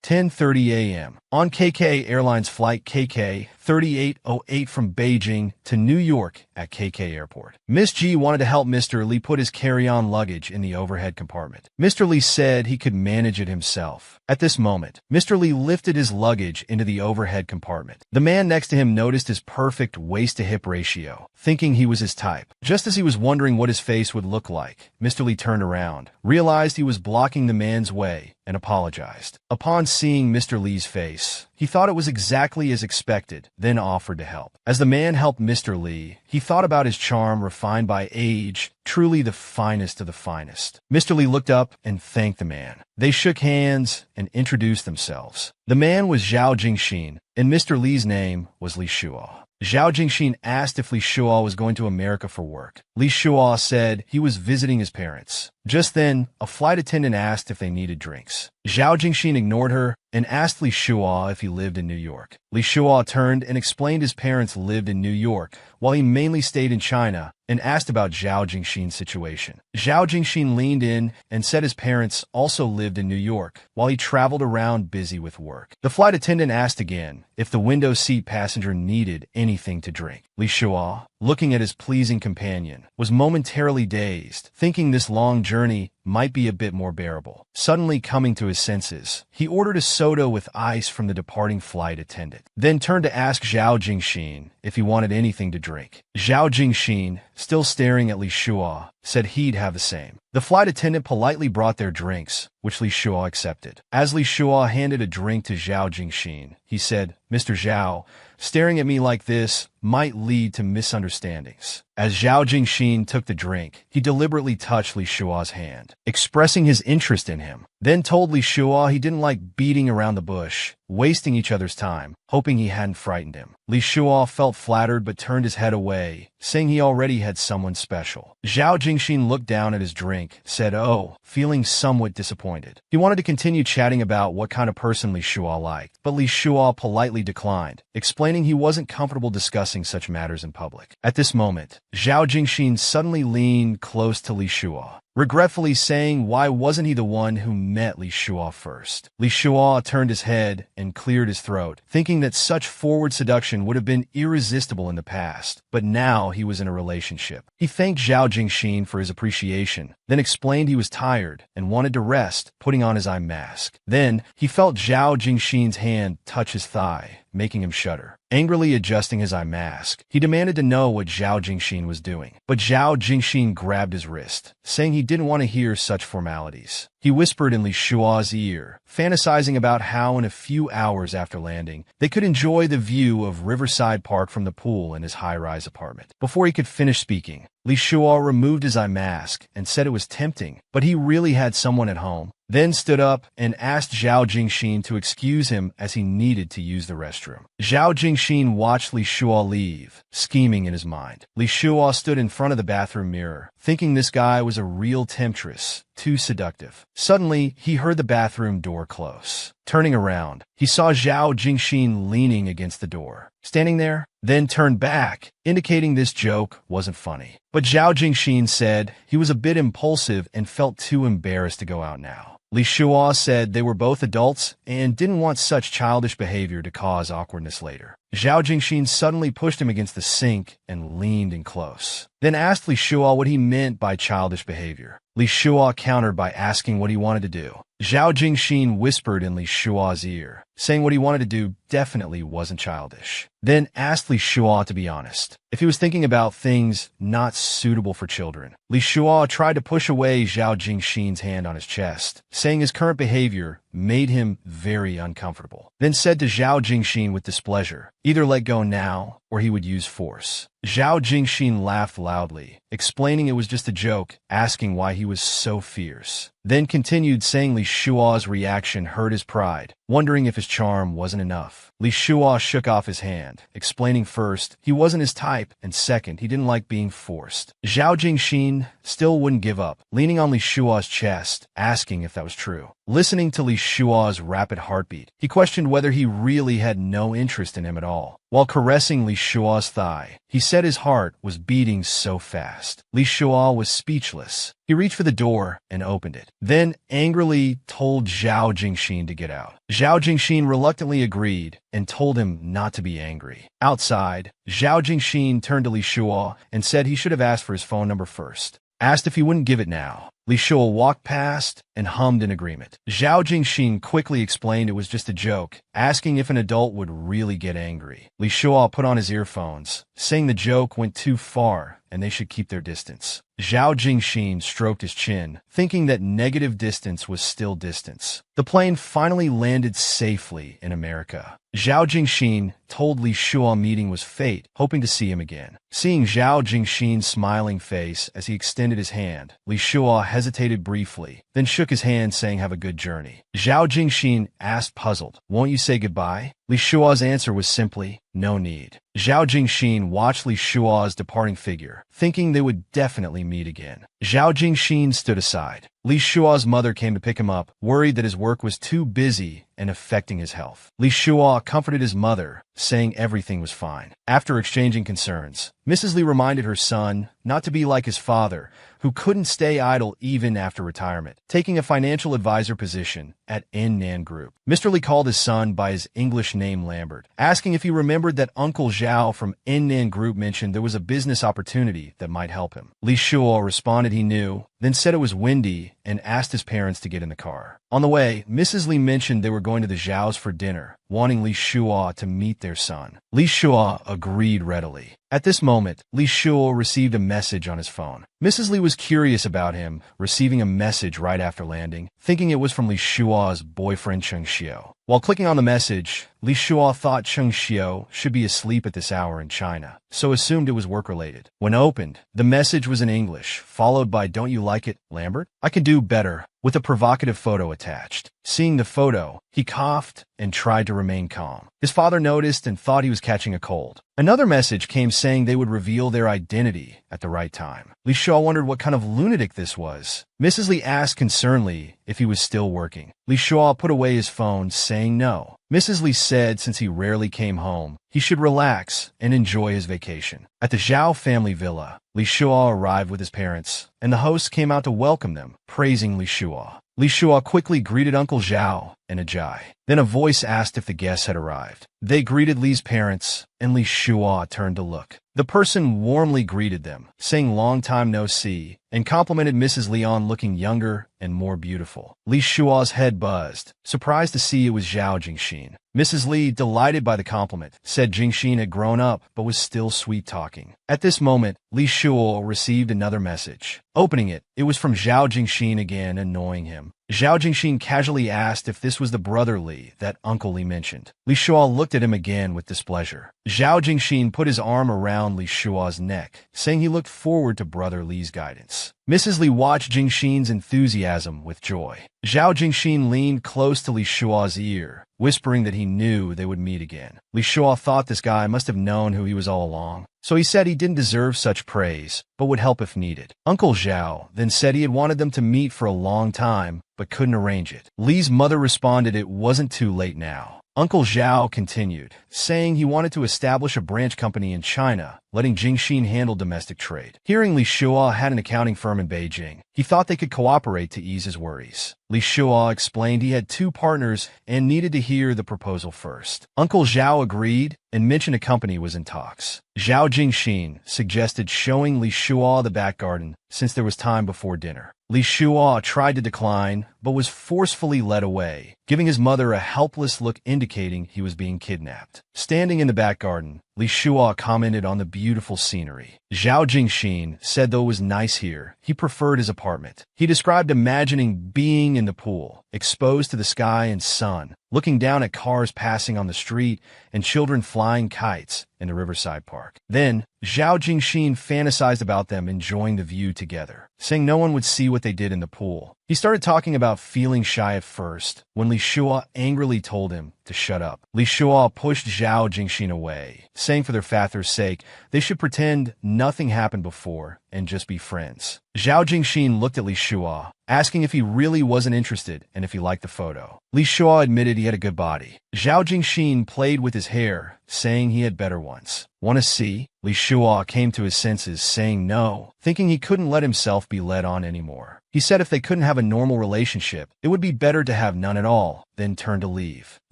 10:30 a.m. on KK Airlines flight KK 3808 from Beijing to New York at KK Airport. Miss G wanted to help Mr. Lee put his carry-on luggage in the overhead compartment. Mr. Lee said he could manage it himself. At this moment, Mr. Lee lifted his luggage into the overhead compartment. The man next to him noticed his perfect waist-to-hip ratio, thinking he was his type. Just as he was wondering what his face would look like, Mr. Lee turned around, realized he was blocking the man's way, and apologized. Upon seeing Mr. Lee's face, he thought it was exactly as expected, then offered to help. As the man helped Mr. Lee, he thought about his charm refined by age, truly the finest of the finest. Mr. Lee looked up and thanked the man. They shook hands and introduced themselves. The man was Zhao Jingxin, and Mr. Lee's name was Li Shuo. Zhao Jingxin asked if Li Shuo was going to America for work. Li Shuo said he was visiting his parents. Just then, a flight attendant asked if they needed drinks. Zhao Jingxin ignored her and asked Li Shuo if he lived in New York. Li Shuo turned and explained his parents lived in New York, while he mainly stayed in China, and asked about Zhao Jingxin's situation. Zhao Jingxin leaned in and said his parents also lived in New York, while he traveled around busy with work. The flight attendant asked again if the window seat passenger needed anything to drink. Li Shuo, looking at his pleasing companion, was momentarily dazed, thinking this long journey might be a bit more bearable. Suddenly coming to his senses, he ordered a soda with ice from the departing flight attendant, then turned to ask Zhao Jingxin if he wanted anything to drink. Zhao Jingxin, still staring at Li Shuo, said he'd have the same. The flight attendant politely brought their drinks, which Li Shuo accepted. As Li Shuo handed a drink to Zhao Jingxin, he said, "Mr. Zhao, staring at me like this might lead to misunderstandings." As Zhao Jingxin took the drink, he deliberately touched Li Shuo's hand, expressing his interest in him, then told Li Shuo he didn't like beating around the bush, wasting each other's time, hoping he hadn't frightened him. Li Shuo felt flattered but turned his head away, saying he already had someone special. Zhao Jingxin looked down at his drink, said "Oh," feeling somewhat disappointed. He wanted to continue chatting about what kind of person Li Shuo liked, but Li Shuo politely declined, explaining he wasn't comfortable discussing such matters in public. At this moment, Zhao Jingxin suddenly leaned close to Li Shuo, regretfully saying why wasn't he the one who met Li Shuo first. Li Shuo turned his head and cleared his throat, thinking that such forward seduction would have been irresistible in the past, but now he was in a relationship. He thanked Zhao Jingxin for his appreciation, then explained he was tired and wanted to rest, putting on his eye mask. Then, he felt Zhao Jingxin's hand touch his thigh, making him shudder. Angrily adjusting his eye mask, he demanded to know what Zhao Jingxin was doing. But Zhao Jingxin grabbed his wrist, saying he didn't want to hear such formalities. He whispered in Li Shuo's ear, fantasizing about how in a few hours after landing, they could enjoy the view of Riverside Park from the pool in his high-rise apartment. Before he could finish speaking, Li Shuo removed his eye mask and said it was tempting, but he really had someone at home, then stood up and asked Zhao Jingxin to excuse him as he needed to use the restroom. Zhao Jingxin watched Li Shuo leave, scheming in his mind. Li Shuo stood in front of the bathroom mirror, thinking this guy was a real temptress, too seductive. Suddenly, he heard the bathroom door close. Turning around, he saw Zhao Jingxin leaning against the door, standing there, then turned back, indicating this joke wasn't funny. But Zhao Jingxin said he was a bit impulsive and felt too embarrassed to go out now. Li Shuo said they were both adults and didn't want such childish behavior to cause awkwardness later. Zhao Jingxin suddenly pushed him against the sink and leaned in close, then asked Li Shuo what he meant by childish behavior. Li Shuo countered by asking what he wanted to do. Zhao Jingxin whispered in Li Shuo's ear, saying what he wanted to do definitely wasn't childish. Then asked Li Shuo to be honest, if he was thinking about things not suitable for children. Li Shuo tried to push away Zhao Jingxin's hand on his chest, saying his current behavior made him very uncomfortable. Then said to Zhao Jingxin with displeasure, either let go now or he would use force. Zhao Jingxin laughed loudly, explaining it was just a joke, asking why he was so fierce. Then continued saying Li Shuo's reaction hurt his pride, wondering if his charm wasn't enough. Li Shuo shook off his hand, explaining first he wasn't his type and second he didn't like being forced. Zhao Jingxin still wouldn't give up, leaning on Li Shuo's chest, asking if that was true. Listening to Li Shuo's rapid heartbeat, he questioned whether he really had no interest in him at all. while caressing Li Shua's thigh. He said his heart was beating so fast. Li Shua was speechless. He reached for the door and opened it, then angrily told Zhao Jingxin to get out. Zhao Jingxin reluctantly agreed and told him not to be angry. Outside, Zhao Jingxin turned to Li Shua and said he should have asked for his phone number first. Asked if he wouldn't give it now. Li Shua walked past and hummed in agreement. Zhao Jingxin quickly explained it was just a joke, asking if an adult would really get angry. Li Shua put on his earphones, saying the joke went too far and they should keep their distance. Zhao Jingxin stroked his chin, thinking that negative distance was still distance. The plane finally landed safely in America. Zhao Jingxin told Li Shua meeting was fate, hoping to see him again. Seeing Zhao Jingxin's smiling face as he extended his hand, Li Shua hesitated briefly, then shook his hand saying have a good journey. Zhao Jingxin asked puzzled, won't you say goodbye? Li Shua's answer was simply, no need. Zhao Jingxin watched Li Shua's departing figure, thinking they would definitely meet again. Zhao Jingxin stood aside. Li Shua's mother came to pick him up, worried that his work was too busy and affecting his health. Li Shua comforted his mother, saying everything was fine. After exchanging concerns, Mrs. Li reminded her son not to be like his father, who couldn't stay idle even after retirement, taking a financial advisor position at Nan Group. Mr. Li called his son by his English name Lambert, asking if he remembered that Uncle Zhao from Nan Group mentioned there was a business opportunity that might help him. Li Shua responded he knew, then said it was windy and asked his parents to get in the car. On the way, Mrs. Li mentioned they were going to the Zhao's for dinner, wanting Li Shua to meet their son. Li Shua agreed readily. At this moment, Li Shua received a message on his phone. Mrs. Li was curious about him receiving a message right after landing, thinking it was from Li Shua's boyfriend Cheng Xiu. While clicking on the message, Li Shua thought Cheng Xiu should be asleep at this hour in China, so assumed it was work-related. When opened, the message was in English, followed by "Don't you like it, Lambert? I can do better," with a provocative photo attached. Seeing the photo, he coughed and tried to remain calm. His father noticed and thought he was catching a cold. Another message came saying they would reveal their identity at the right time. Li Shua wondered what kind of lunatic this was. Mrs. Li asked concernedly if he was still working. Li Shua put away his phone, saying no. Mrs. Li said since he rarely came home, he should relax and enjoy his vacation. At the Zhao family villa, Li Shua arrived with his parents, and the hosts came out to welcome them, praising Li Shua. Li Shua quickly greeted Uncle Zhao and Ajay. Then a voice asked if the guests had arrived. They greeted Li's parents, and Li Shua turned to look. The person warmly greeted them, saying long time no see, and complimented Mrs. Li on looking younger and more beautiful. Li Shua's head buzzed, surprised to see it was Zhao Jingxin. Mrs. Li, delighted by the compliment, said Jingxin had grown up but was still sweet-talking. At this moment, Li Shua received another message. Opening it, it was from Zhao Jingxin again, annoying him. Zhao Jingxin casually asked if this was the brother Li that Uncle Li mentioned. Li Shua looked at him again with displeasure. Zhao Jingxin put his arm around Li Shua's neck, saying he looked forward to brother Li's guidance. Mrs. Li watched Jingxin's enthusiasm with joy. Zhao Jingxin leaned close to Li Shua's ear, whispering that he knew they would meet again. Li Shua thought this guy must have known who he was all along, so he said he didn't deserve such praise, but would help if needed. Uncle Zhao then said he had wanted them to meet for a long time, but couldn't arrange it. Li's mother responded it wasn't too late now. Uncle Zhao continued, saying he wanted to establish a branch company in China, letting Jingxin handle domestic trade. Hearing Li Shua had an accounting firm in Beijing, he thought they could cooperate to ease his worries. Li Shua explained he had 2 partners and needed to hear the proposal first. Uncle Zhao agreed and mentioned a company was in talks. Zhao Jingxin suggested showing Li Shua the back garden since there was time before dinner. Li Shua tried to decline, but was forcefully led away, giving his mother a helpless look indicating he was being kidnapped. Standing in the back garden, Li Shua commented on the beautiful scenery. Zhao Jingxin said though it was nice here, he preferred his apartment. He described imagining being in the pool, exposed to the sky and sun, looking down at cars passing on the street and children flying kites in the Riverside Park. Then, Zhao Jingxin fantasized about them enjoying the view together, saying no one would see what they did in the pool. He started talking about feeling shy at first, when Li Shua angrily told him to shut up. Li Shua pushed Zhao Jingxin away, saying for their father's sake, they should pretend nothing happened before and just be friends. Zhao Jingxin looked at Li Shua, asking if he really wasn't interested and if he liked the photo. Li Shua admitted he had a good body. Zhao Jingxin played with his hair, saying he had better ones. "Want to see?" Li Shuo came to his senses, saying no, thinking he couldn't let himself be led on anymore. He said if they couldn't have a normal relationship, it would be better to have none at all, then turned to leave.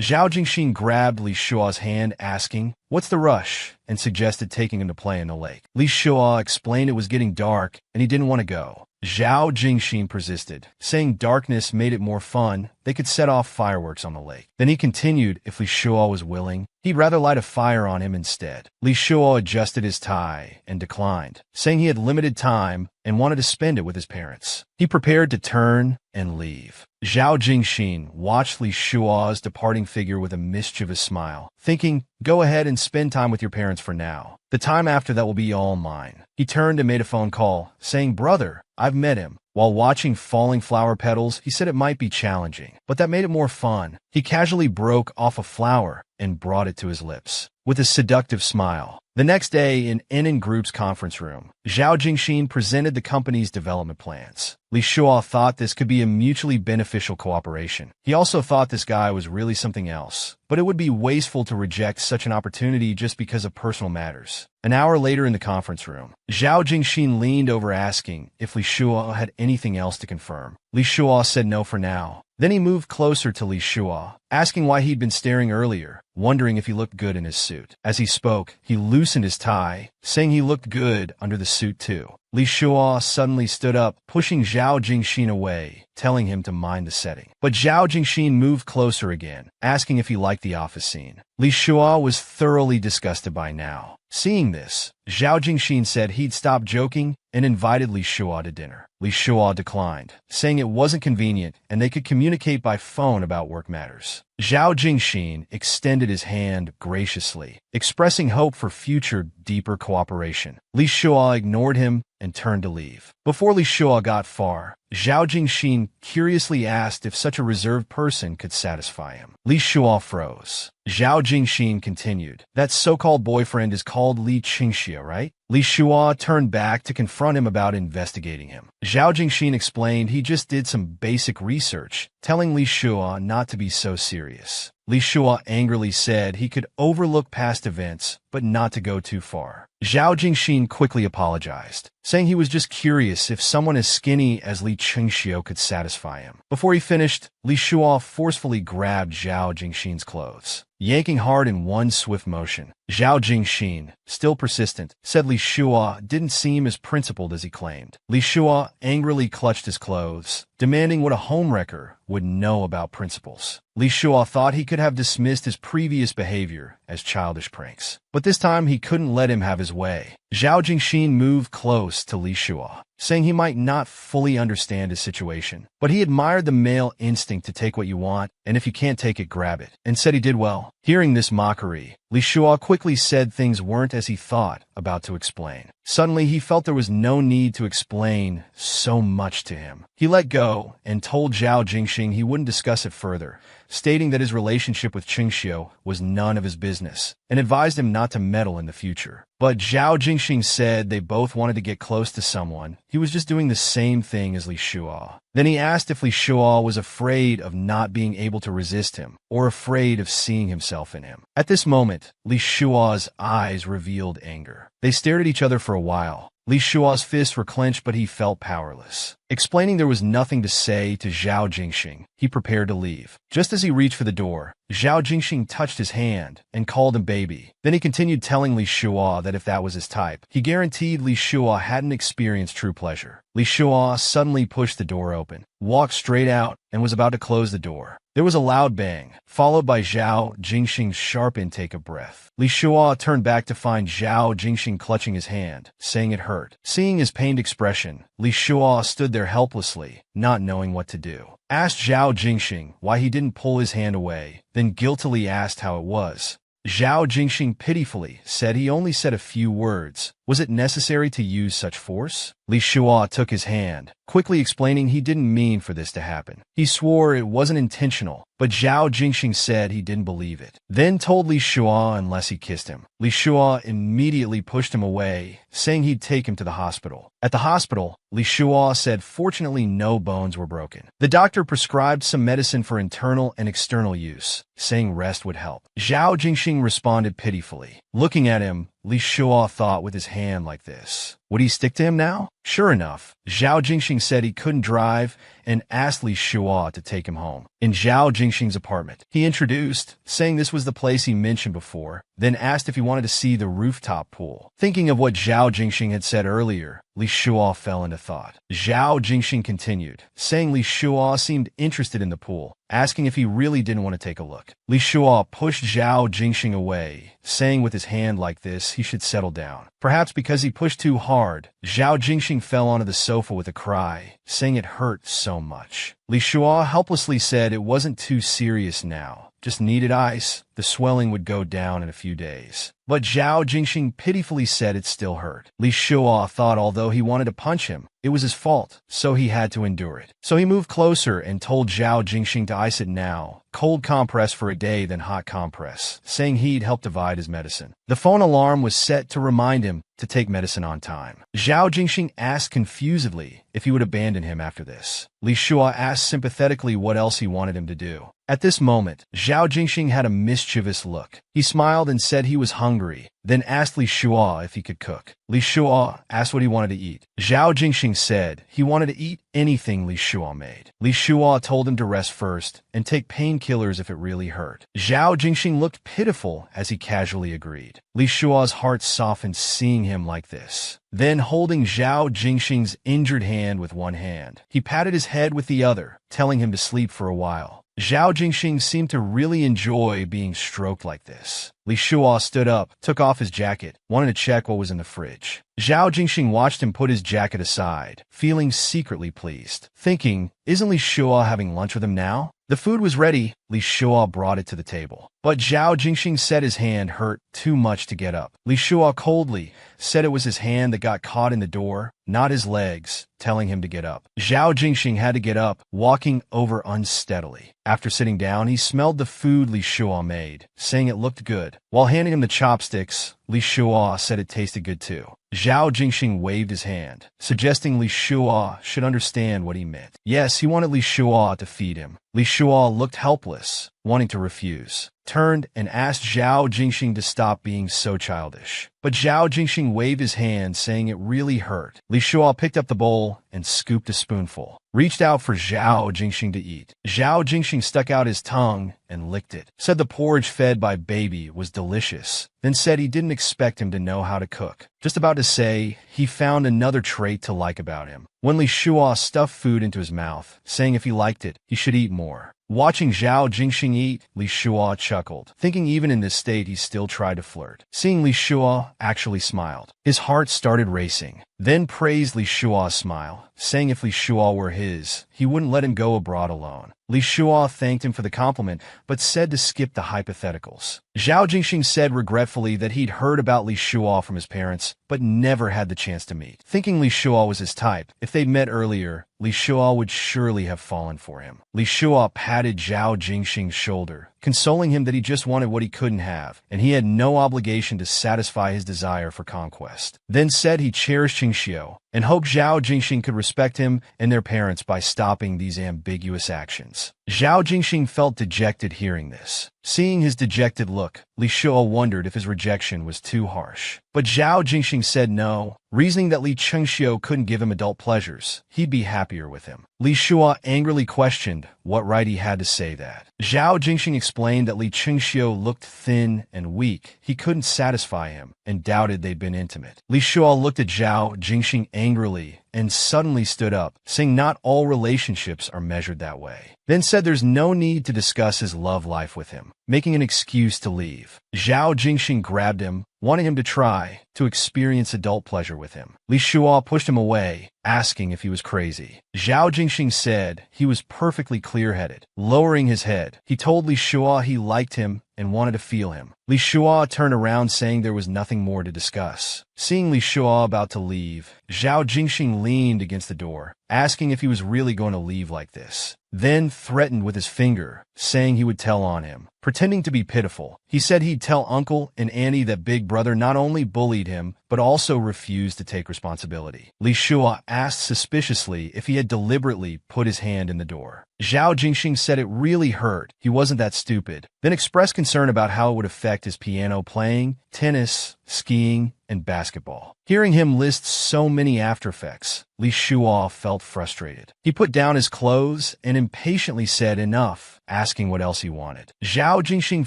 Zhao Jingxin grabbed Li Shuo's hand, asking, "What's the rush?" and suggested taking him to play in the lake. Li Shuo explained it was getting dark and he didn't want to go. Zhao Jingxin persisted, saying darkness made it more fun. They could set off fireworks on the lake. Then he continued if Li Shuo was willing, he'd rather light a fire on him instead. Li Shuo adjusted his tie and declined, saying he had limited time and wanted to spend it with his parents. He prepared to turn and leave. Zhao Jingxin watched Li Shuo's departing figure with a mischievous smile, thinking, go ahead and spend time with your parents for now. The time after that will be all mine. He turned and made a phone call, saying, "Brother, I've met him." While watching falling flower petals, he said it might be challenging, but that made it more fun. He casually broke off a flower and brought it to his lips, with a seductive smile. The next day, in Enin Group's conference room, Zhao Jingxin presented the company's development plans. Li Shuo thought this could be a mutually beneficial cooperation. He also thought this guy was really something else, but it would be wasteful to reject such an opportunity just because of personal matters. An hour later in the conference room, Zhao Jingxin leaned over asking if Li Shuo had anything else to confirm. Li Shuo said no for now. Then he moved closer to Li Shuo, asking why he'd been staring earlier, wondering if he looked good in his suit. As he spoke, he loosened his tie, saying he looked good under the suit too. Li Shuo suddenly stood up, pushing Zhao Jingxin away, telling him to mind the setting. But Zhao Jingxin moved closer again, asking if he liked the office scene. Li Shuo was thoroughly disgusted by now. Seeing this, Zhao Jingxin said he'd stop joking and invited Li Shuo to dinner. Li Shuo declined, saying it wasn't convenient and they could communicate by phone about work matters. Zhao Jingxin extended his hand graciously, expressing hope for future, deeper cooperation. Li Shuo ignored him and turned to leave. Before Li Shuo got far, Zhao Jingxin curiously asked if such a reserved person could satisfy him. Li Shuo froze. Zhao Jingxin continued, "That so-called boyfriend is called Li Qingxia, right?" Li Shuo turned back to confront him about investigating him. Zhao Jingxin explained he just did some basic research, telling Li Shuo not to be so serious. Li Shuo angrily said he could overlook past events, but not to go too far. Zhao Jingxin quickly apologized, saying he was just curious if someone as skinny as Li Qingxia could satisfy him. Before he finished, Li Shuo forcefully grabbed Zhao Jingxin's clothes, yanking hard in one swift motion. Zhao Jingxin, still persistent, said Li Shuo didn't seem as principled as he claimed. Li Shuo angrily clutched his clothes, demanding what a homewrecker would know about principles. Li Shuo thought he could have dismissed his previous behavior as childish pranks, but this time he couldn't let him have his way. Zhao Jingxin moved close to Li Shuo, saying he might not fully understand his situation, but he admired the male instinct to take what you want, and if you can't take it, grab it, and said he did well. Hearing this mockery, Li Shuo quickly said things weren't as he thought, about to explain. Suddenly, he felt there was no need to explain so much to him. He let go and told Zhao Jingxin he wouldn't discuss it further, stating that his relationship with Qingxiu was none of his business, and advised him not to meddle in the future. But Zhao Jingxin said they both wanted to get close to someone. He was just doing the same thing as Li Shuo. Then he asked if Li Shuo was afraid of not being able to resist him, or afraid of seeing himself in him. At this moment, Li Shuo's eyes revealed anger. They stared at each other for a while. Li Shuo's fists were clenched, but he felt powerless. Explaining there was nothing to say to Zhao Jingxin, he prepared to leave. Just as he reached for the door, Zhao Jingxin touched his hand and called him baby. Then he continued telling Li Shuo that if that was his type, he guaranteed Li Shuo hadn't experienced true pleasure. Li Shuo suddenly pushed the door open, walked straight out, and was about to close the door. There was a loud bang, followed by Zhao Jingxin's sharp intake of breath. Li Shuo turned back to find Zhao Jingxin clutching his hand, saying it hurt. Seeing his pained expression, Li Shuo stood there helplessly, not knowing what to do. Asked Zhao Jingxin why he didn't pull his hand away, then guiltily asked how it was. Zhao Jingxin pitifully said he only said a few words. Was it necessary to use such force? Li Shuo took his hand, quickly explaining he didn't mean for this to happen. He swore it wasn't intentional, but Zhao Jingxing said he didn't believe it. Then told Li Shua unless he kissed him. Li Shua immediately pushed him away, saying he'd take him to the hospital. At the hospital, Li Shua said fortunately no bones were broken. The doctor prescribed some medicine for internal and external use, saying rest would help. Zhao Jingxing responded pitifully. Looking at him, Li Shua thought with his hand like this. Would he stick to him now? Sure enough, Zhao Jingxing said he couldn't drive and asked Li Shua to take him home. In Zhao Jingxing's apartment, he introduced, saying this was the place he mentioned before, then asked if he wanted to see the rooftop pool. Thinking of what Zhao Jingxing had said earlier, Li Shua fell into thought. Zhao Jingxing continued, saying Li Shua seemed interested in the pool, asking if he really didn't want to take a look. Li Shua pushed Zhao Jingxing away, saying with his hand like this he should settle down. Perhaps because he pushed too hard, Zhao Jingxing fell onto the sofa with a cry, saying it hurt so much. Li Shua helplessly said it wasn't too serious now, just needed ice. The swelling would go down in a few days. But Zhao Jingxing pitifully said it still hurt. Li Shua thought although he wanted to punch him, it was his fault, so he had to endure it. So he moved closer and told Zhao Jingxing to ice it now, cold compress for a day then hot compress, saying he'd help divide his medicine. The phone alarm was set to remind him to take medicine on time. Zhao Jingxing asked confusedly if he would abandon him after this. Li Shua asked sympathetically what else he wanted him to do. At this moment, Zhao Jingxing had a mischievous look. He smiled and said he was hungry, then asked Li Shua if he could cook. Li Shua asked what he wanted to eat. Zhao Jingxing said he wanted to eat anything Li Shua made. Li Shua told him to rest first and take painkillers if it really hurt. Zhao Jingxing looked pitiful as he casually agreed. Li Shua's heart softened seeing him like this. Then holding Zhao Jingxing's injured hand with one hand, he patted his head with the other, telling him to sleep for a while. Zhao Jingxing seemed to really enjoy being stroked like this. Li Shua stood up, took off his jacket, wanted to check what was in the fridge. Zhao Jingxing watched him put his jacket aside, feeling secretly pleased, thinking, isn't Li Shua having lunch with him now? The food was ready. Li Shua brought it to the table. But Zhao Jingxing said his hand hurt too much to get up. Li Shua coldly said it was his hand that got caught in the door, not his legs, telling him to get up. Zhao Jingxing had to get up, walking over unsteadily. After sitting down, he smelled the food Li Shua made, saying it looked good. While handing him the chopsticks, Li Shua said it tasted good too. Zhao Jingxing waved his hand, suggesting Li Shua should understand what he meant. Yes, he wanted Li Shua to feed him. Li Shua looked helpless, wanting to refuse, turned and asked Zhao Jingxing to stop being so childish. But Zhao Jingxing waved his hand, saying it really hurt. Li Shua picked up the bowl and scooped a spoonful, reached out for Zhao Jingxing to eat. Zhao Jingxing stuck out his tongue and licked it, said the porridge fed by baby was delicious, then said he didn't expect him to know how to cook. Just about to say he found another trait to like about him, when Li Shua stuffed food into his mouth, saying if he liked it, he should eat more. Watching Zhao Jingxing eat, Li Shua chuckled, thinking even in this state he still tried to flirt. Seeing Li Shua actually smiled, his heart started racing, then praised Li Shua's smile, saying if Li Shua were his, he wouldn't let him go abroad alone. Li Shua thanked him for the compliment, but said to skip the hypotheticals. Zhao Jingxing said regretfully that he'd heard about Li Shua from his parents, but never had the chance to meet. Thinking Li Shua was his type, if they'd met earlier, Li Shua would surely have fallen for him. Li Shua patted Zhao Jingxing's shoulder, consoling him that he just wanted what he couldn't have, and he had no obligation to satisfy his desire for conquest. Then said he cherished Qingxiu, and hoped Zhao Jingxing could respect him and their parents by stopping these ambiguous actions. Zhao Jingxing felt dejected hearing this. Seeing his dejected look, Li Shua wondered if his rejection was too harsh. But Zhao Jingxing said no, reasoning that Li Qingxiu couldn't give him adult pleasures. He'd be happier with him. Li Shua angrily questioned what right he had to say that. Zhao Jingxing explained that Li Qingxiu looked thin and weak. He couldn't satisfy him, and doubted they'd been intimate. Li Shua looked at Zhao Jingxing angrily and suddenly stood up, saying not all relationships are measured that way. Then said there's no need to discuss his love life with him, making an excuse to leave. Zhao Jingxing grabbed him, wanting him to try to experience adult pleasure with him. Li Shua pushed him away, asking if he was crazy. Zhao Jingxing said he was perfectly clear-headed. Lowering his head, he told Li Shua he liked him and wanted to feel him. Li Shua turned around saying there was nothing more to discuss. Seeing Li Shua about to leave, Zhao Jingxing leaned against the door, asking if he was really going to leave like this. Then threatened with his finger, saying he would tell on him. Pretending to be pitiful, he said he'd tell Uncle and Annie that Big Brother not only bullied him, but also refused to take responsibility. Li Shua asked suspiciously if he had deliberately put his hand in the door. Zhao Jingxing said it really hurt, he wasn't that stupid, then expressed concern about how it would affect his piano playing, tennis, skiing, and basketball. Hearing him list so many after effects, Li Shua felt frustrated. He put down his clothes and impatiently said enough, asking what else he wanted. Zhao Jingxing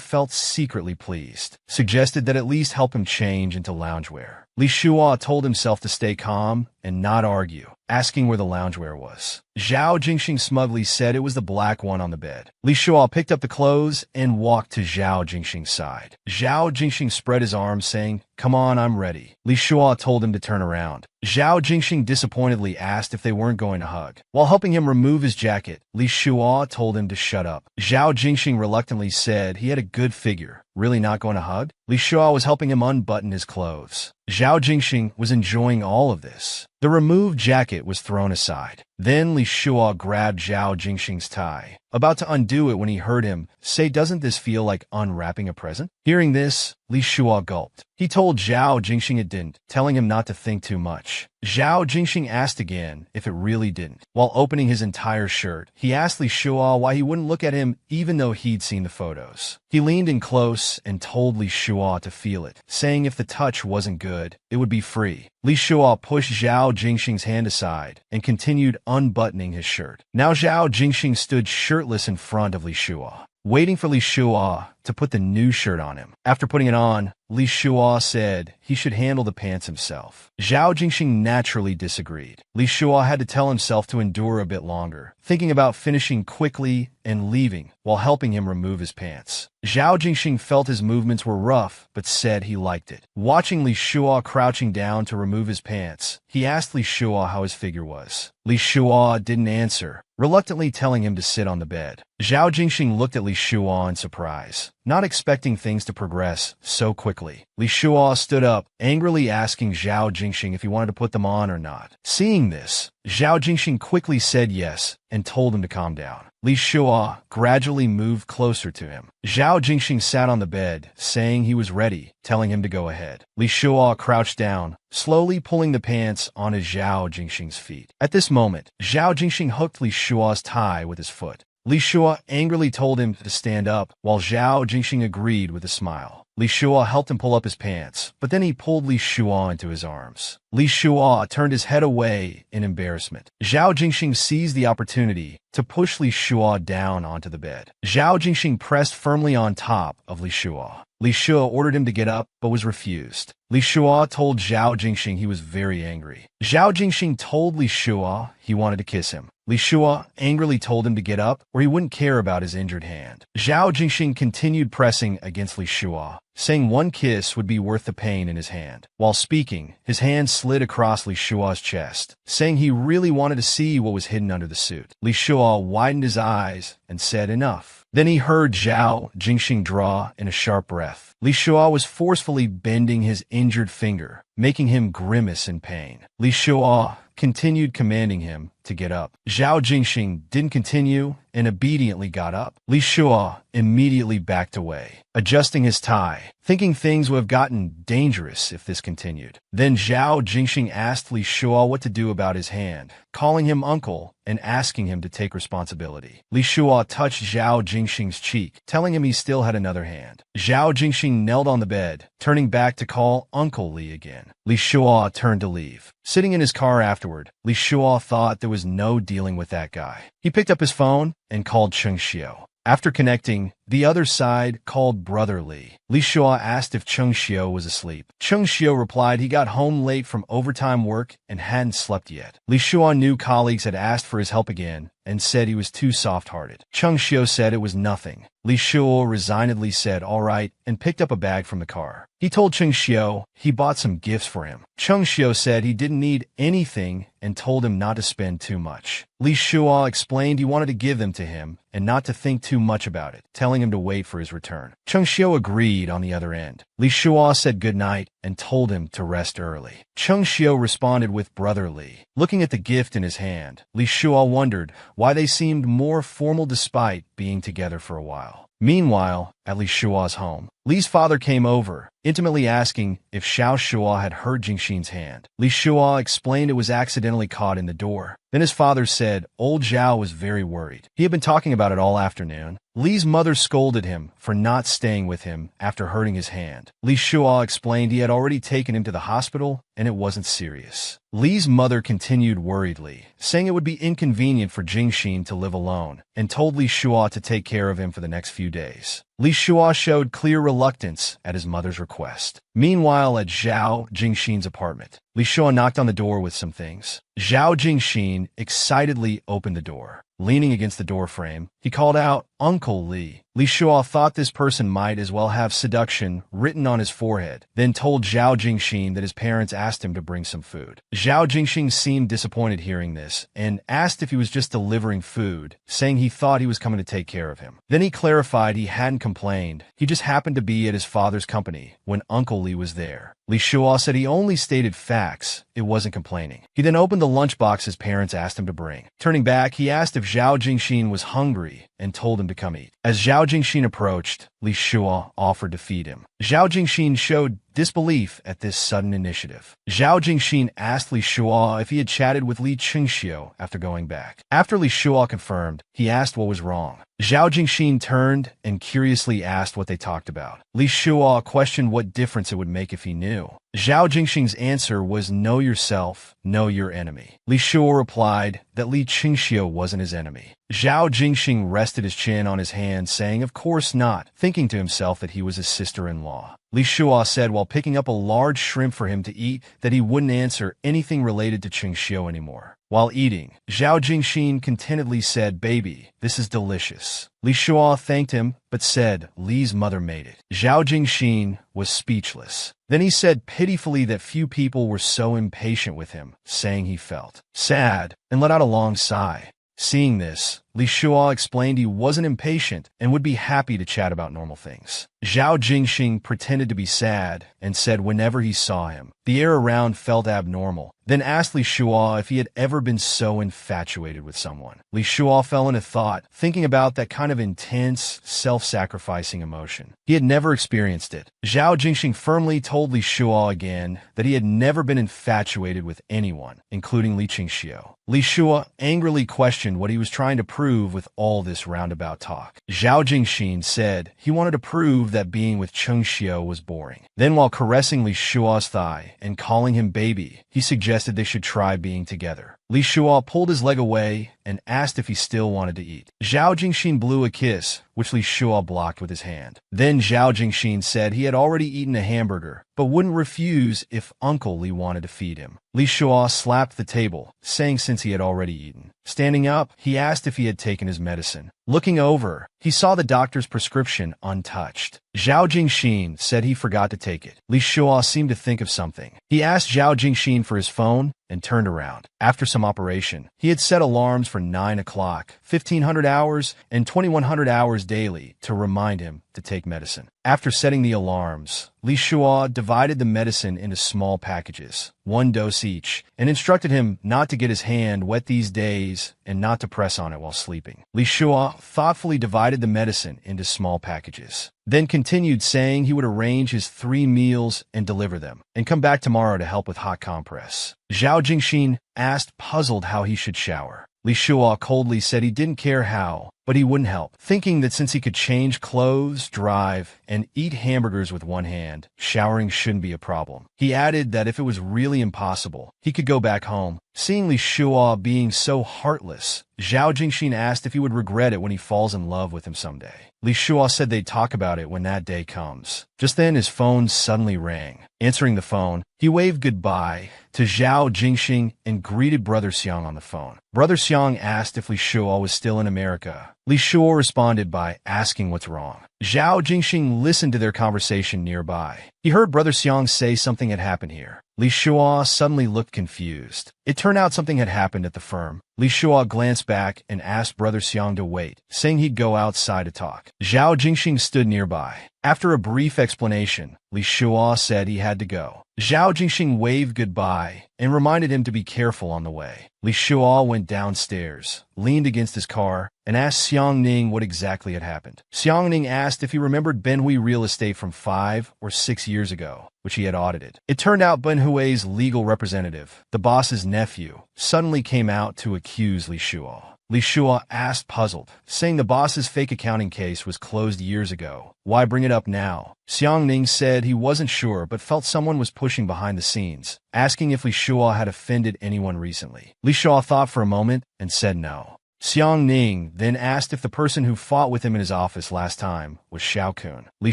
felt secretly pleased, suggested that at least help him change into loungewear. Li Shua told himself to stay calm and not argue, asking where the loungewear was. Zhao Jingxing smugly said it was the black one on the bed. Li Shua picked up the clothes and walked to Zhao Jingxing's side. Zhao Jingxing spread his arms, saying, "Come on, I'm ready." Li Shua told him to turn around. Zhao Jingxing disappointedly asked if they weren't going to hug. While helping him remove his jacket, Li Shua told him to shut up. Zhao Jingxing reluctantly said he had a good figure. Really not going to hug? Li Shua was helping him unbutton his clothes. Zhao Jingxing was enjoying all of this. The removed jacket was thrown aside. Then Li Shua grabbed Zhao Jingxing's tie, about to undo it when he heard him say, "Doesn't this feel like unwrapping a present?" Hearing this, Li Shua gulped. He told Zhao Jingxing it didn't, telling him not to think too much. Zhao Jingxing asked again if it really didn't. While opening his entire shirt, he asked Li Shua why he wouldn't look at him even though he'd seen the photos. He leaned in close and told Li Shua to feel it, saying if the touch wasn't good, it would be free. Li Shua pushed Zhao Jingxing's hand aside and continued unbuttoning his shirt. Now Zhao Jingxing stood shirtless in front of Li Shua, waiting for Li Shua to put the new shirt on him. After putting it on, Li Shua said he should handle the pants himself. Zhao Jingxing naturally disagreed. Li Shua had to tell himself to endure a bit longer, thinking about finishing quickly and leaving while helping him remove his pants. Zhao Jingxing felt his movements were rough, but said he liked it. Watching Li Shua crouching down to remove his pants, he asked Li Shua how his figure was. Li Shua didn't answer, reluctantly telling him to sit on the bed. Zhao Jingxing looked at Li Shua in surprise, not expecting things to progress so quickly. Li Shua stood up, angrily asking Zhao Jingxing if he wanted to put them on or not. Seeing this, Zhao Jingxing quickly said yes and told him to calm down. Li Shua gradually moved closer to him. Zhao Jingxing sat on the bed, saying he was ready, telling him to go ahead. Li Shua crouched down, slowly pulling the pants onto Zhao Jingxing's feet. At this moment, Zhao Jingxing hooked Li Shua's tie with his foot. Li Shua angrily told him to stand up, while Zhao Jingxing agreed with a smile. Li Shua helped him pull up his pants, but then he pulled Li Shua into his arms. Li Shua turned his head away in embarrassment. Zhao Jingxing seized the opportunity to push Li Shua down onto the bed. Zhao Jingxing pressed firmly on top of Li Shua. Li Shua ordered him to get up, but was refused. Li Shua told Zhao Jingxing he was very angry. Zhao Jingxing told Li Shua he wanted to kiss him. Li Shua angrily told him to get up or he wouldn't care about his injured hand. Zhao Jingxing continued pressing against Li Shua, saying one kiss would be worth the pain in his hand. While speaking, his hand slid across Li Shua's chest, saying he really wanted to see what was hidden under the suit. Li Shua widened his eyes and said enough. Then he heard Zhao Jingxing draw in a sharp breath. Li Shua was forcefully bending his injured finger, making him grimace in pain. Li Shua continued commanding him to get up. Zhao Jingxing didn't continue and obediently got up. Li Shua immediately backed away, adjusting his tie, thinking things would have gotten dangerous if this continued. Then Zhao Jingxing asked Li Shua what to do about his hand, calling him uncle and asking him to take responsibility. Li Shua touched Zhao Jingxing's cheek, telling him he still had another hand. Zhao Jingxing knelt on the bed, turning back to call Uncle Li again. Li Shua turned to leave. Sitting in his car afterward, Li Shua thought there was no dealing with that guy. He picked up his phone and called Cheng Xiu. After connecting, the other side called Brother Li. Li Shua asked if Cheng Xiu was asleep. Cheng Xiu replied he got home late from overtime work and hadn't slept yet. Li Shua knew colleagues had asked for his help again and said he was too soft-hearted. Cheng Xiu said it was nothing. Li Shua resignedly said all right and picked up a bag from the car. He told Cheng Xiu he bought some gifts for him. Cheng Xiu said he didn't need anything and told him not to spend too much. Li Shua explained he wanted to give them to him and not to think too much about it, telling him to wait for his return. Cheng Xiu agreed agreed on the other end. Li Shua said goodnight and told him to rest early. Cheng Xiu responded with brotherly. Looking at the gift in his hand, Li Shua wondered why they seemed more formal despite being together for a while. Meanwhile, at Li Shua's home, Li's father came over, intimately asking if Xiao Shua had hurt Jingxin's hand. Li Shua explained it was accidentally caught in the door. Then his father said old Zhao was very worried. He had been talking about it all afternoon. Li's mother scolded him for not staying with him after hurting his hand. Li Shua explained he had already taken him to the hospital and it wasn't serious. Li's mother continued worriedly, saying it would be inconvenient for Jingxin to live alone, and told Li Shua to take care of him for the next few days. Li Shua showed clear reluctance at his mother's request. Meanwhile, at Zhao Jingxin's apartment, Li Shua knocked on the door with some things. Zhao Jingxin excitedly opened the door. Leaning against the doorframe, he called out, "Uncle Li." Li Shua thought this person might as well have seduction written on his forehead, then told Zhao Jingxin that his parents asked him to bring some food. Zhao Jingxin seemed disappointed hearing this, and asked if he was just delivering food, saying he thought he was coming to take care of him. Then he clarified he hadn't complained, he just happened to be at his father's company when Uncle Li was there. Li Shua said he only stated facts, it wasn't complaining. He then opened the lunchbox his parents asked him to bring. Turning back, he asked if Zhao Jingxin was hungry and told him to come eat. As Zhao Jingxin approached, Li Shua offered to feed him. Zhao Jingxin showed disbelief at this sudden initiative. Zhao Jingxin asked Li Shua if he had chatted with Li Qingxiu after going back. After Li Shua confirmed, he asked what was wrong. Zhao Jingxin turned and curiously asked what they talked about. Li Shua questioned what difference it would make if he knew. Zhao Jingxin's answer was know yourself, know your enemy. Li Shua replied that Li Qingxiu wasn't his enemy. Zhao Jingxin rested his chin on his hand, saying of course not, thinking to himself that he was his sister-in-law. Li Shua said while picking up a large shrimp for him to eat that he wouldn't answer anything related to Qingxiu anymore. While eating, Zhao Jingxin contentedly said, "Baby, this is delicious." Li Shua thanked him, but said Li's mother made it. Zhao Jingxin was speechless. Then he said pitifully that few people were so impatient with him, saying he felt sad, and let out a long sigh. Seeing this, Li Shua explained he wasn't impatient and would be happy to chat about normal things. Zhao Jingxin pretended to be sad and said whenever he saw him, the air around felt abnormal, then asked Li Shua if he had ever been so infatuated with someone. Li Shua fell into thought, thinking about that kind of intense, self-sacrificing emotion. He had never experienced it. Zhao Jingxin firmly told Li Shua again that he had never been infatuated with anyone, including Li Qingxiu. Li Shua angrily questioned what he was trying to prove with all this roundabout talk. Zhao Jingxin said he wanted to prove that being with Qingxiu was boring. Then while caressing Li Shua's thigh and calling him baby, he suggested they should try being together. Li Shua pulled his leg away and asked if he still wanted to eat. Zhao Jingxin blew a kiss, which Li Shua blocked with his hand. Then Zhao Jingxin said he had already eaten a hamburger, but wouldn't refuse if Uncle Li wanted to feed him. Li Shua slapped the table, saying since he had already eaten. Standing up, he asked if he had taken his medicine. Looking over, he saw the doctor's prescription untouched. Zhao Jingxin said he forgot to take it. Li Shua seemed to think of something. He asked Zhao Jingxin for his phone and turned around. After some operation, he had set alarms for 9 o'clock, 1500 hours, and 2100 hours daily to remind him to take medicine. After setting the alarms, Li Shua divided the medicine into small packages, 1 dose each, and instructed him not to get his hand wet these days and not to press on it while sleeping. Li Shua thoughtfully divided the medicine into small packages, then continued saying he would arrange his 3 meals and deliver them, and come back tomorrow to help with hot compress. Zhao Jingxin asked puzzled how he should shower. Li Shua coldly said he didn't care how, but he wouldn't help, thinking that since he could change clothes, drive, and eat hamburgers with one hand, showering shouldn't be a problem. He added that if it was really impossible, he could go back home. Seeing Li Shua being so heartless, Zhao Jingxin asked if he would regret it when he falls in love with him someday. Li Shua said they'd talk about it when that day comes. Just then his phone suddenly rang. Answering the phone, he waved goodbye to Zhao Jingxin and greeted Brother Xiang on the phone. Brother Xiang asked if Li Shua was still in America. Li Shua responded by asking what's wrong. Zhao Jingxing listened to their conversation nearby. He heard Brother Xiang say something had happened here. Li Shua suddenly looked confused. It turned out something had happened at the firm. Li Shua glanced back and asked Brother Xiang to wait, saying he'd go outside to talk. Zhao Jingxing stood nearby. After a brief explanation, Li Shua said he had to go. Zhao Jingxing waved goodbye and reminded him to be careful on the way. Li Shua went downstairs, leaned against his car, and asked Xiang Ning what exactly had happened. Xiang Ning asked if he remembered Ben Hui real estate from 5 or 6 years ago, which he had audited. It turned out Ben Hui's legal representative, the boss's nephew, suddenly came out to accuse Li Shua. Li Shua asked puzzled, saying the boss's fake accounting case was closed years ago. Why bring it up now? Xiang Ning said he wasn't sure but felt someone was pushing behind the scenes, asking if Li Shua had offended anyone recently. Li Shua thought for a moment and said no. Xiang Ning then asked if the person who fought with him in his office last time was Xiao Kun. Li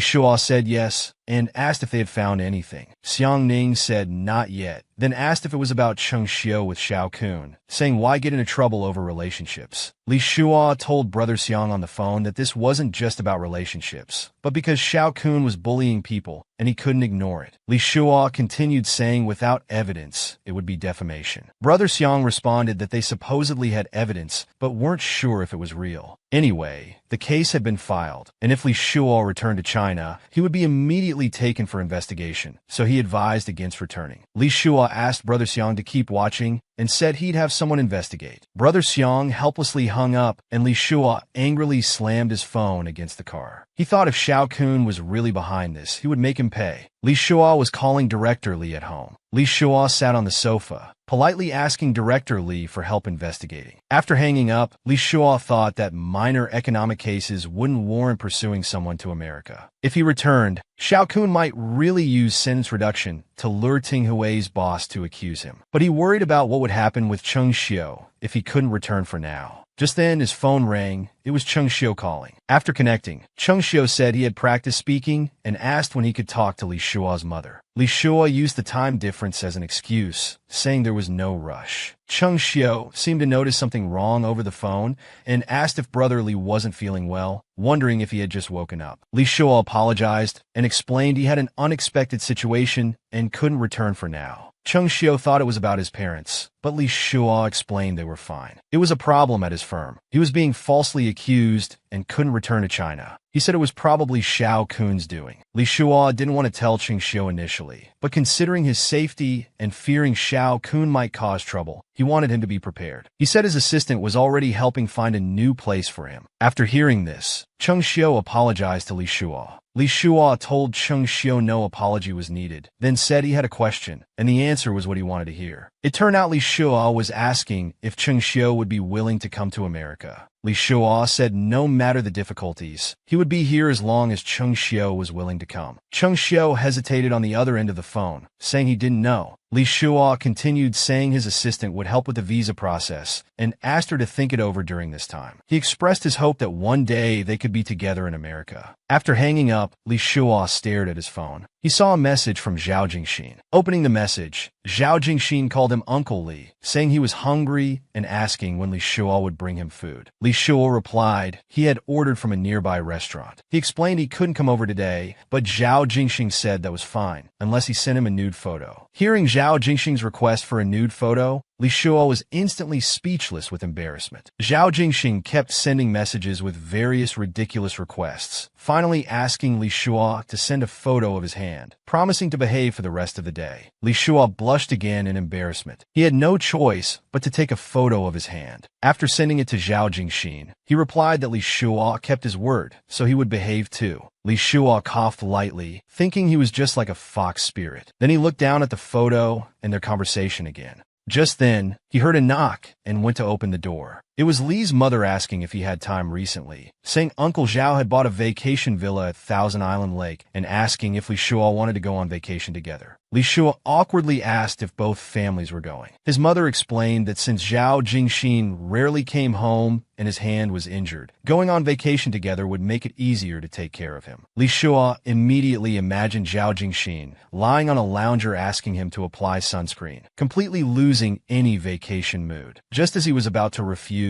Shua said yes and asked if they had found anything. Xiang Ning said not yet, then asked if it was about Cheng Xiu with Xiao Kun, saying why get into trouble over relationships. Li Shua told Brother Xiang on the phone that this wasn't just about relationships, but because Xiao Kun was bullying people and he couldn't ignore it. Li Shua continued saying without evidence, it would be defamation. Brother Xiang responded that they supposedly had evidence, but weren't sure if it was real. Anyway, the case had been filed, and if Li Shua returned to China, he would be immediately taken for investigation, so he advised against returning. Li Shua asked Brother Xiang to keep watching and said he'd have someone investigate. Brother Xiang helplessly hung up, and Li Shua angrily slammed his phone against the car. He thought if Xiao Kun was really behind this, he would make him pay. Li Shua was calling Director Li at home. Li Shua sat on the sofa, politely asking Director Li for help investigating. After hanging up, Li Shua thought that minor economic cases wouldn't warrant pursuing someone to America. If he returned, Xiao Kun might really use sentence reduction to lure Ting Hui's boss to accuse him. But he worried about what would happen with Cheng Xiu if he couldn't return for now. Just then, his phone rang. It was Cheng Xiu calling. After connecting, Cheng Xiu said he had practiced speaking and asked when he could talk to Li Shua's mother. Li Shua used the time difference as an excuse, saying there was no rush. Cheng Xiu seemed to notice something wrong over the phone and asked if Brother Li wasn't feeling well, wondering if he had just woken up. Li Shua apologized and explained he had an unexpected situation and couldn't return for now. Cheng Xiu thought it was about his parents, but Li Shua explained they were fine. It was a problem at his firm. He was being falsely accused and couldn't return to China. He said it was probably Xiao Kun's doing. Li Shua didn't want to tell Cheng Xiu initially, but considering his safety and fearing Xiao Kun might cause trouble, he wanted him to be prepared. He said his assistant was already helping find a new place for him. After hearing this, Cheng Xiu apologized to Li Shua. Li Shua told Cheng Xiu no apology was needed, then said he had a question, and the answer was what he wanted to hear. It turned out Li Shua was asking if Cheng Xiu would be willing to come to America. Li Shua said no matter the difficulties, he would be here as long as Cheng Xiu was willing to come. Cheng Xiu hesitated on the other end of the phone, saying he didn't know. Li Shua continued saying his assistant would help with the visa process and asked her to think it over during this time. He expressed his hope that one day they could be together in America. After hanging up, Li Shua stared at his phone. He saw a message from Zhao Jingxin. Opening the message, Zhao Jingxin called him Uncle Li, saying he was hungry and asking when Li Shua would bring him food. Li Shua replied he had ordered from a nearby restaurant. He explained he couldn't come over today, but Zhao Jingxin said that was fine, unless he sent him a nude photo. Hearing Zhao Jingxin's request for a nude photo, Li Shua was instantly speechless with embarrassment. Zhao Jingxin kept sending messages with various ridiculous requests, finally asking Li Shua to send a photo of his hand, promising to behave for the rest of the day. Li Shua blushed again in embarrassment. He had no choice but to take a photo of his hand. After sending it to Zhao Jingxin, he replied that Li Shua kept his word, so he would behave too. Li Shua coughed lightly, thinking he was just like a fox spirit. Then he looked down at the photo and their conversation again. Just then, he heard a knock and went to open the door. It was Li's mother asking if he had time recently, saying Uncle Zhao had bought a vacation villa at Thousand Island Lake and asking if Li Shua wanted to go on vacation together. Li Shua awkwardly asked if both families were going. His mother explained that since Zhao Jingxin rarely came home and his hand was injured, going on vacation together would make it easier to take care of him. Li Shua immediately imagined Zhao Jingxin lying on a lounger asking him to apply sunscreen, completely losing any vacation mood. Just as he was about to refuse,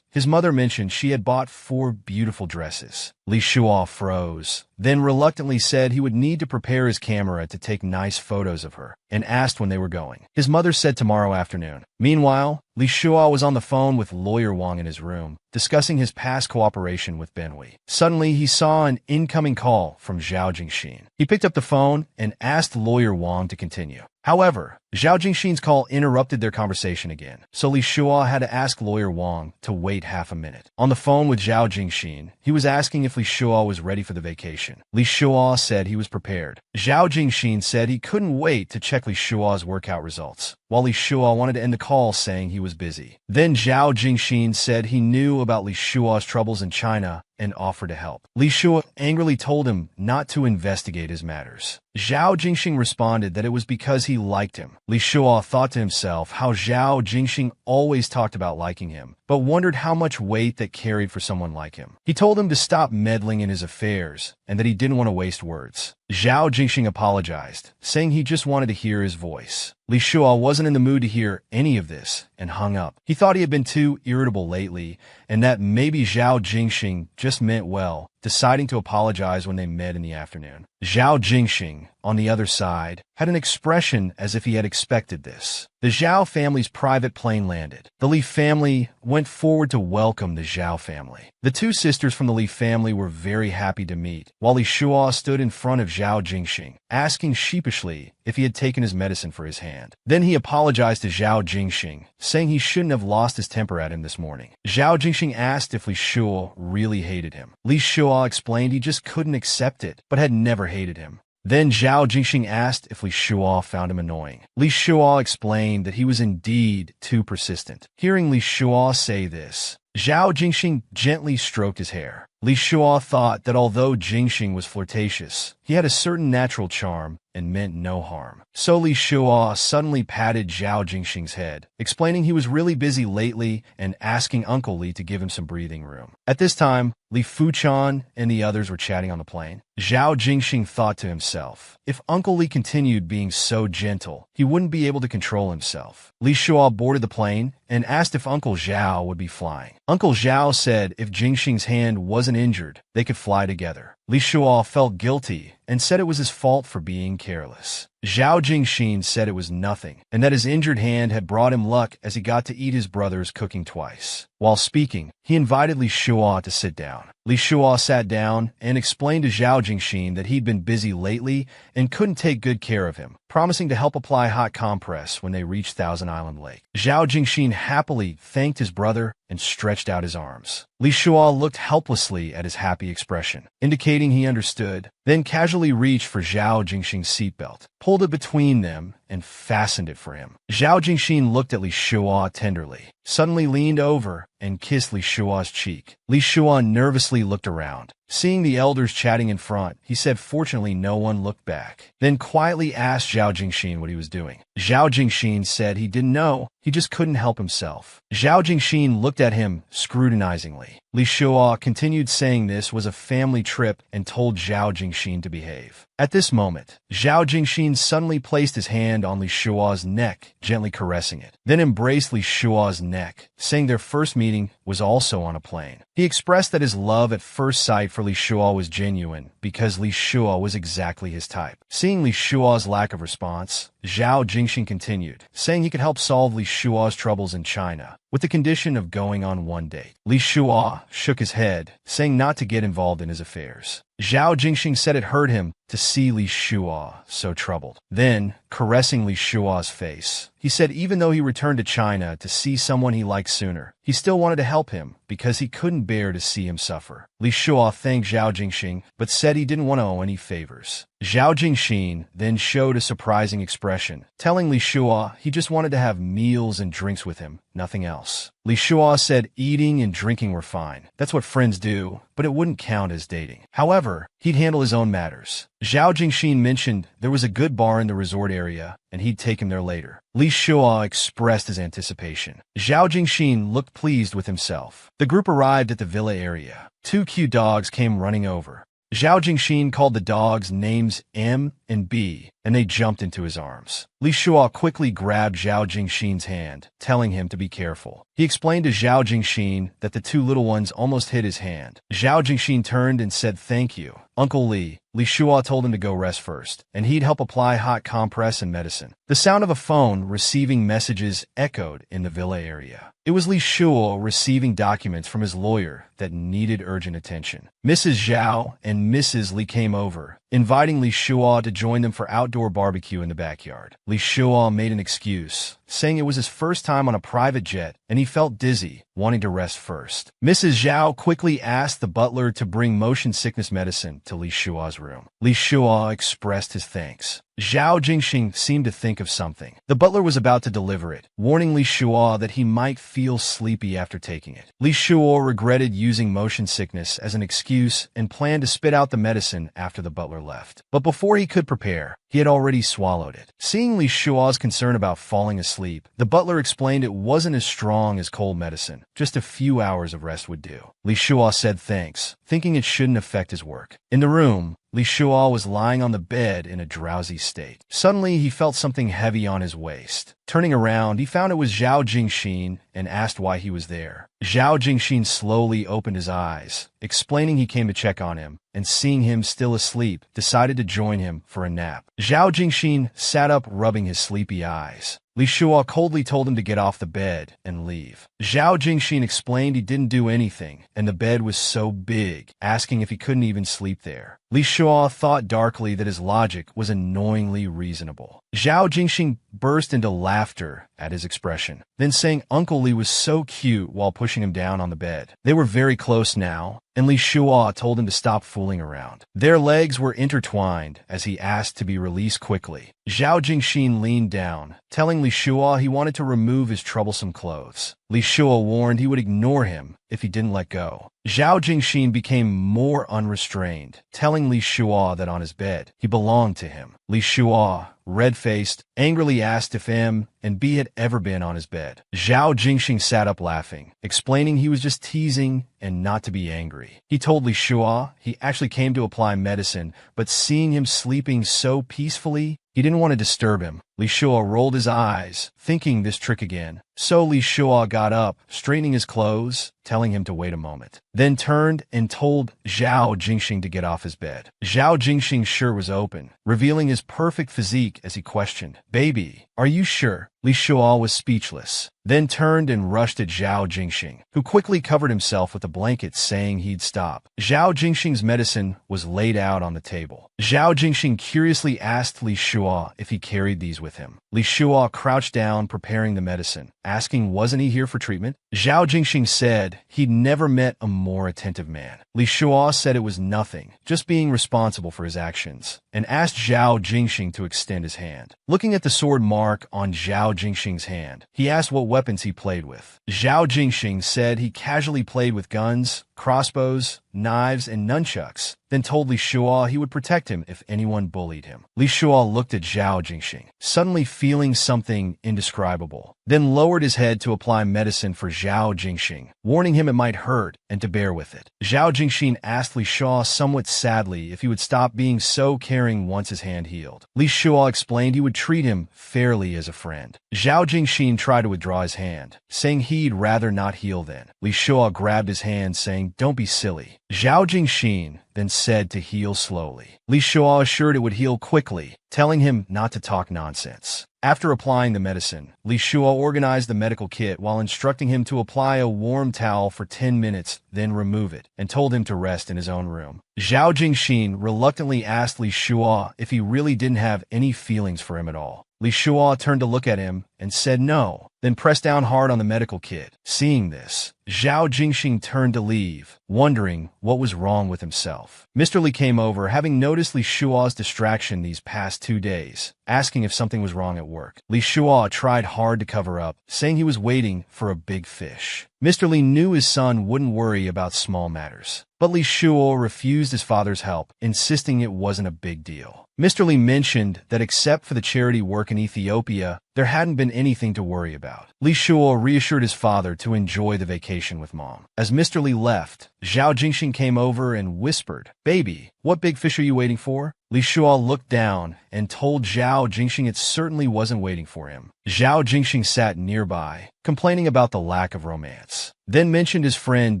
his mother mentioned she had bought 4 beautiful dresses. Li Shuo froze, then reluctantly said he would need to prepare his camera to take nice photos of her, and asked when they were going. His mother said tomorrow afternoon. Meanwhile, Li Shuo was on the phone with Lawyer Wang in his room, discussing his past cooperation with Benhui. Suddenly, he saw an incoming call from Zhao Jingxin. He picked up the phone and asked Lawyer Wang to continue. However, Zhao Jingxin's call interrupted their conversation again, so Li Shuo had to ask Lawyer Wang to wait half a minute. On the phone with Zhao Jingxin, he was asking if Li Shuo was ready for the vacation. Li Shuo said he was prepared. Zhao Jingxin said he couldn't wait to check Li Shuo's workout results, while Li Shuo wanted to end the call saying he was busy. Then Zhao Jingxin said he knew about Li Shuo's troubles in China and offered to help. Li Shuo angrily told him not to investigate his matters. Zhao Jingxin responded that it was because he liked him. Li Shuo thought to himself how Zhao Jingxin always talked about liking him, but wondered how much weight that carried for someone like him. He told him to stop meddling in his affairs and that he didn't want to waste words. Zhao Jingxin apologized, saying he just wanted to hear his voice. Li Shuo wasn't in the mood to hear any of this and hung up. He thought he had been too irritable lately and that maybe Zhao Jingxin just meant well, deciding to apologize when they met in the afternoon. Zhao Jingxin, on the other side, had an expression as if he had expected this. The Zhao family's private plane landed. The Li family went forward to welcome the Zhao family. The two sisters from the Li family were very happy to meet, while Li Shuo stood in front of Zhao Jingxin, asking sheepishly if he had taken his medicine for his hand. Then he apologized to Zhao Jingxin, saying he shouldn't have lost his temper at him this morning. Zhao Jingxin asked if Li Shuo really hated him. Li Shuo explained he just couldn't accept it, but had never hated him. Then Zhao Jingxin asked if Li Shuo found him annoying. Li Shuo explained that he was indeed too persistent. Hearing Li Shuo say this, Zhao Jingxin gently stroked his hair. Li Shuo thought that although Jingxin was flirtatious, he had a certain natural charm and meant no harm. So Li Shuo suddenly patted Zhao Jingxin's head, explaining he was really busy lately and asking Uncle Li to give him some breathing room. At this time, Li Fuchan and the others were chatting on the plane. Zhao Jingxin thought to himself, if Uncle Li continued being so gentle, he wouldn't be able to control himself. Li Shuo boarded the plane and asked if Uncle Zhao would be flying. Uncle Zhao said if Jingxin's hand wasn't injured, they could fly together. Li Shuo felt guilty and said it was his fault for being careless. Zhao Jingxin said it was nothing, and that his injured hand had brought him luck as he got to eat his brother's cooking twice. While speaking, he invited Li Shuo to sit down. Li Shuo sat down and explained to Zhao Jingxin that he'd been busy lately and couldn't take good care of him, promising to help apply hot compress when they reached Thousand Island Lake. Zhao Jingxin happily thanked his brother and stretched out his arms. Li Shuo looked helplessly at his happy expression, indicating he understood, then casually reached for Zhao Jingxin's seatbelt, pulled it between them, and fastened it for him. Zhao Jingxin looked at Li Shuo tenderly, suddenly leaned over and kissed Li Shuo's cheek. Li Shuo nervously looked around. Seeing the elders chatting in front, he said fortunately no one looked back, then quietly asked Zhao Jingxin what he was doing. Zhao Jingxin said he didn't know, he just couldn't help himself. Zhao Jingxin looked at him scrutinizingly. Li Shuo continued saying this was a family trip and told Zhao Jingxin to behave. At this moment, Zhao Jingxin suddenly placed his hand on Li Shuo's neck, gently caressing it, then embraced Li Shuo's neck, saying their first meeting was also on a plane. He expressed that his love at first sight for Li Shuo was genuine because Li Shuo was exactly his type. Seeing Li Shuo's lack of response, Zhao Jingxin continued, saying he could help solve Li Shuo's troubles in China, with the condition of going on one date. Li Shuo shook his head, saying not to get involved in his affairs. Zhao Jingxin said it hurt him to see Li Shuo so troubled. Then, caressing Li Shuo's face, he said even though he returned to China to see someone he liked sooner, he still wanted to help him because he couldn't bear to see him suffer. Li Shuo thanked Zhao Jingxin, but said he didn't want to owe any favors. Zhao Jingxin then showed a surprising expression, telling Li Shuo he just wanted to have meals and drinks with him, nothing else. Li Shuo said eating and drinking were fine. That's what friends do, but it wouldn't count as dating. However, he'd handle his own matters. Zhao Jingxin mentioned there was a good bar in the resort area, and he'd take him there later. Li Shuo expressed his anticipation. Zhao Jingxin looked pleased with himself. The group arrived at the villa area. Two cute dogs came running over. Zhao Jingxin called the dogs names M and B, and they jumped into his arms. Li Shua quickly grabbed Zhao Jingxin's hand, telling him to be careful. He explained to Zhao Jingxin that the two little ones almost hit his hand. Zhao Jingxin turned and said thank you, Uncle Li. Li Shua told him to go rest first, and he'd help apply hot compress and medicine. The sound of a phone receiving messages echoed in the villa area. It was Li Shua receiving documents from his lawyer that needed urgent attention. Mrs. Zhao and Mrs. Li came over, inviting Li Shua to join them for outdoor barbecue in the backyard. Li Shua made an excuse, saying it was his first time on a private jet and he felt dizzy, wanting to rest first. Mrs. Zhao quickly asked the butler to bring motion sickness medicine to Li Shua's room. Li Shua expressed his thanks. Zhao Jingxin seemed to think of something. The butler was about to deliver it, warning Li Shua that he might feel sleepy after taking it. Li Shua regretted using motion sickness as an excuse and planned to spit out the medicine after the butler left. But before he could prepare, he had already swallowed it. Seeing Li Shua's concern about falling asleep, the butler explained it wasn't as strong as cold medicine. Just a few hours of rest would do. Li Shua said thanks, thinking it shouldn't affect his work. In the room, Li Shua was lying on the bed in a drowsy state. Suddenly, he felt something heavy on his waist. Turning around, he found it was Zhao Jingxin and asked why he was there. Zhao Jingxin slowly opened his eyes, explaining he came to check on him, and seeing him still asleep, decided to join him for a nap. Zhao Jingxin sat up, rubbing his sleepy eyes. Li Shua coldly told him to get off the bed and leave. Zhao Jingxin explained he didn't do anything, and the bed was so big, asking if he couldn't even sleep there. Li Shua thought darkly that his logic was annoyingly reasonable. Zhao Jingxin burst into laughter at his expression, then saying Uncle Li was so cute while pushing him down on the bed. They were very close now, and Li Shua told him to stop fooling around. Their legs were intertwined as he asked to be released quickly. Zhao Jingxin leaned down, telling Li Shua he wanted to remove his troublesome clothes. Li Shua warned he would ignore him if he didn't let go. Zhao Jingxin became more unrestrained, telling Li Shua that on his bed, he belonged to him. Li Shua, red-faced, angrily asked if M and B had ever been on his bed. Zhao Jingxin sat up laughing, explaining he was just teasing and not to be angry. He told Li Shua he actually came to apply medicine, but seeing him sleeping so peacefully, he didn't want to disturb him. Li Shua rolled his eyes, thinking this trick again. So Li Shua got up, straightening his clothes, telling him to wait a moment. Then turned and told Zhao Jingxin to get off his bed. Zhao Jingxin's shirt was open, revealing his perfect physique as he questioned, "Baby, are you sure?" Li Shua was speechless, then turned and rushed at Zhao Jingxin, who quickly covered himself with a blanket, saying he'd stop. Zhao Jingxin's medicine was laid out on the table. Zhao Jingxin curiously asked Li Shua if he carried these with him. Li Shua crouched down, preparing the medicine, asking wasn't he here for treatment? Zhao Jingxin said he'd never met a more attentive man. Li Shua said it was nothing, just being responsible for his actions, and asked Zhao Jingxin to extend his hand. Looking at the sword mark on Zhao Jingxin's hand, he asked what weapons he played with. Zhao Jingxin said he casually played with guns, crossbows, knives, and nunchucks, then told Li Shua he would protect him if anyone bullied him. Li Shua looked at Zhao Jingxin, suddenly feeling something indescribable, then lowered his head to apply medicine for Zhao Jingxin, warning him it might hurt and to bear with it. Zhao Jingxin asked Li Shua somewhat sadly if he would stop being so caring once his hand healed. Li Shua explained he would treat him fairly as a friend. Zhao Jingxin tried to withdraw his hand, saying he'd rather not heal then. Li Shua grabbed his hand, saying, "Don't be silly." Zhao Jingxin then said to heal slowly. Li Shua assured it would heal quickly, telling him not to talk nonsense. After applying the medicine, Li Shua organized the medical kit while instructing him to apply a warm towel for 10 minutes, then remove it, and told him to rest in his own room. Zhao Jingxin reluctantly asked Li Shua if he really didn't have any feelings for him at all. Li Shua turned to look at him and said no, then pressed down hard on the medical kit. Seeing this, Zhao Jingxin turned to leave, wondering what was wrong with himself. Mr. Li came over, having noticed Li Shua's distraction these past 2 days, asking if something was wrong at work. Li Shua tried hard to cover up, saying he was waiting for a big fish. Mr. Li knew his son wouldn't worry about small matters, but Li Shua refused his father's help, insisting it wasn't a big deal. Mr. Li mentioned that except for the charity work in Ethiopia, there hadn't been anything to worry about. Li Shua reassured his father to enjoy the vacation with Mom. As Mr. Li left, Zhao Jingxin came over and whispered, "Baby, what big fish are you waiting for?" Li Shua looked down and told Zhao Jingxing it certainly wasn't waiting for him. Zhao Jingxing sat nearby, complaining about the lack of romance. Then mentioned his friend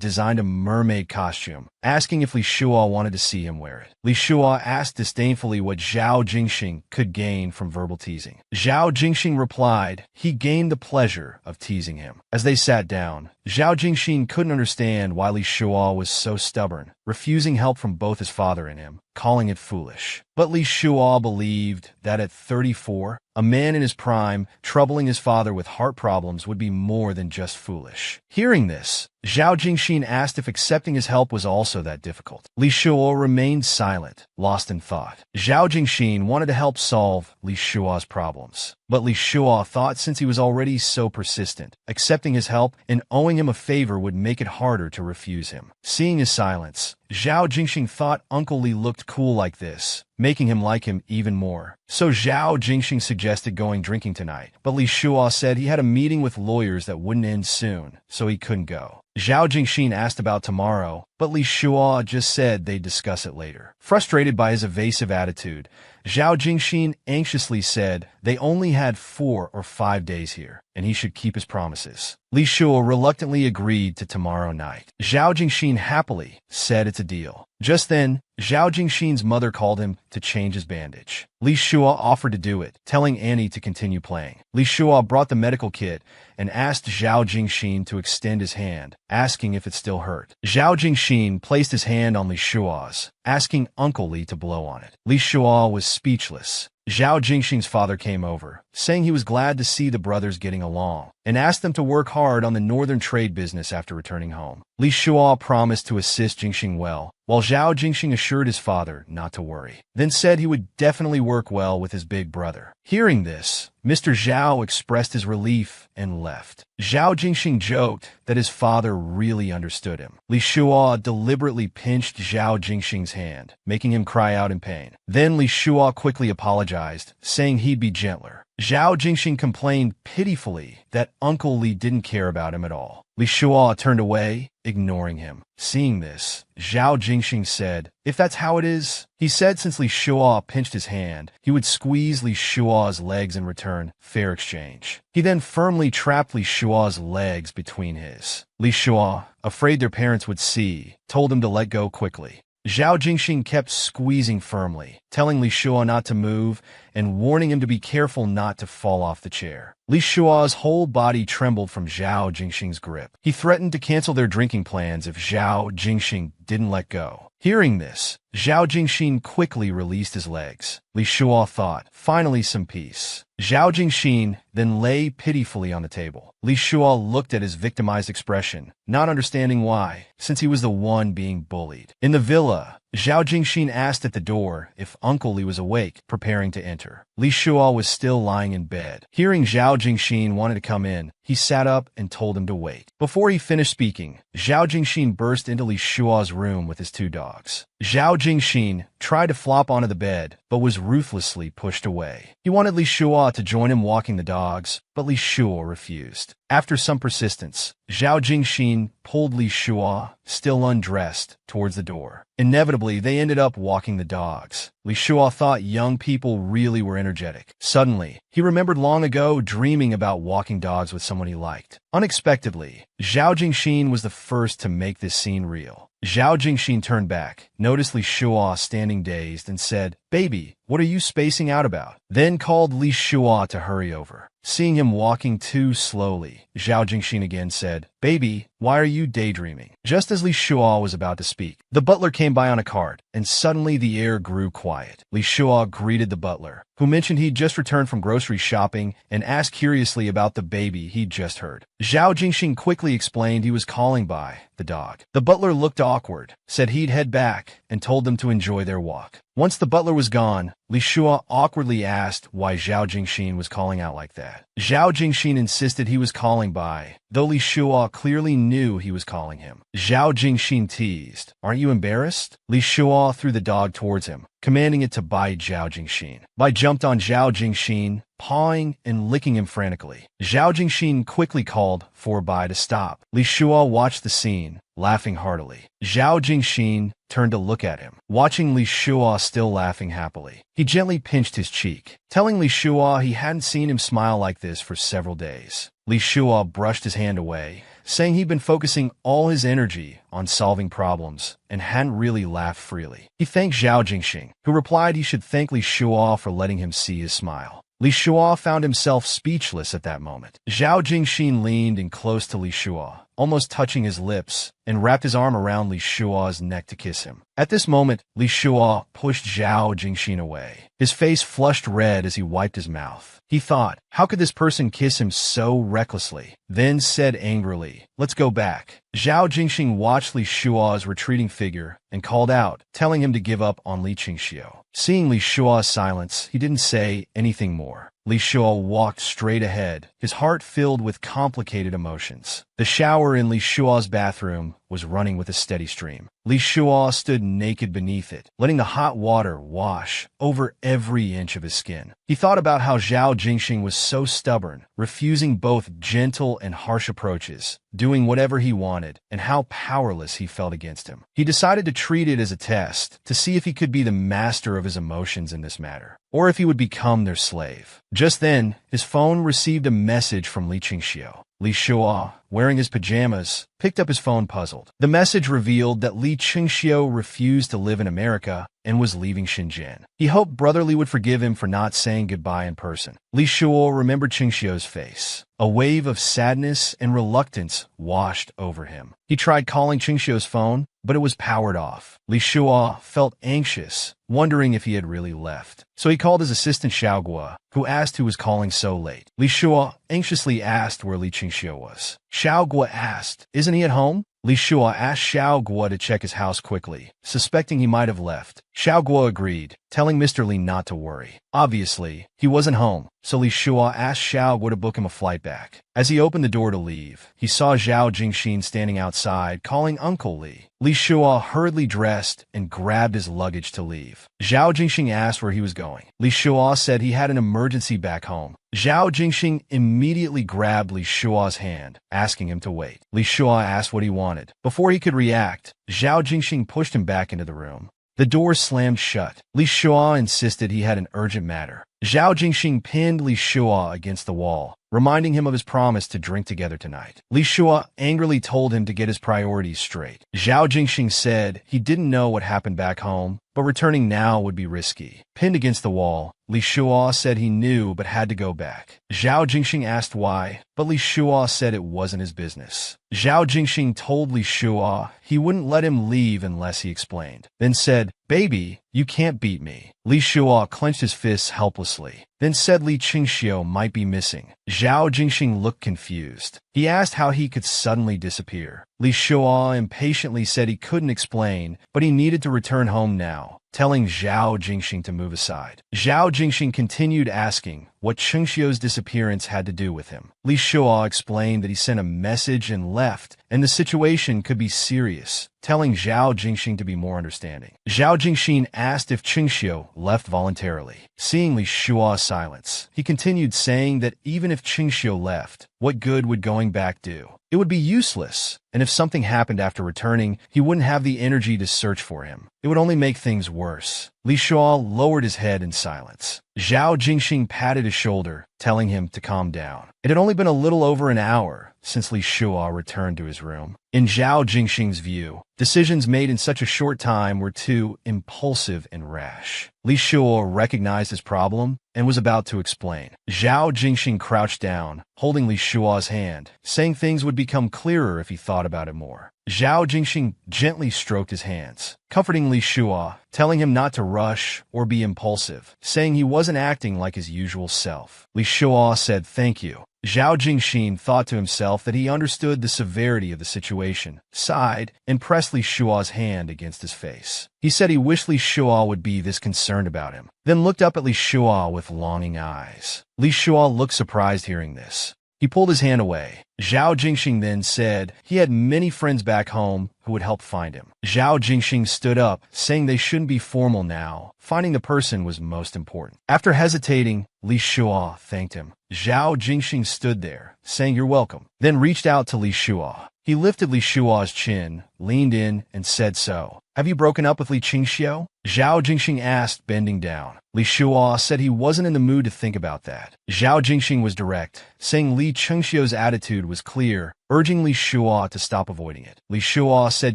designed a mermaid costume, asking if Li Shua wanted to see him wear it. Li Shua asked disdainfully what Zhao Jingxing could gain from verbal teasing. Zhao Jingxing replied he gained the pleasure of teasing him. As they sat down, Zhao Jingxing couldn't understand why Li Shua was so stubborn, refusing help from both his father and him, calling it foolish. But Li Shua believed that at 34, a man in his prime, troubling his father with heart problems would be more than just foolish. Hearing this, Zhao Jingxing asked if accepting his help was also that difficult. Li Shua remained silent, lost in thought. Zhao Jingxing wanted to help solve Li Shua's problems, but Li Shua thought since he was already so persistent, accepting his help and owing him a favor would make it harder to refuse him. Seeing his silence, Zhao Jingxing thought Uncle Li looked cool like this, making him like him even more. So Zhao Jingxing suggested going drinking tonight, but Li Shua said he had a meeting with lawyers that wouldn't end soon, so he couldn't go. Zhao Jingxing asked about tomorrow, but Li Shua just said they'd discuss it later. Frustrated by his evasive attitude, Zhao Jingxing anxiously said they only had 4 or 5 days here, and he should keep his promises. Li Shua reluctantly agreed to tomorrow night. Zhao Jingxing happily said it's a deal. Just then, Zhao Jingxing's mother called him to change his bandage. Li Shua offered to do it, telling Annie to continue playing. Li Shua brought the medical kit and asked Zhao Jingxing to extend his hand, asking if it still hurt. Zhao Jingxing placed his hand on Li Shua's, asking Uncle Li to blow on it. Li Shua was speechless. Zhao Jingxing's father came over, saying he was glad to see the brothers getting along, and asked them to work hard on the northern trade business after returning home. Li Shua promised to assist Jingxing well, while Zhao Jingxing assured his father not to worry, then said he would definitely work well with his big brother. Hearing this, Mr. Zhao expressed his relief and left. Zhao Jingxing joked that his father really understood him. Li Shua deliberately pinched Zhao Jingxing's hand, making him cry out in pain. Then Li Shua quickly apologized, saying he'd be gentler. Zhao Jingxing complained pitifully that Uncle Li didn't care about him at all. Li Shua turned away, ignoring him. Seeing this, Zhao Jingxing said, if that's how it is, he said since Li Shua pinched his hand, he would squeeze Li Shua's legs in return, fair exchange. He then firmly trapped Li Shua's legs between his. Li Shua, afraid their parents would see, told him to let go quickly. Zhao Jingxing kept squeezing firmly, telling Li Shua not to move and warning him to be careful not to fall off the chair. Li Shua's whole body trembled from Zhao Jingxing's grip. He threatened to cancel their drinking plans if Zhao Jingxing didn't let go. Hearing this, Zhao Jingxing quickly released his legs. Li Shua thought, finally some peace. Zhao Jingxing then lay pitifully on the table. Li Shua looked at his victimized expression, not understanding why, since he was the one being bullied. In the villa, Zhao Jingxing asked at the door if Uncle Li was awake, preparing to enter. Li Shua was still lying in bed. Hearing Zhao Jingxing wanted to come in, he sat up and told him to wait. Before he finished speaking, Zhao Jingxing burst into Li Shua's room with his 2 dogs. Zhao Jingxing tried to flop onto the bed, but was ruthlessly pushed away. He wanted Li Shua to join him walking the dogs, but Li Shua refused. After some persistence, Zhao Jingxing pulled Li Shua, still undressed, towards the door. Inevitably, they ended up walking the dogs. Li Shua thought young people really were energetic. Suddenly, he remembered long ago dreaming about walking dogs with someone he liked. Unexpectedly, Zhao Jingxing was the first to make this scene real. Zhao Jingxing turned back, noticed Li Shua standing dazed, and said, "Baby, what are you spacing out about?" Then called Li Shua to hurry over. Seeing him walking too slowly, Zhao Jingxing again said, "Baby, why are you daydreaming?" Just as Li Shua was about to speak, the butler came by on a cart, and suddenly the air grew quiet. Li Shua greeted the butler, who mentioned he'd just returned from grocery shopping and asked curiously about the baby he'd just heard. Zhao Jingxing quickly explained he was calling by the dog. The butler looked awkward, said he'd head back, and told them to enjoy their walk. Once the butler was gone, Li Shua awkwardly asked why Zhao Jingxing was calling out like that. Zhao Jingxing insisted he was calling by, though Li Shua clearly knew he was calling him. Zhao Jingxing teased, "Aren't you embarrassed?" Li Shua threw the dog towards him, commanding it to bite Zhao Jingxin. Li jumped on Zhao Jingxin, pawing and licking him frantically. Zhao Jingxin quickly called for Bai to stop. Li Shua watched the scene, laughing heartily. Zhao Jingxin turned to look at him, watching Li Shua still laughing happily. He gently pinched his cheek, telling Li Shua he hadn't seen him smile like this for several days. Li Shua brushed his hand away, saying he'd been focusing all his energy on solving problems and hadn't really laughed freely. He thanked Zhao Jingxin, who replied he should thank Li Shua for letting him see his smile. Li Shua found himself speechless at that moment. Zhao Jingxin leaned in close to Li Shua, almost touching his lips, and wrapped his arm around Li Shua's neck to kiss him. At this moment, Li Shua pushed Zhao Jingxin away. His face flushed red as he wiped his mouth. He thought, how could this person kiss him so recklessly? Then said angrily, let's go back. Zhao Jingxin watched Li Shua's retreating figure and called out, telling him to give up on Li Qingxiu. Seeing Li Shua's silence, he didn't say anything more. Li Shua walked straight ahead, his heart filled with complicated emotions. The shower in Li Shua's bathroom was running with a steady stream. Li Shua stood naked beneath it, letting the hot water wash over every inch of his skin. He thought about how Zhao Jingxin was so stubborn, refusing both gentle and harsh approaches, doing whatever he wanted, and how powerless he felt against him. He decided to treat it as a test, to see if he could be the master of his emotions in this matter, or if he would become their slave. Just then, his phone received a message from Li Qingxiu. Li Shua, wearing his pajamas, picked up his phone puzzled. The message revealed that Li Qingxiu refused to live in America and was leaving Shenzhen. He hoped Brother Li would forgive him for not saying goodbye in person. Li Shua remembered Qingxiu's face. A wave of sadness and reluctance washed over him. He tried calling Qingxiu's phone, but it was powered off. Li Shua felt anxious, wondering if he had really left. So he called his assistant Xiao Guo, who asked who was calling so late. Li Shua anxiously asked where Li Qingxiu was. Xiao Guo asked, isn't he at home? Li Shua asked Xiao Guo to check his house quickly, suspecting he might have left. Xiao Guo agreed, telling Mr. Li not to worry. Obviously, he wasn't home, so Li Shua asked Xiao Guo to book him a flight back. As he opened the door to leave, he saw Zhao Jingxin standing outside, calling Uncle Li. Li Shua hurriedly dressed and grabbed his luggage to leave. Zhao Jingxin asked where he was going. Li Shua said he had an emergency back home. Zhao Jingxin immediately grabbed Li Shua's hand, asking him to wait. Li Shua asked what he wanted. Before he could react, Zhao Jingxin pushed him back into the room. The door slammed shut. Li Shua insisted he had an urgent matter. Zhao Jingxin pinned Li Shua against the wall, reminding him of his promise to drink together tonight. Li Shua angrily told him to get his priorities straight. Zhao Jingxin said he didn't know what happened back home, but returning now would be risky. Pinned against the wall, Li Shua said he knew but had to go back. Zhao Jingxin asked why, but Li Shua said it wasn't his business. Zhao Jingxin told Li Shua he wouldn't let him leave unless he explained, then said, baby, you can't beat me. Li Shua clenched his fists helplessly, then said Li Qingxiu might be missing. Zhao Jingxin looked confused. He asked how he could suddenly disappear. Li Shua impatiently said he couldn't explain, but he needed to return home now, telling Zhao Jingxin to move aside. Zhao Jingxin continued asking what Qingxiu's disappearance had to do with him. Li Shua explained that he sent a message and left, and the situation could be serious, telling Zhao Jingxin to be more understanding. Zhao Jingxin asked if Qingxiu left voluntarily. Seeing Li Shua's silence, he continued saying that even if Qingxiu left, what good would going back do? It would be useless, and if something happened after returning, he wouldn't have the energy to search for him. It would only make things worse. Li Shua lowered his head in silence. Zhao Jingxin patted his shoulder, telling him to calm down. It had only been a little over an hour since Li Shua returned to his room. In Zhao Jingxin's view, decisions made in such a short time were too impulsive and rash. Li Shua recognized his problem and was about to explain. Zhao Jingxin crouched down, holding Li Shua's hand, saying things would become clearer if he thought about it more. Zhao Jingxin gently stroked his hands, comforting Li Shua, telling him not to rush or be impulsive, saying he wasn't acting like his usual self. Li Shua said thank you. Zhao Jingxin thought to himself that he understood the severity of the situation, sighed, and pressed Li Shua's hand against his face. He said he wished Li Shua would be this concerned about him, then looked up at Li Shua with longing eyes. Li Shua looked surprised hearing this. He pulled his hand away. Zhao Jingxin then said he had many friends back home who would help find him. Zhao Jingxing stood up, saying they shouldn't be formal now. Finding the person was most important. After hesitating, Li Shuo thanked him. Zhao Jingxing stood there, saying you're welcome, then reached out to Li Shuo. He lifted Li Shuo's chin, leaned in, and said, so, have you broken up with Li Qingxiu? Zhao Jingxing asked, bending down. Li Shuo said he wasn't in the mood to think about that. Zhao Jingxing was direct, saying Li Qingxiu's attitude was clear, urging Li Shuo to stop avoiding it. Li Shuo said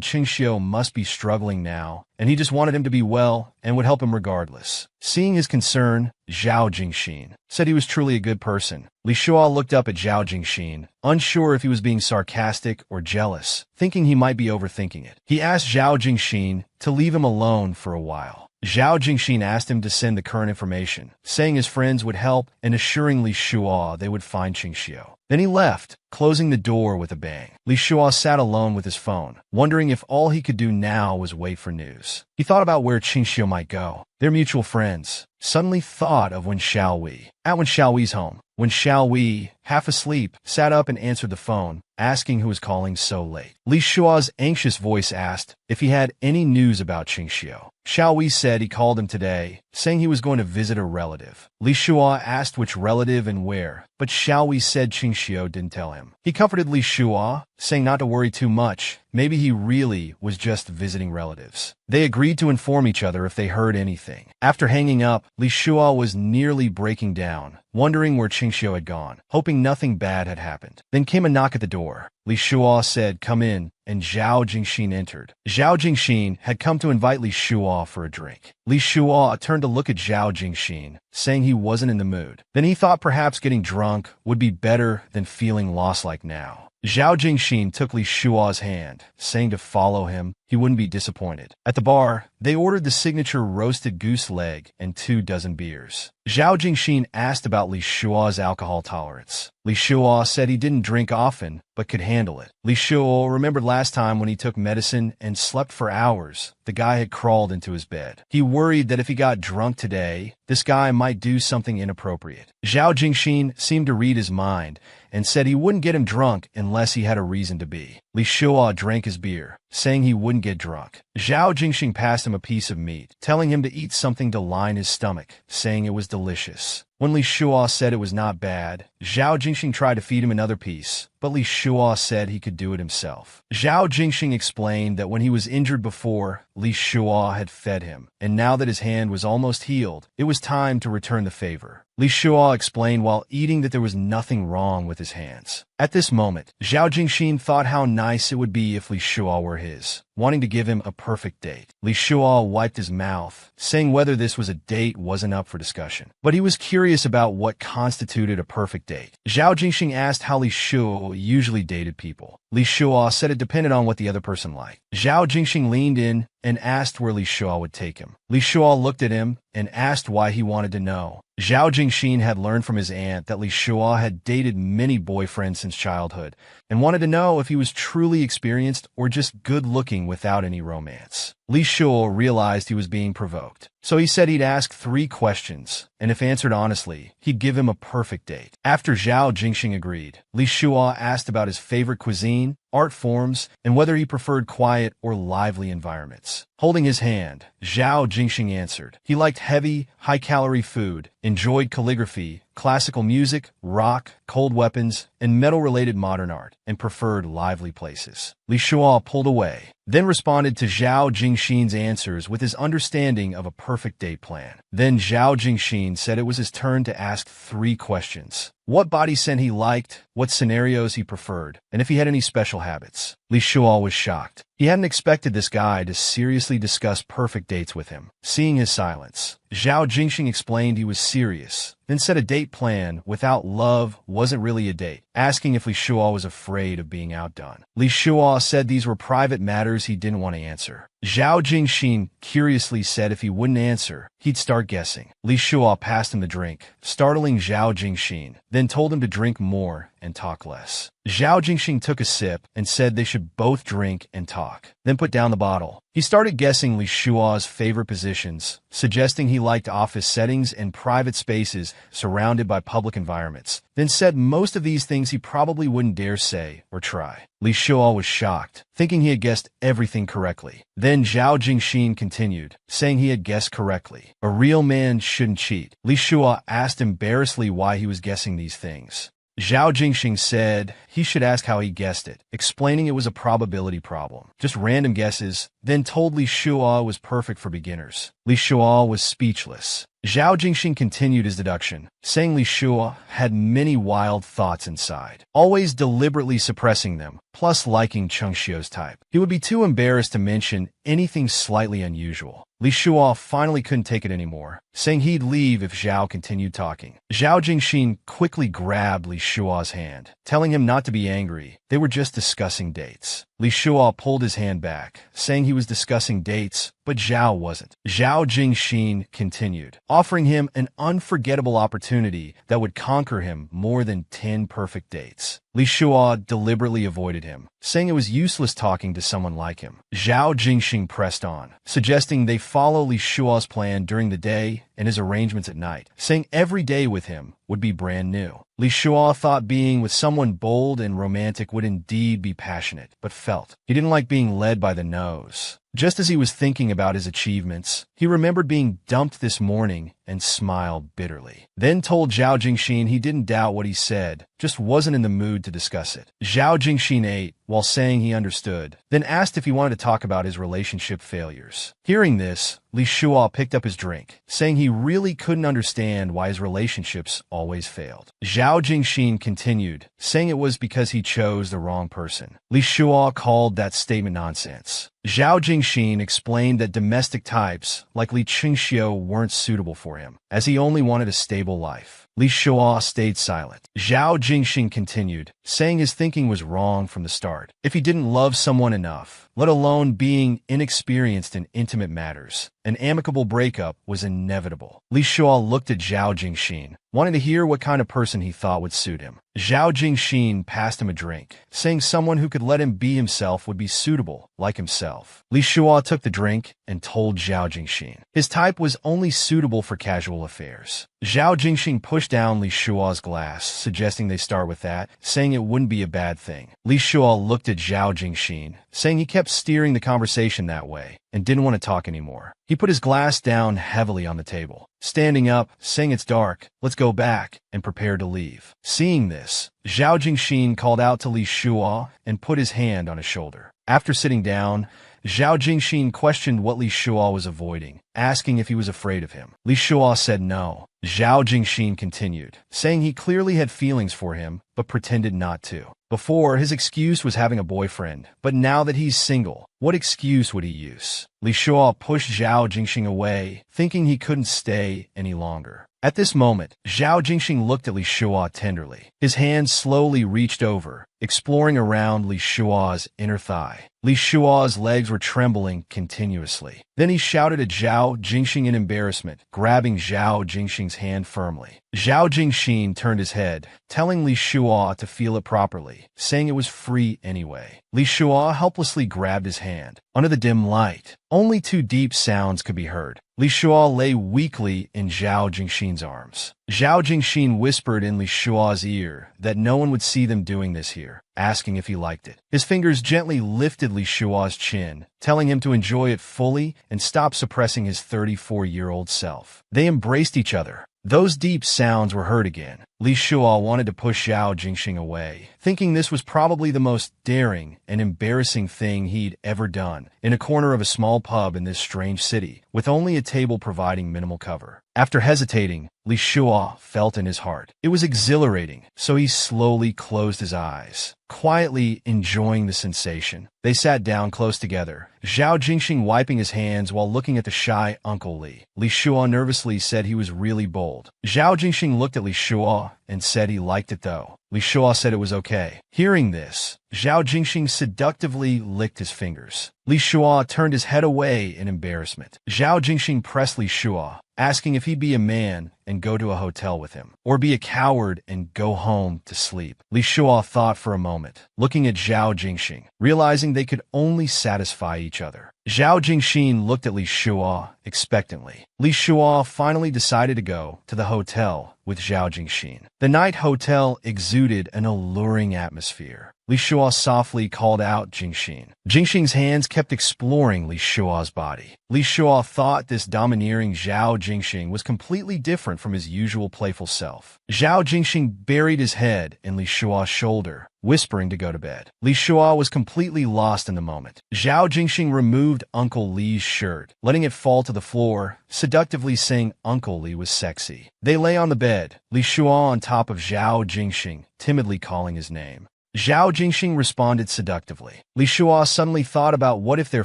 Qingxiu must be struggling now, and he just wanted him to be well and would help him regardless. Seeing his concern, Zhao Jingxing said he was truly a good person. Li Shuo looked up at Zhao Jingxing, unsure if he was being sarcastic or jealous, thinking he might be overthinking it. He asked Zhao Jingxing to leave him alone for a while. Zhao Jingxing asked him to send the current information, saying his friends would help and assuring Li Shuo they would find Qingxiu. Then he left, closing the door with a bang. Li Shuo sat alone with his phone, wondering if all he could do now was wait for news. He thought about where Qingxiu might go. Their mutual friends. Suddenly thought of Wen Xiaowei. At Wen Xiaowei's home, Wen Xiaowei, half asleep, sat up and answered the phone, asking who was calling so late. Li Shuo's anxious voice asked if he had any news about Qingxiu. Xiaowei said he called him today, saying he was going to visit a relative. Li Shuo asked which relative and where, but Xiaowei said Qingxiu didn't tell him. He comforted Li Shuo, saying not to worry too much. Maybe he really was just visiting relatives. They agreed to inform each other if they heard anything. After hanging up, Li Shuo was nearly breaking down, wondering where Qingxiu had gone, hoping nothing bad had happened. Then came a knock at the door. Li Shuo said, come in, and Zhao Jingxing entered. Zhao Jingxing had come to invite Li Shuo for a drink. Li Shuo turned to look at Zhao Jingxing, saying he wasn't in the mood. Then he thought perhaps getting drunk would be better than feeling lost like now. Zhao Jingxing took Li Shuo's hand, saying to follow him, he wouldn't be disappointed. At the bar, they ordered the signature roasted goose leg and 24 beers. Zhao Jingxing asked about Li Shuo's alcohol tolerance. Li Shuo said he didn't drink often, but could handle it. Li Shuo remembered last time when he took medicine and slept for hours, the guy had crawled into his bed. He worried that if he got drunk today, this guy might do something inappropriate. Zhao Jingxing seemed to read his mind and said he wouldn't get him drunk unless he had a reason to be. Li Shuo drank his beer, saying he wouldn't get drunk. Zhao Jingxing passed him a piece of meat, telling him to eat something to line his stomach, saying it was delicious. When Li Shuo said it was not bad, Zhao Jingxing tried to feed him another piece, but Li Shuo said he could do it himself. Zhao Jingxing explained that when he was injured before, Li Shuo had fed him, and now that his hand was almost healed, it was time to return the favor. Li Shuo explained while eating that there was nothing wrong with his hands. At this moment, Zhao Jingxing thought how nice it would be if Li Shuo were his, wanting to give him a perfect date. Li Shuo wiped his mouth, saying whether this was a date wasn't up for discussion. But he was curious about what constituted a perfect date. Zhao Jingxing asked how Li Shuo usually dated people. Li Shuo said it depended on what the other person liked. Zhao Jingxing leaned in and asked where Li Shuo would take him. Li Shuo looked at him and asked why he wanted to know. Zhao Jingxing had learned from his aunt that Li Shuo had dated many boyfriends since childhood and wanted to know if he was truly experienced or just good-looking without any romance. Li Shuo realized he was being provoked, so he said he'd ask 3 questions, and if answered honestly, he'd give him a perfect date. After Zhao Jingxing agreed, Li Shuo asked about his favorite cuisine, art forms, and whether he preferred quiet or lively environments. Holding his hand, Zhao Jingxing answered. He liked heavy, high-calorie food, enjoyed calligraphy, classical music, rock, cold weapons, and metal-related modern art, and preferred lively places. Li Shuo pulled away, then responded to Zhao Jingxing's answers with his understanding of a perfect date plan. Then Zhao Jingxing said it was his turn to ask 3 questions. What body scent he liked, what scenarios he preferred, and if he had any special habits. Li Shuo was shocked. He hadn't expected this guy to seriously discuss perfect dates with him. Seeing his silence, Zhao Jingxing explained he was serious, then said a date plan without love wasn't really a date, asking if Li Shuo was afraid of being outdone. Li Shuo said these were private matters he didn't want to answer. Zhao Jingxing curiously said if he wouldn't answer, he'd start guessing. Li Shuo passed him the drink, startling Zhao Jingxing, then told him to drink more and talk less. Zhao Jingxing took a sip and said they should both drink and talk, then put down the bottle. He started guessing Li Shuo's favorite positions, suggesting he liked office settings and private spaces surrounded by public environments, then said most of these things he probably wouldn't dare say or try. Li Shuo was shocked. thinking he had guessed everything correctly. Then Zhao Jingxin continued, saying he had guessed correctly. A real man shouldn't cheat. Li Shua asked embarrassedly why he was guessing these things. Zhao Jingxing said he should ask how he guessed it, explaining it was a probability problem. Just random guesses, then told Li Shua was perfect for beginners. Li Shua was speechless. Zhao Jingxing continued his deduction, saying Li Shua had many wild thoughts inside, always deliberately suppressing them, plus liking Cheng Xiu's type. He would be too embarrassed to mention anything slightly unusual. Li Shua finally couldn't take it anymore, saying he'd leave if Zhao continued talking. Zhao Jingxin quickly grabbed Li Shua's hand, telling him not to be angry. They were just discussing dates. Li Shua pulled his hand back, saying he was discussing dates, but Zhao wasn't. Zhao Jingxin continued, offering him an unforgettable opportunity that would conquer him more than 10 perfect dates. Li Shua deliberately avoided him, saying it was useless talking to someone like him. Zhao Jingxin pressed on, suggesting they follow Li Shua's plan during the day and his arrangements at night, saying every day with him would be brand new. Li Shua thought being with someone bold and romantic would indeed be passionate, but felt he didn't like being led by the nose. Just as he was thinking about his achievements, he remembered being dumped this morning and smiled bitterly. Then told Zhao Jingxin he didn't doubt what he said, just wasn't in the mood to discuss it. Zhao Jingxin ate while saying he understood, then asked if he wanted to talk about his relationship failures. Hearing this, Li Shua picked up his drink, saying he really couldn't understand why his relationships always failed. Zhao Jingxin continued, saying it was because he chose the wrong person. Li Shua called that statement nonsense. Zhao Jingxin explained that domestic types like Li Qingxiu weren't suitable for him, as he only wanted a stable life. Li Shua stayed silent. Zhao Jingxin continued, saying his thinking was wrong from the start. If he didn't love someone enough, let alone being inexperienced in intimate matters, an amicable breakup was inevitable. Li Shua looked at Zhao Jingxin, wanting to hear what kind of person he thought would suit him. Zhao Jingxin passed him a drink, saying someone who could let him be himself would be suitable, like himself. Li Shua took the drink and told Zhao Jingxin his type was only suitable for casual affairs. Zhao Jingxin pushed down Li Shua's glass, suggesting they start with that, saying it wouldn't be a bad thing. Li Shua looked at Zhao Jingxin, saying he kept steering the conversation that way and didn't want to talk anymore. He put his glass down heavily on the table, standing up, saying it's dark, let's go back, and prepared to leave. Seeing this, Zhao Jingxin called out to Li Shua and put his hand on his shoulder. After sitting down, Zhao Jingxin questioned what Li Shua was avoiding, asking if he was afraid of him. Li Shua said no. Zhao Jingxin continued, saying he clearly had feelings for him, but pretended not to. Before, his excuse was having a boyfriend, but now that he's single, what excuse would he use? Li Shua pushed Zhao Jingxin away, thinking he couldn't stay any longer. At this moment, Zhao Jingxin looked at Li Shua tenderly. His hand slowly reached over, exploring around Li Shua's inner thigh. Li Shua's legs were trembling continuously. Then he shouted at Zhao Jingxin in embarrassment, grabbing Zhao Jingxin's hand firmly. Zhao Jingxin turned his head, telling Li Shua to feel it properly, saying it was free anyway. Li Shua helplessly grabbed his hand. Under the dim light, only two deep sounds could be heard. Li Shua lay weakly in Zhao Jingxin's arms. Zhao Jingxin whispered in Li Shua's ear that no one would see them doing this here, asking if he liked it. His fingers gently lifted Li Shua's chin, telling him to enjoy it fully and stop suppressing his 34-year-old self. They embraced each other. Those deep sounds were heard again. Li Shua wanted to push Zhao Jingxin away, thinking this was probably the most daring and embarrassing thing he'd ever done, in a corner of a small pub in this strange city, with only a table providing minimal cover. After hesitating, Li Shua felt in his heart. It was exhilarating, so he slowly closed his eyes, quietly enjoying the sensation. They sat down close together, Zhao Jingxin wiping his hands while looking at the shy Uncle Li. Li Shua nervously said he was really bold. Zhao Jingxin looked at Li Shua and said he liked it though. Li Shua said it was okay. Hearing this, Zhao Jingxin seductively licked his fingers. Li Shua turned his head away in embarrassment. Zhao Jingxin pressed Li Shua, asking if he'd be a man and go to a hotel with him, or be a coward and go home to sleep. Li Shua thought for a moment, looking at Zhao Jingxin, realizing they could only satisfy each other. Zhao Jingxin looked at Li Shua expectantly. Li Shua finally decided to go to the hotel with Zhao Jingxin. The night hotel exuded an alluring atmosphere. Li Shua softly called out Jingxin. Jingxin's hands kept exploring Li Shua's body. Li Shua thought this domineering Zhao Jingxin was completely different from his usual playful self. Zhao Jingxin buried his head in Li Shua's shoulder, whispering to go to bed. Li Shua was completely lost in the moment. Zhao Jingxin removed Uncle Li's shirt, letting it fall to the floor, seductively saying Uncle Li was sexy. They lay on the bed, Li Shua on top of Zhao Jingxin, timidly calling his name. Zhao Jingxin responded seductively. Li Shua suddenly thought about what if their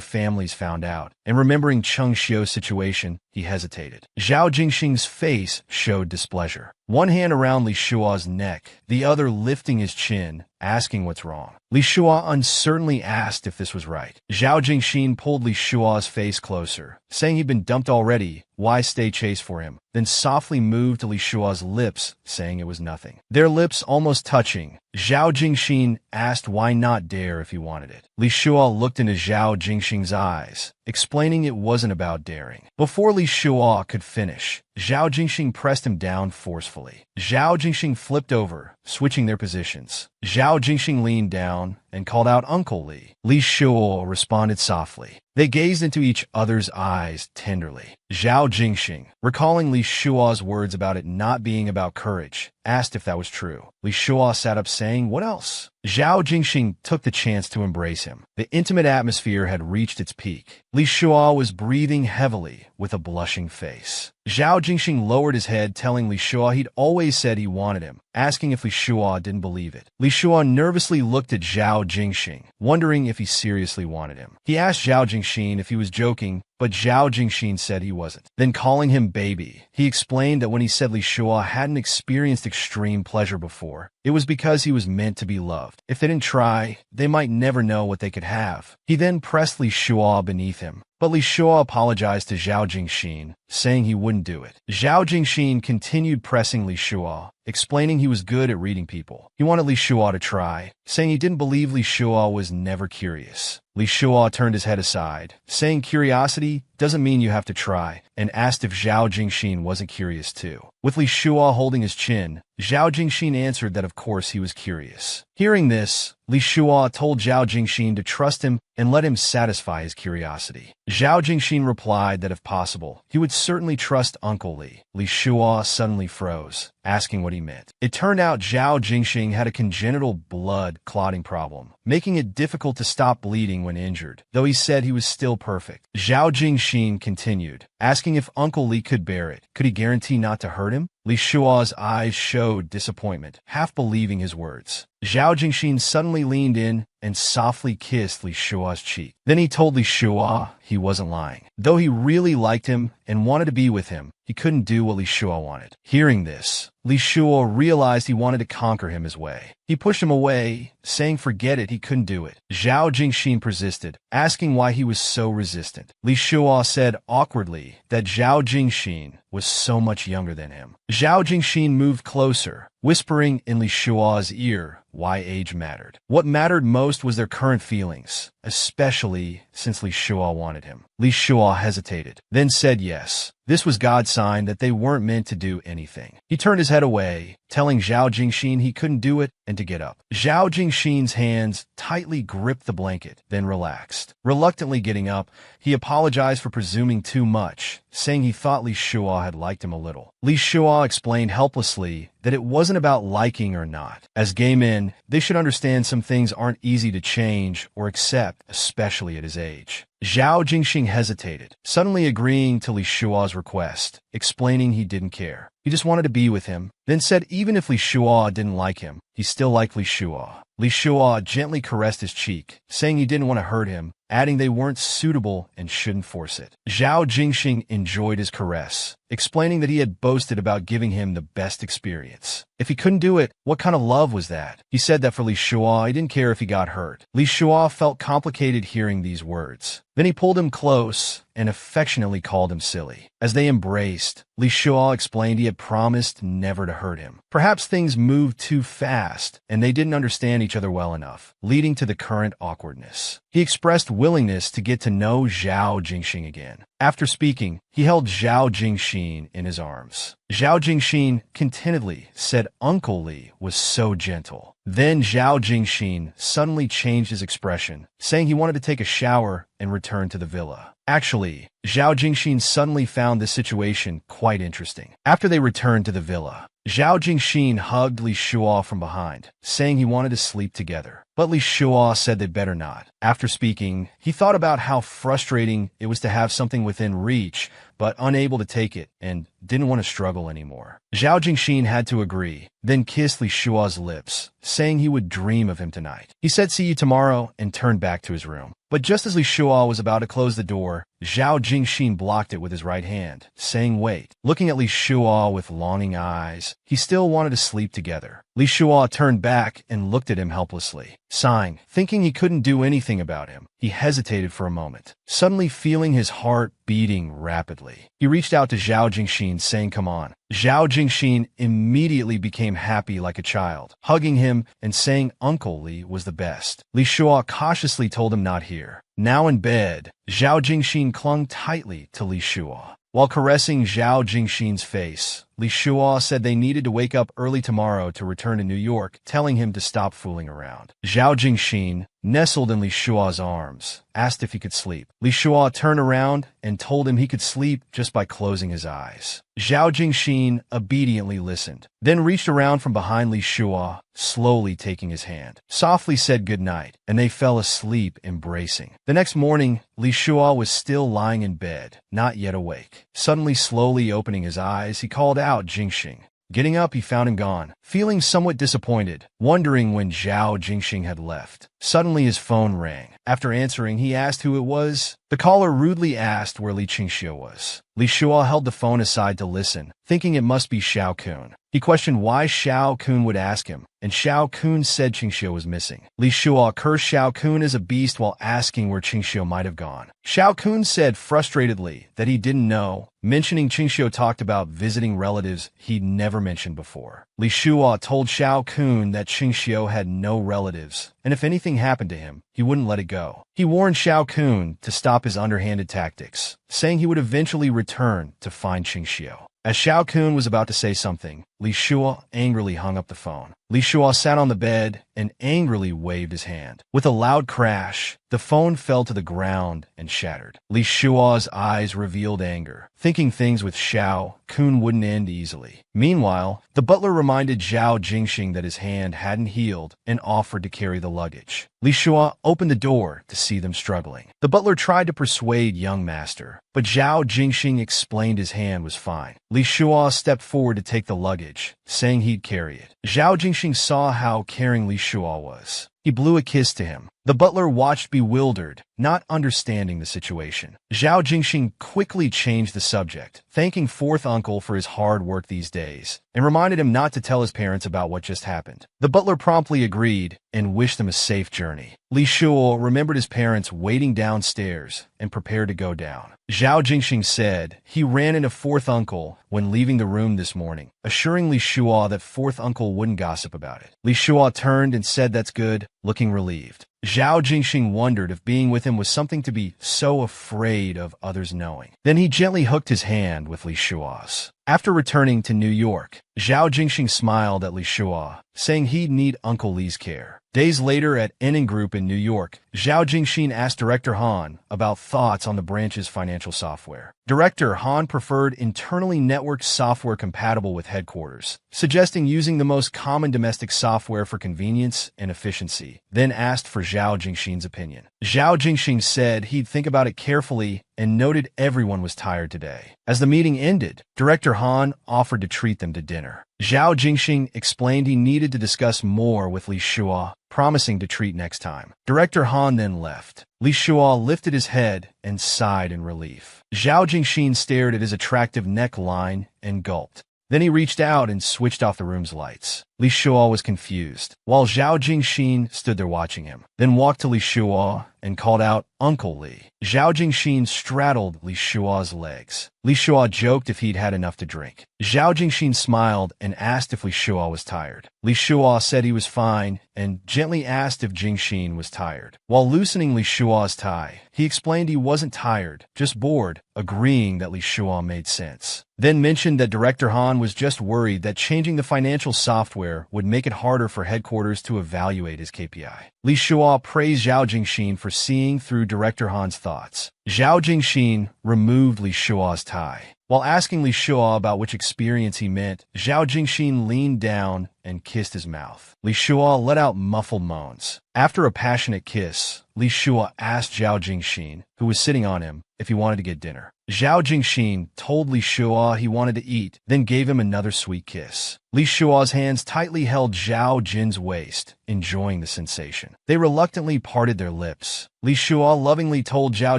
families found out, and remembering Cheng Xiu's situation, he hesitated. Zhao Jingxin's face showed displeasure. One hand around Li Shua's neck, the other lifting his chin, asking what's wrong. Li Shua uncertainly asked if this was right. Zhao Jingxin pulled Li Shua's face closer, saying he'd been dumped already, why stay chase for him, then softly moved to Li Shua's lips, saying it was nothing. Their lips almost touching, Zhao Jingxin asked why not dare if he wanted it. Li Shua looked into Zhao Jingxin's eyes, explaining it wasn't about daring. Before Li Shua could finish, Zhao Jingxin pressed him down forcefully. Zhao Jingxin flipped over, switching their positions. Zhao Jingxin leaned down and called out Uncle Li. Li Shua responded softly. They gazed into each other's eyes tenderly. Zhao Jingxin, recalling Li Shua's words about it not being about courage, asked if that was true. Li Shua sat up saying, "What else?" Zhao Jingxin took the chance to embrace him. The intimate atmosphere had reached its peak. Li Shua was breathing heavily with a blushing face. Zhao Jingxin lowered his head, telling Li Shua he'd always said he wanted him, asking if Li Shua didn't believe it. Li Shua nervously looked at Zhao Jingxin, wondering if he seriously wanted him. He asked Zhao Jingxin if he was joking, but Zhao Jingxin said he wasn't. Then calling him baby, he explained that when he said Li Shua hadn't experienced extreme pleasure before, it was because he was meant to be loved. If they didn't try, they might never know what they could have. He then pressed Li Shua beneath him, but Li Shua apologized to Zhao Jingxin, saying he wouldn't do it. Zhao Jingxin continued pressing Li Shua, explaining he was good at reading people. He wanted Li Shua to try, saying he didn't believe Li Shua was never curious. Li Shua turned his head aside, saying curiosity doesn't mean you have to try, and asked if Zhao Jingxin wasn't curious too. With Li Shua holding his chin, Zhao Jingxin answered that of course he was curious. Hearing this, Li Shua told Zhao Jingxin to trust him and let him satisfy his curiosity. Zhao Jingxin replied that if possible, he would certainly trust Uncle Li. Li Shua suddenly froze, asking what he meant. It turned out Zhao Jingxin had a congenital blood clotting problem, making it difficult to stop bleeding when injured, though he said he was still perfect. Zhao Jingxin continued, asking if Uncle Li could bear it. Could he guarantee not to hurt him? Li Shua's eyes showed disappointment, half believing his words. Zhao Jingxin suddenly leaned in and softly kissed Li Shua's cheek. Then he told Li Shua he wasn't lying. Though he really liked him and wanted to be with him, he couldn't do what Li Shua wanted. Hearing this, Li Shua realized he wanted to conquer him his way. He pushed him away, saying forget it, he couldn't do it. Zhao Jingxin persisted, asking why he was so resistant. Li Shua said awkwardly that Zhao Jingxin was so much younger than him. Zhao Jingxin moved closer, whispering in Li Shua's ear why age mattered. What mattered most was their current feelings, especially since Li Shua wanted him. Li Shua hesitated, then said yes. This was God's sign that they weren't meant to do anything. He turned his head away, telling Zhao Jingxin he couldn't do it and to get up. Zhao Jingxin's hands tightly gripped the blanket, then relaxed. Reluctantly getting up, he apologized for presuming too much, saying he thought Li Shua had liked him a little. Li Shua explained helplessly that it wasn't about liking or not. As gay men, they should understand some things aren't easy to change or accept, especially at his age. Zhao Jingxin hesitated, suddenly agreeing to Li Shua's request, explaining he didn't care. He just wanted to be with him, then said even if Li Shua didn't like him, he still liked Li Shua. Li Shua gently caressed his cheek, saying he didn't want to hurt him, adding they weren't suitable and shouldn't force it. Zhao Jingxin enjoyed his caress, explaining that he had boasted about giving him the best experience. If he couldn't do it, what kind of love was that? He said that for Li Shua, he didn't care if he got hurt. Li Shua felt complicated hearing these words. Then he pulled him close and affectionately called him silly. As they embraced, Li Shua explained he had promised never to hurt him. Perhaps things moved too fast, and they didn't understand each other well enough, leading to the current awkwardness. He expressed willingness to get to know Zhao Jingxin again. After speaking, he held Zhao Jingxin in his arms. Zhao Jingxin contentedly said Uncle Li was so gentle. Then Zhao Jingxin suddenly changed his expression, saying he wanted to take a shower and return to the villa. Actually, Zhao Jingxin suddenly found this situation quite interesting. After they returned to the villa, Zhao Jingxin hugged Li Shuo from behind, saying he wanted to sleep together. But Li Shuo said they'd better not. After speaking, he thought about how frustrating it was to have something within reach, but unable to take it, and didn't want to struggle anymore. Zhao Jingxin had to agree, then kissed Li Shuo's lips, saying he would dream of him tonight. He said see you tomorrow and turned back to his room. But just as Li Shuo was about to close the door, Zhao Jingxin blocked it with his right hand, saying wait. Looking at Li Shuo with longing eyes, he still wanted to sleep together. Li Shuo turned back and looked at him helplessly. Sighing, thinking he couldn't do anything about him, he hesitated for a moment, suddenly feeling his heart beating rapidly. He reached out to Zhao Jingxin, saying come on. Zhao Jingxin immediately became happy like a child, hugging him and saying Uncle Li was the best. Li Shuo cautiously told him not here. Now in bed, Zhao Jingxin clung tightly to Li Shuo. While caressing Zhao Jingxin's face, Li Shuo said they needed to wake up early tomorrow to return to New York, telling him to stop fooling around. Zhao Jingxin, nestled in Li Shuo's arms, asked if he could sleep. Li Shuo turned around and told him he could sleep just by closing his eyes. Zhao Jingxin obediently listened, then reached around from behind Li Shuo, slowly taking his hand, softly said good night, and they fell asleep embracing. The next morning, Li Shuo was still lying in bed, not yet awake. Suddenly, slowly opening his eyes, he called out Jingxin. Getting up, he found him gone. Feeling somewhat disappointed, wondering when Zhao Jingxin had left. Suddenly his phone rang. After answering, he asked who it was. The caller rudely asked where Li Qingxiu was. Li Shuo held the phone aside to listen, thinking it must be Xiao Kun. He questioned why Xiao Kun would ask him, and Xiao Kun said Qingxiu was missing. Li Shuo cursed Xiao Kun as a beast while asking where Qingxiu might have gone. Xiao Kun said frustratedly that he didn't know, mentioning Qingxiu talked about visiting relatives he'd never mentioned before. Li Shuo told Xiao Kun that Qingxiu had no relatives, and if anything happened to him, he wouldn't let it go. He warned Xiao Kun to stop his underhanded tactics, saying he would eventually return to find Qingxiu. As Xiao Kun was about to say something, Li Shuo angrily hung up the phone. Li Shuo sat on the bed and angrily waved his hand. With a loud crash, the phone fell to the ground and shattered. Li Shuo's eyes revealed anger, thinking things with Xiao Kun wouldn't end easily. Meanwhile, the butler reminded Zhao Jingxin that his hand hadn't healed and offered to carry the luggage. Li Shuo opened the door to see them struggling. The butler tried to persuade young master, but Zhao Jingxin explained his hand was fine. Li Shuo stepped forward to take the luggage, saying he'd carry it. Zhao Jingxin saw how caring Li Shuo was. He blew a kiss to him. The butler watched bewildered, not understanding the situation. Zhao Jingxin quickly changed the subject, thanking fourth uncle for his hard work these days, and reminded him not to tell his parents about what just happened. The butler promptly agreed and wished them a safe journey. Li Shuo remembered his parents waiting downstairs and prepared to go down. Zhao Jingxin said he ran into fourth uncle when leaving the room this morning, assuring Li Shuo that fourth uncle wouldn't gossip about it. Li Shuo turned and said that's good, looking relieved. Zhao Jingxin wondered if being with him was something to be so afraid of others knowing. Then he gently hooked his hand with Li Shuo's. After returning to New York, Zhao Jingxin smiled at Li Shuo, saying he'd need Uncle Li's care. Days later at Ennen Group in New York, Zhao Jingxin asked Director Han about thoughts on the branch's financial software. Director Han preferred internally networked software compatible with headquarters, suggesting using the most common domestic software for convenience and efficiency, then asked for Zhao Jingxin's opinion. Zhao Jingxin said he'd think about it carefully and noted everyone was tired today. As the meeting ended, Director Han offered to treat them to dinner. Zhao Jingxin explained he needed to discuss more with Li Shuo, promising to treat next time. Director Han then left. Li Shuo lifted his head and sighed in relief. Zhao Jingxin stared at his attractive neckline and gulped. Then he reached out and switched off the room's lights. Li Shuo was confused, while Zhao Jingxin stood there watching him, then walked to Li Shuo and called out, "Uncle Li." Zhao Jingxin straddled Li Shuo's legs. Li Shuo joked if he'd had enough to drink. Zhao Jingxin smiled and asked if Li Shuo was tired. Li Shuo said he was fine and gently asked if Jingxin was tired. While loosening Li Shuo's tie, he explained he wasn't tired, just bored, agreeing that Li Shuo made sense. Then mentioned that Director Han was just worried that changing the financial software would make it harder for headquarters to evaluate his KPI. Li Shuo praised Zhao Jingxin for seeing through Director Han's thoughts. Zhao Jingxin removed Li Shuo's tie. While asking Li Shuo about which experience he meant, Zhao Jingxin leaned down and kissed his mouth. Li Shuo let out muffled moans. After a passionate kiss, Li Shuo asked Zhao Jingxin, who was sitting on him, if he wanted to get dinner. Zhao Jingxin told Li Shuo he wanted to eat, then gave him another sweet kiss. Li Shuo's hands tightly held Zhao Jin's waist, enjoying the sensation. They reluctantly parted their lips. Li Shuo lovingly told Zhao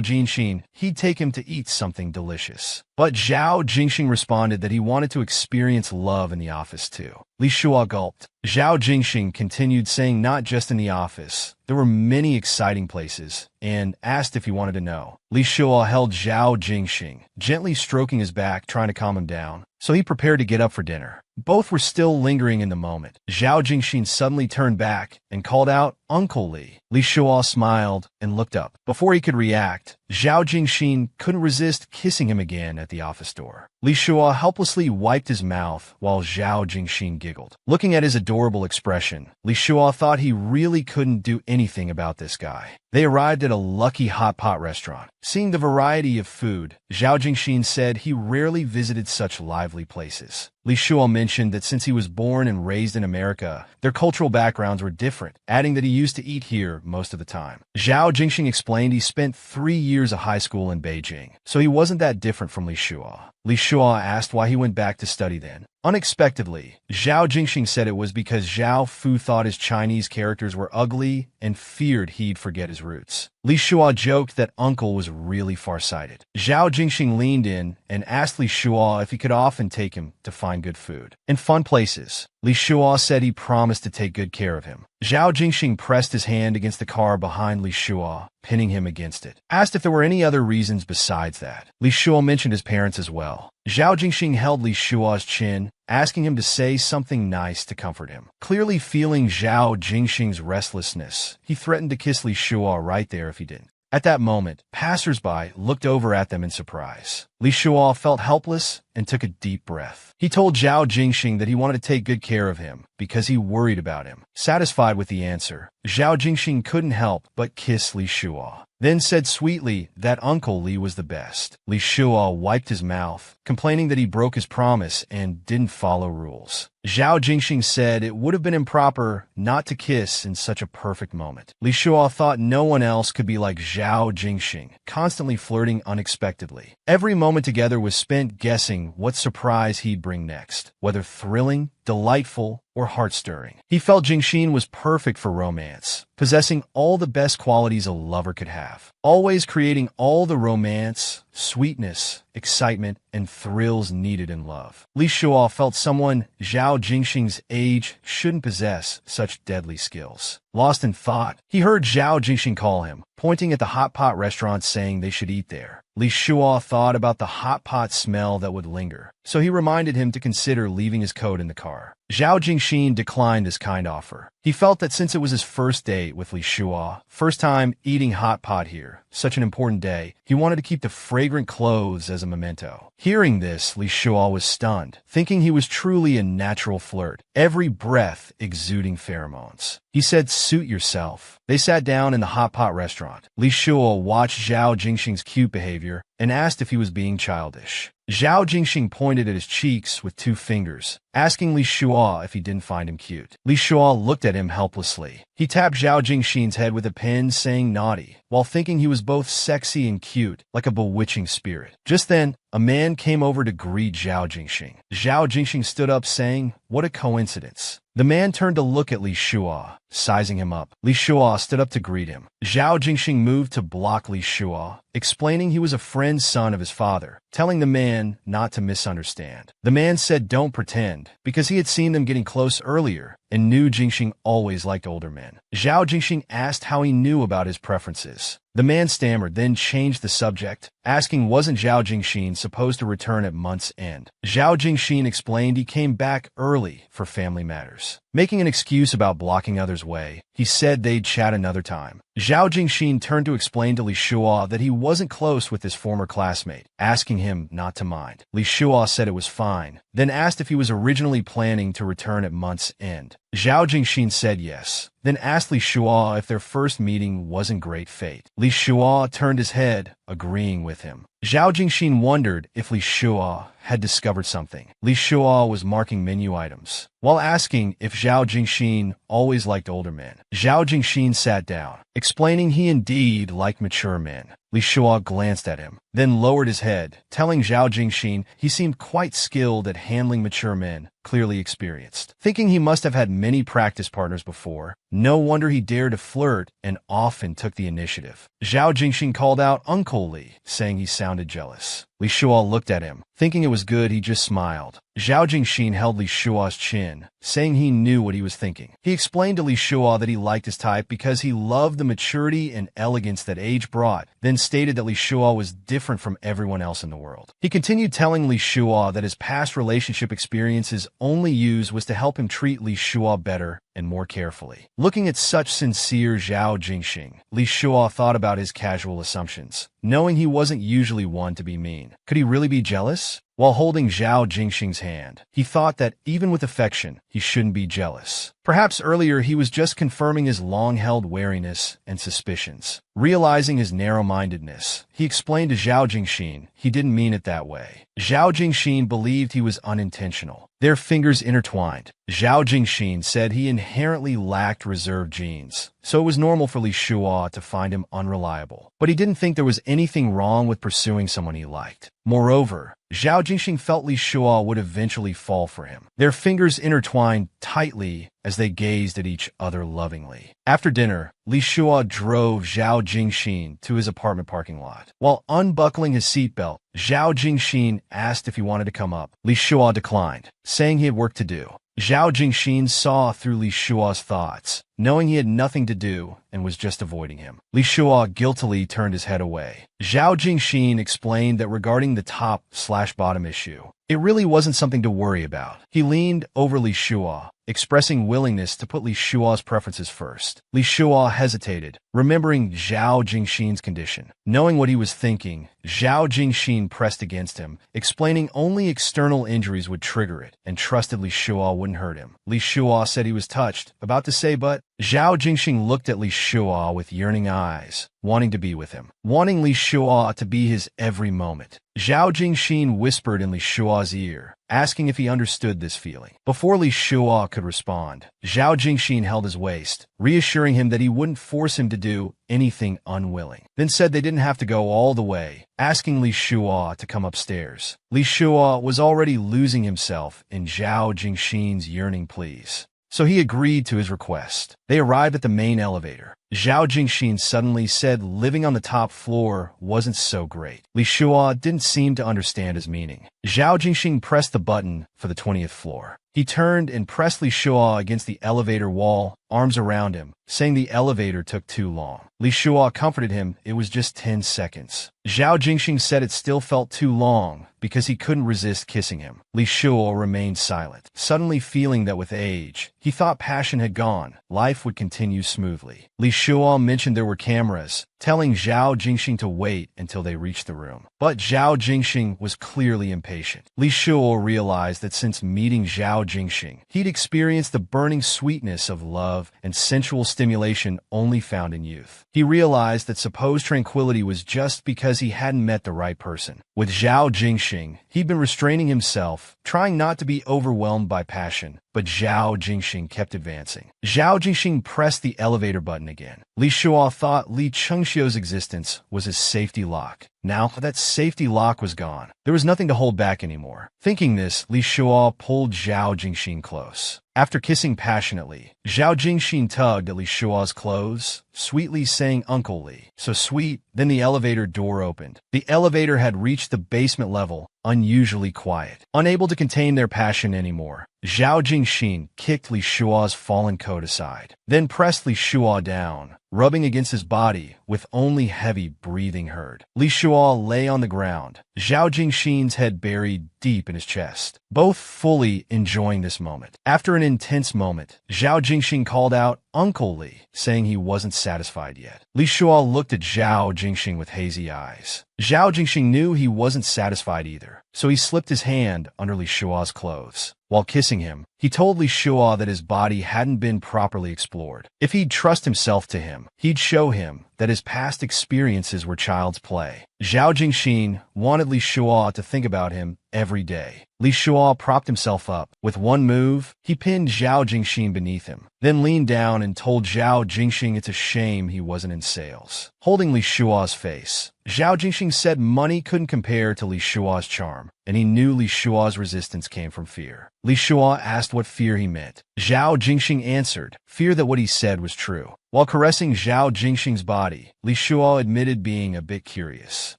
Jingxin he'd take him to eat something delicious. But Zhao Jingxin responded that he wanted to experience love in the office too. Li Shuo gulped. Zhao Jingxin continued saying not just in the office. There were many exciting places, and asked if he wanted to know. Li Shuo held Zhao Jingxin, gently stroking his back, trying to calm him down, so he prepared to get up for dinner. Both were still lingering in the moment. Zhao Jingxin suddenly turned back and called out, "Uncle Li." Li Shuo smiled and looked up. Before he could react, Zhao Jingxin couldn't resist kissing him again at the office door. Li Shuo helplessly wiped his mouth while Zhao Jingxin giggled. Looking at his adorable expression, Li Shuo thought he really couldn't do anything about this guy. They arrived at a lucky hot pot restaurant. Seeing the variety of food, Zhao Jingxin said he rarely visited such lively places. Li Shuo mentioned that since he was born and raised in America, their cultural backgrounds were different, adding that he used to eat here most of the time. Zhao Jingxin explained he spent 3 years of high school in Beijing, so he wasn't that different from Li Shuo. Li Shuo asked why he went back to study then. Unexpectedly, Zhao Jingxin said it was because Zhao Fu thought his Chinese characters were ugly and feared he'd forget his roots. Li Shuo joked that Uncle was really farsighted. Zhao Jingxin leaned in and asked Li Shuo if he could often take him to find good food and fun places. Li Shuo said he promised to take good care of him. Zhao Jingxin pressed his hand against the car behind Li Shuo, pinning him against it. Asked if there were any other reasons besides that. Li Shuo mentioned his parents as well. Zhao Jingxin held Li Shuo's chin, asking him to say something nice to comfort him. Clearly feeling Zhao Jingxin's restlessness, he threatened to kiss Li Shuo right there if he didn't. At that moment, passers-by looked over at them in surprise. Li Shuo felt helpless and took a deep breath. He told Zhao Jingxin that he wanted to take good care of him because he worried about him. Satisfied with the answer, Zhao Jingxin couldn't help but kiss Li Shuo, then said sweetly that Uncle Li was the best. Li Shuo wiped his mouth, complaining that he broke his promise and didn't follow rules. Zhao Jingxin said it would have been improper not to kiss in such a perfect moment. Li Shuo thought no one else could be like Zhao Jingxin, constantly flirting unexpectedly. Every moment together was spent guessing what surprise he'd bring next, whether thrilling, delightful, or heart-stirring. He felt Jingxin was perfect for romance, possessing all the best qualities a lover could have, always creating all the romance, sweetness, excitement, and thrills needed in love. Li Shuo felt someone Zhao Jingxin's age shouldn't possess such deadly skills. Lost in thought, he heard Zhao Jingxin call him, pointing at the hot pot restaurant saying they should eat there. Li Shuo thought about the hot pot smell that would linger, so he reminded him to consider leaving his coat in the car. Zhao Jingxin declined this kind offer. He felt that since it was his first date with Li Shuo, first time eating hot pot here, such an important day, he wanted to keep the fragrant clothes as a memento. Hearing this, Li Shuo was stunned, thinking he was truly a natural flirt, every breath exuding pheromones. He said, "Suit yourself." They sat down in the hot pot restaurant. Li Shuo watched Zhao Jingxin's cute behavior and asked if he was being childish. Zhao Jingxin pointed at his cheeks with 2 fingers, asking Li Shuo if he didn't find him cute. Li Shuo looked at him helplessly. He tapped Zhao Jingxin's head with a pen, saying naughty, while thinking he was both sexy and cute, like a bewitching spirit. Just then, a man came over to greet Zhao Jingxing. Zhao Jingxing stood up saying, "What a coincidence." The man turned to look at Li Shua, sizing him up. Li Shua stood up to greet him. Zhao Jingxing moved to block Li Shua, explaining he was a friend's son of his father, telling the man not to misunderstand. The man said don't pretend, because he had seen them getting close earlier and knew Jingxing always liked older men. Zhao Jingxing asked how he knew about his preferences. The man stammered, then changed the subject, asking wasn't Zhao Jingxing supposed to return at month's end. Zhao Jingxing explained he came back early for family matters. Making an excuse about blocking others' way, he said they'd chat another time. Zhao Jingxing turned to explain to Li Shua that he wasn't close with his former classmate, asking him not to mind. Li Shua said it was fine, then asked if he was originally planning to return at month's end. Zhao Jingxing said yes, then asked Li Shua if their first meeting wasn't great fate. Li Shua turned his head, agreeing with him. Zhao Jingxing wondered if Li Shua had discovered something. Li Shua was marking menu items, while asking if Zhao Jingxing always liked older men. Zhao Jingxing sat down, explaining he indeed liked mature men. Li Shua glanced at him, then lowered his head, telling Zhao Jingxing he seemed quite skilled at handling mature men, clearly experienced. Thinking he must have had many practice partners before, no wonder he dared to flirt and often took the initiative. Zhao Jingxing called out Uncle Li, saying he sounded jealous. Li Shua looked at him. Thinking it was good, he just smiled. Zhao Jingxing held Li Shua's chin, saying he knew what he was thinking. He explained to Li Shua that he liked his type because he loved the maturity and elegance that age brought, then stated that Li Shua was different from everyone else in the world. He continued telling Li Shua that his past relationship experiences only used was to help him treat Li Shua better and more carefully. Looking at such sincere Zhao Jingxing, Li Shua thought about his casual assumptions, knowing he wasn't usually one to be mean. Could he really be jealous? While holding Zhao Jingxing's hand, he thought that even with affection, he shouldn't be jealous. Perhaps earlier he was just confirming his long-held wariness and suspicions. Realizing his narrow-mindedness, he explained to Zhao Jingxing he didn't mean it that way. Zhao Jingxing believed he was unintentional. Their fingers intertwined. Zhao Jingxing said he inherently lacked reserved genes, so it was normal for Li Shua to find him unreliable. But he didn't think there was anything wrong with pursuing someone he liked. Moreover, Zhao Jingxing felt Li Shua would eventually fall for him. Their fingers intertwined tightly as they gazed at each other lovingly. After dinner, Li Shua drove Zhao Jingxing to his apartment parking lot. While unbuckling his seatbelt, Zhao Jingxing asked if he wanted to come up. Li Shua declined, saying he had work to do. Zhao Jingxing saw through Li Shua's thoughts, knowing he had nothing to do and was just avoiding him. Li Shua guiltily turned his head away. Zhao Jingxing explained that regarding the top/bottom issue, it really wasn't something to worry about. He leaned over Li Shua, expressing willingness to put Li Shua's preferences first. Li Shua hesitated, remembering Zhao Jingxing's condition. Knowing what he was thinking, Zhao Jingxing pressed against him, explaining only external injuries would trigger it, and trusted Li Shua wouldn't hurt him. Li Shua said he was touched, about to say but. Zhao Jingxing looked at Li Shua with yearning eyes, wanting to be with him, wanting Li Shua to be his every moment. Zhao Jingxing whispered in Li Shua's ear, asking if he understood this feeling. Before Li Shua could respond, Zhao Jingxing held his waist, reassuring him that he wouldn't force him to do anything unwilling, then said they didn't have to go all the way, asking Li Shua to come upstairs. Li Shua was already losing himself in Zhao Jingxing's yearning pleas, so he agreed to his request. They arrived at the main elevator. Zhao Jingxing suddenly said living on the top floor wasn't so great. Li Shua didn't seem to understand his meaning. Zhao Jingxing pressed the button for the 20th floor. He turned and pressed Li Shua against the elevator wall, arms around him, saying the elevator took too long. Li Shua comforted him, it was just 10 seconds. Zhao Jingxing said it still felt too long because he couldn't resist kissing him. Li Shua remained silent, suddenly feeling that with age, he thought passion had gone, life would continue smoothly. Li Shua mentioned there were cameras, telling Zhao Jingxing to wait until they reached the room. But Zhao Jingxing was clearly impatient. Li Shua realized that since meeting Zhao Jingxing, he'd experienced the burning sweetness of love love and sensual stimulation only found in youth. He realized that supposed tranquility was just because he hadn't met the right person. With Zhao Jingxing, he'd been restraining himself, trying not to be overwhelmed by passion, but Zhao Jingxing kept advancing. Zhao Jingxing pressed the elevator button again. Li Shuo thought Li Chengxiu's existence was his safety lock. Now that safety lock was gone, there was nothing to hold back anymore. Thinking this, Li Shuo pulled Zhao Jingxing close. After kissing passionately, Zhao Jingxing tugged at Li Shuo's clothes, sweetly saying, "Uncle Li." So sweet, then the elevator door opened. The elevator had reached the basement level, unusually quiet. Unable to contain their passion anymore, Zhao Jingxing kicked Li Shuo's fallen coat aside, then pressed Li Shuo down, rubbing against his body with only heavy breathing heard. Li Shuo lay on the ground, Zhao Jingxing's head buried deep in his chest, both fully enjoying this moment. After an intense moment, Zhao Jingxing called out, "Uncle Li," saying he wasn't satisfied yet. Li Shuo looked at Zhao Jingxing with hazy eyes. Zhao Jingxing knew he wasn't satisfied either, so he slipped his hand under Li Shuo's clothes. While kissing him, he told Li Shuo that his body hadn't been properly explored. If he'd trust himself to him, he'd show him that his past experiences were child's play. Zhao Jingxing wanted Li Shuo to think about him every day. Li Shuo propped himself up. With one move, he pinned Zhao Jingxing beneath him, then leaned down and told Zhao Jingxing it's a shame he wasn't in sales. Holding Li Shuo's face, Zhao Jingxing said money couldn't compare to Li Shuo's charm, and he knew Li Shuo's resistance came from fear. Li Shuo asked what fear he meant. Zhao Jingxing answered, fear that what he said was true. While caressing Zhao Jingxing's body, Li Shuo admitted being a bit curious.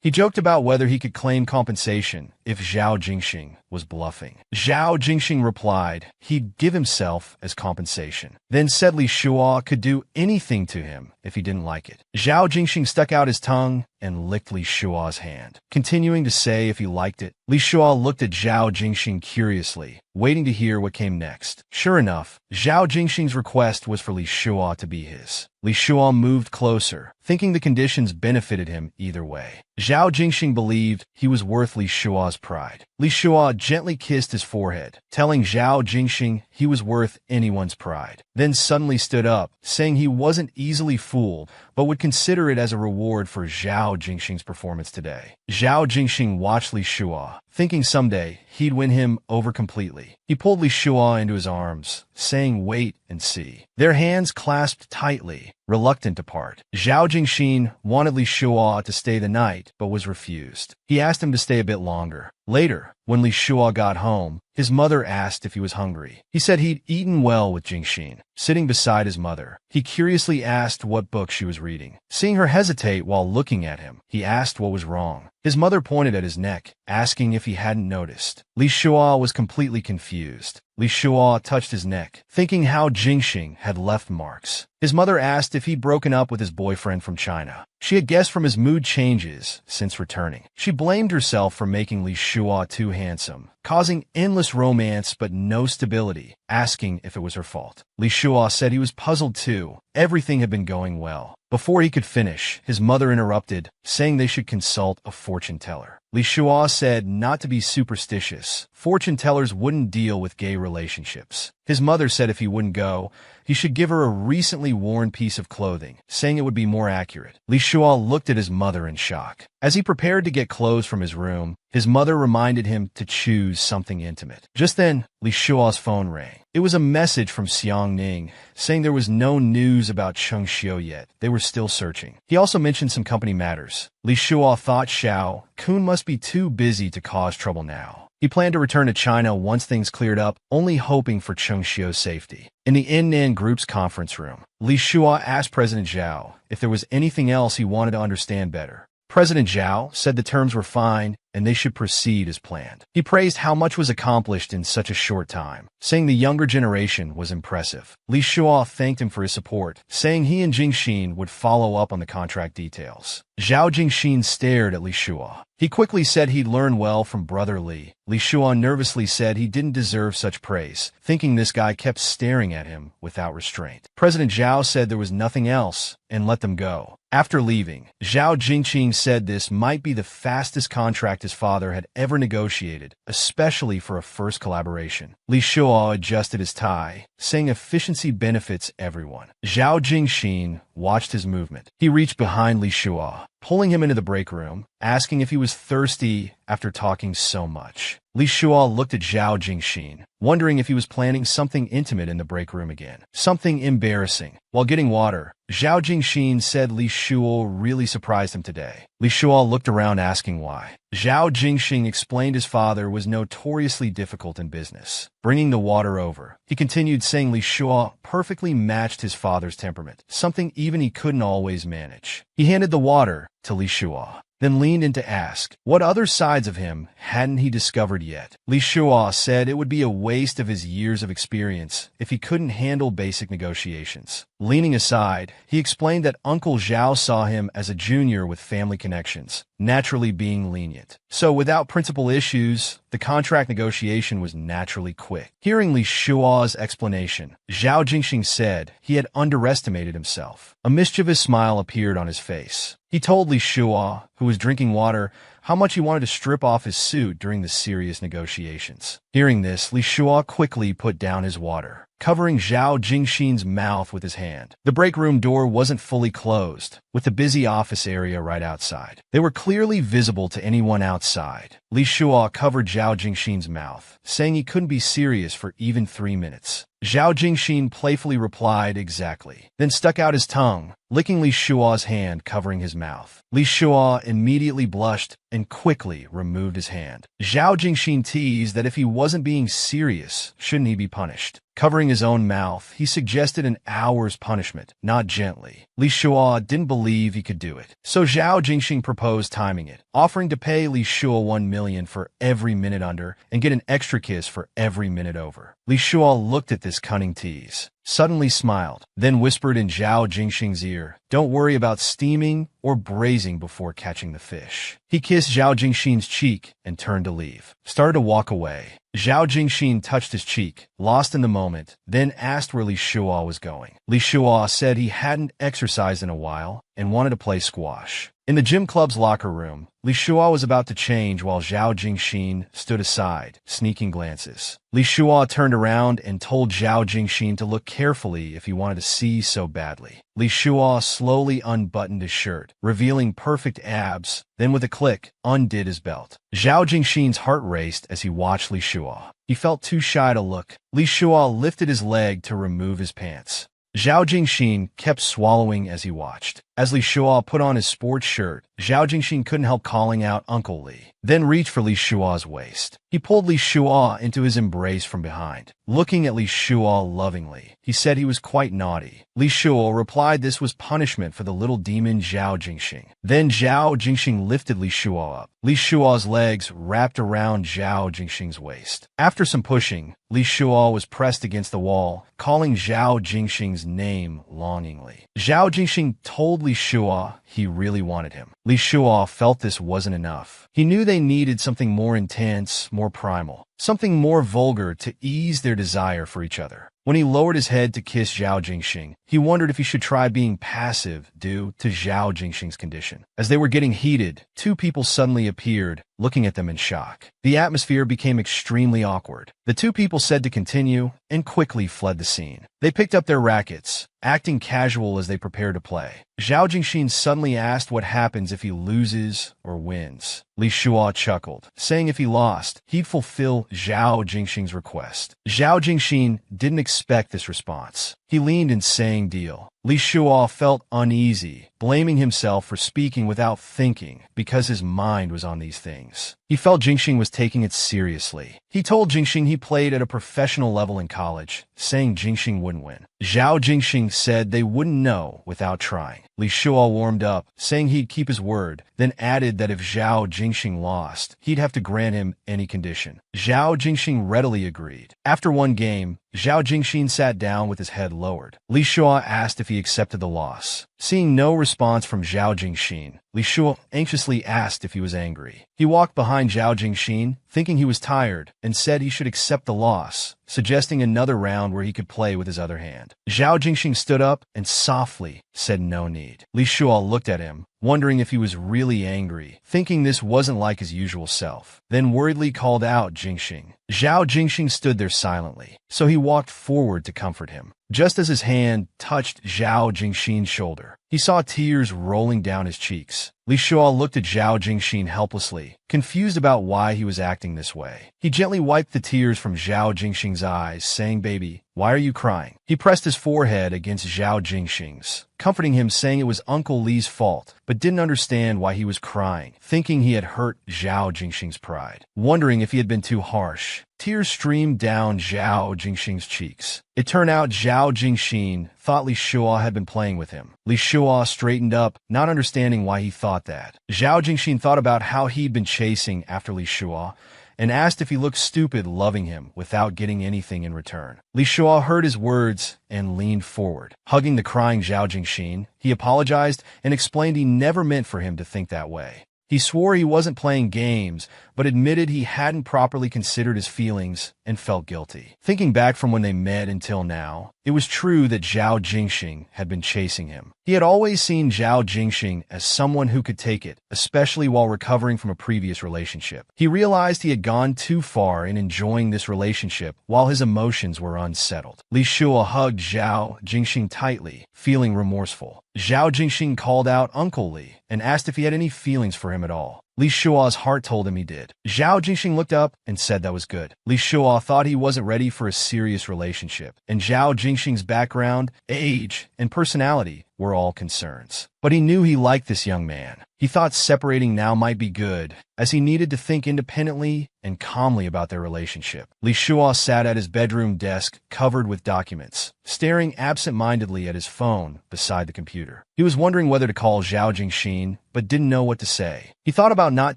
He joked about whether he could claim compensation if Zhao Jingxing was bluffing. Zhao Jingxing replied he'd give himself as compensation, then said Li Shuo could do anything to him if he didn't like it. Zhao Jingxing stuck out his tongue and licked Li Shuo's hand, continuing to say if he liked it. Li Shuo looked at Zhao Jingxing curiously, waiting to hear what came next. Sure enough, Zhao Jingxing's request was for Li Shuo to be his. Li Shuo moved closer, thinking the conditions benefited him either way. Zhao Jingxing believed he was worth Li Shuo's pride. Li Shuo gently kissed his forehead, telling Zhao Jingxing he was worth anyone's pride, then suddenly stood up, saying he wasn't easily fooled, but would consider it as a reward for Zhao Jingxing's performance today. Zhao Jingxing watched Li Shuo, thinking someday he'd win him over completely. He pulled Li Shuo into his arms, saying wait and see. Their hands clasped tightly, reluctant to part. Zhao Jingxing wanted Li Shuo to stay the night, but was refused. He asked him to stay a bit longer. Later, when Li Shuo got home, his mother asked if he was hungry. He said he'd eaten well with Jingxing. Sitting beside his mother, he curiously asked what book she was reading. Seeing her hesitate while looking at him, he asked what was wrong. His mother pointed at his neck, asking if he hadn't noticed. Li Shuo was completely confused. Li Shuo touched his neck, thinking how Jingxing had left marks. His mother asked if he'd broken up with his boyfriend from China. She had guessed from his mood changes since returning. She blamed herself for making Li Shuo too handsome, causing endless romance but no stability, asking if it was her fault. Li Shuo said he was puzzled too. Everything had been going well. Before he could finish, his mother interrupted, saying they should consult a fortune teller. Li Shuo said not to be superstitious. Fortune tellers wouldn't deal with gay relationships. His mother said if he wouldn't go, he should give her a recently worn piece of clothing, saying it would be more accurate. Li Shuo looked at his mother in shock. As he prepared to get clothes from his room, his mother reminded him to choose something intimate. Just then, Li Shuo's phone rang. It was a message from Xiang Ning, saying there was no news about Cheng Xiu yet. They were still searching. He also mentioned some company matters. Li Shuo thought Xiao Kun must be too busy to cause trouble now. He planned to return to China once things cleared up, only hoping for Cheng Xiu's safety. In the Innan Group's conference room, Li Shuo asked President Zhao if there was anything else he wanted to understand better. President Zhao said the terms were fine and they should proceed as planned. He praised how much was accomplished in such a short time, saying the younger generation was impressive. Li Shuo thanked him for his support, saying he and Jingxing would follow up on the contract details. Zhao Jingxing stared at Li Shuo. He quickly said he'd learned well from brother Li. Li Shuo nervously said he didn't deserve such praise, thinking this guy kept staring at him without restraint. President Zhao said there was nothing else and let them go. After leaving, Zhao Jingxing said this might be the fastest contract contract his father had ever negotiated, especially for a first collaboration. Li Shuo adjusted his tie, saying efficiency benefits everyone. Zhao Jingxin watched his movement. He reached behind Li Shuo, pulling him into the break room, asking if he was thirsty after talking so much. Li Shuo looked at Zhao Jingxin, wondering if he was planning something intimate in the break room again. Something embarrassing. While getting water, Zhao Jingxin said Li Shuo really surprised him today. Li Shuo looked around asking why. Zhao Jingxin explained his father was notoriously difficult in business, bringing the water over. He continued saying Li Shuo perfectly matched his father's temperament, something even he couldn't always manage. He handed the water to Li Shuo, then leaned in to ask, what other sides of him hadn't he discovered yet? Li Shuo said it would be a waste of his years of experience if he couldn't handle basic negotiations. Leaning aside, he explained that Uncle Zhao saw him as a junior with family connections, naturally being lenient. So without principal issues, the contract negotiation was naturally quick. Hearing Li Shuo's explanation, Zhao Jingxin said he had underestimated himself. A mischievous smile appeared on his face. He told Li Shuo, who was drinking water, how much he wanted to strip off his suit during the serious negotiations. Hearing this, Li Shuo quickly put down his water, covering Zhao Jingxin's mouth with his hand. The break room door wasn't fully closed, with the busy office area right outside. They were clearly visible to anyone outside. Li Shuo covered Zhao Jingxin's mouth, saying he couldn't be serious for even 3 minutes. Zhao Jingxin playfully replied exactly, then stuck out his tongue, licking Li Shuo's hand covering his mouth. Li Shuo immediately blushed and quickly removed his hand. Zhao Jingxin teased that if he wasn't being serious, shouldn't he be punished? Covering his own mouth, he suggested an hour's punishment, not gently. Li Shuo didn't believe he could do it, so Zhao Jingxin proposed timing it, offering to pay Li Shuo 1 million for every minute under and get an extra kiss for every minute over. Li Shuo looked at this cunning tease, suddenly smiled, then whispered in Zhao Jingxin's ear, "Don't worry about steaming or braising before catching the fish." He kissed Zhao Jingxin's cheek and turned to leave. Started to walk away. Zhao Jingxin touched his cheek, lost in the moment, then asked where Li Shuo was going. Li Shuo said he hadn't exercised in a while and wanted to play squash. In the gym club's locker room, Li Shuo was about to change while Zhao Jingxin stood aside, sneaking glances. Li Shuo turned around and told Zhao Jingxin to look carefully if he wanted to see so badly. Li Shuo slowly unbuttoned his shirt, revealing perfect abs, then with a click, undid his belt. Zhao Jingxin's heart raced as he watched Li Shuo. He felt too shy to look. Li Shuo lifted his leg to remove his pants. Zhao Jingxin kept swallowing as he watched. As Li Shuo put on his sports shirt, Zhao Jingxin couldn't help calling out Uncle Li, then reached for Li Shuo's waist. He pulled Li Shuo into his embrace from behind. Looking at Li Shuo lovingly, he said he was quite naughty. Li Shuo replied this was punishment for the little demon Zhao Jingxin. Then Zhao Jingxin lifted Li Shuo up. Li Shuo's legs wrapped around Zhao Jingxin's waist. After some pushing, Li Shuo was pressed against the wall, calling Zhao Jingxin's name longingly. Zhao Jingxin told Li Shuo he really wanted him. Li Shuo felt this wasn't enough. He knew they needed something more intense, more primal, something more vulgar to ease their desire for each other. When he lowered his head to kiss Zhao Jingxin, he wondered if he should try being passive due to Zhao Jingxin's condition. As they were getting heated, 2 people suddenly appeared, looking at them in shock. The atmosphere became extremely awkward. The 2 people said to continue and quickly fled the scene. They picked up their rackets, acting casual as they prepared to play. Zhao Jingxin suddenly asked what happens if he loses or wins. Li Shuo chuckled, saying if he lost, he'd fulfill Zhao Jingxin's request. Zhao Jingxin didn't expect this response. He leaned in saying deal. Li Shuo felt uneasy, blaming himself for speaking without thinking because his mind was on these things. He felt Jingxin was taking it seriously. He told Jingxin he played at a professional level in college, saying Jingxin wouldn't win. Zhao Jingxin said they wouldn't know without trying. Li Shuo warmed up, saying he'd keep his word, then added that if Zhao Jingxin lost, he'd have to grant him any condition. Zhao Jingxin readily agreed. After one game, Zhao Jingxin sat down with his head lowered. Li Shuo asked if he accepted the loss. Seeing no response from Zhao Jingxin, Li Shuo anxiously asked if he was angry. He walked behind Zhao Jingxin, thinking he was tired, and said he should accept the loss, suggesting another round where he could play with his other hand. Zhao Jingxin stood up and softly said no need. Li Shuo looked at him, wondering if he was really angry, thinking this wasn't like his usual self. Then worriedly called out Jingxing. Zhao Jingxing stood there silently, so he walked forward to comfort him. Just as his hand touched Zhao Jingxing's shoulder, he saw tears rolling down his cheeks. Li Shuo looked at Zhao Jingxing helplessly, confused about why he was acting this way. He gently wiped the tears from Zhao Jingxing's eyes, saying, "Baby, why are you crying?" He pressed his forehead against Zhao Jingxing's, comforting him, saying it was Uncle Li's fault, but didn't understand why he was crying, thinking he had hurt Zhao Jingxing's pride. Wondering if he had been too harsh, tears streamed down Zhao Jingxing's cheeks. It turned out Zhao Jingxing thought Li Shuo had been playing with him. Li Shuo straightened up, not understanding why he thought that. Zhao Jingxing thought about how he'd been chasing after Li Shuo, and asked if he looked stupid loving him without getting anything in return. Li Shuo heard his words and leaned forward. Hugging the crying Zhao Jingxing, he apologized and explained he never meant for him to think that way. He swore he wasn't playing games, but admitted he hadn't properly considered his feelings and felt guilty. Thinking back from when they met until now, it was true that Zhao Jingxing had been chasing him. He had always seen Zhao Jingxing as someone who could take it, especially while recovering from a previous relationship. He realized he had gone too far in enjoying this relationship while his emotions were unsettled. Li Shuo hugged Zhao Jingxing tightly, feeling remorseful. Zhao Jingxing called out Uncle Li and asked if he had any feelings for him at all. Li Shuo's heart told him he did. Zhao Jingxing looked up and said that was good. Li Shuo thought he wasn't ready for a serious relationship, and Zhao Jingxing's background, age, and personality were all concerns. But he knew he liked this young man. He thought separating now might be good, as he needed to think independently and calmly about their relationship. Li Shuo sat at his bedroom desk covered with documents, staring absent-mindedly at his phone beside the computer. He was wondering whether to call Zhao Jingxing, but didn't know what to say. He thought about not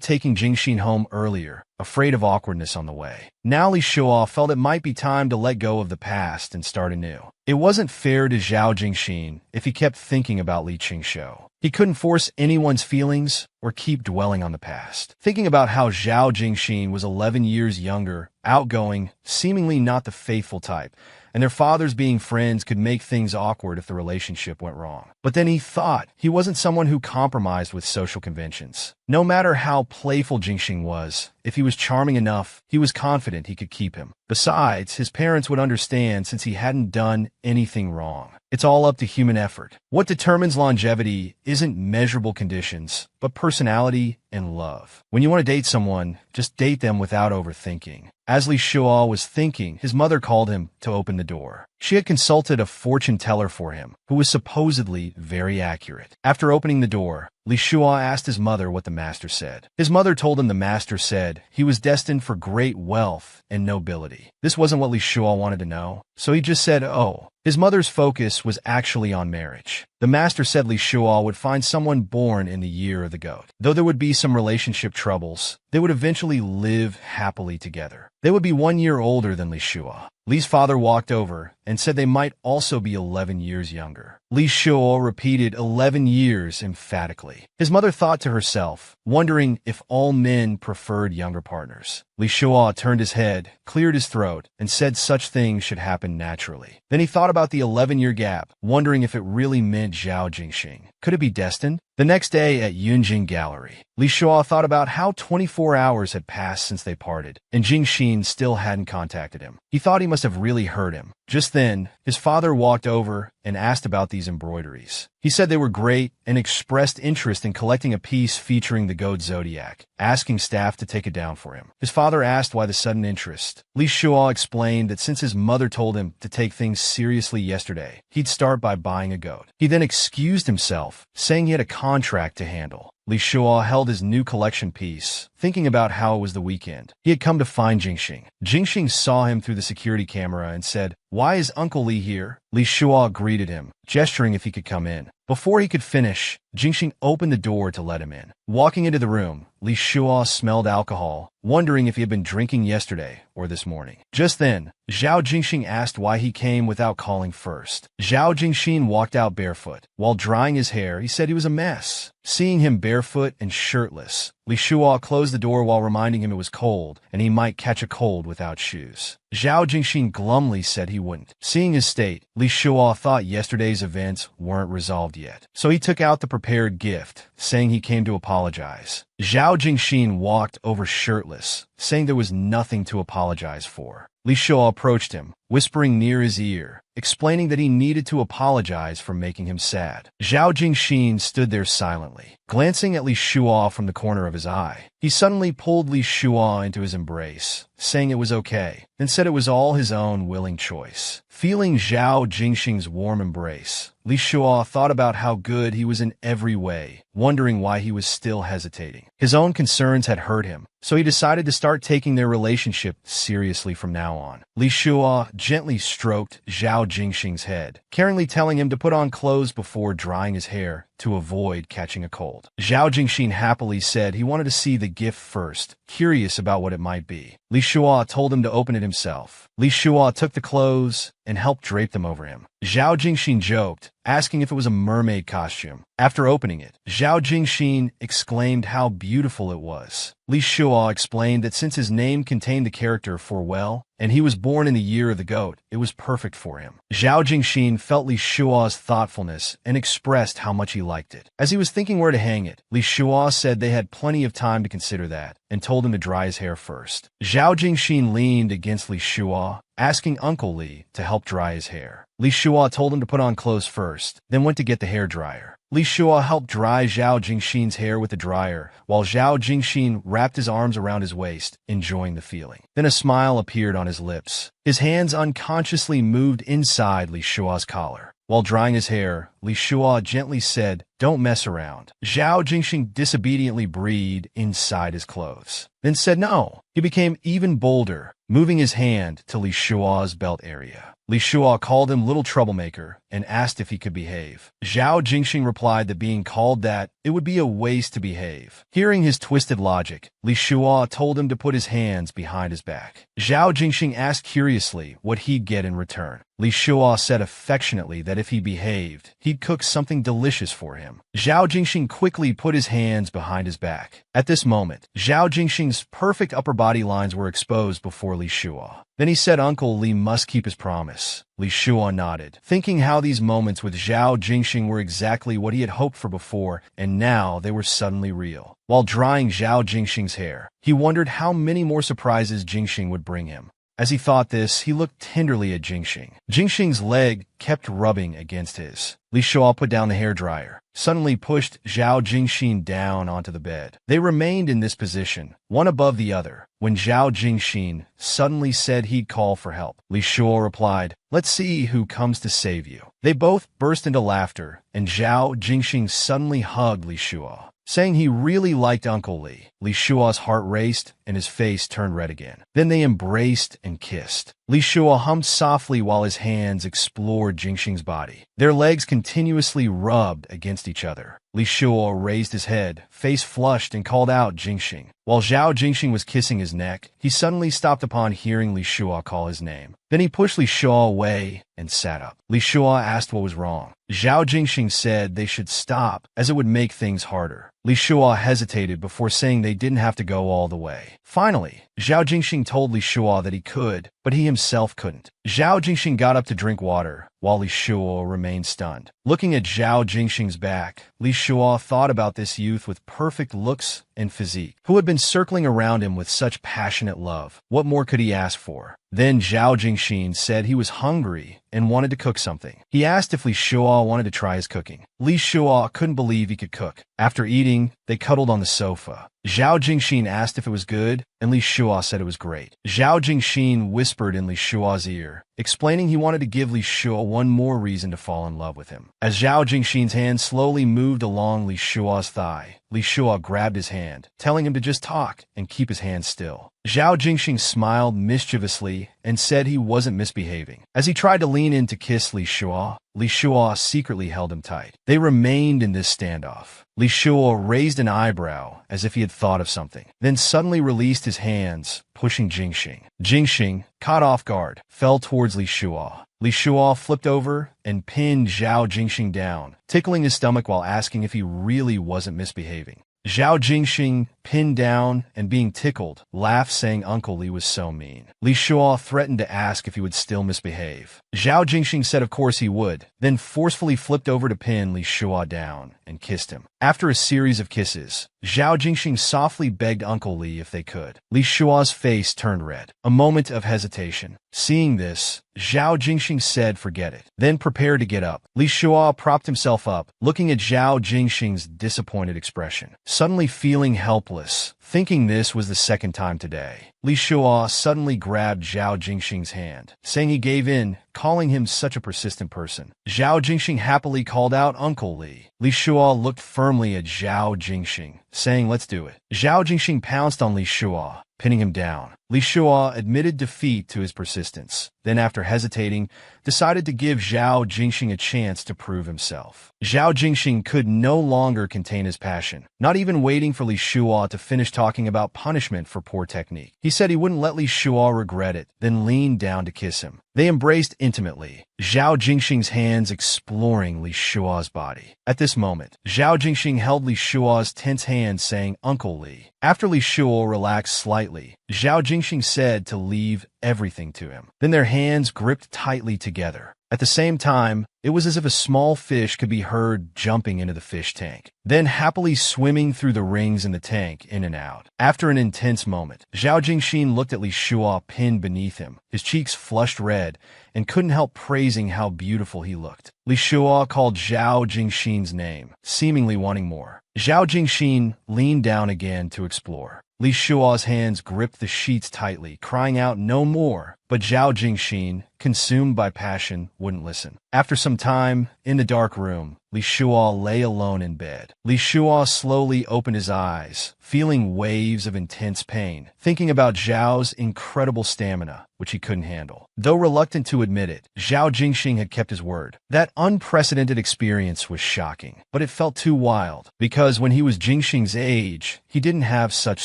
taking Jingxing home earlier, afraid of awkwardness on the way. Now Li Shuo felt it might be time to let go of the past and start anew. It wasn't fair to Zhao Jingxing if he kept thinking about Li Qingshou. He couldn't force anyone's feelings or keep dwelling on the past. Thinking about how Zhao Jingxing was 11 years younger, outgoing, seemingly not the faithful type, and their fathers being friends could make things awkward if the relationship went wrong. But then he thought he wasn't someone who compromised with social conventions. No matter how playful Jingxing was, if he was charming enough, he was confident he could keep him. Besides, his parents would understand since he hadn't done anything wrong. It's all up to human effort. What determines longevity isn't measurable conditions, but personality and love. When you want to date someone, just date them without overthinking. As Li Shuo was thinking, his mother called him to open the door. She had consulted a fortune teller for him, who was supposedly very accurate. After opening the door, Li Shuo asked his mother what the master said. His mother told him the master said he was destined for great wealth and nobility. This wasn't what Li Shuo wanted to know, so he just said, "Oh." His mother's focus was actually on marriage. The master said Li Shuo would find someone born in the year of the goat. Though there would be some relationship troubles, they would eventually live happily together. They would be 1 year older than Li Shuo. Li's father walked over and said they might also be 11 years younger. Li Shuo repeated 11 years emphatically. His mother thought to herself, wondering if all men preferred younger partners. Li Shuo turned his head, cleared his throat, and said such things should happen naturally. Then he thought about the 11-year gap, wondering if it really meant Zhao Jingxing. Could it be destined? The next day at Yunjing Gallery, Li Shuo thought about how 24 hours had passed since they parted, and Jingxing still hadn't contacted him. He thought he must have really hurt him. Just then, his father walked over and asked about these embroideries. He said they were great and expressed interest in collecting a piece featuring the goat zodiac, asking staff to take it down for him. His father asked why the sudden interest. Li Shuo explained that since his mother told him to take things seriously yesterday, he'd start by buying a goat. He then excused himself, saying he had a contract to handle. Li Shuo held his new collection piece, thinking about how it was the weekend. He had come to find Jingxing. Jingxing saw him through the security camera and said, "Why is Uncle Li here?" Li Shuo greeted him, gesturing if he could come in. Before he could finish, Jingxing opened the door to let him in. Walking into the room, Li Shuo smelled alcohol, wondering if he had been drinking yesterday or this morning. Just then, Zhao Jingxing asked why he came without calling first. Zhao Jingxing walked out barefoot. While drying his hair, he said he was a mess. Seeing him barefoot and shirtless, Li Shuo closed the door while reminding him it was cold and he might catch a cold without shoes. Zhao Jingxing glumly said he wouldn't. Seeing his state, Li Li Shuo thought yesterday's events weren't resolved yet, so he took out the prepared gift, saying he came to apologize. Zhao Jingxin walked over shirtless, saying there was nothing to apologize for. Li Shuo approached him, whispering near his ear, explaining that he needed to apologize for making him sad. Zhao Jingxin stood there silently, glancing at Li Shuo from the corner of his eye. He suddenly pulled Li Shuo into his embrace, saying it was okay, then said it was all his own willing choice. Feeling Zhao Jingxin's warm embrace, Li Shuo thought about how good he was in every way, wondering why he was still hesitating. His own concerns had hurt him, so he decided to start taking their relationship seriously from now on. Li Shuo gently stroked Zhao Jingxin's head, caringly telling him to put on clothes before drying his hair to avoid catching a cold. Zhao Jingxin happily said he wanted to see the gift first, curious about what it might be. Li Shuo told him to open it himself. Li Shuo took the clothes and helped drape them over him. Zhao Jingxin joked, asking if it was a mermaid costume. After opening it, Zhao Jingxin exclaimed how beautiful it was. Li Shuo explained that since his name contained the character for well, and he was born in the year of the goat, it was perfect for him. Zhao Jingxin felt Li Shuo's thoughtfulness and expressed how much he liked it. As he was thinking where to hang it, Li Shuo said they had plenty of time to consider that, and told him to dry his hair first. Zhao Jingxin leaned against Li Shuo, asking Uncle Li to help dry his hair. Li Shuo told him to put on clothes first, then went to get the hair dryer. Li Shuo helped dry Zhao Jingxin's hair with the dryer, while Zhao Jingxin wrapped his arms around his waist, enjoying the feeling. Then a smile appeared on his lips. His hands unconsciously moved inside Li Shuo's collar. While drying his hair, Li Shuo gently said, "Don't mess around." Zhao Jingxin disobediently breathed inside his clothes, then said no. He became even bolder, moving his hand to Li Shuo's belt area. Li Shuo called him little troublemaker and asked if he could behave. Zhao Jingxin replied that being called that, it would be a waste to behave. Hearing his twisted logic, Li Shuo told him to put his hands behind his back. Zhao Jingxin asked curiously what he'd get in return. Li Shuo said affectionately that if he behaved, he'd cook something delicious for him. Zhao Jingxin quickly put his hands behind his back. At this moment, Zhao Jingxin's perfect upper body lines were exposed before Li Shuo. Then he said Uncle Li must keep his promise. Li Shuo nodded, thinking how these moments with Zhao Jingxin were exactly what he had hoped for before, and now they were suddenly real. While drying Zhao Jingxin's hair, he wondered how many more surprises Jingxin would bring him. As he thought this, he looked tenderly at Jingxin. Jingxin's leg kept rubbing against his. Li Shuo put down the hairdryer, suddenly pushed Zhao Jingxin down onto the bed. They remained in this position, one above the other, when Zhao Jingxin suddenly said he'd call for help. Li Shuo replied, "Let's see who comes to save you." They both burst into laughter, and Zhao Jingxin suddenly hugged Li Shuo, saying he really liked Uncle Li. Li Shuo's heart raced, and his face turned red again. Then they embraced and kissed. Li Shuo hummed softly while his hands explored Jingxin's body. Their legs continuously rubbed against each other. Li Shuo raised his head, face flushed, and called out Jingxin. While Zhao Jingxin was kissing his neck, he suddenly stopped upon hearing Li Shuo call his name. Then he pushed Li Shuo away and sat up. Li Shuo asked what was wrong. Zhao Jingxin said they should stop, as it would make things harder. Li Shuo hesitated before saying they didn't have to go all the way. Finally, Zhao Jingxin told Li Shuo that he could, but he himself couldn't. Zhao Jingxin got up to drink water, while Li Shuo remained stunned. Looking at Zhao Jingxin's back, Li Shuo thought about this youth with perfect looks and physique, who had been circling around him with such passionate love. What more could he ask for? Then Zhao Jingxin said he was hungry and wanted to cook something. He asked if Li Shuo wanted to try his cooking. Li Shuo couldn't believe he could cook. After eating, they cuddled on the sofa. Zhao Jingxin asked if it was good, and Li Shuo said it was great. Zhao Jingxin whispered in Li Shuo's ear, explaining he wanted to give Li Shuo one more reason to fall in love with him. As Zhao Jingxin's hand slowly moved along Li Shuo's thigh, Li Shuo grabbed his hand, telling him to just talk and keep his hand still. Zhao Jingxin smiled mischievously and said he wasn't misbehaving. As he tried to lean in to kiss Li Shuo secretly held him tight. They remained in this standoff. Li Shuo raised an eyebrow as if he had thought of something, then suddenly released his hands, pushing Jingxin. Jingxin, caught off guard, fell towards Li Shuo. Li Shuo flipped over and pinned Zhao Jingxin down, tickling his stomach while asking if he really wasn't misbehaving. Zhao Jingxin pinned down and being tickled, laughed saying Uncle Li was so mean. Li Shuo threatened to ask if he would still misbehave. Zhao Jingxing said of course he would, then forcefully flipped over to pin Li Shuo down and kissed him. After a series of kisses, Zhao Jingxing softly begged Uncle Li if they could. Li Shuo's face turned red. A moment of hesitation. Seeing this, Zhao Jingxing said forget it, then prepared to get up. Li Shuo propped himself up, looking at Zhao Jingxing's disappointed expression. Suddenly feeling helpless, thinking this was the second time today, Li Shuo suddenly grabbed Zhao Jingxing's hand, saying he gave in, calling him such a persistent person. Zhao Jingxing happily called out Uncle Li. Li Shuo looked firmly at Zhao Jingxing, saying let's do it. Zhao Jingxing pounced on Li Shuo, pinning him down. Li Shuo admitted defeat to his persistence, then after hesitating, decided to give Zhao Jingxing a chance to prove himself. Zhao Jingxing could no longer contain his passion, not even waiting for Li Shuo to finish talking about punishment for poor technique. He said he wouldn't let Li Shuo regret it, then leaned down to kiss him. They embraced intimately, Zhao Jingxing's hands exploring Li Shuo's body. At this moment, Zhao Jingxing held Li Shuo's tense hand saying Uncle Li. After Li Shuo relaxed slightly, Zhao Jingxing said to leave everything to him. Then their hands gripped tightly together. At the same time, it was as if a small fish could be heard jumping into the fish tank, then happily swimming through the rings in the tank in and out. After an intense moment, Zhao Jingxing looked at Li Shuo pinned beneath him, his cheeks flushed red, and couldn't help praising how beautiful he looked. Li Shuo called Zhao Jingxing's name, seemingly wanting more. Zhao Jingxing leaned down again to explore. Li Shuo's hands gripped the sheets tightly, crying out no more, but Zhao Jingxing, consumed by passion, wouldn't listen. After some time, in the dark room, Li Shuo lay alone in bed. Li Shuo slowly opened his eyes, feeling waves of intense pain, thinking about Zhao's incredible stamina, which he couldn't handle. Though reluctant to admit it, Zhao Jingxing had kept his word. That unprecedented experience was shocking, but it felt too wild, because when he was Jingxing's age, he didn't have such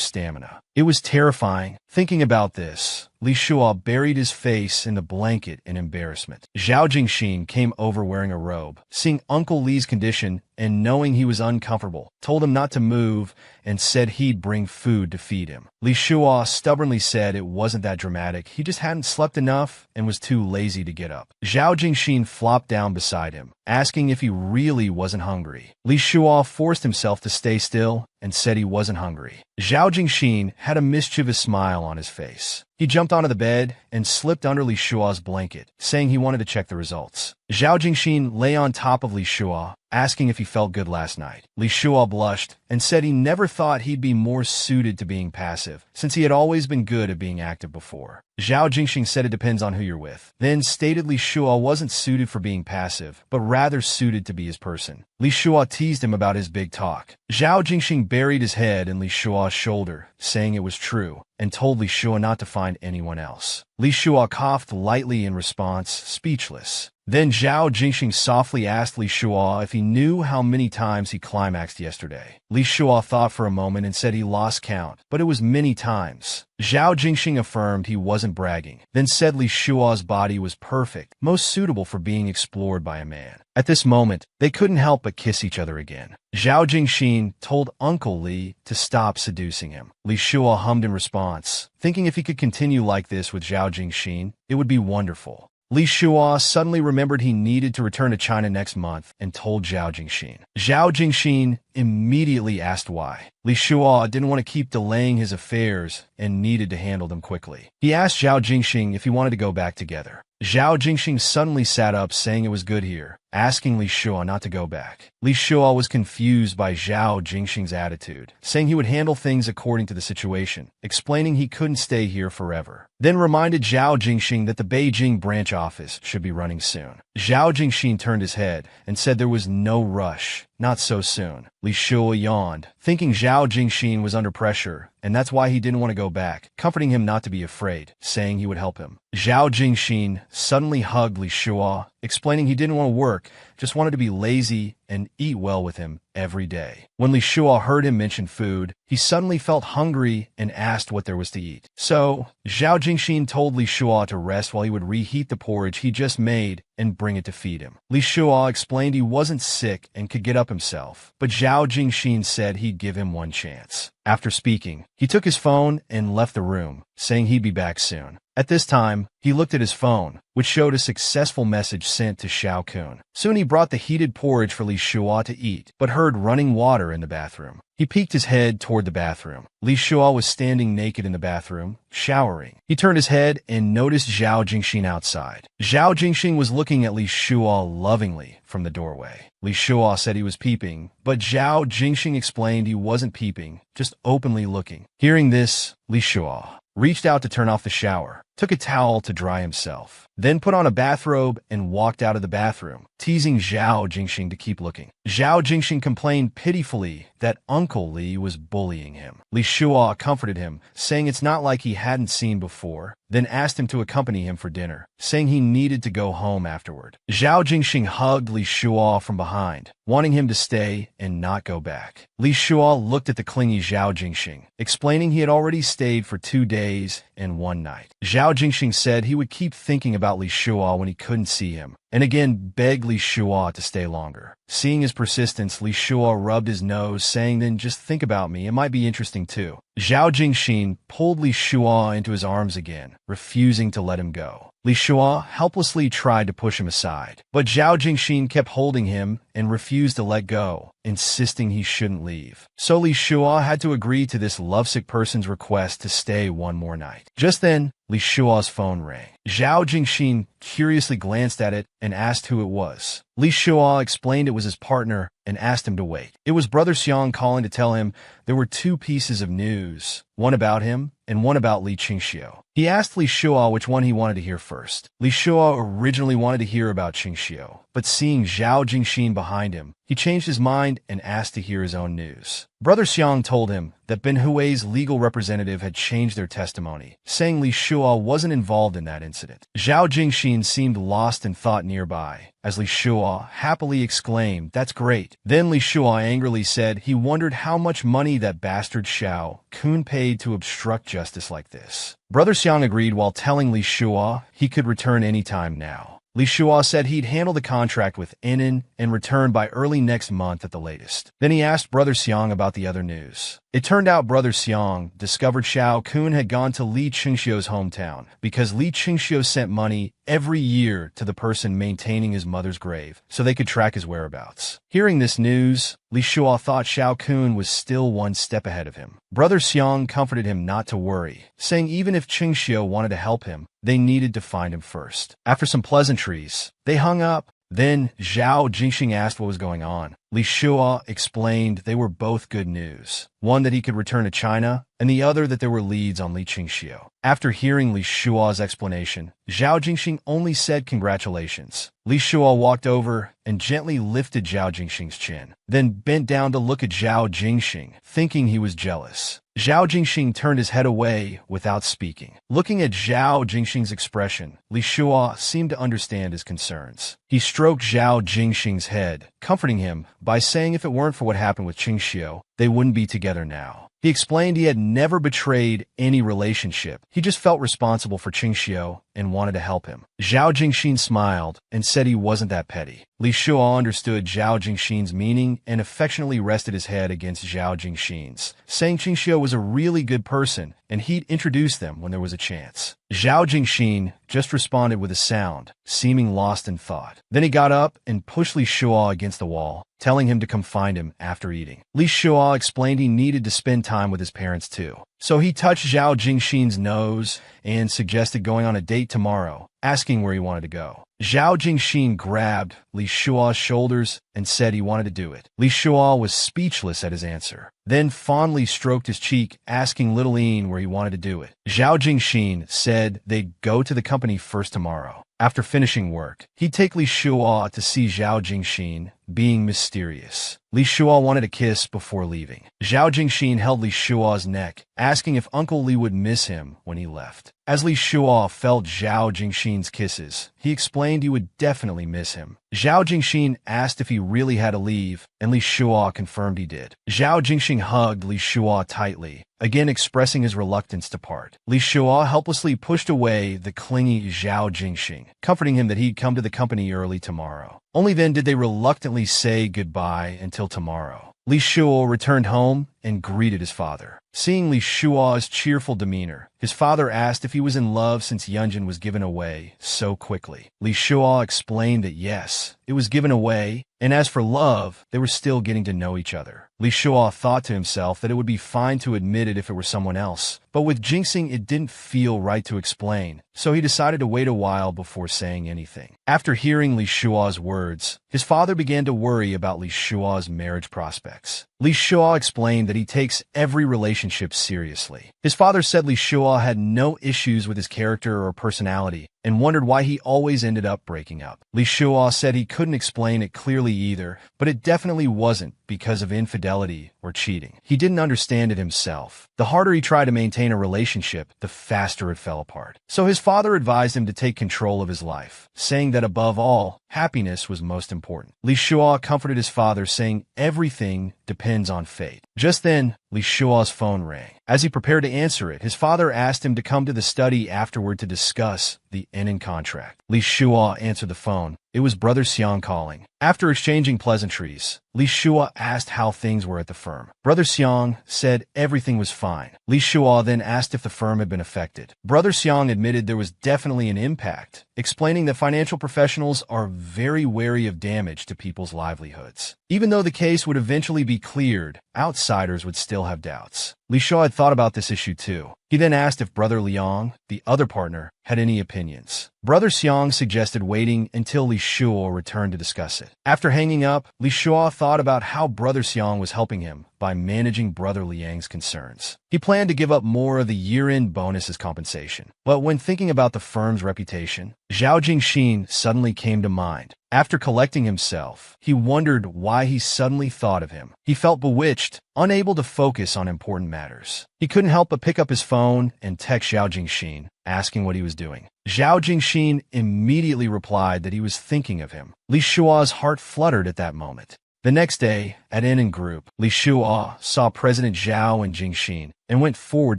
stamina. It was terrifying. Thinking about this, Li Shuo buried his face in the blanket in embarrassment. Zhao Jingxing came over wearing a robe. Seeing Uncle Li's condition and knowing he was uncomfortable, told him not to move and said he'd bring food to feed him. Li Shuo stubbornly said it wasn't that dramatic, he just hadn't slept enough and was too lazy to get up. Zhao Jingxing flopped down beside him, asking if he really wasn't hungry. Li Shuo forced himself to stay still and said he wasn't hungry. Zhao Jingxing had a mischievous smile on his face. He jumped onto the bed and slipped under Li Shuo's blanket, saying he wanted to check the results. Zhao Jingxing lay on top of Li Shuo, asking if he felt good last night. Li Shuo blushed and said he never thought he'd be more suited to being passive, since he had always been good at being active before. Zhao Jingxing said it depends on who you're with, then stated Li Shuo wasn't suited for being passive, but rather suited to be his person. Li Shuo teased him about his big talk. Zhao Jingxing buried his head in Li Shuo's shoulder, saying it was true, and told Li Shuo not to find anyone else. Li Shuo coughed lightly in response, speechless. Then Zhao Jingxing softly asked Li Shuo if he knew how many times he climaxed yesterday. Li Shuo thought for a moment and said he lost count, but it was many times. Zhao Jingxing affirmed he wasn't bragging, then said Li Shuo's body was perfect, most suitable for being explored by a man. At this moment, they couldn't help but kiss each other again. Zhao Jingxing told Uncle Li to stop seducing him. Li Shuo hummed in response, thinking if he could continue like this with Zhao Jingxing, it would be wonderful. Li Shuo suddenly remembered he needed to return to China next month and told Zhao Jingxing. Zhao Jingxing immediately asked why. Li Shuo didn't want to keep delaying his affairs and needed to handle them quickly. He asked Zhao Jingxing if he wanted to go back together. Zhao Jingxing suddenly sat up, saying it was good here, asking Li Shuo not to go back. Li Shuo was confused by Zhao Jingxing's attitude, saying he would handle things according to the situation, explaining he couldn't stay here forever. Then reminded Zhao Jingxing that the Beijing branch office should be running soon. Zhao Jingxing turned his head and said there was no rush, not so soon. Li Shuo yawned, thinking Zhao Jingxing was under pressure, and that's why he didn't want to go back, comforting him not to be afraid, saying he would help him. Zhao Jingxing suddenly hugged Li Shuo explaining he didn't want to work, just wanted to be lazy and eat well with him every day. When Li Shua heard him mention food, he suddenly felt hungry and asked what there was to eat. So, Zhao Jingxin told Li Shua to rest while he would reheat the porridge he just made and bring it to feed him. Li Shua explained he wasn't sick and could get up himself, but Zhao Jingxin said he'd give him one chance. After speaking, he took his phone and left the room, saying he'd be back soon. At this time, he looked at his phone, which showed a successful message sent to Xiao Kun. Soon he brought the heated porridge for Li Shua to eat, but heard running water in the bathroom. He peeked his head toward the bathroom. Li Shua was standing naked in the bathroom, showering. He turned his head and noticed Zhao Jingxin outside. Zhao Jingxin was looking at Li Shua lovingly from the doorway. Li Shua said he was peeping, but Zhao Jingxin explained he wasn't peeping, just openly looking. Hearing this, Li Shua reached out to turn off the shower, took a towel to dry himself, then put on a bathrobe and walked out of the bathroom, teasing Zhao Jingxin to keep looking. Zhao Jingxin complained pitifully that Uncle Li was bullying him. Li Shua comforted him, saying it's not like he hadn't seen before, then asked him to accompany him for dinner, saying he needed to go home afterward. Zhao Jingxin hugged Li Shua from behind, wanting him to stay and not go back. Li Shua looked at the clingy Zhao Jingxin, explaining he had already stayed for 2 days and 1 night. Zhao Jingxin said he would keep thinking about Li Shua when he couldn't see him, and again begged Li Shua to stay longer. Seeing his persistence, Li Shua rubbed his nose, saying, "Then just think about me, it might be interesting too." Zhao Jingxin pulled Li Shua into his arms again, refusing to let him go. Li Shua helplessly tried to push him aside, but Zhao Jingxin kept holding him and refused to let go, insisting he shouldn't leave. So Li Shua had to agree to this lovesick person's request to stay 1 more night. Just then, Li Shua's phone rang. Zhao Jingxin curiously glanced at it and asked who it was. Li Shua explained it was his partner and asked him to wait. It was Brother Xiang calling to tell him there were 2 pieces of news, one about him and one about Li Qingxiu. He asked Li Shua which one he wanted to hear first. Li Shua originally wanted to hear about Qingxiu, but seeing Zhao Jingxin behind him, he changed his mind and asked to hear his own news. Brother Xiang told him that Ben Hui's legal representative had changed their testimony, saying Li Shua wasn't involved in that incident. Zhao Jingxin seemed lost in thought nearby, as Li Shua happily exclaimed, "That's great." Then Li Shua angrily said he wondered how much money that bastard Xiao Kun paid to obstruct justice like this. Brother Xiang agreed while telling Li Shua he could return any time now. Li Shua said he'd handle the contract with Enin and return by early next month at the latest. Then he asked Brother Xiang about the other news. It turned out Brother Xiang discovered Xiao Kun had gone to Li Qingxiu's hometown because Li Qingxiu sent money every year to the person maintaining his mother's grave so they could track his whereabouts. Hearing this news, Li Shua thought Xiao Kun was still 1 step ahead of him. Brother Xiang comforted him not to worry, saying even if Qingxiu wanted to help him, they needed to find him first. After some pleasantries, they hung up. Then Zhao Jingxin asked what was going on. Li Shua explained they were both good news. One that he could return to China, and the other that there were leads on Li Qingxiu. After hearing Li Shua's explanation, Zhao Jingxin only said congratulations. Li Shua walked over and gently lifted Zhao Jingxin's chin, then bent down to look at Zhao Jingxin, thinking he was jealous. Zhao Jingxin turned his head away without speaking. Looking at Zhao Jingxin's expression, Li Shua seemed to understand his concerns. He stroked Zhao Jingxin's head, comforting him by saying if it weren't for what happened with Qingxiu, they wouldn't be together now. He explained he had never betrayed any relationship. He just felt responsible for Qingxiu and wanted to help him. Zhao Jingxin smiled and said he wasn't that petty. Li Shua understood Zhao Jingxin's meaning and affectionately rested his head against Zhao Jingxin's, saying Qingxiu was a really good person and he'd introduce them when there was a chance. Zhao Jingxin just responded with a sound, seeming lost in thought. Then he got up and pushed Li Shua against the wall, telling him to come find him after eating. Li Shua explained he needed to spend time with his parents too. So he touched Zhao Jingxin's nose and suggested going on a date tomorrow, asking where he wanted to go. Zhao Jingxin grabbed Li Shua's shoulders and said he wanted to do it. Li Shua was speechless at his answer, then fondly stroked his cheek, asking Little Ian where he wanted to do it. Zhao Jingxin said they'd go to the company first tomorrow. After finishing work, he'd take Li Shua to see Zhao Jingxin, being mysterious. Li Shua wanted a kiss before leaving. Zhao Jingxin held Li Shua's neck, asking if Uncle Li would miss him when he left. As Li Shuo felt Zhao Jingxin's kisses, he explained he would definitely miss him. Zhao Jingxin asked if he really had to leave, and Li Shuo confirmed he did. Zhao Jingxin hugged Li Shuo tightly, again expressing his reluctance to part. Li Shuo helplessly pushed away the clingy Zhao Jingxin, comforting him that he'd come to the company early tomorrow. Only then did they reluctantly say goodbye until tomorrow. Li Shuo returned home and greeted his father. Seeing Li Shuo's cheerful demeanor, his father asked if he was in love since Yunjin was given away so quickly. Li Shuo explained that yes, it was given away, and as for love, they were still getting to know each other. Li Shuo thought to himself that it would be fine to admit it if it were someone else, but with Jingxing it didn't feel right to explain, so he decided to wait a while before saying anything. After hearing Li Shuo's words, his father began to worry about Li Shuo's marriage prospects. Li Shuo explained that he takes every relationship seriously. His father said Li Shuo had no issues with his character or personality, and wondered why he always ended up breaking up. Li Shuo said he couldn't explain it clearly either, but it definitely wasn't because of infidelity or cheating. He didn't understand it himself. The harder he tried to maintain a relationship, the faster it fell apart. So his father advised him to take control of his life, saying that above all, happiness was most important. Li Shuo comforted his father, saying everything depends on fate. Just then, Li Shuo's phone rang. As he prepared to answer it, his father asked him to come to the study afterward to discuss the ending contract. Li Shuo answered the phone. It was Brother Xiang calling. After exchanging pleasantries, Li Shuo asked how things were at the firm. Brother Xiang said everything was fine. Li Shuo then asked if the firm had been affected. Brother Xiang admitted there was definitely an impact, explaining that financial professionals are very wary of damage to people's livelihoods. Even though the case would eventually be cleared, outsiders would still have doubts. Li Shuo had thought about this issue too. He then asked if Brother Liang, the other partner, had any opinions. Brother Xiang suggested waiting until Li Shuo returned to discuss it. After hanging up, Li Shuo thought about how Brother Xiang was helping him by managing Brother Liang's concerns. He planned to give up more of the year-end bonus as compensation. But when thinking about the firm's reputation, Zhao Jingxin suddenly came to mind. After collecting himself, he wondered why he suddenly thought of him. He felt bewitched, unable to focus on important matters. He couldn't help but pick up his phone and text Zhao Jingxin, asking what he was doing. Zhao Jingxin immediately replied that he was thinking of him. Li Shuo's heart fluttered at that moment. The next day, at Inn Group, Li Shuo saw President Zhao and Jingxin and went forward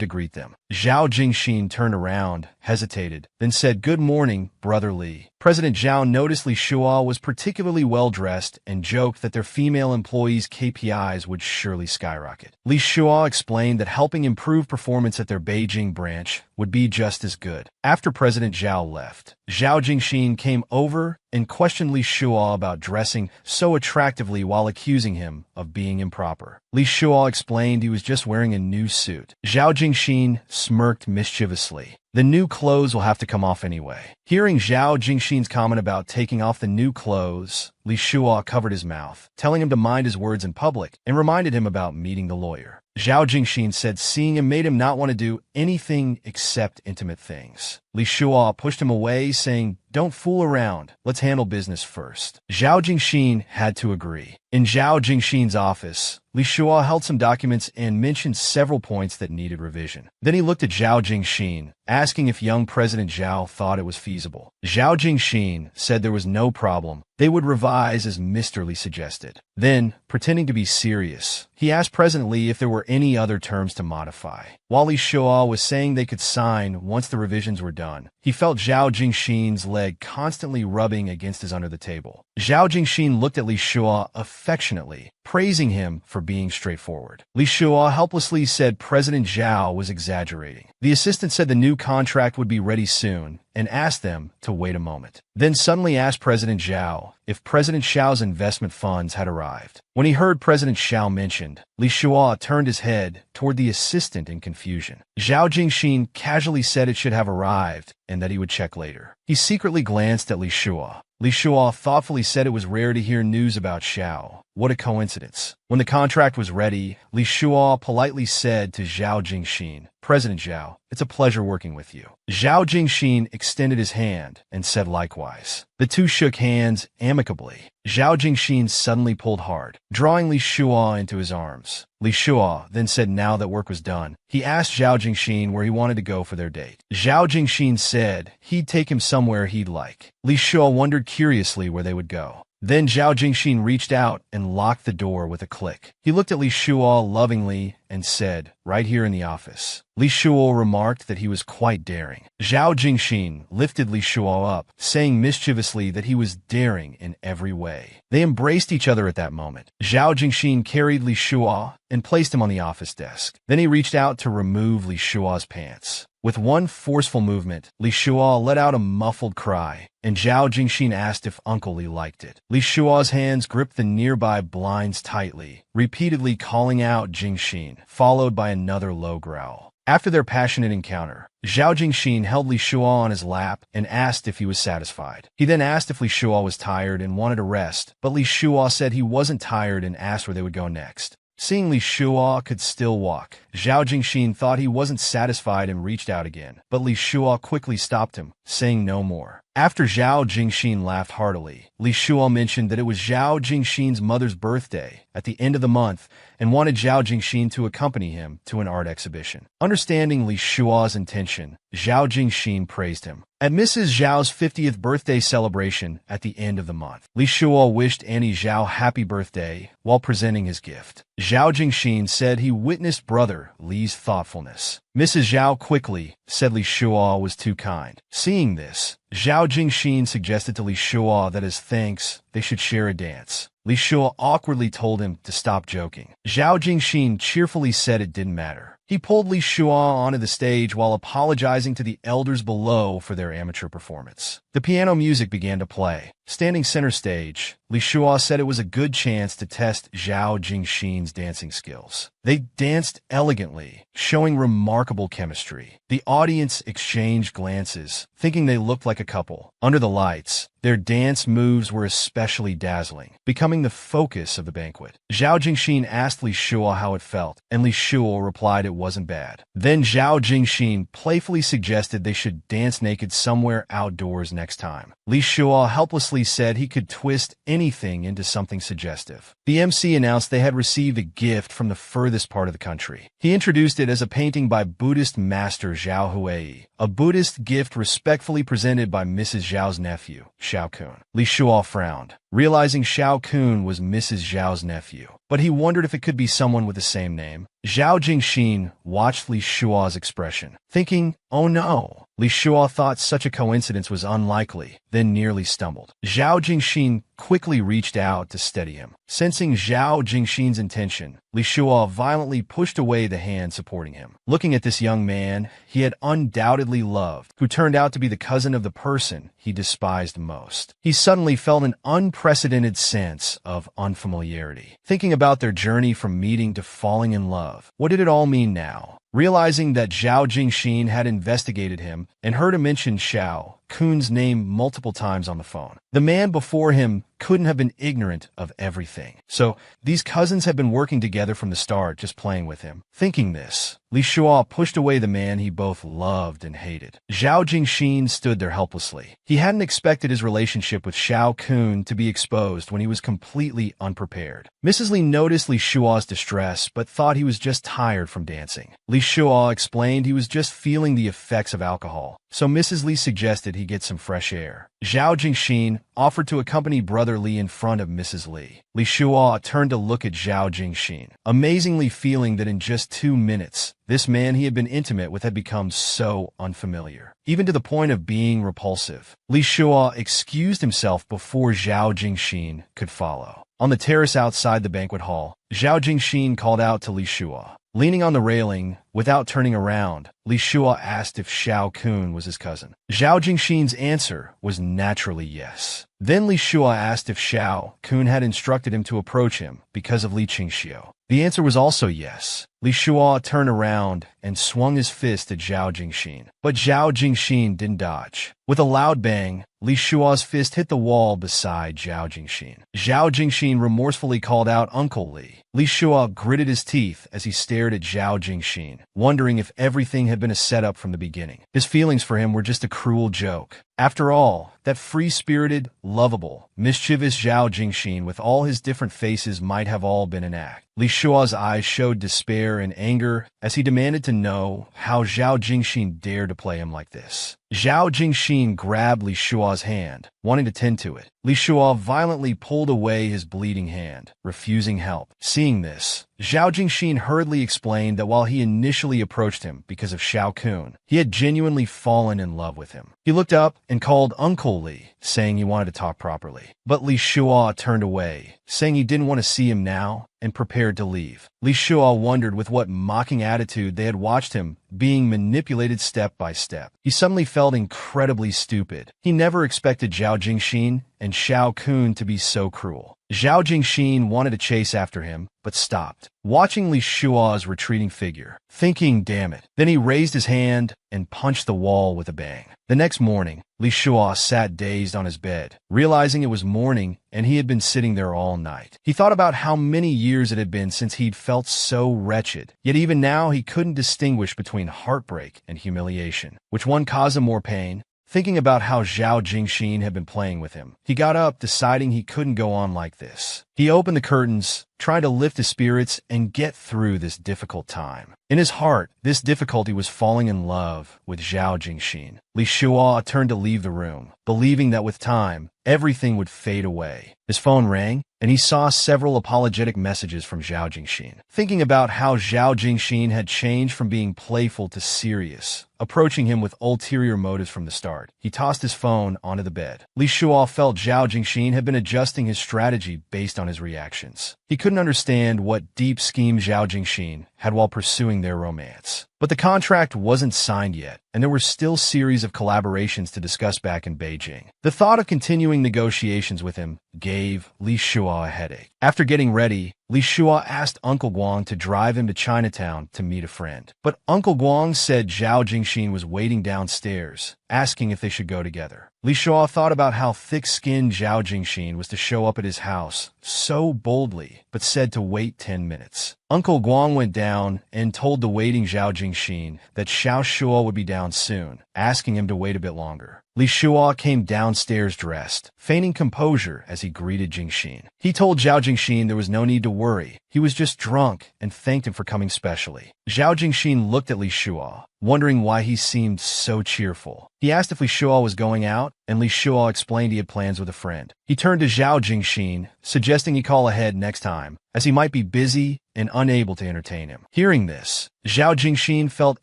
to greet them. Zhao Jingxin turned around, hesitated, then said, "Good morning, Brother Li." President Zhao noticed Li Shuo was particularly well-dressed and joked that their female employees' KPIs would surely skyrocket. Li Shuo explained that helping improve performance at their Beijing branch would be just as good. After President Zhao left, Zhao Jingxin came over and questioned Li Shuo about dressing so attractively while accusing him of being improper. Li Shuo explained he was just wearing a new suit. Zhao Jingxin smirked mischievously. "The new clothes will have to come off anyway." Hearing Zhao Jingxin's comment about taking off the new clothes, Li Shuo covered his mouth, telling him to mind his words in public, and reminded him about meeting the lawyer. Zhao Jingxin said seeing him made him not want to do anything except intimate things. Li Shuo pushed him away, saying, "Don't fool around. Let's handle business first." Zhao Jingxin had to agree. In Zhao Jingxin's office, Li Shuo held some documents and mentioned several points that needed revision. Then he looked at Zhao Jingxin, asking if young President Zhao thought it was feasible. Zhao Jingxin said there was no problem. They would revise as Mr. Li suggested. Then, pretending to be serious, he asked President Li if there were any other terms to modify. While Li Shuo was saying they could sign once the revisions were done, he felt Zhao Jingxin's leg constantly rubbing against his under the table. Zhao Jingxin looked at Li Shuo affectionately, praising him for being straightforward. Li Shuo helplessly said President Zhao was exaggerating. The assistant said the new contract would be ready soon, and asked them to wait a moment. Then suddenly asked President Zhao if President Xiao's investment funds had arrived. When he heard President Xiao mentioned, Li Shuo turned his head toward the assistant in confusion. Zhao Jingxin casually said it should have arrived and that he would check later. He secretly glanced at Li Shuo. Li Shuo thoughtfully said it was rare to hear news about Xiao. What a coincidence. When the contract was ready, Li Shuo politely said to Zhao Jingxin, President Zhao, it's a pleasure working with you. Zhao Jingxin extended his hand and said likewise. The two shook hands amicably. Zhao Jingxin suddenly pulled hard, drawing Li Shuo into his arms. Li Shuo then said now that work was done, he asked Zhao Jingxin where he wanted to go for their date. Zhao Jingxin said he'd take him somewhere he'd like. Li Shuo wondered curiously where they would go. Then Zhao Jingxin reached out and locked the door with a click. He looked at Li Shuo lovingly and said, right here in the office. Li Shuo remarked that he was quite daring. Zhao Jingxin lifted Li Shuo up, saying mischievously that he was daring in every way. They embraced each other at that moment. Zhao Jingxin carried Li Shuo and placed him on the office desk. Then he reached out to remove Li Shuo's pants. With one forceful movement, Li Shuo let out a muffled cry, and Zhao Jingxin asked if Uncle Li liked it. Li Shuo's hands gripped the nearby blinds tightly, repeatedly calling out Jingxin, followed by another low growl. After their passionate encounter, Zhao Jingxin held Li Shuo on his lap and asked if he was satisfied. He then asked if Li Shuo was tired and wanted a rest, but Li Shuo said he wasn't tired and asked where they would go next. Seeing Li Shuo could still walk, Zhao Jingxin thought he wasn't satisfied and reached out again, but Li Shuo quickly stopped him, saying no more. After Zhao Jingxin laughed heartily, Li Shuo mentioned that it was Zhao Jingxin's mother's birthday at the end of the month and wanted Zhao Jingxin to accompany him to an art exhibition. Understanding Li Shuo's intention, Zhao Jingxin praised him. At Mrs. Zhao's 50th birthday celebration at the end of the month, Li Shuo wished Annie Zhao happy birthday while presenting his gift. Zhao Jingxin said he witnessed brother Li's thoughtfulness. Mrs. Zhao quickly said Li Shuo was too kind. Seeing this, Zhao Jingxin suggested to Li Shuo that as thanks, they should share a dance. Li Shuo awkwardly told him to stop joking. Zhao Jingxin cheerfully said it didn't matter. He pulled Li Shuo onto the stage while apologizing to the elders below for their amateur performance. The piano music began to play. Standing center stage, Li Shuo said it was a good chance to test Zhao Jingxin's dancing skills. They danced elegantly, showing remarkable chemistry. The audience exchanged glances, thinking they looked like a couple. Under the lights, their dance moves were especially dazzling, becoming the focus of the banquet. Zhao Jingxin asked Li Shuo how it felt, and Li Shuo replied it wasn't bad. Then Zhao Jingxin playfully suggested they should dance naked somewhere outdoors next time. Li Shuo helplessly said he could twist anything into something suggestive. The MC announced they had received a gift from the furthest part of the country. He introduced it as a painting by Buddhist master Zhao Huai, a Buddhist gift respectfully presented by Mrs. Zhao's nephew, Xiao Kun. Li Shuo frowned, realizing Xiao Kun was Mrs. Zhao's nephew, but he wondered if it could be someone with the same name. Zhao Jingxin watched Li Shuo's expression, thinking, oh no. Li Shuo thought such a coincidence was unlikely, then nearly stumbled. Zhao Jingxin quickly reached out to steady him. Sensing Zhao Jingxin's intention, Li Shuo violently pushed away the hand supporting him. Looking at this young man he had undoubtedly loved, who turned out to be the cousin of the person he despised most, he suddenly felt an unprecedented sense of unfamiliarity. Thinking about their journey from meeting to falling in love, what did it all mean now? Realizing that Zhao Jingxin had investigated him and heard him mention Xiao Kun's name multiple times on the phone, the man before him couldn't have been ignorant of everything. So these cousins had been working together from the start, just playing with him. Thinking this, Li Shuo pushed away the man he both loved and hated. Zhao Jingxin stood there helplessly. He hadn't expected his relationship with Xiao Kun to be exposed when he was completely unprepared. Mrs. Li noticed Li Shuo's distress, but thought he was just tired from dancing. Li Shuo explained he was just feeling the effects of alcohol, so Mrs. Li suggested he get some fresh air. Zhao Jingxin offered to accompany Brother Li in front of Mrs. Li. Li Shuo turned to look at Zhao Jingxin, amazingly feeling that in just 2 minutes, this man he had been intimate with had become so unfamiliar, even to the point of being repulsive. Li Shuo excused himself before Zhao Jingxin could follow. On the terrace outside the banquet hall, Zhao Jingxin called out to Li Shuo. Leaning on the railing, without turning around, Li Shuo asked if Xiao Kun was his cousin. Zhao Jingxin's answer was naturally yes. Then Li Shuo asked if Xiao Kun had instructed him to approach him because of Li Qingxiu. The answer was also yes. Li Shua turned around and swung his fist at Zhao Jingxin. But Zhao Jingxin didn't dodge. With a loud bang, Li Shua's fist hit the wall beside Zhao Jingxin. Zhao Jingxin remorsefully called out Uncle Li. Li Shua gritted his teeth as he stared at Zhao Jingxin, wondering if everything had been a setup from the beginning. His feelings for him were just a cruel joke. After all, that free-spirited, lovable, mischievous Zhao Jingxin with all his different faces might have all been an act. Li Shua's eyes showed despair and anger as he demanded to know how Zhao Jingxin dared to play him like this. Zhao Jingxin grabbed Li Shua's hand, wanting to tend to it. Li Shua violently pulled away his bleeding hand, refusing help. Seeing this, Zhao Jingxin hurriedly explained that while he initially approached him because of Xiao Kun, he had genuinely fallen in love with him. He looked up and called Uncle Li, saying he wanted to talk properly. But Li Shua turned away, saying he didn't want to see him now, and prepared to leave. Li Shua wondered with what mocking attitude they had watched him being manipulated step by step. He suddenly felt incredibly stupid. He never expected Zhao Jingxin and Xiao Kun to be so cruel. Zhao Jingxin wanted to chase after him, but stopped, watching Li Shua's retreating figure, thinking, damn it. Then he raised his hand and punched the wall with a bang. The next morning, Li Shua sat dazed on his bed, realizing it was morning and he had been sitting there all night. He thought about how many years it had been since he'd felt so wretched, yet even now he couldn't distinguish between heartbreak and humiliation. Which one caused him more pain? Thinking about how Zhao Jingxin had been playing with him, he got up, deciding he couldn't go on like this. He opened the curtains, trying to lift his spirits and get through this difficult time. In his heart, this difficulty was falling in love with Zhao Jingxin. Li Shua turned to leave the room, believing that with time, everything would fade away. His phone rang, and he saw several apologetic messages from Zhao Jingxin. Thinking about how Zhao Jingxin had changed from being playful to serious, approaching him with ulterior motives from the start, he tossed his phone onto the bed. Li Shua felt Zhao Jingxin had been adjusting his strategy based on his reactions. He couldn't understand what deep scheme Zhao Jingxin had while pursuing their romance. But the contract wasn't signed yet, and there were still series of collaborations to discuss back in Beijing. The thought of continuing negotiations with him gave Li Shua a headache. After getting ready, Li Shua asked Uncle Guang to drive him to Chinatown to meet a friend. But Uncle Guang said Zhao Jingxin was waiting downstairs, asking if they should go together. Li Shua thought about how thick-skinned Zhao Jingxin was to show up at his house so boldly, but said to wait 10 minutes. Uncle Guang went down and told the waiting Zhao Jingxin that Xiao Shua would be down soon, asking him to wait a bit longer. Li Shua came downstairs dressed, feigning composure as he greeted Jingxin. He told Zhao Jingxin there was no need to worry. He was just drunk and thanked him for coming specially. Zhao Jingxin looked at Li Shua, wondering why he seemed so cheerful. He asked if Li Shua was going out, and Li Shua explained he had plans with a friend. He turned to Zhao Jingxin, suggesting he call ahead next time, as he might be busy and unable to entertain him. Hearing this, Zhao Jingxin felt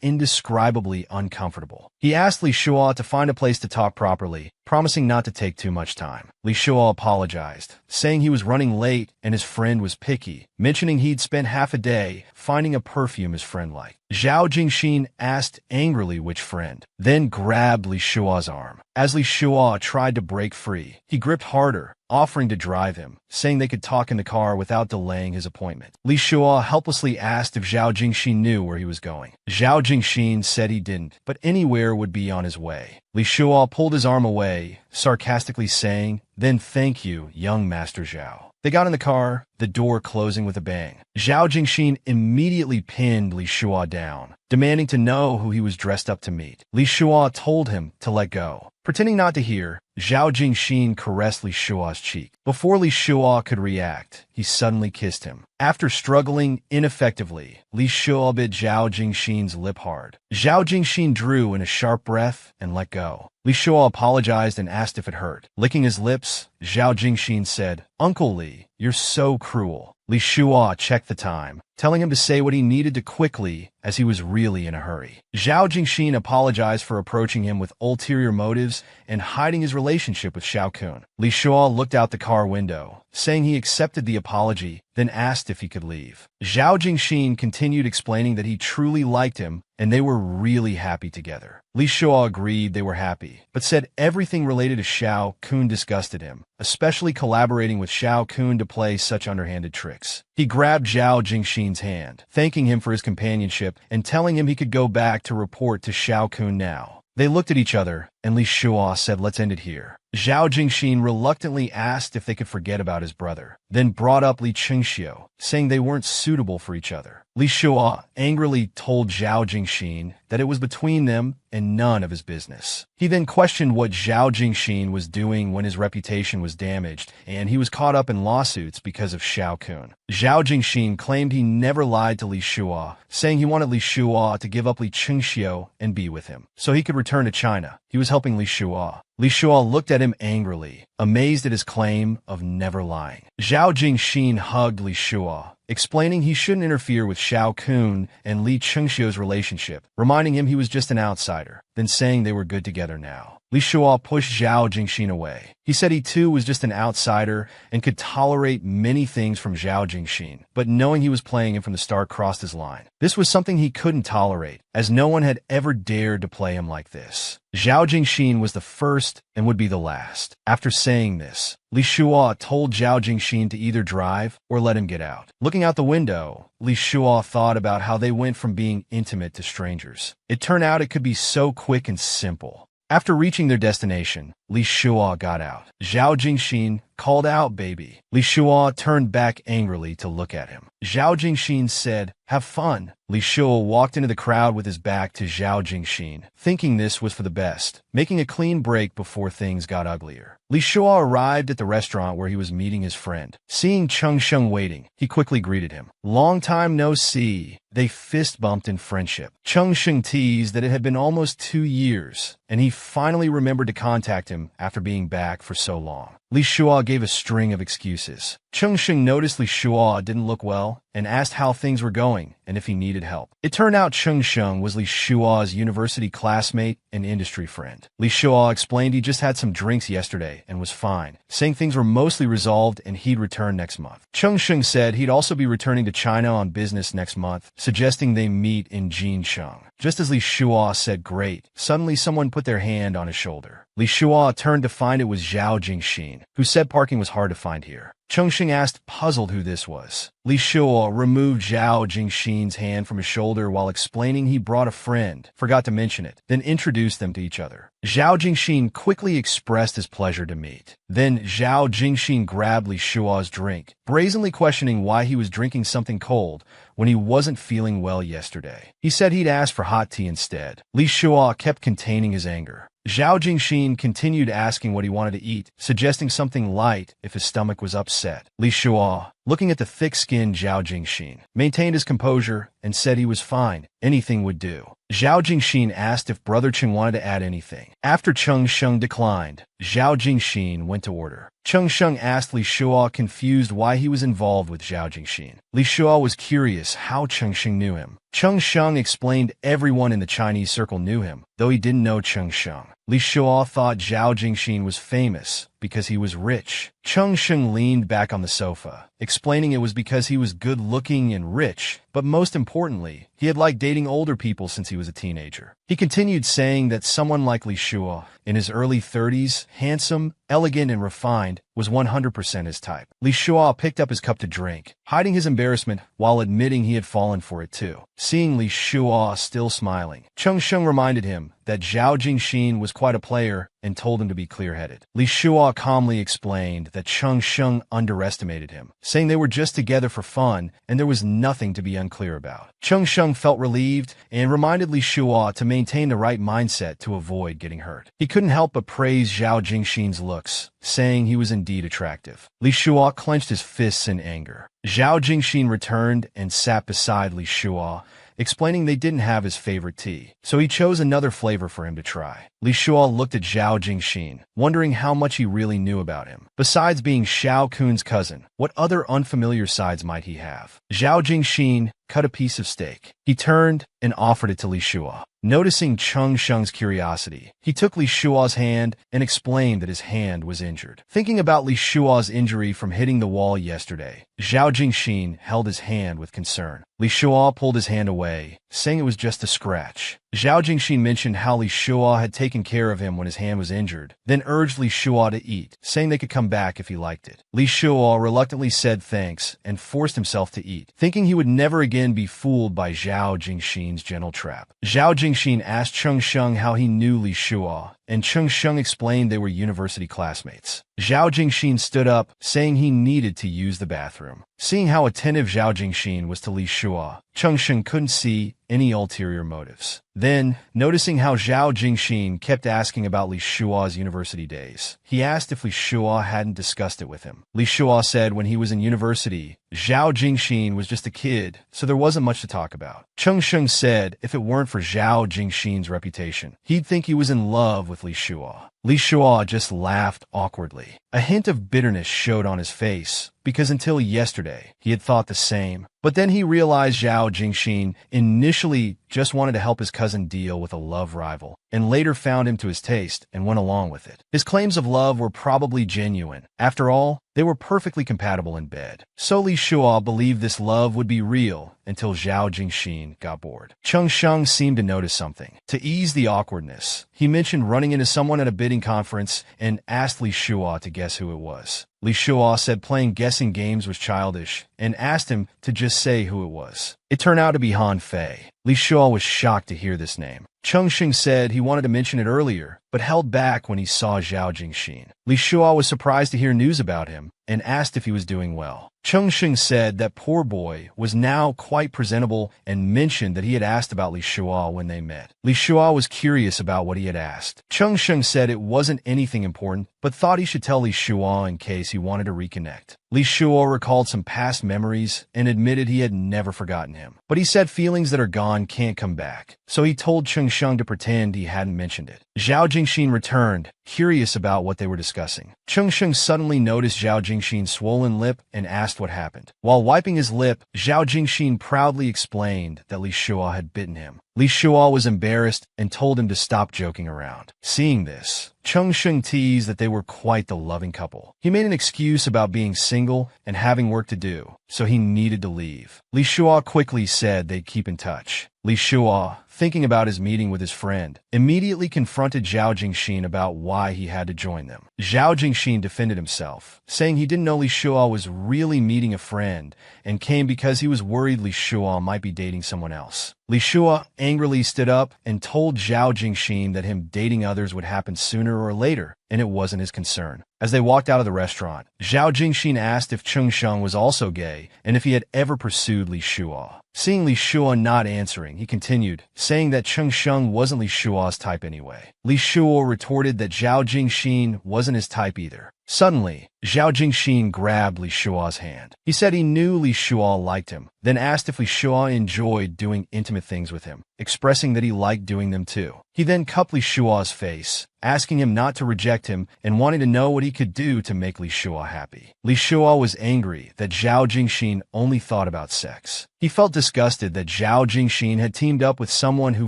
indescribably uncomfortable. He asked Li Shua to find a place to talk properly, promising not to take too much time. Li Shua apologized, saying he was running late and his friend was picky, mentioning he'd spent half a day finding a perfume his friend liked. Zhao Jingxin asked angrily which friend, then grabbed Li Shua's arm. As Li Shua tried to break free, he gripped harder, offering to drive him, saying they could talk in the car without delaying his appointment. Li Shua helplessly asked if Zhao Jingxin knew where he was going. Zhao Jingxin said he didn't, but anywhere would be on his way. Li Shua pulled his arm away, sarcastically saying, "Then thank you, young Master Zhao." They got in the car, the door closing with a bang. Zhao Jingxin immediately pinned Li Shua down, demanding to know who he was dressed up to meet. Li Shua told him to let go. Pretending not to hear, Zhao Jingxin caressed Li Shua's cheek. Before Li Shua could react, he suddenly kissed him. After struggling ineffectively, Li Shua bit Zhao Jingxin's lip hard. Zhao Jingxin drew in a sharp breath and let go. Li Shua apologized and asked if it hurt. Licking his lips, Zhao Jingxin said, "Uncle Li, you're so cruel." Li Shua checked the time, telling him to say what he needed to quickly, as he was really in a hurry. Zhao Jingxin apologized for approaching him with ulterior motives and hiding his relationship with Xiao Kun. Li Shua looked out the car window, saying he accepted the apology, then asked if he could leave. Zhao Jingxin continued explaining that he truly liked him and they were really happy together. Li Shua agreed they were happy, but said everything related to Xiao Kun disgusted him, especially collaborating with Xiao Kun to play such underhanded tricks. He He grabbed Zhao Jingxin's hand, thanking him for his companionship and telling him he could go back to report to Xiao Kun now. They looked at each other, and Li Shuo said, "Let's end it here." Zhao Jingxin reluctantly asked if they could forget about his brother, then brought up Li Qingxiu, saying they weren't suitable for each other. Li Shuo angrily told Zhao Jingxin that it was between them and none of his business. He then questioned what Zhao Jingxin was doing when his reputation was damaged, and he was caught up in lawsuits because of Xiao Kun. Zhao Jingxin claimed he never lied to Li Shuo, saying he wanted Li Shuo to give up Li Qingxiu and be with him, so he could return to China. He was helping Li Shuo. Li Shuo looked at him angrily, amazed at his claim of never lying. Zhao Jingxin hugged Li Shuo, explaining he shouldn't interfere with Xiao Kun and Li Qingxiu's relationship, reminding him he was just an outsider, then saying they were good together now. Li Shuo pushed Zhao Jingxin away. He said he too was just an outsider and could tolerate many things from Zhao Jingxin, but knowing he was playing him from the start crossed his line. This was something he couldn't tolerate, as no one had ever dared to play him like this. Zhao Jingxin was the first and would be the last. After saying this, Li Shuo told Zhao Jingxin to either drive or let him get out. Looking out the window, Li Shuo thought about how they went from being intimate to strangers. It turned out it could be so quick and simple. After reaching their destination, Li Shuo got out. Zhao Jingxin called out, "Baby." Li Shuo turned back angrily to look at him. Zhao Jingxin said, "Have fun." Li Shuo walked into the crowd with his back to Zhao Jingxin, thinking this was for the best, making a clean break before things got uglier. Li Shuo arrived at the restaurant where he was meeting his friend. Seeing Cheng Sheng waiting, he quickly greeted him. "Long time no see." They fist-bumped in friendship. Cheng Sheng teased that it had been almost 2 years, and he finally remembered to contact him after being back for so long. Li Shuo gave a string of excuses. Cheng Sheng noticed Li Shuo didn't look well and asked how things were going and if he needed help. It turned out Cheng Sheng was Li Shuo's university classmate and industry friend. Li Shuo explained he just had some drinks yesterday and was fine, saying things were mostly resolved and he'd return next month. Cheng Sheng said he'd also be returning to China on business next month, suggesting they meet in Jincheng. Just as Li Shuo said great, suddenly someone put their hand on his shoulder. Li Shuo turned to find it was Zhao Jingxin, who said parking was hard to find here. Cheng Sheng asked, puzzled, who this was. Li Shuo removed Zhao Jingxin's hand from his shoulder while explaining he brought a friend, forgot to mention it, then introduced them to each other. Zhao Jingxin quickly expressed his pleasure to meet. Then Zhao Jingxin grabbed Li Shuo's drink, brazenly questioning why he was drinking something cold when he wasn't feeling well yesterday. He said he'd asked for hot tea instead. Li Shuo kept containing his anger. Zhao Jingxin continued asking what he wanted to eat, suggesting something light if his stomach was upset. Li Shuo, looking at the thick-skinned Zhao Jingxin, maintained his composure and said he was fine, anything would do. Zhao Jingxin asked if Brother Cheng wanted to add anything. After Cheng Sheng declined, Zhao Jingxin went to order. Cheng Sheng asked Li Shuo, confused why he was involved with Zhao Jingxin. Li Shuo was curious how Cheng Sheng knew him. Cheng Sheng explained everyone in the Chinese circle knew him, though he didn't know Cheng Sheng. Li Shuo thought Zhao Jingxin was famous because he was rich. Cheng Sheng leaned back on the sofa, explaining it was because he was good-looking and rich, but most importantly, he had liked dating older people since he was a teenager. He continued saying that someone like Li Shuo, in his early 30s, handsome, elegant, and refined, was 100% his type. Li Shuo picked up his cup to drink, hiding his embarrassment while admitting he had fallen for it too. Seeing Li Shuo still smiling, Cheng Sheng reminded him that Zhao Jingxin was quite a player and told him to be clear-headed. Li Shuo calmly explained that Cheng Sheng underestimated him, saying they were just together for fun and there was nothing to be unclear about. Cheng Sheng felt relieved and reminded Li Shuo to maintain the right mindset to avoid getting hurt. He couldn't help but praise Zhao Jingxin's looks, saying he was indeed attractive. Li Shuo clenched his fists in anger. Zhao Jingxin returned and sat beside Li Shuo, explaining they didn't have his favorite tea, so he chose another flavor for him to try. Li Shuo looked at Zhao Jingxin, wondering how much he really knew about him. Besides being Xiao Kun's cousin, what other unfamiliar sides might he have? Zhao Jingxin cut a piece of steak. He turned and offered it to Li Shuo. Noticing Cheng Sheng's curiosity, he took Li Shuo's hand and explained that his hand was injured. Thinking about Li Shuo's injury from hitting the wall yesterday, Zhao Jingxin held his hand with concern. Li Shuo pulled his hand away, saying it was just a scratch. Zhao Jingxin mentioned how Li Shuo had taken taken care of him when his hand was injured, then urged Li Shua to eat, saying they could come back if he liked it. Li Shua reluctantly said thanks and forced himself to eat, thinking he would never again be fooled by Zhao Jingxin's gentle trap. Zhao Jingxin asked Cheng Sheng how he knew Li Shua, and Cheng Sheng explained they were university classmates. Zhao Jingxin stood up, saying he needed to use the bathroom. Seeing how attentive Zhao Jingxin was to Li Shua, Cheng Sheng couldn't see any ulterior motives. Then, noticing how Zhao Jingxin kept asking about Li Shua's university days, he asked if Li Shua hadn't discussed it with him. Li Shua said when he was in university, Zhao Jingxin was just a kid, so there wasn't much to talk about. Cheng Sheng said if it weren't for Zhao Jingxin's reputation, he'd think he was in love with Li Shua. Li Shua just laughed awkwardly. A hint of bitterness showed on his face, because until yesterday, he had thought the same. But then he realized Zhao Jingxin initially just wanted to help his cousin deal with a love rival, and later found him to his taste and went along with it. His claims of love were probably genuine. After all, they were perfectly compatible in bed. So Li Shua believed this love would be real until Zhao Jingxin got bored. Cheng Sheng seemed to notice something. To ease the awkwardness, he mentioned running into someone at a bidding conference and asked Li Shua to guess who it was. Li Shua said playing guessing games was childish and asked him to just say who it was. It turned out to be Han Fei. Li Shua was shocked to hear this name. Cheng Sheng said he wanted to mention it earlier, but held back when he saw Zhao Jingxin. Li Shua was surprised to hear news about him and asked if he was doing well. Cheng Sheng said that poor boy was now quite presentable and mentioned that he had asked about Li Shua when they met. Li Shua was curious about what he had asked. Cheng Sheng said it wasn't anything important, but thought he should tell Li Shua in case he wanted to reconnect. Li Shua recalled some past memories and admitted he had never forgotten him. But he said feelings that are gone can't come back, so he told Cheng Sheng to pretend he hadn't mentioned it. Zhao Jingxin returned, curious about what they were discussing. Cheng Sheng suddenly noticed Zhao Jingxin's swollen lip and asked what happened. While wiping his lip, Zhao Jingxin proudly explained that Li Shua had bitten him. Li Shua was embarrassed and told him to stop joking around. Seeing this, Cheng Sheng teased that they were quite the loving couple. He made an excuse about being single and having work to do, so he needed to leave. Li Shua quickly said they'd keep in touch. Li Shua, thinking about his meeting with his friend, immediately confronted Zhao Jingxin about why he had to join them. Zhao Jingxin defended himself, saying he didn't know Li Shua was really meeting a friend and came because he was worried Li Shua might be dating someone else. Li Shua angrily stood up and told Zhao Jingxin that him dating others would happen sooner or later, and it wasn't his concern. As they walked out of the restaurant, Zhao Jingxin asked if Cheng Sheng was also gay and if he had ever pursued Li Shua. Seeing Li Shua not answering, he continued, saying that Cheng Sheng wasn't Li Shua's type anyway. Li Shua retorted that Zhao Jingxin wasn't his type either. Suddenly, Zhao Jingxin grabbed Li Shua's hand. He said he knew Li Shua liked him, then asked if Li Shua enjoyed doing intimate things with him, expressing that he liked doing them too. He then cupped Li Shua's face, asking him not to reject him and wanting to know what he could do to make Li Shua happy. Li Shua was angry that Zhao Jingxin only thought about sex. He felt disgusted that Zhao Jingxin had teamed up with someone who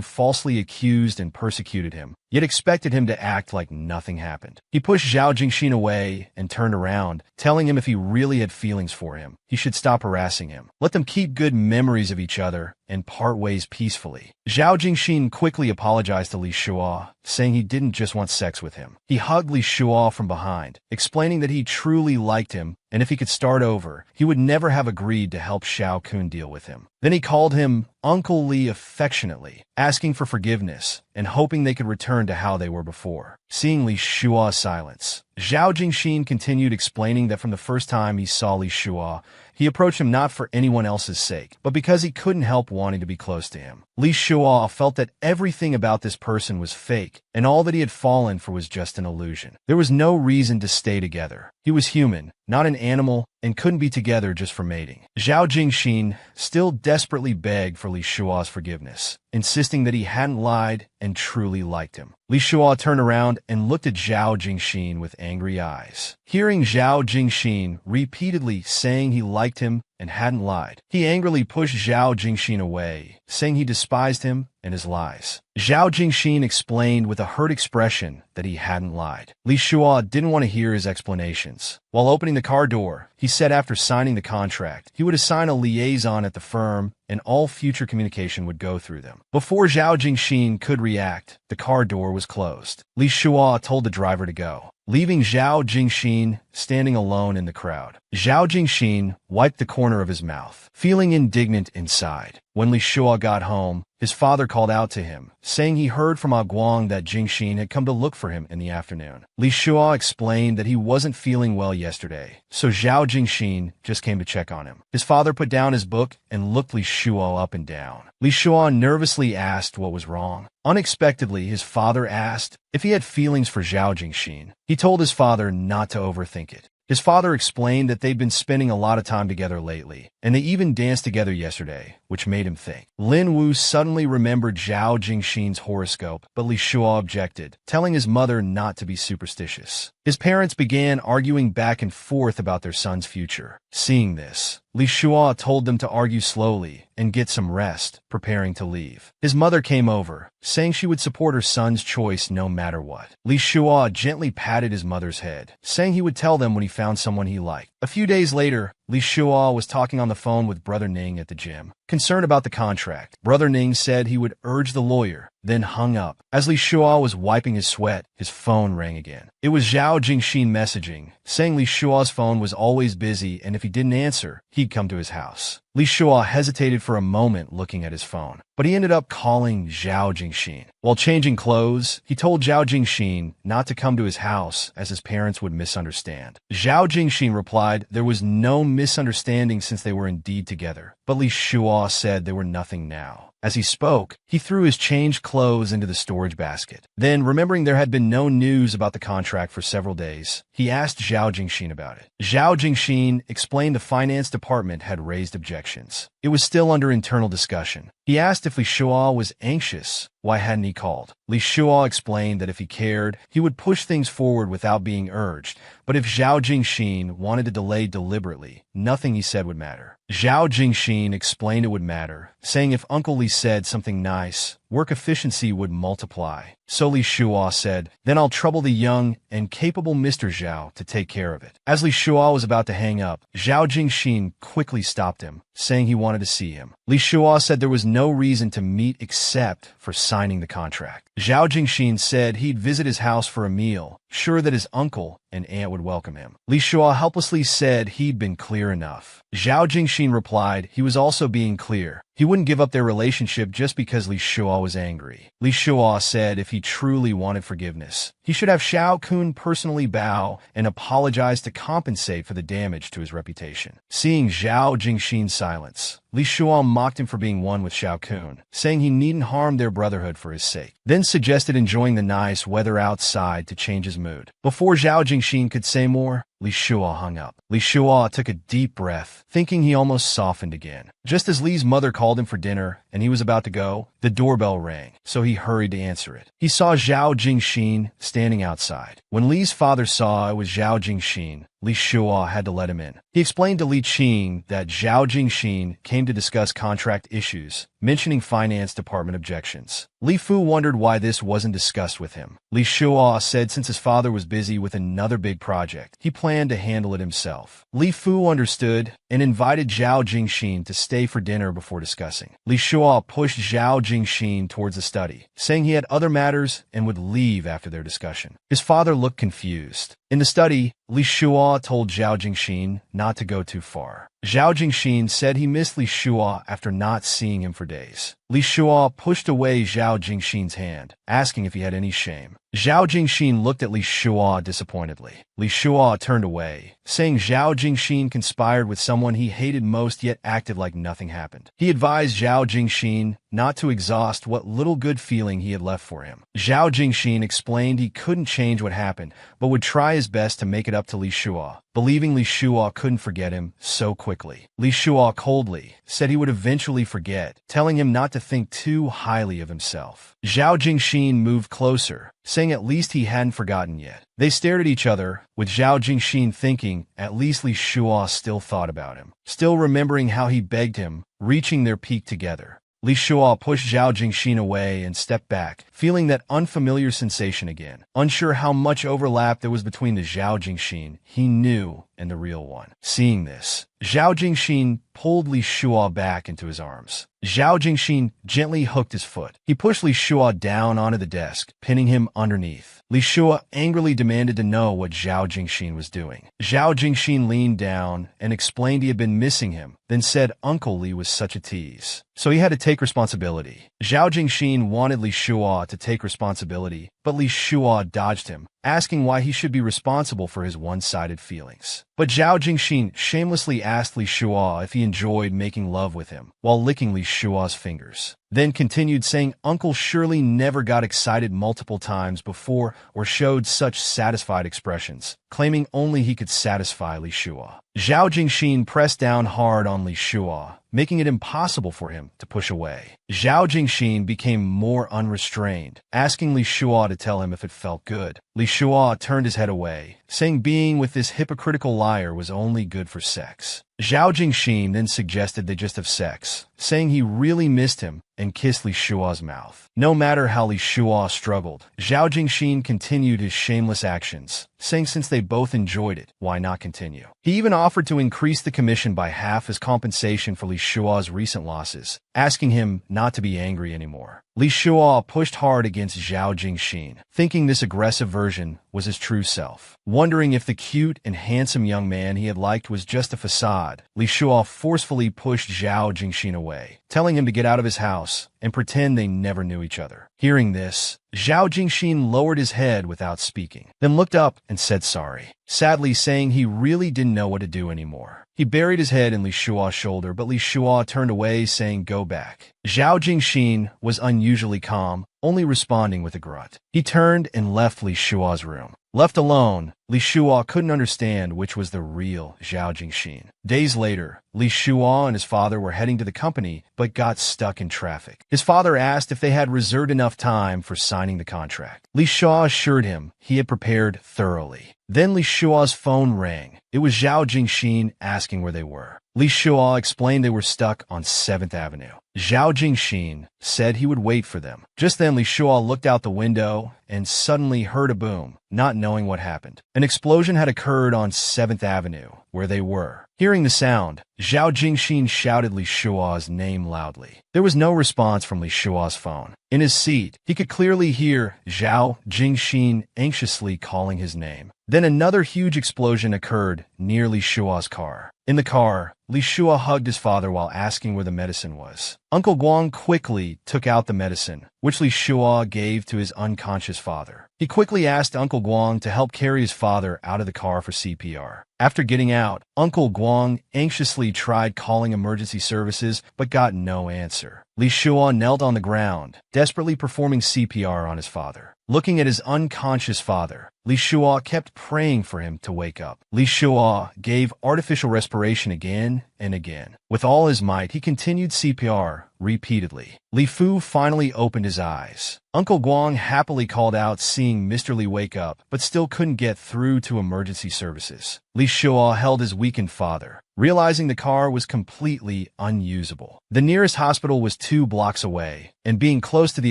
falsely accused and persecuted him, yet expected him to act like nothing happened. He pushed Zhao Jingxin away and turned around, telling him if he really had feelings for him, he should stop harassing him. Let them keep good memories of each other and part ways peacefully. Zhao Jingxin quickly apologized to Li Shua, saying he didn't just want sex with him. He hugged Li Shua from behind, explaining that he truly liked him, and if he could start over, he would never have agreed to help Shao Kun deal with him. Then he called him Uncle Li affectionately, asking for forgiveness and hoping they could return to how they were before. Seeing Li Shua's silence, Zhao Jingxin continued explaining that from the first time he saw Li Shua, he approached him not for anyone else's sake, but because he couldn't help wanting to be close to him. Li Shua felt that everything about this person was fake, and all that he had fallen for was just an illusion. There was no reason to stay together. He was human, not an animal, and couldn't be together just for mating. Zhao Jingxin still desperately begged for Li Shua's forgiveness, insisting that he hadn't lied and truly liked him. Li Shua turned around and looked at Zhao Jingxin with angry eyes. Hearing Zhao Jingxin repeatedly saying he liked him and hadn't lied, he angrily pushed Zhao Jingxin away, saying he despised him and his lies. Zhao Jingxin explained with a hurt expression that he hadn't lied. Li Shua didn't want to hear his explanations. While opening the car door, he said after signing the contract, he would assign a liaison at the firm and all future communication would go through them. Before Zhao Jingxin could react, the car door was closed. Li Shua told the driver to go, leaving Zhao Jingxin standing alone in the crowd. Zhao Jingxin wiped the corner of his mouth, feeling indignant inside. When Li Shua got home, his father called out to him, saying he heard from Guang that Jingxin had come to look for him in the afternoon. Li Shua explained that he wasn't feeling well yesterday, so Zhao Jingxin just came to check on him. His father put down his book and looked Li Shua up and down. Li Shua nervously asked what was wrong. Unexpectedly, his father asked if he had feelings for Zhao Jingxin. He told his father not to overthink it. His father explained that they'd been spending a lot of time together lately, and they even danced together yesterday, which made him think. Lin Wu suddenly remembered Zhao Jingxin's horoscope, but Li Shua objected, telling his mother not to be superstitious. His parents began arguing back and forth about their son's future. Seeing this, Li Shua told them to argue slowly and get some rest, preparing to leave. His mother came over, saying she would support her son's choice no matter what. Li Shua gently patted his mother's head, saying he would tell them when he found someone he liked. A few days later, Li Shua was talking on the phone with Brother Ning at the gym. Concerned about the contract, Brother Ning said he would urge the lawyer, then hung up. As Li Shua was wiping his sweat, his phone rang again. It was Zhao Jingxin messaging, saying Li Shua's phone was always busy and if he didn't answer, he'd come to his house. Li Shua hesitated for a moment looking at his phone, but he ended up calling Zhao Jingxin. While changing clothes, he told Zhao Jingxin not to come to his house as his parents would misunderstand. Zhao Jingxin replied there was no misunderstanding since they were indeed together, but Li Shua said there were nothing now. As he spoke, he threw his changed clothes into the storage basket. Then, remembering there had been no news about the contract for several days, he asked Zhao Jingxin about it. Zhao Jingxin explained the finance department had raised objections. It was still under internal discussion. He asked if Li Shua was anxious. Why hadn't he called? Li Shua explained that if he cared, he would push things forward without being urged, but if Zhao Jingxin wanted to delay deliberately, nothing he said would matter. Zhao Jingxin explained it would matter, saying if Uncle Li said something nice, work efficiency would multiply. So Li Shua said, then I'll trouble the young and capable Mr. Zhao to take care of it. As Li Shua was about to hang up, Zhao Jingxin quickly stopped him, saying he wanted to see him. Li Shua said there was no reason to meet except for signing the contract. Zhao Jingxin said he'd visit his house for a meal, sure that his uncle and aunt would welcome him. Li Shua helplessly said he'd been clear enough. Zhao Jingxin replied he was also being clear. He wouldn't give up their relationship just because Li Shua was angry. Li Shua said if he truly wanted forgiveness, he should have Xiao Kun personally bow and apologize to compensate for the damage to his reputation. Seeing Zhao Jingxin's silence, Li Shua mocked him for being one with Xiao Kun, saying he needn't harm their brotherhood for his sake, then suggested enjoying the nice weather outside to change his mood. Before Zhao Jingxin could say more, Li Shua hung up. Li Shua took a deep breath, thinking he almost softened again. Just as Li's mother called him for dinner and he was about to go, the doorbell rang, so he hurried to answer it. He saw Zhao Jingxin standing outside. When Li's father saw it was Zhao Jingxin, Li Shua had to let him in. He explained to Li Qing that Zhao Jingxin came to discuss contract issues, mentioning finance department objections. Li Fu wondered why this wasn't discussed with him. Li Shua said since his father was busy with another big project, he planned to handle it himself. Li Fu understood and invited Zhao Jingxin to stay for dinner before discussing. Li Shua pushed Zhao Jingxin towards the study, saying he had other matters and would leave after their discussion. His father looked confused. In the study, Li Shua told Zhao Jingxin not to go too far. Zhao Jingxin said he missed Li Shua after not seeing him for days. Li Shua pushed away Zhao Jingxin's hand, asking if he had any shame. Zhao Jingxin looked at Li Shua disappointedly. Li Shua turned away, saying Zhao Jingxin conspired with someone he hated most yet acted like nothing happened. He advised Zhao Jingxin not to exhaust what little good feeling he had left for him. Zhao Jingxin explained he couldn't change what happened, but would try his best to make it up to Li Shua, believing Li Shua couldn't forget him so quickly. Li Shua coldly said he would eventually forget, telling him not to think too highly of himself. Zhao Jingxin moved closer, saying at least he hadn't forgotten yet. They stared at each other, with Zhao Jingxin thinking at least Li Shua still thought about him, still remembering how he begged him, reaching their peak together. Li Shua pushed Zhao Jingxin away and stepped back, feeling that unfamiliar sensation again. Unsure how much overlap there was between the Zhao Jingxin he knew and the real one. Seeing this, Zhao Jingxin pulled Li Shua back into his arms. Zhao Jingxin gently hooked his foot. He pushed Li Shua down onto the desk, pinning him underneath. Li Shua angrily demanded to know what Zhao Jingxin was doing. Zhao Jingxin leaned down and explained he had been missing him, then said Uncle Li was such a tease, so he had to take responsibility. Zhao Jingxin wanted Li Shua to take responsibility, but Li Shua dodged him, asking why he should be responsible for his one-sided feelings. But Zhao Jingxin shamelessly asked Li Shua if he enjoyed making love with him, while licking Li Shua's fingers. Then continued saying Uncle surely never got excited multiple times before or showed such satisfied expressions, claiming only he could satisfy Li Shua. Zhao Jingxin pressed down hard on Li Shua, making it impossible for him to push away. Zhao Jingxin became more unrestrained, asking Li Shua to tell him if it felt good. Li Shua turned his head away, saying being with this hypocritical liar was only good for sex. Zhao Jingxin then suggested they just have sex, saying he really missed him and kissed Li Shua's mouth. No matter how Li Shua struggled, Zhao Jingxin continued his shameless actions, saying since they both enjoyed it, why not continue? He even offered to increase the commission by half as compensation for Li Shua's recent losses, asking him not to be angry anymore. Li Shua pushed hard against Zhao Jingxin, thinking this aggressive version was his true self. Wondering if the cute and handsome young man he had liked was just a facade, Li Shua forcefully pushed Zhao Jingxin away, telling him to get out of his house and pretend they never knew each other. Hearing this, Zhao Jingxin lowered his head without speaking, then looked up and said sorry, sadly saying he really didn't know what to do anymore. He buried his head in Li Shua's shoulder, but Li Shua turned away, saying go back. Zhao Jingxin was unusually calm, only responding with a grunt. He turned and left Li Shua's room. Left alone, Li Shua couldn't understand which was the real Zhao Jingxin. Days later, Li Shua and his father were heading to the company, but got stuck in traffic. His father asked if they had reserved enough time for signing the contract. Li Shua assured him he had prepared thoroughly. Then Li Shua's phone rang. It was Zhao Jingxin asking where they were. Li Shua explained they were stuck on 7th Avenue. Zhao Jingxin said he would wait for them. Just then, Li Shua looked out the window and suddenly heard a boom, not knowing what happened. An explosion had occurred on 7th Avenue, where they were. Hearing the sound, Zhao Jingxin shouted Li Shua's name loudly. There was no response from Li Shua's phone. In his seat, he could clearly hear Zhao Jingxin anxiously calling his name. Then another huge explosion occurred near Li Shua's car. In the car, Li Shua hugged his father while asking where the medicine was. Uncle Guang quickly took out the medicine, which Li Shua gave to his unconscious father. He quickly asked Uncle Guang to help carry his father out of the car for CPR. After getting out, Uncle Guang anxiously tried calling emergency services but got no answer. Li Shua knelt on the ground, desperately performing CPR on his father. Looking at his unconscious father, Li Shua kept praying for him to wake up. Li Shua gave artificial respiration again and again. With all his might, he continued CPR repeatedly. Li Fu finally opened his eyes. Uncle Guang happily called out seeing Mr. Li wake up, but still couldn't get through to emergency services. Li Shua held his weakened father, realizing the car was completely unusable. The nearest hospital was 2 blocks away, and being close to the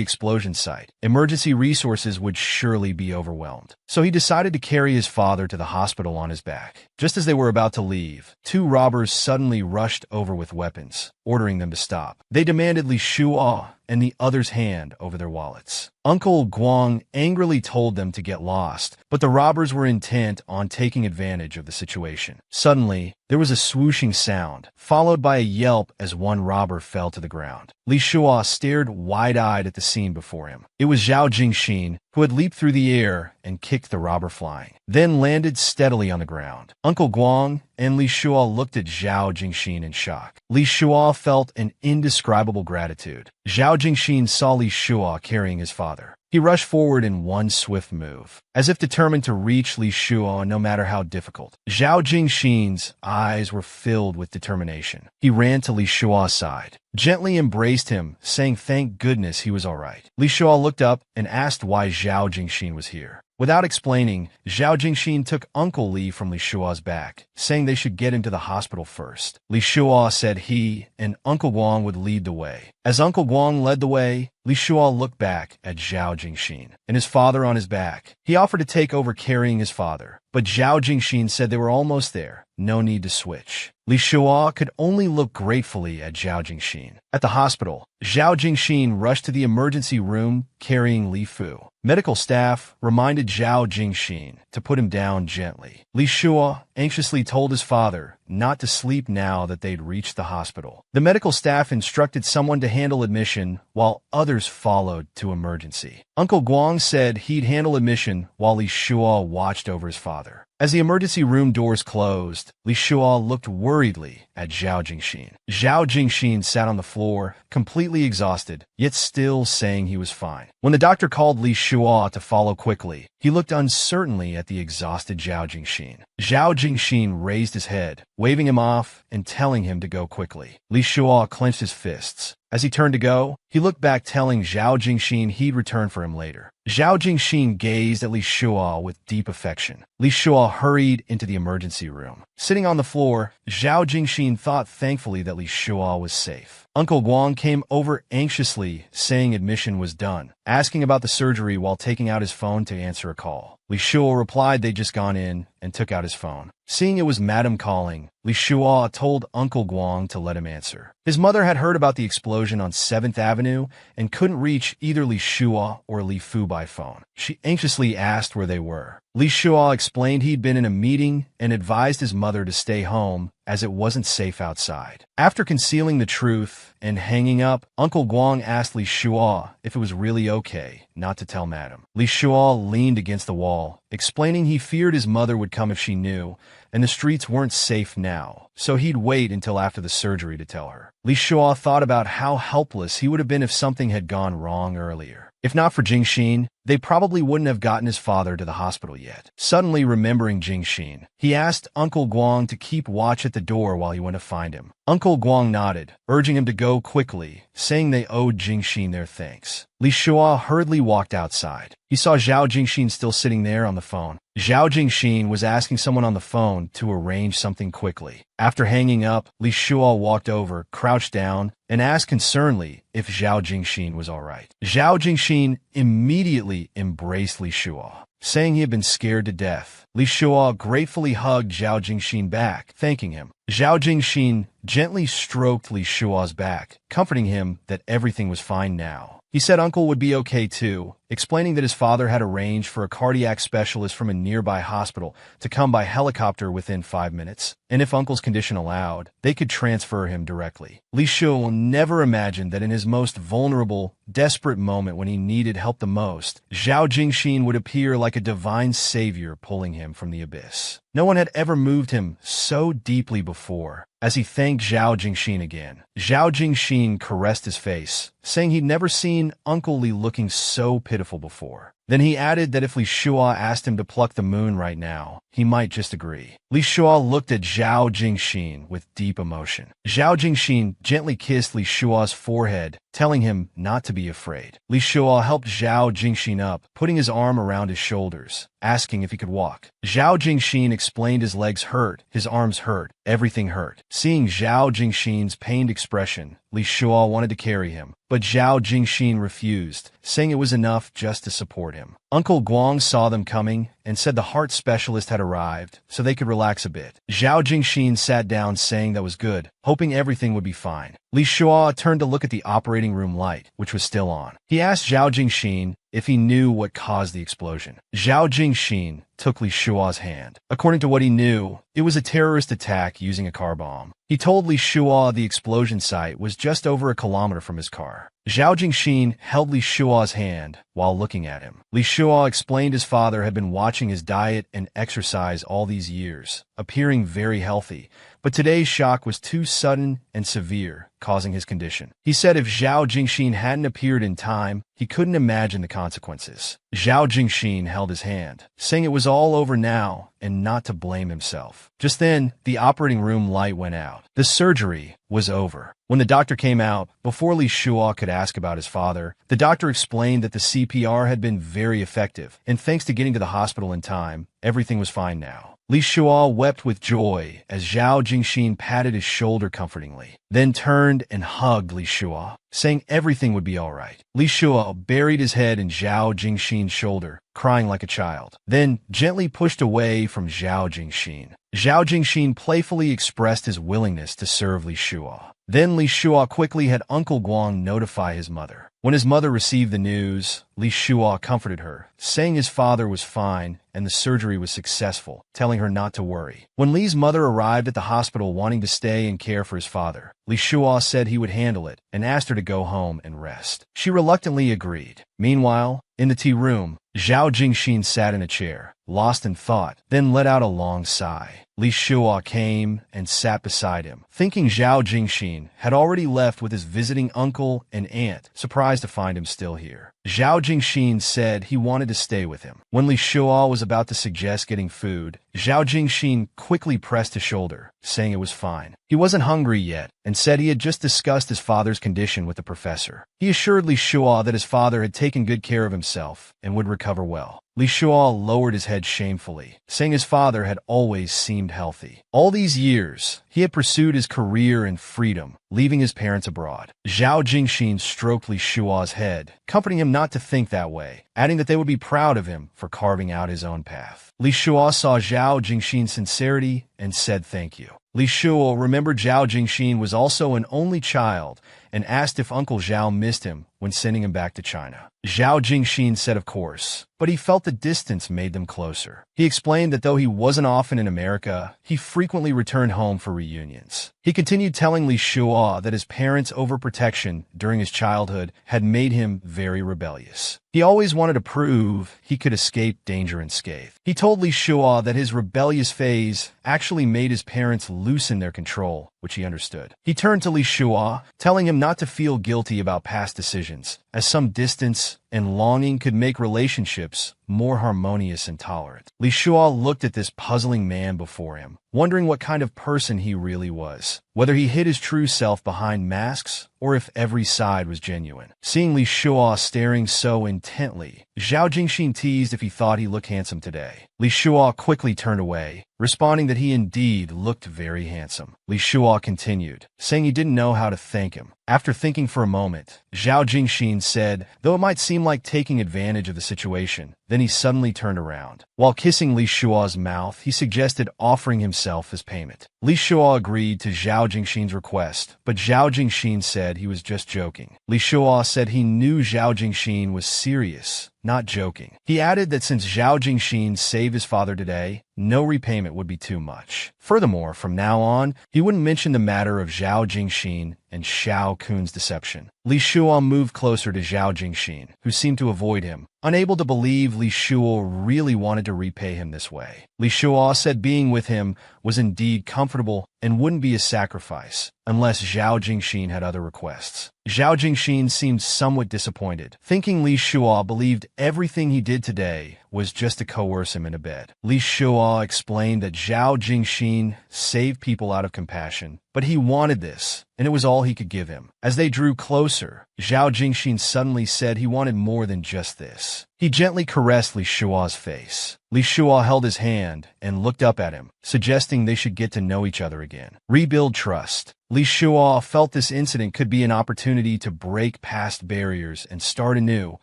explosion site, emergency resources would surely be overwhelmed. So he decided to carry his father to the hospital on his back. Just as they were about to leave, 2 robbers suddenly rushed over with weapons, ordering them to stop. They demanded Li Shua and the other's hand over their wallets. Uncle Guang angrily told them to get lost, but the robbers were intent on taking advantage of the situation. Suddenly, there was a swooshing sound, followed by a yelp as one robber fell to the ground. Li Shua stared wide-eyed at the scene before him. It was Zhao Jingxin, who had leaped through the air and kicked the robber flying, then landed steadily on the ground. Uncle Guang and Li Shua looked at Zhao Jingxin in shock. Li Shua felt an indescribable gratitude. Zhao Jingxin saw Li Shua carrying his father. He rushed forward in one swift move, as if determined to reach Li Shua no matter how difficult. Zhao Jingxin's eyes were filled with determination. He ran to Li Shua's side, gently embraced him, saying thank goodness he was all right. Li Shua looked up and asked why Zhao Jingxin was here. Without explaining, Zhao Jingxin took Uncle Li from Li Shua's back, saying they should get him to the hospital first. Li Shua said he and Uncle Guang would lead the way. As Uncle Guang led the way, Li Shuo looked back at Zhao Jingxin and his father on his back. He offered to take over carrying his father, but Zhao Jingxin said they were almost there. No need to switch. Li Shuo could only look gratefully at Zhao Jingxin. At the hospital, Zhao Jingxin rushed to the emergency room carrying Li Fu. Medical staff reminded Zhao Jingxin to put him down gently. Li Shuo anxiously told his father not to sleep now that they'd reached the hospital. The medical staff instructed someone to handle admission while others followed to emergency. Uncle Guang said he'd handle admission while Li Shuo watched over his father. As the emergency room doors closed, Li Shuo looked worriedly at Zhao Jingxin. Zhao Jingxin sat on the floor, completely exhausted, yet still saying he was fine. When the doctor called Li Shuo to follow quickly, he looked uncertainly at the exhausted Zhao Jingxin. Zhao Jingxin raised his head, waving him off and telling him to go quickly. Li Shuo clenched his fists. As he turned to go, he looked back telling Zhao Jingxin he'd return for him later. Zhao Jingxin gazed at Li Shuo with deep affection. Li Shuo hurried into the emergency room. Sitting on the floor, Zhao Jingxin thought thankfully that Li Shuo was safe. Uncle Guang came over anxiously, saying admission was done, asking about the surgery while taking out his phone to answer a call. Li Shuo replied they'd just gone in and took out his phone. Seeing it was Madam calling, Li Shuo told Uncle Guang to let him answer. His mother had heard about the explosion on 7th Avenue and couldn't reach either Li Shuo or Li Fu by phone. She anxiously asked where they were. Li Shuo explained he'd been in a meeting and advised his mother to stay home as it wasn't safe outside. After concealing the truth and hanging up, Uncle Guang asked Li Shuo if it was really okay not to tell Madam. Li Shuo leaned against the wall, explaining he feared his mother would come if she knew, and the streets weren't safe now, so he'd wait until after the surgery to tell her. Li Shuo thought about how helpless he would have been if something had gone wrong earlier. If not for Jingxin, they probably wouldn't have gotten his father to the hospital yet. Suddenly remembering Jingxin, he asked Uncle Guang to keep watch at the door while he went to find him. Uncle Guang nodded, urging him to go quickly, saying they owed Jingxin their thanks. Li Shuo hurriedly walked outside. He saw Zhao Jingxin still sitting there on the phone. Zhao Jingxin was asking someone on the phone to arrange something quickly. After hanging up, Li Shuo walked over, crouched down, and asked concernedly if Zhao Jingxin was all right. Zhao Jingxin immediately embraced Li Shuo, saying he had been scared to death. Li Shuo gratefully hugged Zhao Jingxin back, thanking him. Zhao Jingxin gently stroked Li Shuo's back, comforting him that everything was fine now. He said Uncle would be okay too, explaining that his father had arranged for a cardiac specialist from a nearby hospital to come by helicopter within 5 minutes, and if Uncle's condition allowed, they could transfer him directly. Li Shuo never imagined that in his most vulnerable, desperate moment when he needed help the most, Zhao Jingxin would appear like a divine savior pulling him from the abyss. No one had ever moved him so deeply before. As he thanked Zhao Jingxin again, Zhao Jingxin caressed his face, saying he'd never seen Uncle Li looking so pitiful before. Then he added that if Li Shuo asked him to pluck the moon right now, he might just agree. Li Shuo looked at Zhao Jingxin with deep emotion. Zhao Jingxin gently kissed Li Shuo's forehead, telling him not to be afraid. Li Shuo helped Zhao Jingxin up, putting his arm around his shoulders, asking if he could walk. Zhao Jingxin explained his legs hurt, his arms hurt, everything hurt. Seeing Zhao Jingxin's pained expression, Li Shuo wanted to carry him, but Zhao Jingxin refused, saying it was enough just to support him. Uncle Guang saw them coming and said the heart specialist had arrived, so they could relax a bit. Zhao Jingxin sat down saying that was good, hoping everything would be fine. Li Shuo turned to look at the operating room light, which was still on. He asked Zhao Jingxin if he knew what caused the explosion. Zhao Jingxin took Li Shuo's hand. According to what he knew, it was a terrorist attack using a car bomb. He told Li Shuo the explosion site was just over a kilometer from his car. Zhao Jingxin held Li Shuo's hand while looking at him. Li Shuo explained his father had been watching his diet and exercise all these years, appearing very healthy, but today's shock was too sudden and severe, causing his condition. He said if Zhao Jingxin hadn't appeared in time, he couldn't imagine the consequences. Zhao Jingxin held his hand, saying it was all over now and not to blame himself. Just then, the operating room light went out. The surgery was over. When the doctor came out, before Li Shuo could ask about his father, the doctor explained that the CPR had been very effective, and thanks to getting to the hospital in time, everything was fine now. Li Shuo wept with joy as Zhao Jingxin patted his shoulder comfortingly, then turned and hugged Li Shuo, saying everything would be all right. Li Shua buried his head in Zhao Jingxin's shoulder, crying like a child, then gently pushed away from Zhao Jingxin. Zhao Jingxin playfully expressed his willingness to serve Li Shua. Then Li Shua quickly had Uncle Guang notify his mother. When his mother received the news, Li Shua comforted her, saying his father was fine and the surgery was successful, telling her not to worry. When Li's mother arrived at the hospital wanting to stay and care for his father, Li Shua said he would handle it and asked her to go home and rest. She reluctantly agreed. Meanwhile, in the tea room, Zhao Jingxin sat in a chair, lost in thought, then let out a long sigh. Li Shua came and sat beside him, thinking Zhao Jingxin had already left with his visiting uncle and aunt, surprised to find him still here. Zhao Jingxin said he wanted to stay with him. When Li Shua was about to suggest getting food, Zhao Jingxin quickly pressed his shoulder, saying it was fine. He wasn't hungry yet, and said he had just discussed his father's condition with the professor. He assured Li Shua that his father had taken good care of himself and would recover well. Li Shua lowered his head shamefully, saying his father had always seemed healthy. All these years, he had pursued his career and freedom, leaving his parents abroad. Zhao Jingxin stroked Li Shua's head, comforting him not to think that way, adding that they would be proud of him for carving out his own path. Li Shua saw Zhao Jingxin's sincerity and said thank you. Li Shua remembered Zhao Jingxin was also an only child and asked if Uncle Zhao missed him when sending him back to China. Zhao Jingxin said of course, but he felt the distance made them closer. He explained that though he wasn't often in America, he frequently returned home for reunions. He continued telling Li Shua that his parents' overprotection during his childhood had made him very rebellious. He always wanted to prove he could escape danger unscathed. He told Li Shua that his rebellious phase actually made his parents loosen their control, which he understood. He turned to Li Shua, telling him not to feel guilty about past decisions, as some distance and longing could make relationships more harmonious and tolerant. Li Shua looked at this puzzling man before him, wondering what kind of person he really was, whether he hid his true self behind masks or if every side was genuine. Seeing Li Shua staring so intently, Zhao Jingxin teased if he thought he looked handsome today. Li Shua quickly turned away, responding that he indeed looked very handsome. Li Shua continued, saying he didn't know how to thank him. After thinking for a moment, Zhao Jingxin said, though it might seem like taking advantage of the situation, then he suddenly turned around. While kissing Li Shua's mouth, he suggested offering himself as payment. Li Shua agreed to Zhao Jingxin's request, but Zhao Jingxin said he was just joking. Li Shua said he knew Zhao Jingxin was serious, not joking. He added that since Zhao Jingxin saved his father today, no repayment would be too much. Furthermore, from now on, he wouldn't mention the matter of Zhao Jingxin and Xiao Kun's deception. Li Shua moved closer to Zhao Jingxin, who seemed to avoid him, unable to believe Li Shua really wanted to repay him this way. Li Shua said being with him was indeed comfortable and wouldn't be a sacrifice, unless Zhao Jingxin had other requests. Zhao Jingxin seemed somewhat disappointed, thinking Li Shua believed everything he did today was just to coerce him into bed. Li Shua explained that Zhao Jingxin saved people out of compassion, but he wanted this, and it was all he could give him. As they drew closer, Zhao Jingxin suddenly said he wanted more than just this. He gently caressed Li Shua's face. Li Shua held his hand and looked up at him, suggesting they should get to know each other again. Rebuild trust. Li Shua felt this incident could be an opportunity to break past barriers and start anew,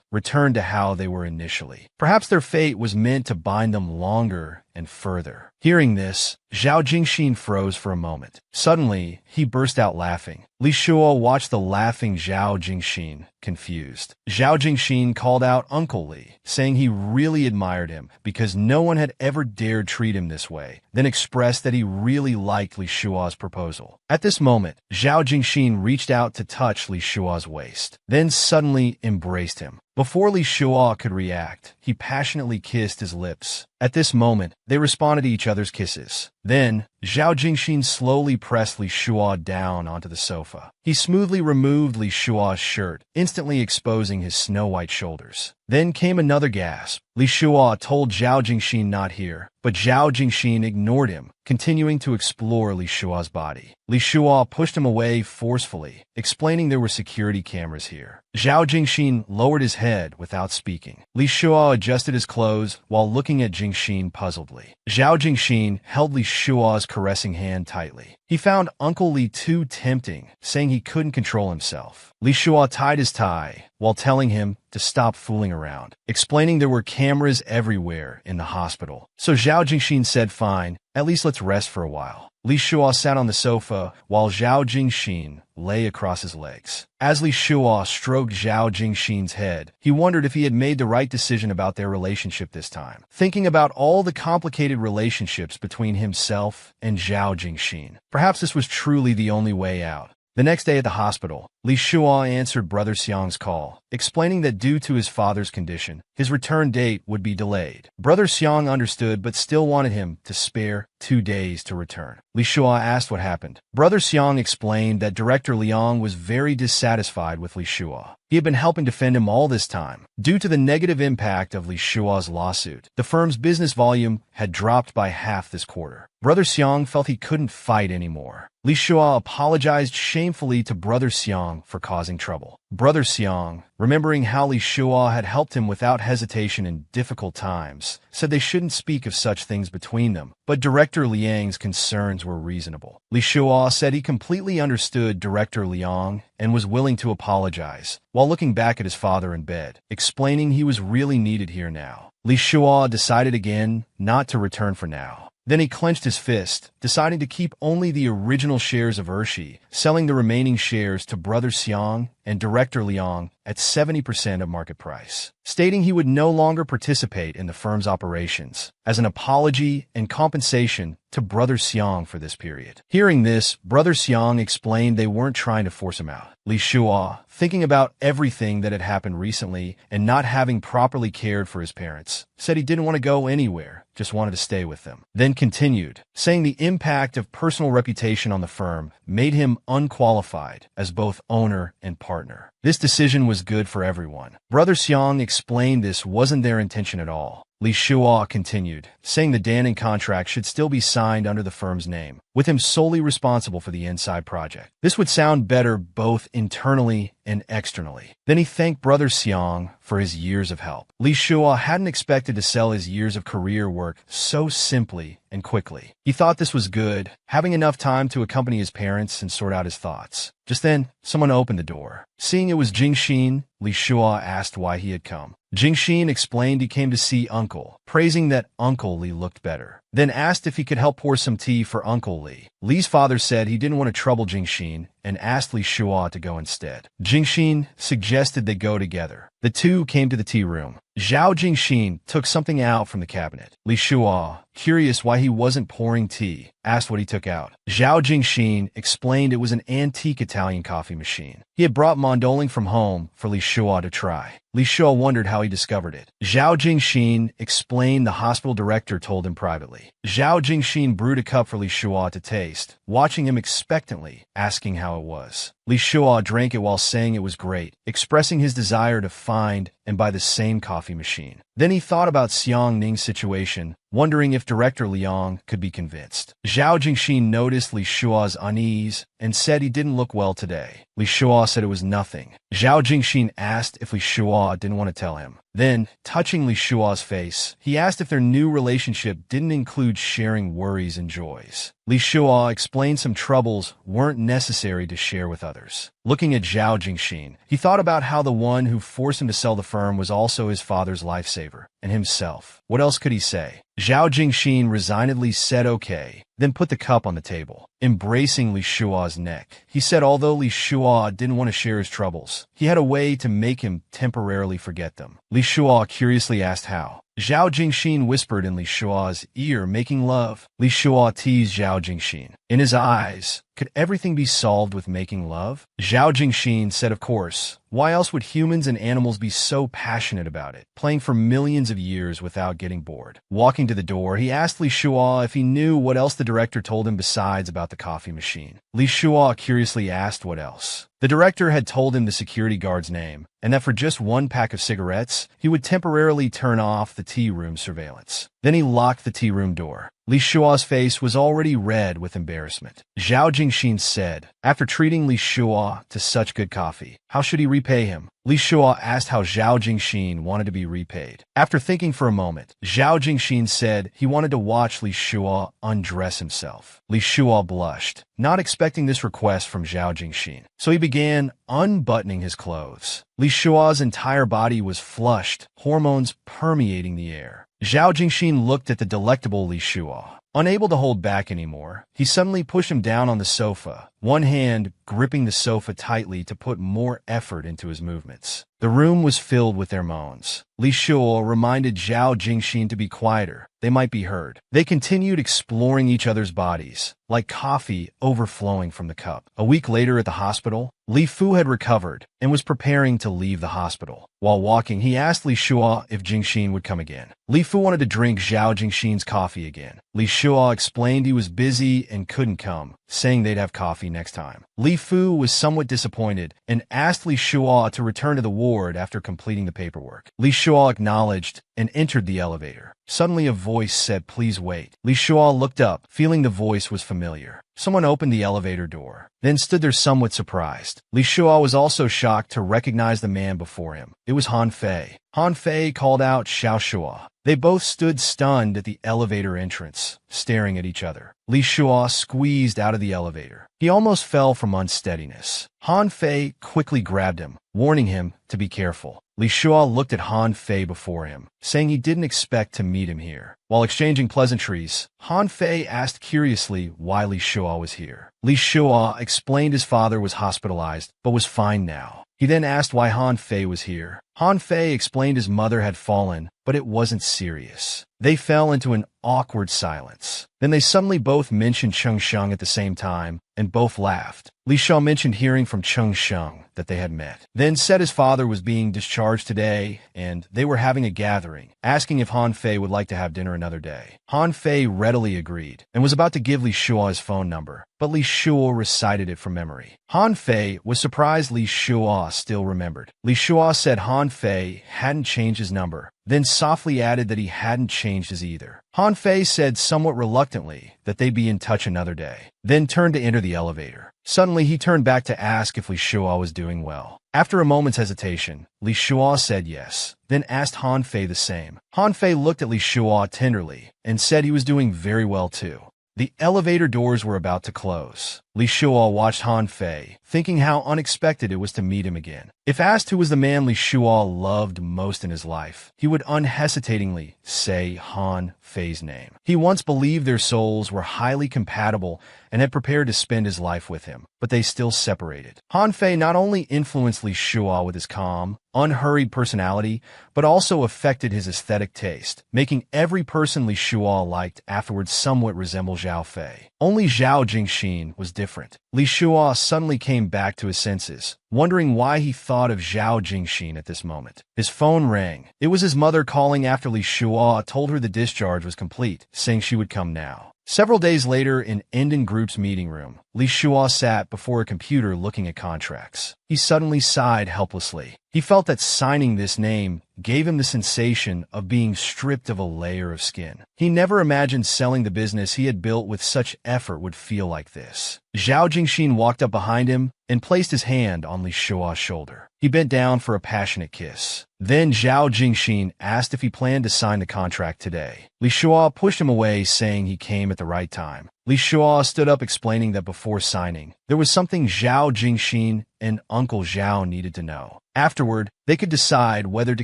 return to how they were initially. Perhaps their fate was meant to bind them longer and further. Hearing this, Zhao Jingxin froze for a moment. Suddenly, he burst out laughing. Li Shua watched the laughing Zhao Jingxin, confused. Zhao Jingxin called out Uncle Li, saying he really admired him because no one had ever dared treat him this way, then expressed that he really liked Li Shua's proposal. At this moment, Zhao Jingxin reached out to touch Li Shua's waist, then suddenly embraced him. Before Li Shua could react, he passionately kissed his lips. At this moment, they responded to each other's kisses. Then, Zhao Jingxin slowly pressed Li Shua down onto the sofa. He smoothly removed Li Shua's shirt, instantly exposing his snow-white shoulders. Then came another gasp. Li Shua told Zhao Jingxin not here, but Zhao Jingxin ignored him, continuing to explore Li Shua's body. Li Shua pushed him away forcefully, explaining there were security cameras here. Zhao Jingxin lowered his head without speaking. Li Shua adjusted his clothes while looking at Jingxin puzzledly. Zhao Jingxin held Li Shua's caressing hand tightly. He found Uncle Li too tempting, saying he couldn't control himself. Li Shua tied his tie while telling him to stop fooling around, explaining there were cameras everywhere in the hospital. So Zhao Jingxin said, fine, at least let's rest for a while. Li Shua sat on the sofa while Zhao Jingxin lay across his legs. As Li Shua stroked Zhao Jingxin's head, he wondered if he had made the right decision about their relationship this time, thinking about all the complicated relationships between himself and Zhao Jingxin. Perhaps this was truly the only way out. The next day at the hospital, Li Shua answered Brother Xiang's call, explaining that due to his father's condition, his return date would be delayed. Brother Xiang understood but still wanted him to spare 2 days to return. Li Shua asked what happened. Brother Xiang explained that Director Liang was very dissatisfied with Li Shua. He had been helping defend him all this time. Due to the negative impact of Li Shua's lawsuit, the firm's business volume had dropped by half this quarter. Brother Xiang felt he couldn't fight anymore. Li Shua apologized shamefully to Brother Xiang for causing trouble. Brother Xiang, remembering how Li Shua had helped him without hesitation in difficult times, said they shouldn't speak of such things between them, but Director Liang's concerns were reasonable. Li Shua said he completely understood Director Liang and was willing to apologize, while looking back at his father in bed, explaining he was really needed here now. Li Shua decided again not to return for now. Then he clenched his fist, deciding to keep only the original shares of Ershi, selling the remaining shares to Brother Xiang and Director Liang at 70% of market price, stating he would no longer participate in the firm's operations, as an apology and compensation to Brother Xiang for this period. Hearing this, Brother Xiang explained they weren't trying to force him out. Li Shua, thinking about everything that had happened recently and not having properly cared for his parents, said he didn't want to go anywhere, just wanted to stay with them. Then continued, saying the impact of personal reputation on the firm made him unqualified as both owner and partner. This decision was good for everyone. Brother Xiang explained this wasn't their intention at all. Li Shua continued, saying the Danning contract should still be signed under the firm's name, with him solely responsible for the inside project. This would sound better both internally and externally. Then he thanked Brother Xiang for his years of help. Li Shua hadn't expected to sell his years of career work so simply and quickly. He thought this was good, having enough time to accompany his parents and sort out his thoughts. Just then, someone opened the door. Seeing it was Jingxin, Li Shua asked why he had come. Jingxin explained he came to see Uncle, praising that Uncle Li looked better. Then asked if he could help pour some tea for Uncle Li. Li's father said he didn't want to trouble Jingxin and asked Li Shua to go instead. Jingxin suggested they go together. The two came to the tea room. Zhao Jingxin took something out from the cabinet. Li Shua, curious why he wasn't pouring tea, asked what he took out. Zhao Jingxin explained it was an antique Italian coffee machine. He had brought Mondoling from home for Li Shua to try. Li Shua wondered how he discovered it. Zhao Jingxin explained the hospital director told him privately. Zhao Jingxin brewed a cup for Li Shua to taste, watching him expectantly, asking how it was. Li Shua drank it while saying it was great, expressing his desire to find and buy the same coffee machine. Then he thought about Xiang Ning's situation, wondering if Director Liang could be convinced. Zhao Jingxin noticed Li Shua's unease and said he didn't look well today. Li Shua said it was nothing. Zhao Jingxin asked if Li Shua didn't want to tell him. Then, touching Li Shua's face, he asked if their new relationship didn't include sharing worries and joys. Li Shua explained some troubles weren't necessary to share with others. Looking at Zhao Jingxin, he thought about how the one who forced him to sell the firm was also his father's lifesaver, and himself. What else could he say? Zhao Jingxin resignedly said okay, then put the cup on the table. Embracing Li Shua's neck, he said although Li Shua didn't want to share his troubles, he had a way to make him temporarily forget them. Li Shua curiously asked how. Zhao Jingxin whispered in Li Shua's ear, making love. Li Shua teased Zhao Jingxin. In his eyes, could everything be solved with making love? Zhao Jingxin said of course. Why else would humans and animals be so passionate about it, playing for millions of years without getting bored? Walking to the door, he asked Li Shua if he knew what else the director told him besides about the coffee machine. Li Shua curiously asked what else. The director had told him the security guard's name, and that for just one pack of cigarettes, he would temporarily turn off the tea room surveillance. Then he locked the tea room door. Li Shua's face was already red with embarrassment. Zhao Jingxin said, after treating Li Shua to such good coffee, how should he repay him? Li Shua asked how Zhao Jingxin wanted to be repaid. After thinking for a moment, Zhao Jingxin said he wanted to watch Li Shua undress himself. Li Shua blushed, not expecting this request from Zhao Jingxin. So he began unbuttoning his clothes. Li Shua's entire body was flushed, hormones permeating the air. Zhao Jingxin looked at the delectable Li Shua. Unable to hold back anymore, he suddenly pushed him down on the sofa, one hand gripping the sofa tightly to put more effort into his movements. The room was filled with their moans. Li Shua reminded Zhao Jingxin to be quieter. They might be heard. They continued exploring each other's bodies, like coffee overflowing from the cup. A week later at the hospital, Li Fu had recovered and was preparing to leave the hospital. While walking, he asked Li Shua if Jingxin would come again. Li Fu wanted to drink Zhao Jingxin's coffee again. Li Shua explained he was busy and couldn't come, saying they'd have coffee next time. Li Fu was somewhat disappointed and asked Li Shua to return to the ward after completing the paperwork. Li Shua acknowledged and entered the elevator. Suddenly a voice said, "Please wait." Li Shua looked up, feeling the voice was familiar. Someone opened the elevator door, then stood there somewhat surprised. Li Shua was also shocked to recognize the man before him. It was Han Fei. Han Fei called out Xiao Shua. They both stood stunned at the elevator entrance, staring at each other. Li Shua squeezed out of the elevator. He almost fell from unsteadiness. Han Fei quickly grabbed him, warning him to be careful. Li Shua looked at Han Fei before him, saying he didn't expect to meet him here. While exchanging pleasantries, Han Fei asked curiously why Li Shua was here. Li Shua explained his father was hospitalized, but was fine now. He then asked why Han Fei was here. Han Fei explained his mother had fallen, but it wasn't serious. They fell into an awkward silence. Then they suddenly both mentioned Cheng Sheng at the same time, and both laughed. Li Shua mentioned hearing from Cheng Sheng that they had met, then said his father was being discharged today, and they were having a gathering, asking if Han Fei would like to have dinner another day. Han Fei readily agreed, and was about to give Li Shua his phone number, but Li Shua recited it from memory. Han Fei was surprised Li Shua still remembered. Li Shua said Han Fei hadn't changed his number, then softly added that he hadn't changed his either. Han Fei said somewhat reluctantly that they'd be in touch another day, then turned to enter the elevator. Suddenly, he turned back to ask if Li Shua was doing well. After a moment's hesitation, Li Shua said yes, then asked Han Fei the same. Han Fei looked at Li Shua tenderly and said he was doing very well too. The elevator doors were about to close. Li Shua watched Han Fei, thinking how unexpected it was to meet him again. If asked who was the man Li Shua loved most in his life, he would unhesitatingly say Han Fei's name. He once believed their souls were highly compatible and had prepared to spend his life with him, but they still separated. Han Fei not only influenced Li Shua with his calm, unhurried personality, but also affected his aesthetic taste, making every person Li Shua liked afterwards somewhat resemble Zhao Fei. Only Zhao Jingxin was different. Li Shua suddenly came back to his senses, wondering why he thought of Zhao Jingxin at this moment. His phone rang. It was his mother calling after Li Shua told her the discharge was complete, saying she would come now. Several days later, in Enden Group's meeting room, Li Shua sat before a computer looking at contracts. He suddenly sighed helplessly. He felt that signing this name gave him the sensation of being stripped of a layer of skin. He never imagined selling the business he had built with such effort would feel like this. Zhao Jingxin walked up behind him and placed his hand on Li Shua's shoulder. He bent down for a passionate kiss. Then Zhao Jingxin asked if he planned to sign the contract today. Li Shua pushed him away, saying he came at the right time. Li Shua stood up explaining that before signing, there was something Zhao Jingxin and Uncle Zhao needed to know. Afterward, they could decide whether to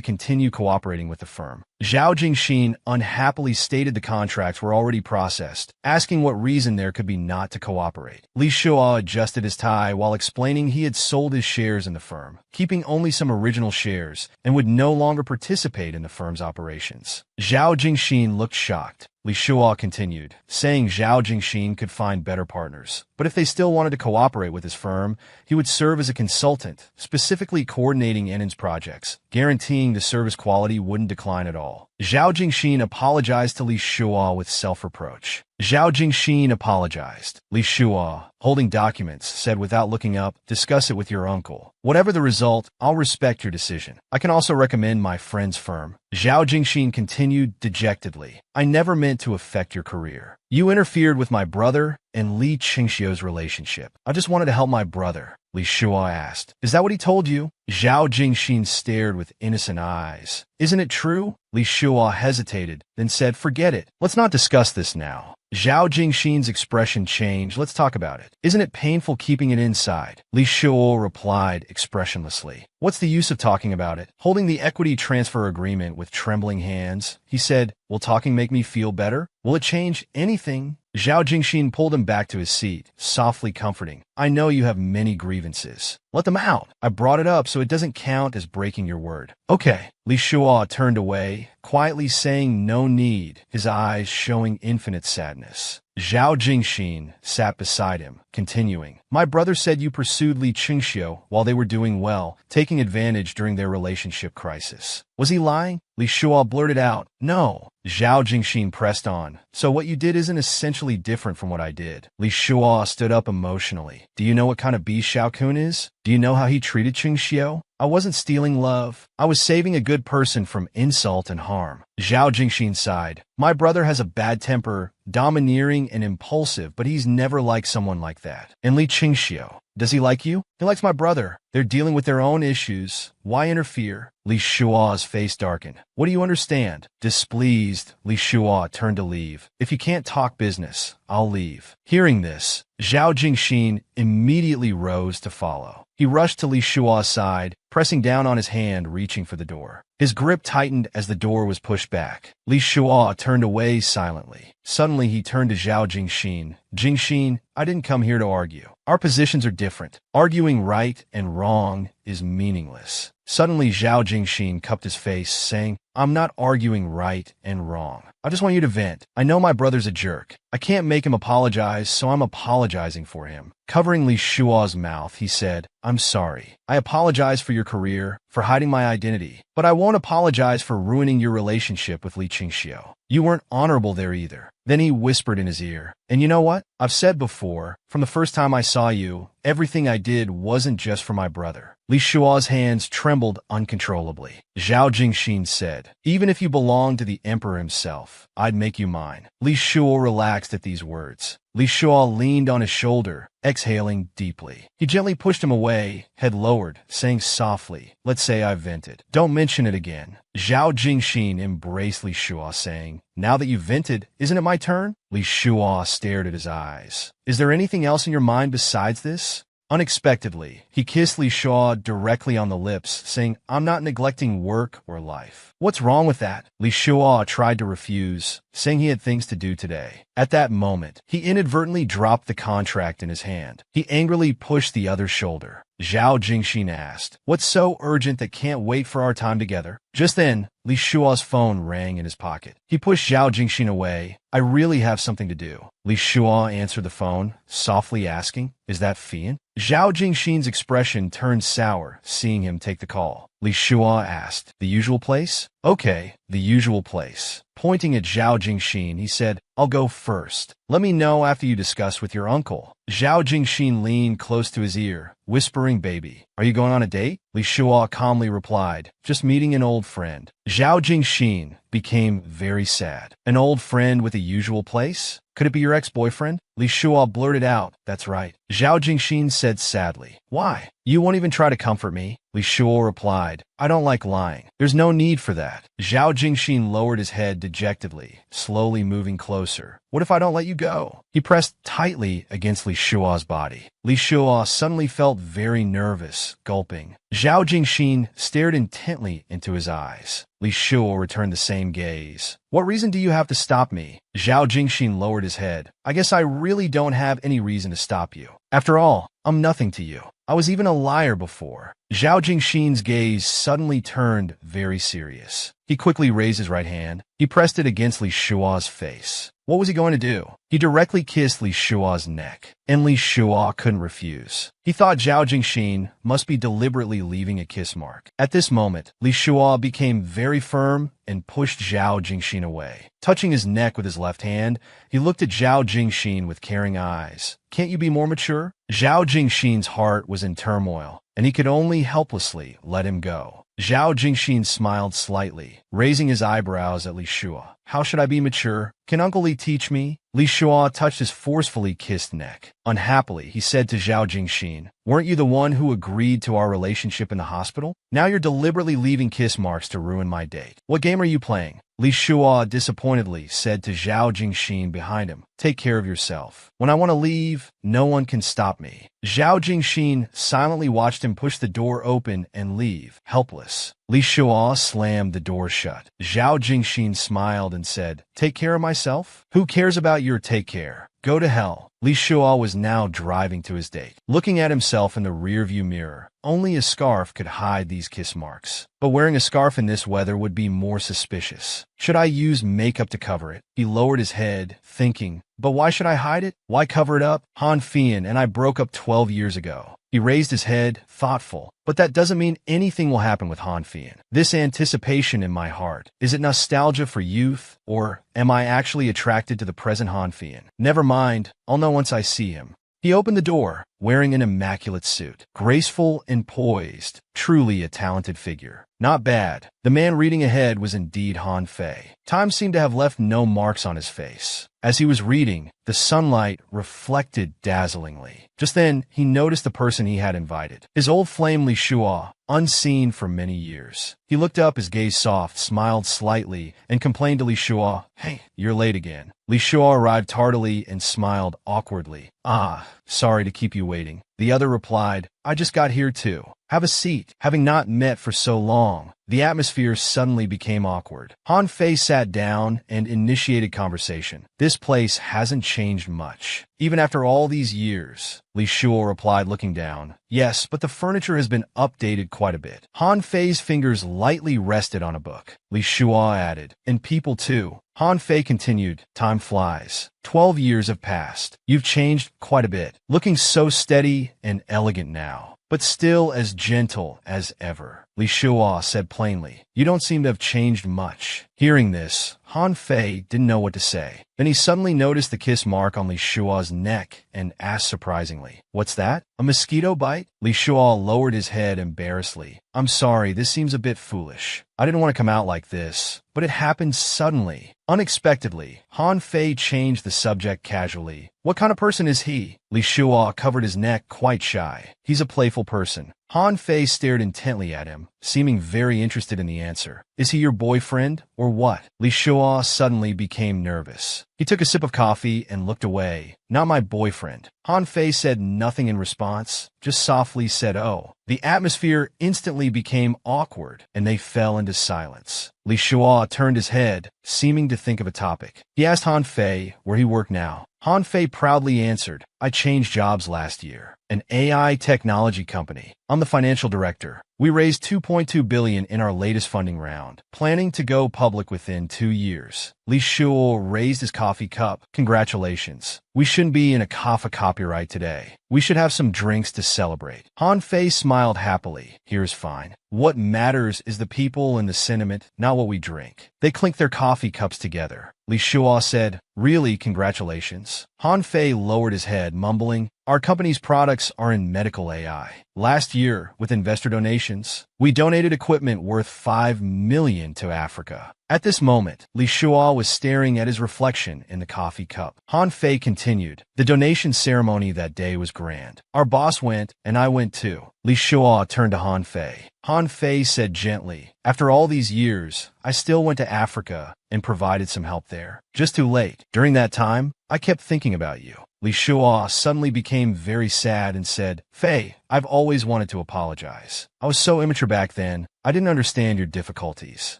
continue cooperating with the firm. Zhao Jingxin unhappily stated the contracts were already processed, asking what reason there could be not to cooperate. Li Shua adjusted his tie while explaining he had sold his shares in the firm, keeping only some original shares, and would no longer participate in the firm's operations. Zhao Jingxin looked shocked. Li Shua continued, saying Zhao Jingxin could find better partners, but if they still wanted to cooperate with his firm, he would serve as was a consultant, specifically coordinating Enin's projects, guaranteeing the service quality wouldn't decline at all. Zhao Jingxin apologized to Li Shuo with self-reproach. Zhao Jingxin apologized. Li Shuo, holding documents, said without looking up, discuss it with your uncle. Whatever the result, I'll respect your decision. I can also recommend my friend's firm. Zhao Jingxin continued dejectedly. I never meant to affect your career. You interfered with my brother and Li Qingxiu's relationship. I just wanted to help my brother. Li Shuo asked. Is that what he told you? Zhao Jingxin stared with innocent eyes. Isn't it true? Li Shuo hesitated, then said, forget it. Let's not discuss this now. Zhao Jingxin's expression changed. Let's talk about it. Isn't it painful keeping it inside? Li Shuo replied expressionlessly. What's the use of talking about it? Holding the equity transfer agreement with trembling hands, he said, will talking make me feel better? Will it change anything? Zhao Jingxin pulled him back to his seat, softly comforting. I know you have many grievances. Let them out. I brought it up so it doesn't count as breaking your word. Okay. Li Shuo turned away, quietly saying no need, his eyes showing infinite sadness. Zhao Jingxin sat beside him, continuing. My brother said you pursued Li Qingxiu while they were doing well, taking advantage during their relationship crisis. Was he lying? Li Shuo blurted out. No. Zhao Jingxin pressed on. So what you did isn't essentially different from what I did. Li Shuo stood up emotionally. Do you know what kind of beast Xiao Kun is? Do you know how he treated Qingxiu? I wasn't stealing love. I was saving a good person from insult and harm. Zhao Jingxin sighed. My brother has a bad temper, domineering and impulsive, but he's never liked someone like that. And Li Qingxiu, does he like you? He likes my brother. They're dealing with their own issues. Why interfere? Li Shuo's face darkened. What do you understand? Displeased, Li Shuo turned to leave. If you can't talk business, I'll leave. Hearing this, Zhao Jingxin immediately rose to follow. He rushed to Li Shuo's side, pressing down on his hand, reaching for the door. His grip tightened as the door was pushed back. Li Shuo turned away silently. Suddenly, he turned to Zhao Jingxin. Jingxin, I didn't come here to argue. Our positions are different. Arguing right and wrong is meaningless. Suddenly, Zhao Jingxin cupped his face, saying, I'm not arguing right and wrong. I just want you to vent. I know my brother's a jerk. I can't make him apologize, so I'm apologizing for him. Covering Li Shuo's mouth, he said, I'm sorry. I apologize for your career, for hiding my identity, but I won't apologize for ruining your relationship with Li Qingxiu. You weren't honorable there either. Then he whispered in his ear, and you know what? I've said before, from the first time I saw you, everything I did wasn't just for my brother. Li Shuo's hands trembled uncontrollably. Zhao Jingxin said, even if you belonged to the emperor himself, I'd make you mine. Li Shuo relaxed at these words. Li Shuo leaned on his shoulder, exhaling deeply. He gently pushed him away, head lowered, saying softly, let's say I vented. Don't mention it again. Zhao Jingxin embraced Li Shuo, saying, now that you've vented, isn't it my turn? Li Shuo stared at his eyes. Is there anything else in your mind besides this? Unexpectedly, he kissed Li Shuo directly on the lips, saying, I'm not neglecting work or life. What's wrong with that? Li Shuo tried to refuse, saying he had things to do today. At that moment, he inadvertently dropped the contract in his hand. He angrily pushed the other shoulder. Zhao Jingxin asked, what's so urgent that can't wait for our time together? Just then, Li Shuo's phone rang in his pocket. He pushed Zhao Jingxin away. I really have something to do. Li Shuo answered the phone, softly asking, is that Fian? Zhao Jingxin's expression turned sour, seeing him take the call. Li Shuo asked, the usual place? Okay, the usual place. Pointing at Zhao Jingxin, he said, I'll go first. Let me know after you discuss with your uncle. Zhao Jingxin leaned close to his ear, whispering, baby, are you going on a date? Li Shuo calmly replied, just meeting an old friend. Zhao Jingxin became very sad. An old friend with a usual place? Could it be your ex-boyfriend? Li Shuo blurted out, that's right. Zhao Jingxin said sadly, why? You won't even try to comfort me? Li Shuo replied, I don't like lying. There's no need for that. Zhao Jingxin lowered his head dejectedly, slowly moving closer. What if I don't let you go? He pressed tightly against Li Shuo's body. Li Shuo suddenly felt very nervous, gulping. Zhao Jingxin stared intently into his eyes. Li Shuo returned the same gaze. What reason do you have to stop me? Zhao Jingxin lowered his head. I guess I really don't have any reason to stop you. After all, I'm nothing to you. I was even a liar before. Zhao Jingxin's gaze suddenly turned very serious. He quickly raised his right hand. He pressed it against Li Shuo's face. What was he going to do? He directly kissed Li Shua's neck, and Li Shua couldn't refuse. He thought Zhao Jingxin must be deliberately leaving a kiss mark. At this moment, Li Shua became very firm and pushed Zhao Jingxin away. Touching his neck with his left hand, he looked at Zhao Jingxin with caring eyes. Can't you be more mature? Zhao Jingxin's heart was in turmoil, and he could only helplessly let him go. Zhao Jingxin smiled slightly, raising his eyebrows at Li Shua. How should I be mature? Can Uncle Li teach me? Li Shua touched his forcefully kissed neck. Unhappily, he said to Zhao Jingxin, weren't you the one who agreed to our relationship in the hospital? Now you're deliberately leaving kiss marks to ruin my date. What game are you playing? Li Shua disappointedly said to Zhao Jingxin behind him, take care of yourself. When I want to leave, no one can stop me. Zhao Jingxin silently watched him push the door open and leave, helpless. Li Shua slammed the door shut. Zhao Jingxin smiled and said, take care of myself? Who cares about your take care? Go to hell. Li Shua was now driving to his date. Looking at himself in the rearview mirror, only a scarf could hide these kiss marks. But wearing a scarf in this weather would be more suspicious. Should I use makeup to cover it? He lowered his head, thinking, but why should I hide it? Why cover it up? Han Fian and I broke up 12 years ago. He raised his head, thoughtful. But that doesn't mean anything will happen with Han Fian. This anticipation in my heart, is it nostalgia for youth, or am I actually attracted to the present Han Fian? Never mind, I'll know once I see him. He opened the door, wearing an immaculate suit, graceful and poised, truly a talented figure. Not bad. The man reading ahead was indeed Han Fei. Time seemed to have left no marks on his face. As he was reading, the sunlight reflected dazzlingly. Just then, he noticed the person he had invited. His old flame Li Shua, unseen for many years. He looked up, his gaze soft, smiled slightly, and complained to Li Shua, hey, you're late again. Li Shua arrived tardily and smiled awkwardly. Ah, sorry to keep you waiting. The other replied, I just got here too. Have a seat. Having not met for so long, the atmosphere suddenly became awkward. Han Fei sat down and initiated conversation. This place hasn't changed much. Even after all these years, Li Shua replied, looking down. Yes, but the furniture has been updated quite a bit. Han Fei's fingers lightly rested on a book. Li Shua added, and people too. Han Fei continued, time flies. 12 years have passed. You've changed quite a bit, looking so steady and elegant now, but still as gentle as ever. Li Shua said plainly, you don't seem to have changed much. Hearing this, Han Fei didn't know what to say. Then he suddenly noticed the kiss mark on Li Shua's neck and asked surprisingly, what's that? A mosquito bite? Li Shua lowered his head embarrassedly. I'm sorry, this seems a bit foolish. I didn't want to come out like this, but it happened suddenly. Unexpectedly, Han Fei changed the subject casually. What kind of person is he? Li Shua covered his neck, quite shy. He's a playful person. Han Fei stared intently at him, seeming very interested in the answer. Is he your boyfriend, or what? Li Shua suddenly became nervous. He took a sip of coffee and looked away. Not my boyfriend. Han Fei said nothing in response, just softly said, oh. The atmosphere instantly became awkward, and they fell into silence. Li Shua turned his head, seeming to think of a topic. He asked Han Fei where he worked now. Han Fei proudly answered, I changed jobs last year. An AI technology company. I'm the financial director. We raised $2.2 billion in our latest funding round, planning to go public within 2 years. Li Shua raised his coffee cup. Congratulations. We shouldn't be in a coffee copyright today. We should have some drinks to celebrate. Han Fei smiled happily. Here's fine. What matters is the people and the sentiment, not what we drink. They clinked their coffee cups together. Li Shua said, really, congratulations. Han Fei lowered his head, mumbling, our company's products are in medical AI. Last year, with investor donations, we donated equipment worth $5 million to Africa. At this moment, Li Shua was staring at his reflection in the coffee cup. Han Fei continued, the donation ceremony that day was grand. Our boss went, and I went too. Li Shua turned to Han Fei. Han Fei said gently, after all these years, I still went to Africa and provided some help there. Just too late. During that time, I kept thinking about you. Li Shua suddenly became very sad and said, Fei, I've always wanted to apologize. I was so immature back then, I didn't understand your difficulties.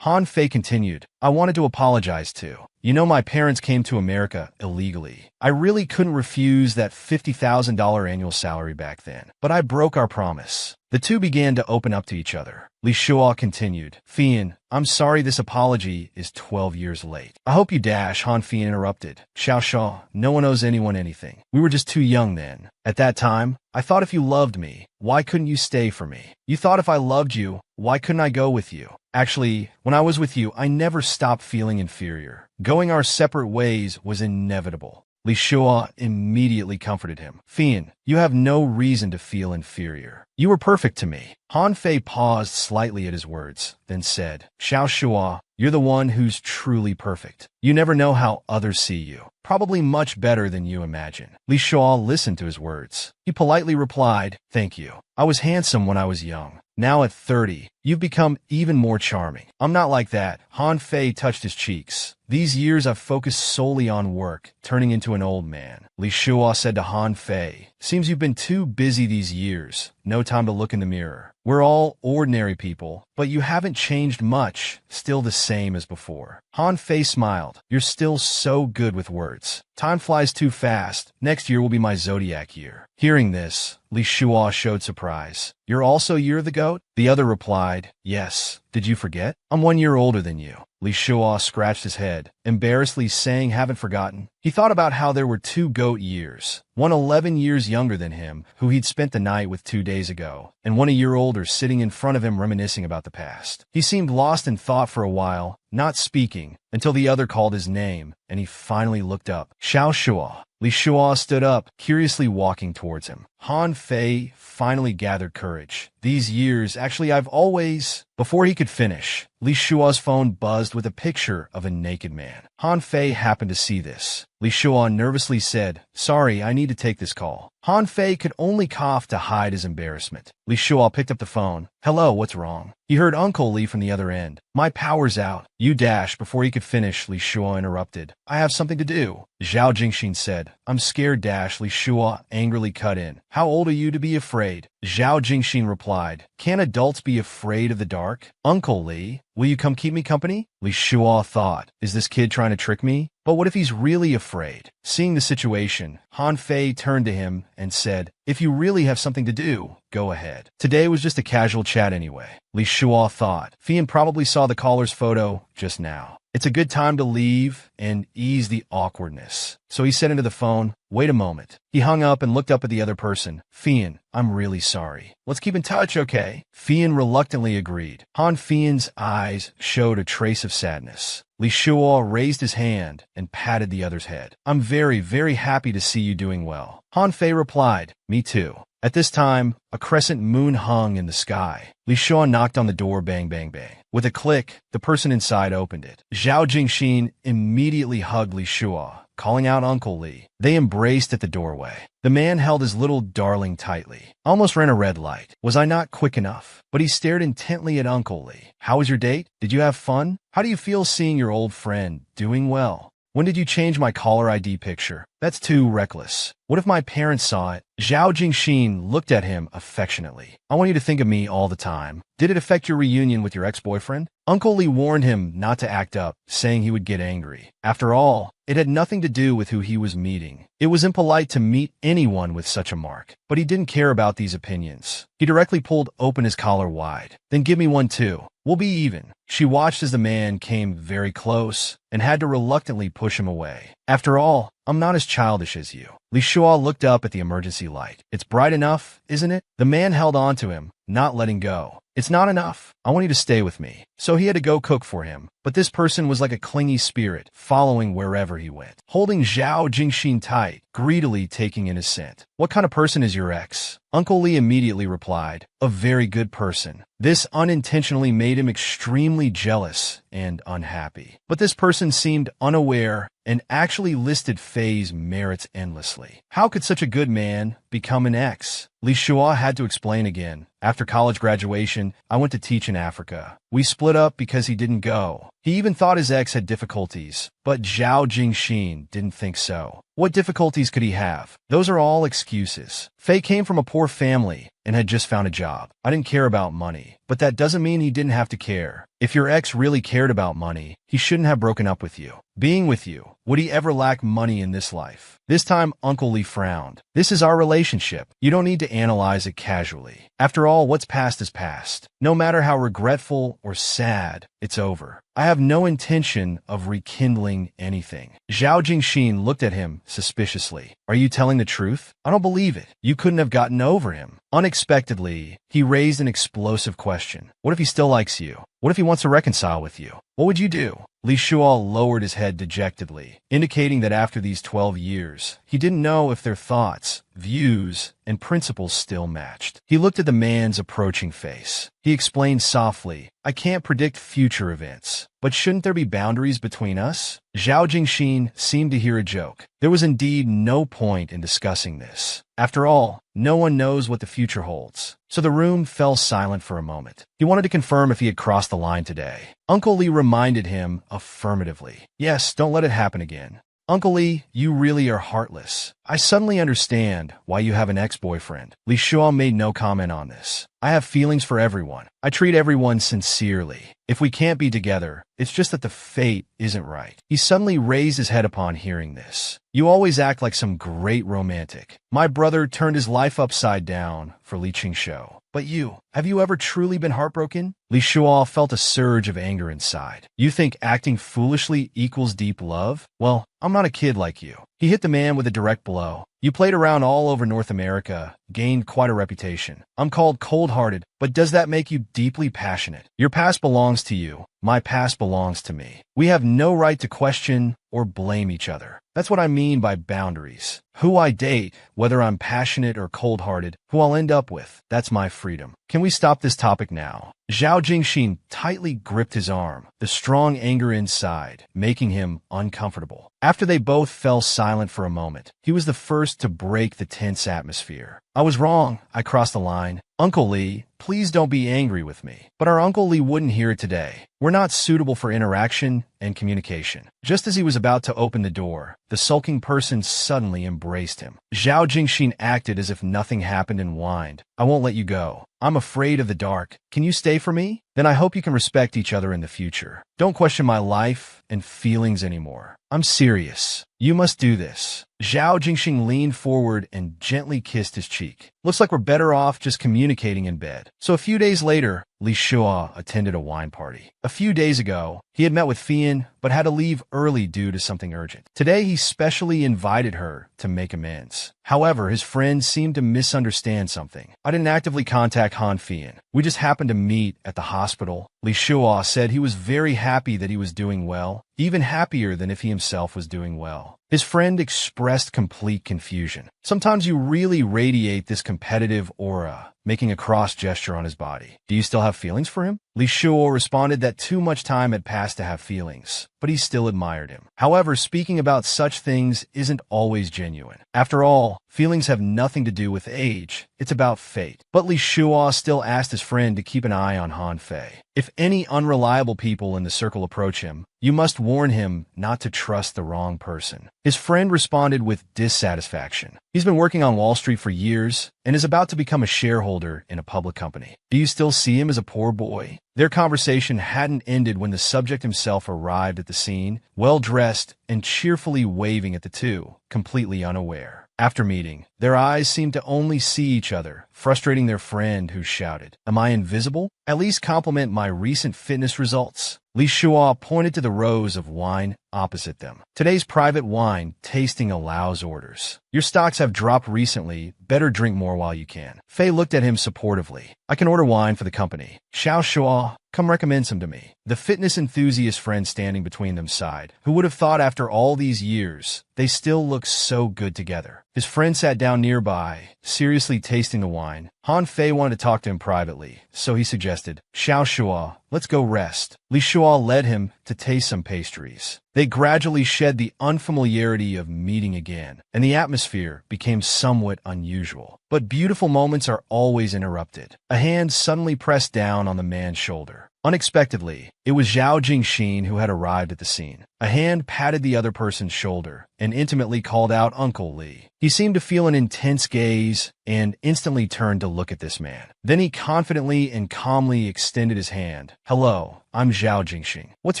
Han Fei continued, I wanted to apologize too. You know, my parents came to America illegally. I really couldn't refuse that $50,000 annual salary back then, but I broke our promise. The two began to open up to each other. Li Shuo continued, Fian, I'm sorry this apology is 12 years late. I hope you dash, Han Fian interrupted. Xiao Shao, no one owes anyone anything. We were just too young then. At that time, I thought if you loved me, why couldn't you stay for me? You thought if I loved you, why couldn't I go with you? Actually, when I was with you, I never stopped feeling inferior. Going our separate ways was inevitable. Li Shuo immediately comforted him. Fian, you have no reason to feel inferior. You were perfect to me. Han Fei paused slightly at his words, then said, Xiao Shuo, you're the one who's truly perfect. You never know how others see you. Probably much better than you imagine. Li Shuo listened to his words. He politely replied, Thank you. I was handsome when I was young. Now at 30, you've become even more charming. I'm not like that. Han Fei touched his cheeks. These years I've focused solely on work, turning into an old man. Li Shuo said to Han Fei, Seems you've been too busy these years. No time to look in the mirror. We're all ordinary people, but you haven't changed much, still the same as before. Han Fei smiled. You're still so good with words. Time flies too fast. Next year will be my zodiac year. Hearing this, Li Shuo showed surprise. You're also Year of the Goat? The other replied, Yes. Did you forget? I'm 1 year older than you. Li Shuo scratched his head, embarrassedly saying haven't forgotten. He thought about how there were 2 goat years, one 11 years younger than him, who he'd spent the night with 2 days ago, and one a year older sitting in front of him reminiscing about the past. He seemed lost in thought for a while, not speaking, until the other called his name, and he finally looked up. Xiao Shuo. Li Shuo stood up, curiously walking towards him. Han Fei finally gathered courage. These years, actually, I've always... Before he could finish, Li Shuo's phone buzzed with a picture of a naked man. Han Fei happened to see this. Li Shuo nervously said, Sorry, I need to take this call. Han Fei could only cough to hide his embarrassment. Li Shuo picked up the phone. Hello, what's wrong? He heard Uncle Li from the other end. My power's out. You dash. Before he could finish, Li Shuo interrupted. I have something to do. Zhao Jingxin said. I'm scared, dash. Li Shuo angrily cut in. How old are you to be afraid? Zhao Jingxin replied. Can adults be afraid of the dark? Uncle Li, will you come keep me company? Li Shuo thought, is this kid trying to trick me? But what if he's really afraid? Seeing the situation, Han Fei turned to him and said, If you really have something to do, go ahead. Today was just a casual chat anyway. Li Shuo thought. Fian probably saw the caller's photo just now. It's a good time to leave and ease the awkwardness. So he said into the phone, Wait a moment. He hung up and looked up at the other person. Fian, I'm really sorry. Let's keep in touch, okay? Fian reluctantly agreed. Han Fian's eyes showed a trace of sadness. Li Shuo raised his hand and patted the other's head. I'm very, very happy to see you doing well. Han Fei replied, Me too. At this time, a crescent moon hung in the sky. Li Shuo knocked on the door, bang, bang, bang. With a click, the person inside opened it. Zhao Jingxin immediately hugged Li Shuo, calling out Uncle Li. They embraced at the doorway. The man held his little darling tightly. Almost ran a red light. Was I not quick enough? But he stared intently at Uncle Li. How was your date? Did you have fun? How do you feel seeing your old friend doing well? When did you change my caller ID picture? That's too reckless. What if my parents saw it? Zhao Jingxin looked at him affectionately. I want you to think of me all the time. Did it affect your reunion with your ex-boyfriend? Uncle Li warned him not to act up, saying he would get angry. After all, it had nothing to do with who he was meeting. It was impolite to meet anyone with such a mark, but he didn't care about these opinions. He directly pulled open his collar wide. Then give me one too. We'll be even. She watched as the man came very close and had to reluctantly push him away. After all, I'm not as childish as you. Li Shuo looked up at the emergency light. It's bright enough, isn't it? The man held on to him, not letting go. It's not enough. I want you to stay with me. So he had to go cook for him. But this person was like a clingy spirit, following wherever he went, holding Zhao Jingxin tight, greedily taking in his scent. What kind of person is your ex? Uncle Li immediately replied, a very good person. This unintentionally made him extremely jealous and unhappy. But this person seemed unaware and actually listed Fei's merits endlessly. How could such a good man become an ex? Li Shuo had to explain again. After college graduation, I went to teach in Africa. We split up because he didn't go. He even thought his ex had difficulties, but Zhao Jingxin didn't think so. What difficulties could he have? Those are all excuses. Fei came from a poor family and had just found a job. I didn't care about money, but that doesn't mean he didn't have to care. If your ex really cared about money, he shouldn't have broken up with you. Being with you, would he ever lack money in this life? This time, Uncle Lee frowned. This is our relationship. You don't need to analyze it casually. After all, what's past is past. No matter how regretful or sad, it's over. I have no intention of rekindling anything. Zhao Jingxin looked at him suspiciously. Are you telling the truth? I don't believe it. You couldn't have gotten over him. Unexpectedly, he raised an explosive question. What if he still likes you? What if he wants to reconcile with you? What would you do? Li Shuo lowered his head dejectedly, indicating that after these 12 years, he didn't know if their thoughts, views, and principles still matched. He looked at the man's approaching face. He explained softly, I can't predict future events, but shouldn't there be boundaries between us? Zhao Jingxin seemed to hear a joke. There was indeed no point in discussing this. After all, no one knows what the future holds. So the room fell silent for a moment. He wanted to confirm if he had crossed the line today. Uncle Lee reminded him affirmatively. Yes, don't let it happen again. Uncle Lee, you really are heartless. I suddenly understand why you have an ex-boyfriend. Li Shuo made no comment on this. I have feelings for everyone. I treat everyone sincerely. If we can't be together, it's just that the fate isn't right. He suddenly raised his head upon hearing this. You always act like some great romantic. My brother turned his life upside down for Li Qingshou. But you, have you ever truly been heartbroken? Li Shuo felt a surge of anger inside. You think acting foolishly equals deep love? Well, I'm not a kid like you. He hit the man with a direct blow. You played around all over North America, gained quite a reputation. I'm called cold-hearted, but does that make you deeply passionate? Your past belongs to you. My past belongs to me. We have no right to question or blame each other. That's what I mean by boundaries. Who I date, whether I'm passionate or cold-hearted, who I'll end up with, that's my freedom. Can we stop this topic now? Zhao Jingxin tightly gripped his arm, the strong anger inside, making him uncomfortable. After they both fell silent for a moment, he was the first to break the tense atmosphere. I was wrong. I crossed the line. Uncle Lee, please don't be angry with me. But our Uncle Lee wouldn't hear it today. We're not suitable for interaction and communication. Just as he was about to open the door, the sulking person suddenly embraced him. Zhao Jingxin acted as if nothing happened and whined. I won't let you go. I'm afraid of the dark. Can you stay for me? Then I hope you can respect each other in the future. Don't question my life and feelings anymore. I'm serious. You must do this. Zhao Jingxin leaned forward and gently kissed his cheek. Looks like we're better off just communicating in bed. So a few days later, Li Shuo attended a wine party. A few days ago, he had met with Fian, but had to leave early due to something urgent. Today, he specially invited her to make amends. However, his friend seemed to misunderstand something. I didn't actively contact Han Fian. We just happened to meet at the hospital. Li Shuo said he was very happy that he was doing well, even happier than if he himself was doing well. His friend expressed complete confusion. Sometimes you really radiate this competitive aura, making a cross gesture on his body. Do you still have feelings for him? Li Shuo responded that too much time had passed to have feelings, but he still admired him. However, speaking about such things isn't always genuine. After all, feelings have nothing to do with age. It's about fate. But Li Shuo still asked his friend to keep an eye on Han Fei. If any unreliable people in the circle approach him, you must warn him not to trust the wrong person. His friend responded with dissatisfaction. He's been working on Wall Street for years and is about to become a shareholder in a public company. Do you still see him as a poor boy? Their conversation hadn't ended when the subject himself arrived at the scene, well-dressed and cheerfully waving at the two, completely unaware. After meeting, their eyes seemed to only see each other, frustrating their friend who shouted, "Am I invisible? At least compliment my recent fitness results." Li Shuo pointed to the rows of wine opposite them. Today's private wine tasting allows orders. Your stocks have dropped recently. Better drink more while you can. Fei looked at him supportively. I can order wine for the company. Xiao Shuo, come recommend some to me. The fitness enthusiast friend standing between them sighed. Who would have thought after all these years, they still look so good together? His friend sat down nearby, seriously tasting the wine. Han Fei wanted to talk to him privately, so he suggested, Xiao Shuo, let's go rest. Li Shuo led him to taste some pastries. They gradually shed the unfamiliarity of meeting again, and the atmosphere became somewhat unusual. But beautiful moments are always interrupted. A hand suddenly pressed down on the man's shoulder. Unexpectedly, it was Zhao Jingxin who had arrived at the scene. A hand patted the other person's shoulder and intimately called out Uncle Li. He seemed to feel an intense gaze and instantly turned to look at this man. Then he confidently and calmly extended his hand. "Hello, I'm Zhao Jingxin. What's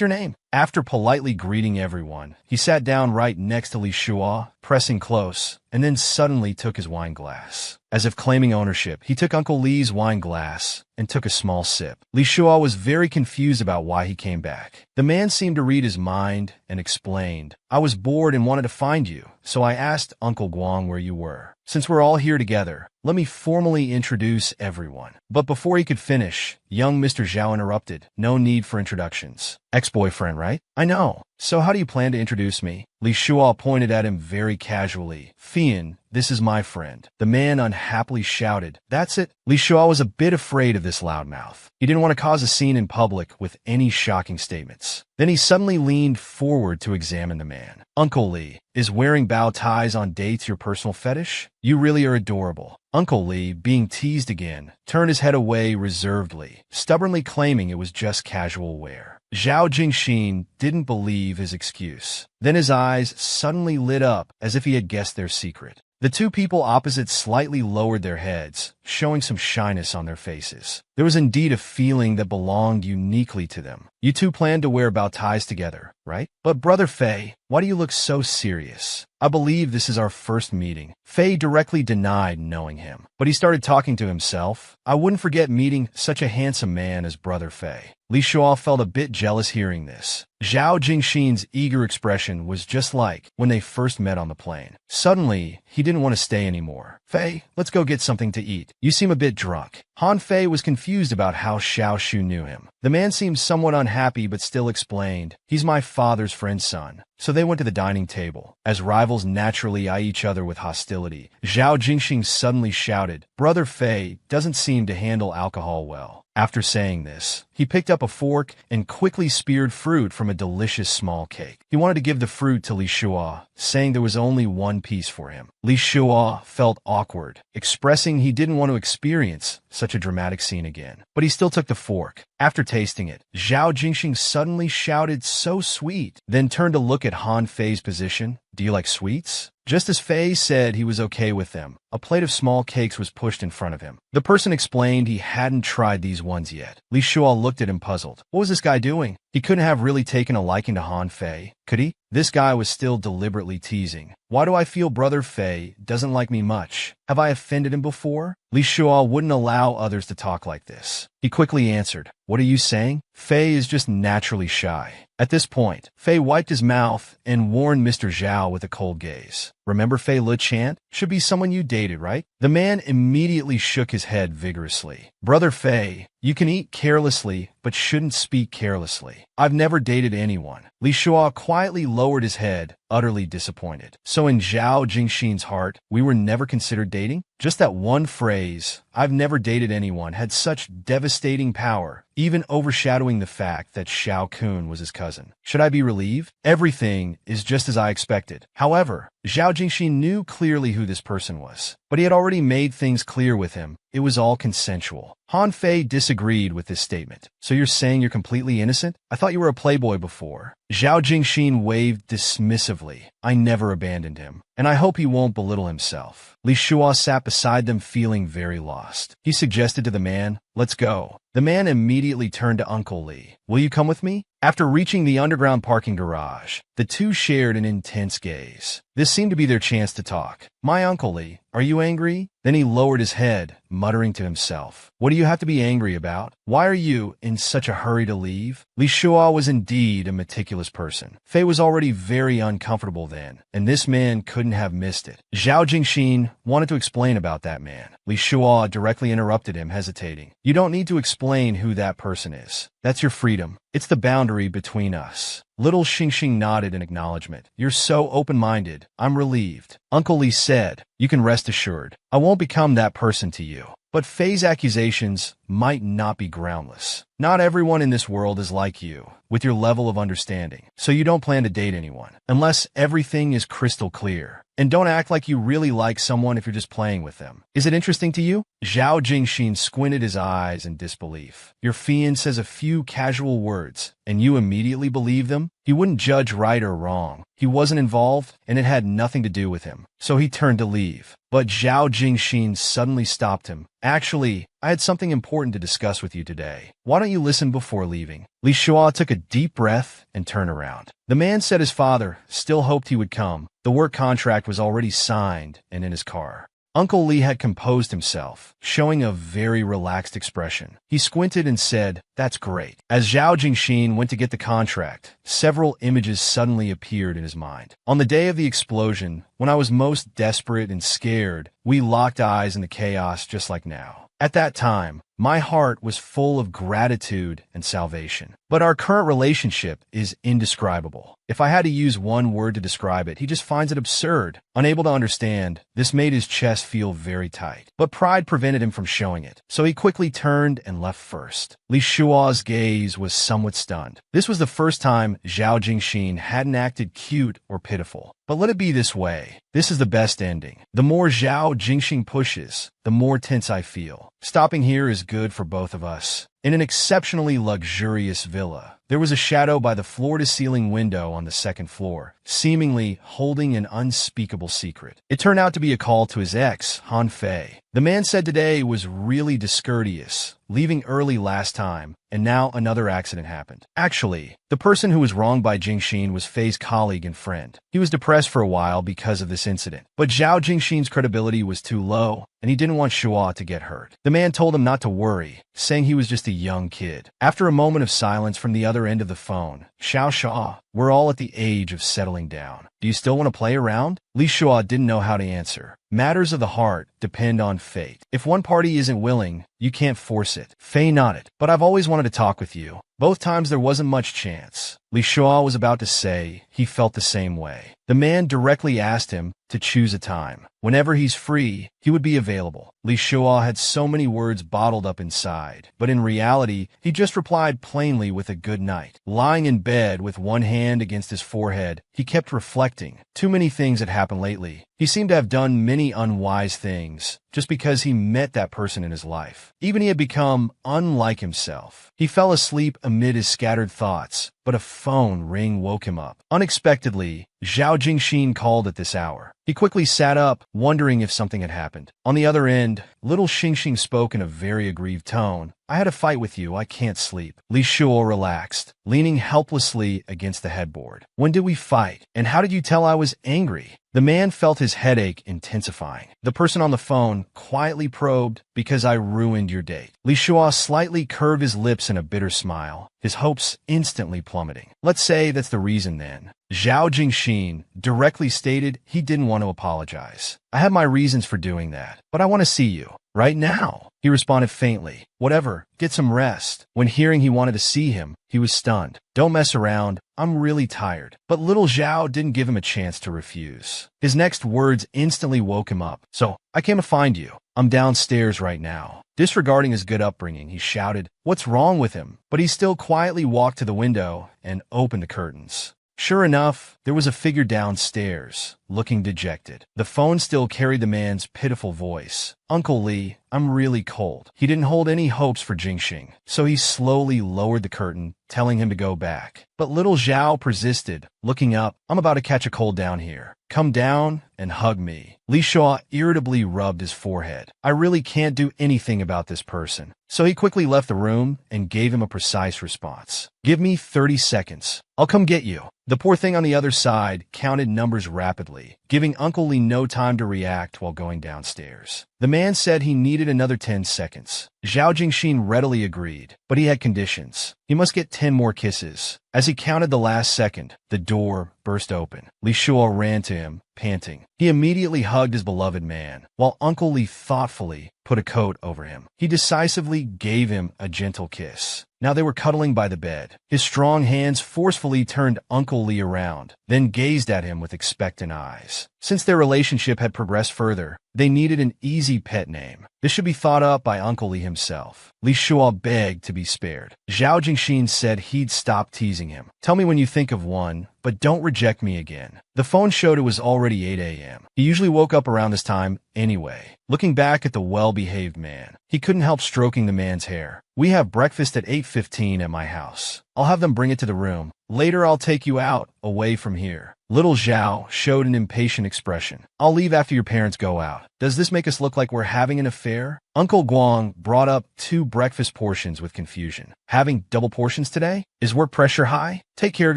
your name?" After politely greeting everyone, he sat down right next to Li Shua, pressing close, and then suddenly took his wine glass. As if claiming ownership, he took Uncle Li's wine glass and took a small sip. Li Shua was very confused about why he came back. The man seemed to read his mind and explained, "I was bored and wanted to find you, so I asked Uncle Guang where you were. Since we're all here together, let me formally introduce everyone." But before he could finish, young Mr. Zhao interrupted. "No need for introductions. Ex-boyfriend, right?" "I know. So how do you plan to introduce me?" Li Shua pointed at him very casually. "Fian, this is my friend." The man unhappily shouted, "That's it." Li Shua was a bit afraid of this loudmouth. He didn't want to cause a scene in public with any shocking statements. Then he suddenly leaned forward to examine the man. "Uncle Li, is wearing bow ties on dates your personal fetish? You really are adorable." Uncle Li, being teased again, turned his head away reservedly, stubbornly claiming it was just casual wear. Zhao Jingxin didn't believe his excuse. Then his eyes suddenly lit up as if he had guessed their secret. The two people opposite slightly lowered their heads, showing some shyness on their faces. There was indeed a feeling that belonged uniquely to them. "You two plan to wear bow ties together, right?" "But Brother Fei, why do you look so serious? I believe this is our first meeting." Fei directly denied knowing him, but he started talking to himself. "I wouldn't forget meeting such a handsome man as Brother Fei." Li Shua felt a bit jealous hearing this. Zhao Jingxin's eager expression was just like when they first met on the plane. Suddenly, he didn't want to stay anymore. "Fei, let's go get something to eat. You seem a bit drunk." Han Fei was confused about how Xiao Shu knew him. The man seemed somewhat unhappy but still explained, "He's my father's friend's son." So they went to the dining table. As rivals naturally eye each other with hostility, Zhao Jingxin suddenly shouted, "Brother Fei doesn't seem to handle alcohol well." After saying this, he picked up a fork and quickly speared fruit from a delicious small cake. He wanted to give the fruit to Li Shua, saying there was only one piece for him. Li Shua felt awkward, expressing he didn't want to experience such a dramatic scene again. But he still took the fork. After tasting it, Zhao Jingxin suddenly shouted, "So sweet," then turned to look at Han Fei's position. "Do you like sweets?" Just as Fei said he was okay with them, a plate of small cakes was pushed in front of him. The person explained he hadn't tried these ones yet. Li Shua looked at him puzzled. What was this guy doing? He couldn't have really taken a liking to Han Fei, could he? This guy was still deliberately teasing. "Why do I feel Brother Fei doesn't like me much? Have I offended him before?" Li Shua wouldn't allow others to talk like this. He quickly answered, "What are you saying?" Fei is just naturally shy. At this point, Fei wiped his mouth and warned Mr. Zhao with a cold gaze. "Remember Fei Le Chant? Should be someone you dated, right?" The man immediately shook his head vigorously. "Brother Fei, you can eat carelessly, but shouldn't speak carelessly. I've never dated anyone." Li Shua quietly lowered his head, utterly disappointed. So in Zhao Jingxin's heart, we were never considered dating? Just that one phrase, "I've never dated anyone," had such devastating power, even overshadowing the fact that Xiao Kun was his cousin. Should I be relieved? Everything is just as I expected. However, Zhao Jingxin knew clearly who this person was, but he had already made things clear with him. It was all consensual. Han Fei disagreed with this statement. "So you're saying you're completely innocent? I thought you were a playboy before." Zhao Jingxin waved dismissively. "I never abandoned him, and I hope he won't belittle himself." Li Shua sat beside them feeling very lost. He suggested to the man, "Let's go." The man immediately turned to Uncle Li. "Will you come with me?" After reaching the underground parking garage, the two shared an intense gaze. This seemed to be their chance to talk. "My Uncle Li, are you angry?" Then he lowered his head, muttering to himself, "What do you have to be angry about? Why are you in such a hurry to leave?" Li Shua was indeed a meticulous person. Fei was already very uncomfortable then, and this man couldn't have missed it. Zhao Jingxin wanted to explain about that man. Li Shua directly interrupted him, hesitating. "You don't need to explain who that person is. That's your freedom. It's the boundary between us." Little Xingxing nodded in acknowledgement. "You're so open-minded. I'm relieved." Uncle Li said, "You can rest assured. I won't become that person to you." But Faye's accusations might not be groundless. Not everyone in this world is like you, with your level of understanding, so you don't plan to date anyone, unless everything is crystal clear. And don't act like you really like someone if you're just playing with them. Is it interesting to you? Zhao Jingxin squinted his eyes in disbelief. Your fiend says a few casual words, and you immediately believe them? He wouldn't judge right or wrong. He wasn't involved, and it had nothing to do with him. So he turned to leave. But Zhao Jingxin suddenly stopped him. Actually, I had something important to discuss with you today. Why don't you listen before leaving? Li Shua took a deep breath and turned around. The man said his father still hoped he would come. The work contract was already signed and in his car. Uncle Li had composed himself, showing a very relaxed expression. He squinted and said, "That's great." As Zhao Jingxin went to get the contract, several images suddenly appeared in his mind. On the day of the explosion, when I was most desperate and scared, we locked eyes in the chaos just like now. At that time, my heart was full of gratitude and salvation. But our current relationship is indescribable. If I had to use one word to describe it, he just finds it absurd. Unable to understand, this made his chest feel very tight. But pride prevented him from showing it, so he quickly turned and left first. Li Shua's gaze was somewhat stunned. This was the first time Zhao Jingxin hadn't acted cute or pitiful. But let it be this way. This is the best ending. The more Zhao Jingxin pushes, the more tense I feel. Stopping here is good for both of us. In an exceptionally luxurious villa, there was a shadow by the floor-to-ceiling window on the second floor, seemingly holding an unspeakable secret. It turned out to be a call to his ex, Han Fei. The man said today was really discourteous, leaving early last time, and now another accident happened. Actually, the person who was wronged by Jingxin was Fei's colleague and friend. He was depressed for a while because of this incident, but Zhao Jingxin's credibility was too low, and he didn't want Shua to get hurt. The man told him not to worry, saying he was just a young kid. After a moment of silence from the other end of the phone, Shua, we're all at the age of settling down. Do you still want to play around? Li Shua didn't know how to answer. Matters of the heart depend on fate. If one party isn't willing, you can't force it. Fei nodded. But I've always wanted to talk with you. Both times there wasn't much chance. Li Shua was about to say he felt the same way. The man directly asked him to choose a time. Whenever he's free, he would be available. Li Shua had so many words bottled up inside, but in reality, he just replied plainly with a good night. Lying in bed with one hand against his forehead, he kept reflecting. Too many things had happened lately. He seemed to have done many unwise things just because he met that person in his life. Even he had become unlike himself. He fell asleep amid his scattered thoughts, but a phone ring woke him up. Unexpectedly, Zhao Jingxin called at this hour. He quickly sat up, wondering if something had happened. On the other end, little Xingxing spoke in a very aggrieved tone. I had a fight with you. I can't sleep. Li Shuo relaxed, leaning helplessly against the headboard. When did we fight? And how did you tell I was angry? The man felt his headache intensifying. The person on the phone quietly probed, because I ruined your date. Li Shuo slightly curved his lips in a bitter smile, his hopes instantly plummeting. Let's say that's the reason then. Zhao Jingxin directly stated he didn't want to apologize. I have my reasons for doing that, but I want to see you. Right now, he responded faintly. Whatever, get some rest. When hearing he wanted to see him, he was stunned. Don't mess around, I'm really tired. But little Zhao didn't give him a chance to refuse. His next words instantly woke him up. So, I came to find you. I'm downstairs right now. Disregarding his good upbringing, he shouted, "What's wrong with him?" But he still quietly walked to the window and opened the curtains. Sure enough, there was a figure downstairs, looking dejected. The phone still carried the man's pitiful voice. Uncle Li, I'm really cold. He didn't hold any hopes for Jingxing, so he slowly lowered the curtain, telling him to go back. But little Zhao persisted, looking up. I'm about to catch a cold down here. Come down and hug me. Li Shuo irritably rubbed his forehead. I really can't do anything about this person. So he quickly left the room and gave him a precise response. Give me 30 seconds. I'll come get you. The poor thing on the other side counted numbers rapidly, giving Uncle Li no time to react while going downstairs. The man said he needed another 10 seconds. Zhao Jingxin readily agreed, but he had conditions. He must get 10 more kisses. As he counted the last second, the door burst open. Li Shuo ran to him, panting. He immediately hugged his beloved man, while Uncle Lee thoughtfully put a coat over him. He decisively gave him a gentle kiss. Now they were cuddling by the bed. His strong hands forcefully turned Uncle Lee around, then gazed at him with expectant eyes. Since their relationship had progressed further, they needed an easy pet name. This should be thought up by Uncle Lee himself. Li Shua begged to be spared. Zhao Jingxin said he'd stop teasing him. Tell me when you think of one, but don't reject me again. The phone showed it was already 8 a.m. He usually woke up around this time anyway. Looking back at the well-behaved man, he couldn't help stroking the man's hair. We have breakfast at 8:15 at my house. I'll have them bring it to the room. Later I'll take you out, away from here. Little Zhao showed an impatient expression. I'll leave after your parents go out. Does this make us look like we're having an affair? Uncle Guang brought up 2 breakfast portions with confusion. Having double portions today? Is work pressure high? Take care of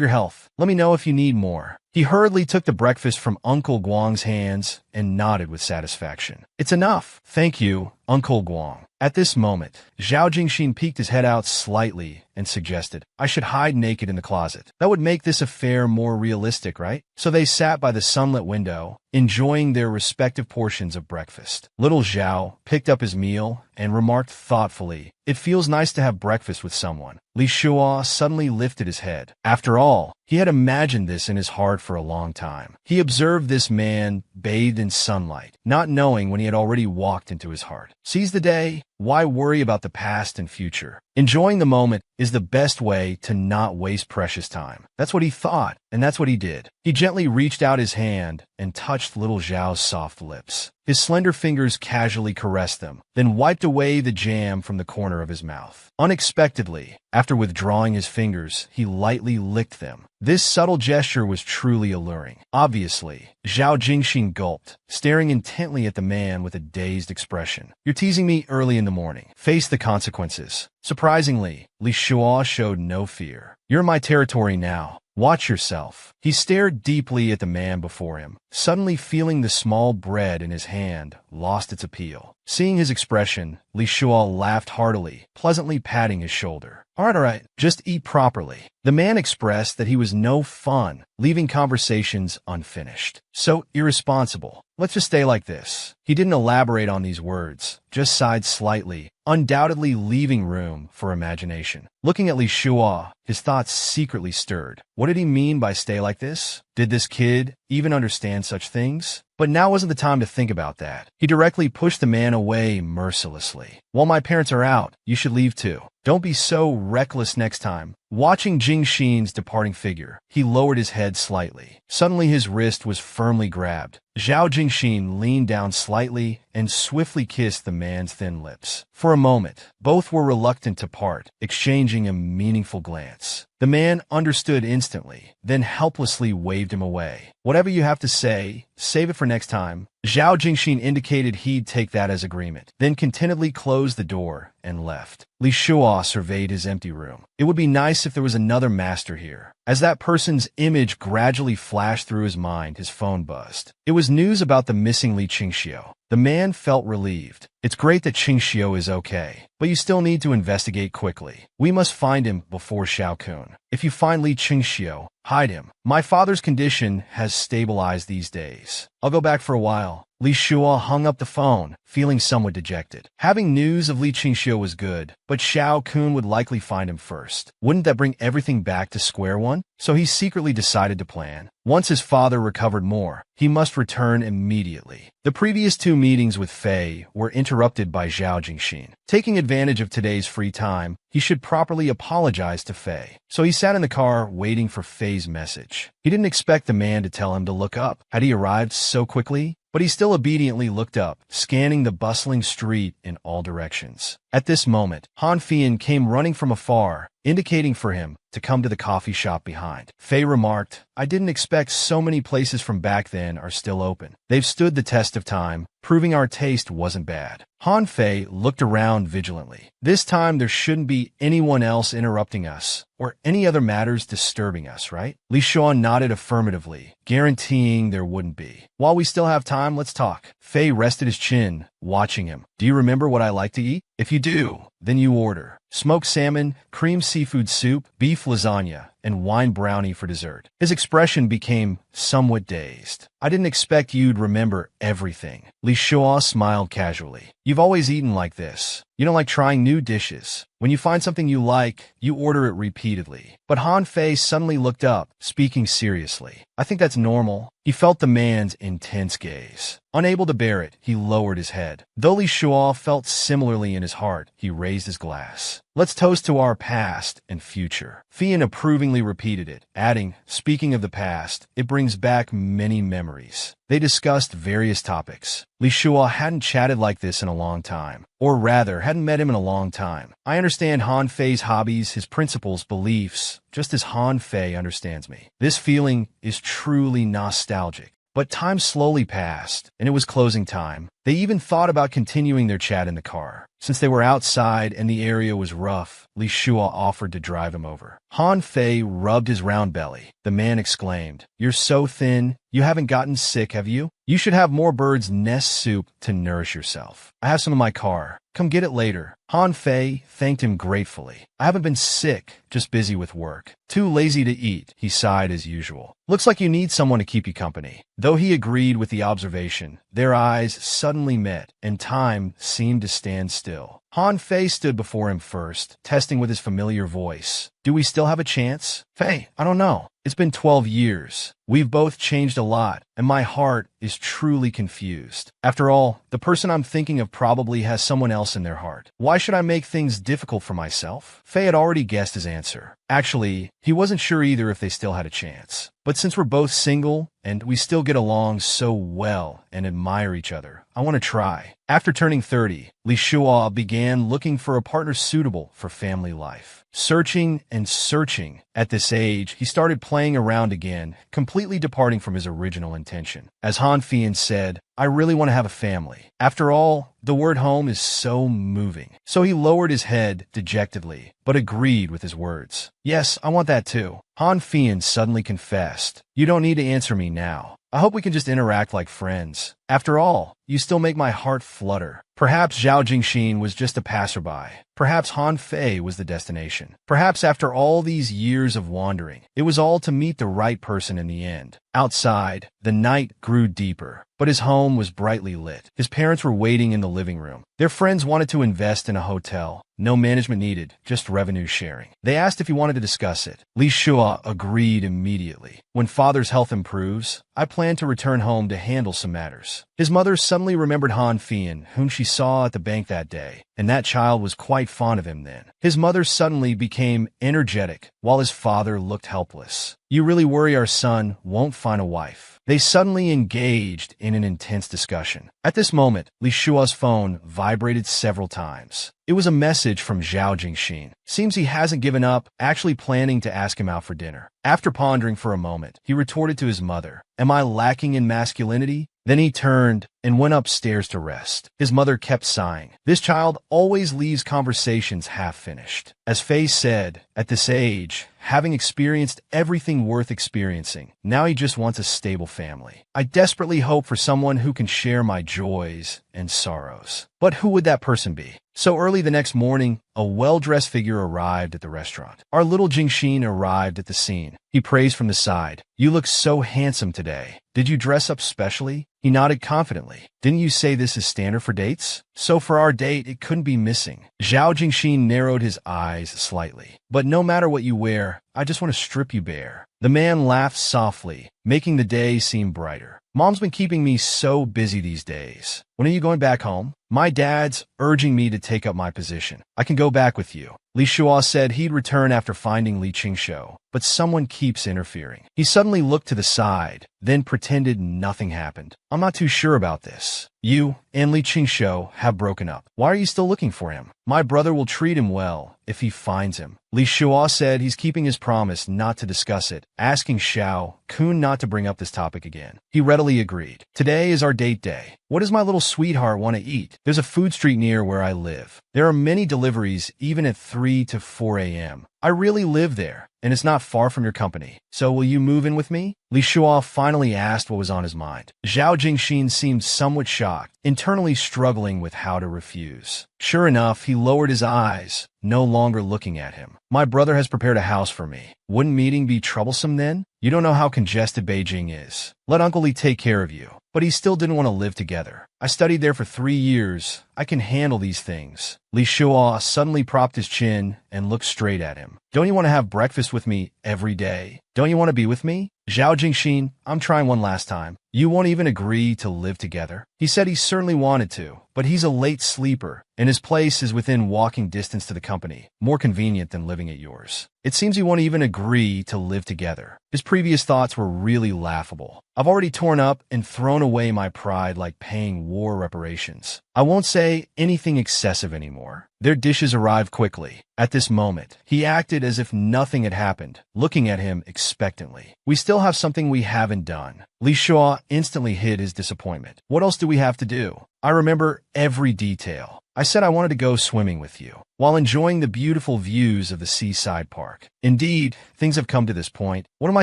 your health. Let me know if you need more. He hurriedly took the breakfast from Uncle Guang's hands and nodded with satisfaction. It's enough. Thank you, Uncle Guang. At this moment, Zhao Jingxin peeked his head out slightly and suggested, I should hide naked in the closet. That would make this affair more realistic, right? So they sat by the sunlit window, enjoying their respective portions of breakfast. Little Zhao picked up his meal and remarked thoughtfully, it feels nice to have breakfast with someone. Li Shua suddenly lifted his head. After all, he had imagined this in his heart for a long time. He observed this man bathed in sunlight, not knowing when he had already walked into his heart. Seize the day. Why worry about the past and future? Enjoying the moment is the best way to not waste precious time. That's what he thought, and that's what he did. He gently reached out his hand and touched little Zhao's soft lips. His slender fingers casually caressed them, then wiped away the jam from the corner of his mouth. Unexpectedly, after withdrawing his fingers, he lightly licked them. This subtle gesture was truly alluring. Obviously, Zhao Jingxin gulped, staring intently at the man with a dazed expression. You're teasing me early in the morning. Face the consequences. Surprisingly, Li Shua showed no fear. You're in my territory now. Watch yourself. He stared deeply at the man before him, suddenly feeling the small bread in his hand lost its appeal. Seeing his expression, Li Shua laughed heartily, pleasantly patting his shoulder. All right, just eat properly. The man expressed that he was no fun, leaving conversations unfinished. So irresponsible. Let's just stay like this. He didn't elaborate on these words, just sighed slightly, undoubtedly leaving room for imagination. Looking at Li Shua, his thoughts secretly stirred. What did he mean by stay like this? Did this kid even understand such things? But now wasn't the time to think about that. He directly pushed the man away mercilessly. While my parents are out, you should leave too. Don't be so reckless next time. Watching Jingxin's departing figure, he lowered his head slightly. Suddenly his wrist was firmly grabbed. Zhao Jingxin leaned down slightly and swiftly kissed the man's thin lips. For a moment, both were reluctant to part, exchanging a meaningful glance. The man understood instantly, then helplessly waved him away. Whatever you have to say, save it for next time. Zhao Jingxin indicated he'd take that as agreement, then contentedly closed the door and left. Li Shua surveyed his empty room. It would be nice if there was another master here. As that person's image gradually flashed through his mind, his phone buzzed. It was news about the missing Li Qingxiu. The man felt relieved. It's great that Qingxiu is okay, but you still need to investigate quickly. We must find him before Xiao Kun. If you find Li Qingxiu, hide him. My father's condition has stabilized these days. I'll go back for a while. Li Shua hung up the phone, feeling somewhat dejected. Having news of Li Qingxiu was good, but Xiao Kun would likely find him first. Wouldn't that bring everything back to square one? So he secretly decided to plan. Once his father recovered more, he must return immediately. The previous 2 meetings with Fei were interrupted by Zhao Jingxin. Taking advantage of today's free time, he should properly apologize to Fei. So he sat in the car waiting for Fei's message. He didn't expect the man to tell him to look up. Had he arrived so quickly? But he still obediently looked up, scanning the bustling street in all directions. At this moment, Han Fian came running from afar, indicating for him to come to the coffee shop behind. Fei remarked, I didn't expect so many places from back then are still open. They've stood the test of time, proving our taste wasn't bad. Han Fei looked around vigilantly. This time there shouldn't be anyone else interrupting us, or any other matters disturbing us, right? Li Shua nodded affirmatively, guaranteeing there wouldn't be. While we still have time, let's talk. Fei rested his chin, watching him. Do you remember what I like to eat? If you do, then you order smoked salmon, cream seafood soup, beef lasagna, and wine brownie for dessert. His expression became somewhat dazed. I didn't expect you'd remember everything. Li Shua smiled casually. You've always eaten like this. You don't like trying new dishes. When you find something you like, you order it repeatedly. But Han Fei suddenly looked up, speaking seriously. I think that's normal. He felt the man's intense gaze. Unable to bear it, he lowered his head. Though Li Shua felt similarly in his heart, he raised his glass. Let's toast to our past and future. Fian approvingly repeated it, adding, speaking of the past, it brings back many memories. They discussed various topics. Li Shua hadn't chatted like this in a long time. Or rather, hadn't met him in a long time. I understand Han Fei's hobbies, his principles, beliefs, just as Han Fei understands me. This feeling is truly nostalgic. But time slowly passed, and it was closing time. They even thought about continuing their chat in the car. Since they were outside and the area was rough, Li Shua offered to drive him over. Han Fei rubbed his round belly. The man exclaimed, "You're so thin. You haven't gotten sick, have you? You should have more bird's nest soup to nourish yourself. I have some in my car. Come get it later." Han Fei thanked him gratefully. "I haven't been sick, just busy with work. Too lazy to eat," he sighed as usual. "Looks like you need someone to keep you company." Though he agreed with the observation, their eyes suddenly met, and time seemed to stand still. Han Fei stood before him first, testing with his familiar voice. "Do we still have a chance?" "Fei, I don't know. It's been 12 years. We've both changed a lot, and my heart is truly confused. After all, the person I'm thinking of probably has someone else in their heart. Why should I make things difficult for myself?" Fei had already guessed his answer. Actually, he wasn't sure either if they still had a chance. But since we're both single, and we still get along so well and admire each other, I want to try. After turning 30, Li Shua began looking for a partner suitable for family life. Searching and searching. At this age, he started playing around again, completely departing from his original intention. As Han Fian said, "I really want to have a family. After all, the word home is so moving." So he lowered his head dejectedly, but agreed with his words. "Yes, I want that too." Han Fian suddenly confessed, "You don't need to answer me now. I hope we can just interact like friends. After all, you still make my heart flutter." Perhaps Zhao Jingxin was just a passerby. Perhaps Han Fei was the destination. Perhaps after all these years of wandering, it was all to meet the right person in the end. Outside, the night grew deeper, but his home was brightly lit. His parents were waiting in the living room. Their friends wanted to invest in a hotel. No management needed, just revenue sharing. They asked if he wanted to discuss it. Li Shua agreed immediately. "When father's health improves, I plan to return home to handle some matters." His mother suddenly remembered Han Fian, whom she saw at the bank that day, and that child was quite fond of him then. His mother suddenly became energetic, while his father looked helpless. "You really worry our son won't find a wife." They suddenly engaged in an intense discussion. At this moment, Li Shua's phone vibrated several times. It was a message from Zhao Jingxin. Seems he hasn't given up, actually planning to ask him out for dinner. After pondering for a moment, he retorted to his mother, "Am I lacking in masculinity?" Then he turned and went upstairs to rest. His mother kept sighing. "This child always leaves conversations half-finished." As Fei said, at this age, having experienced everything worth experiencing, now he just wants a stable family. "I desperately hope for someone who can share my joys and sorrows." But who would that person be? So early the next morning, a well-dressed figure arrived at the restaurant. Our little Jingxin arrived at the scene. He praised from the side. "You look so handsome today. Did you dress up specially?" He nodded confidently. "Didn't you say this is standard for dates?" "So for our date, it couldn't be missing." Zhao Jingxin narrowed his eyes slightly. "But no matter what you wear, I just want to strip you bare." The man laughed softly, making the day seem brighter. "Mom's been keeping me so busy these days. When are you going back home?" "My dad's urging me to take up my position. I can go back with you." Li Shua said he'd return after finding Li Qingshou, but someone keeps interfering. He suddenly looked to the side, then pretended nothing happened. "I'm not too sure about this. You and Li Qingshou have broken up. Why are you still looking for him? My brother will treat him well if he finds him." Li Shua said he's keeping his promise not to discuss it, asking Xiao Kun not to bring up this topic again. He readily agreed. "Today is our date day. What does my little sweetheart want to eat?" "There's a food street near where I live. There are many deliveries even at 3 to 4 a.m. I really live there, and it's not far from your company. So will you move in with me? Li Shuo finally asked what was on his mind. Zhao Jingxin seemed somewhat shocked, internally struggling with how to refuse. Sure enough, he lowered his eyes, no longer looking at him. My brother has prepared a house for me. Wouldn't meeting be troublesome then? You don't know how congested Beijing is. Let Uncle Li take care of you. But he still didn't want to live together. I studied there for 3 years. I can handle these things. Li Shuo suddenly propped his chin and looked straight at him. Don't you want to have breakfast with me every day? Don't you want to be with me? Zhao Jingxin, I'm trying one last time. You won't even agree to live together? He said he certainly wanted to, but he's a late sleeper, and his place is within walking distance to the company, more convenient than living at yours. It seems he won't even agree to live together. His previous thoughts were really laughable. I've already torn up and thrown away my pride like paying war reparations. I won't say anything excessive anymore. Their dishes arrived quickly. At this moment, he acted as if nothing had happened, looking at him expectantly. We still have something we haven't done. Li Shuo instantly hid his disappointment. What else do we have to do? I remember every detail. I said I wanted to go swimming with you, while enjoying the beautiful views of the seaside park. Indeed, things have come to this point. What am I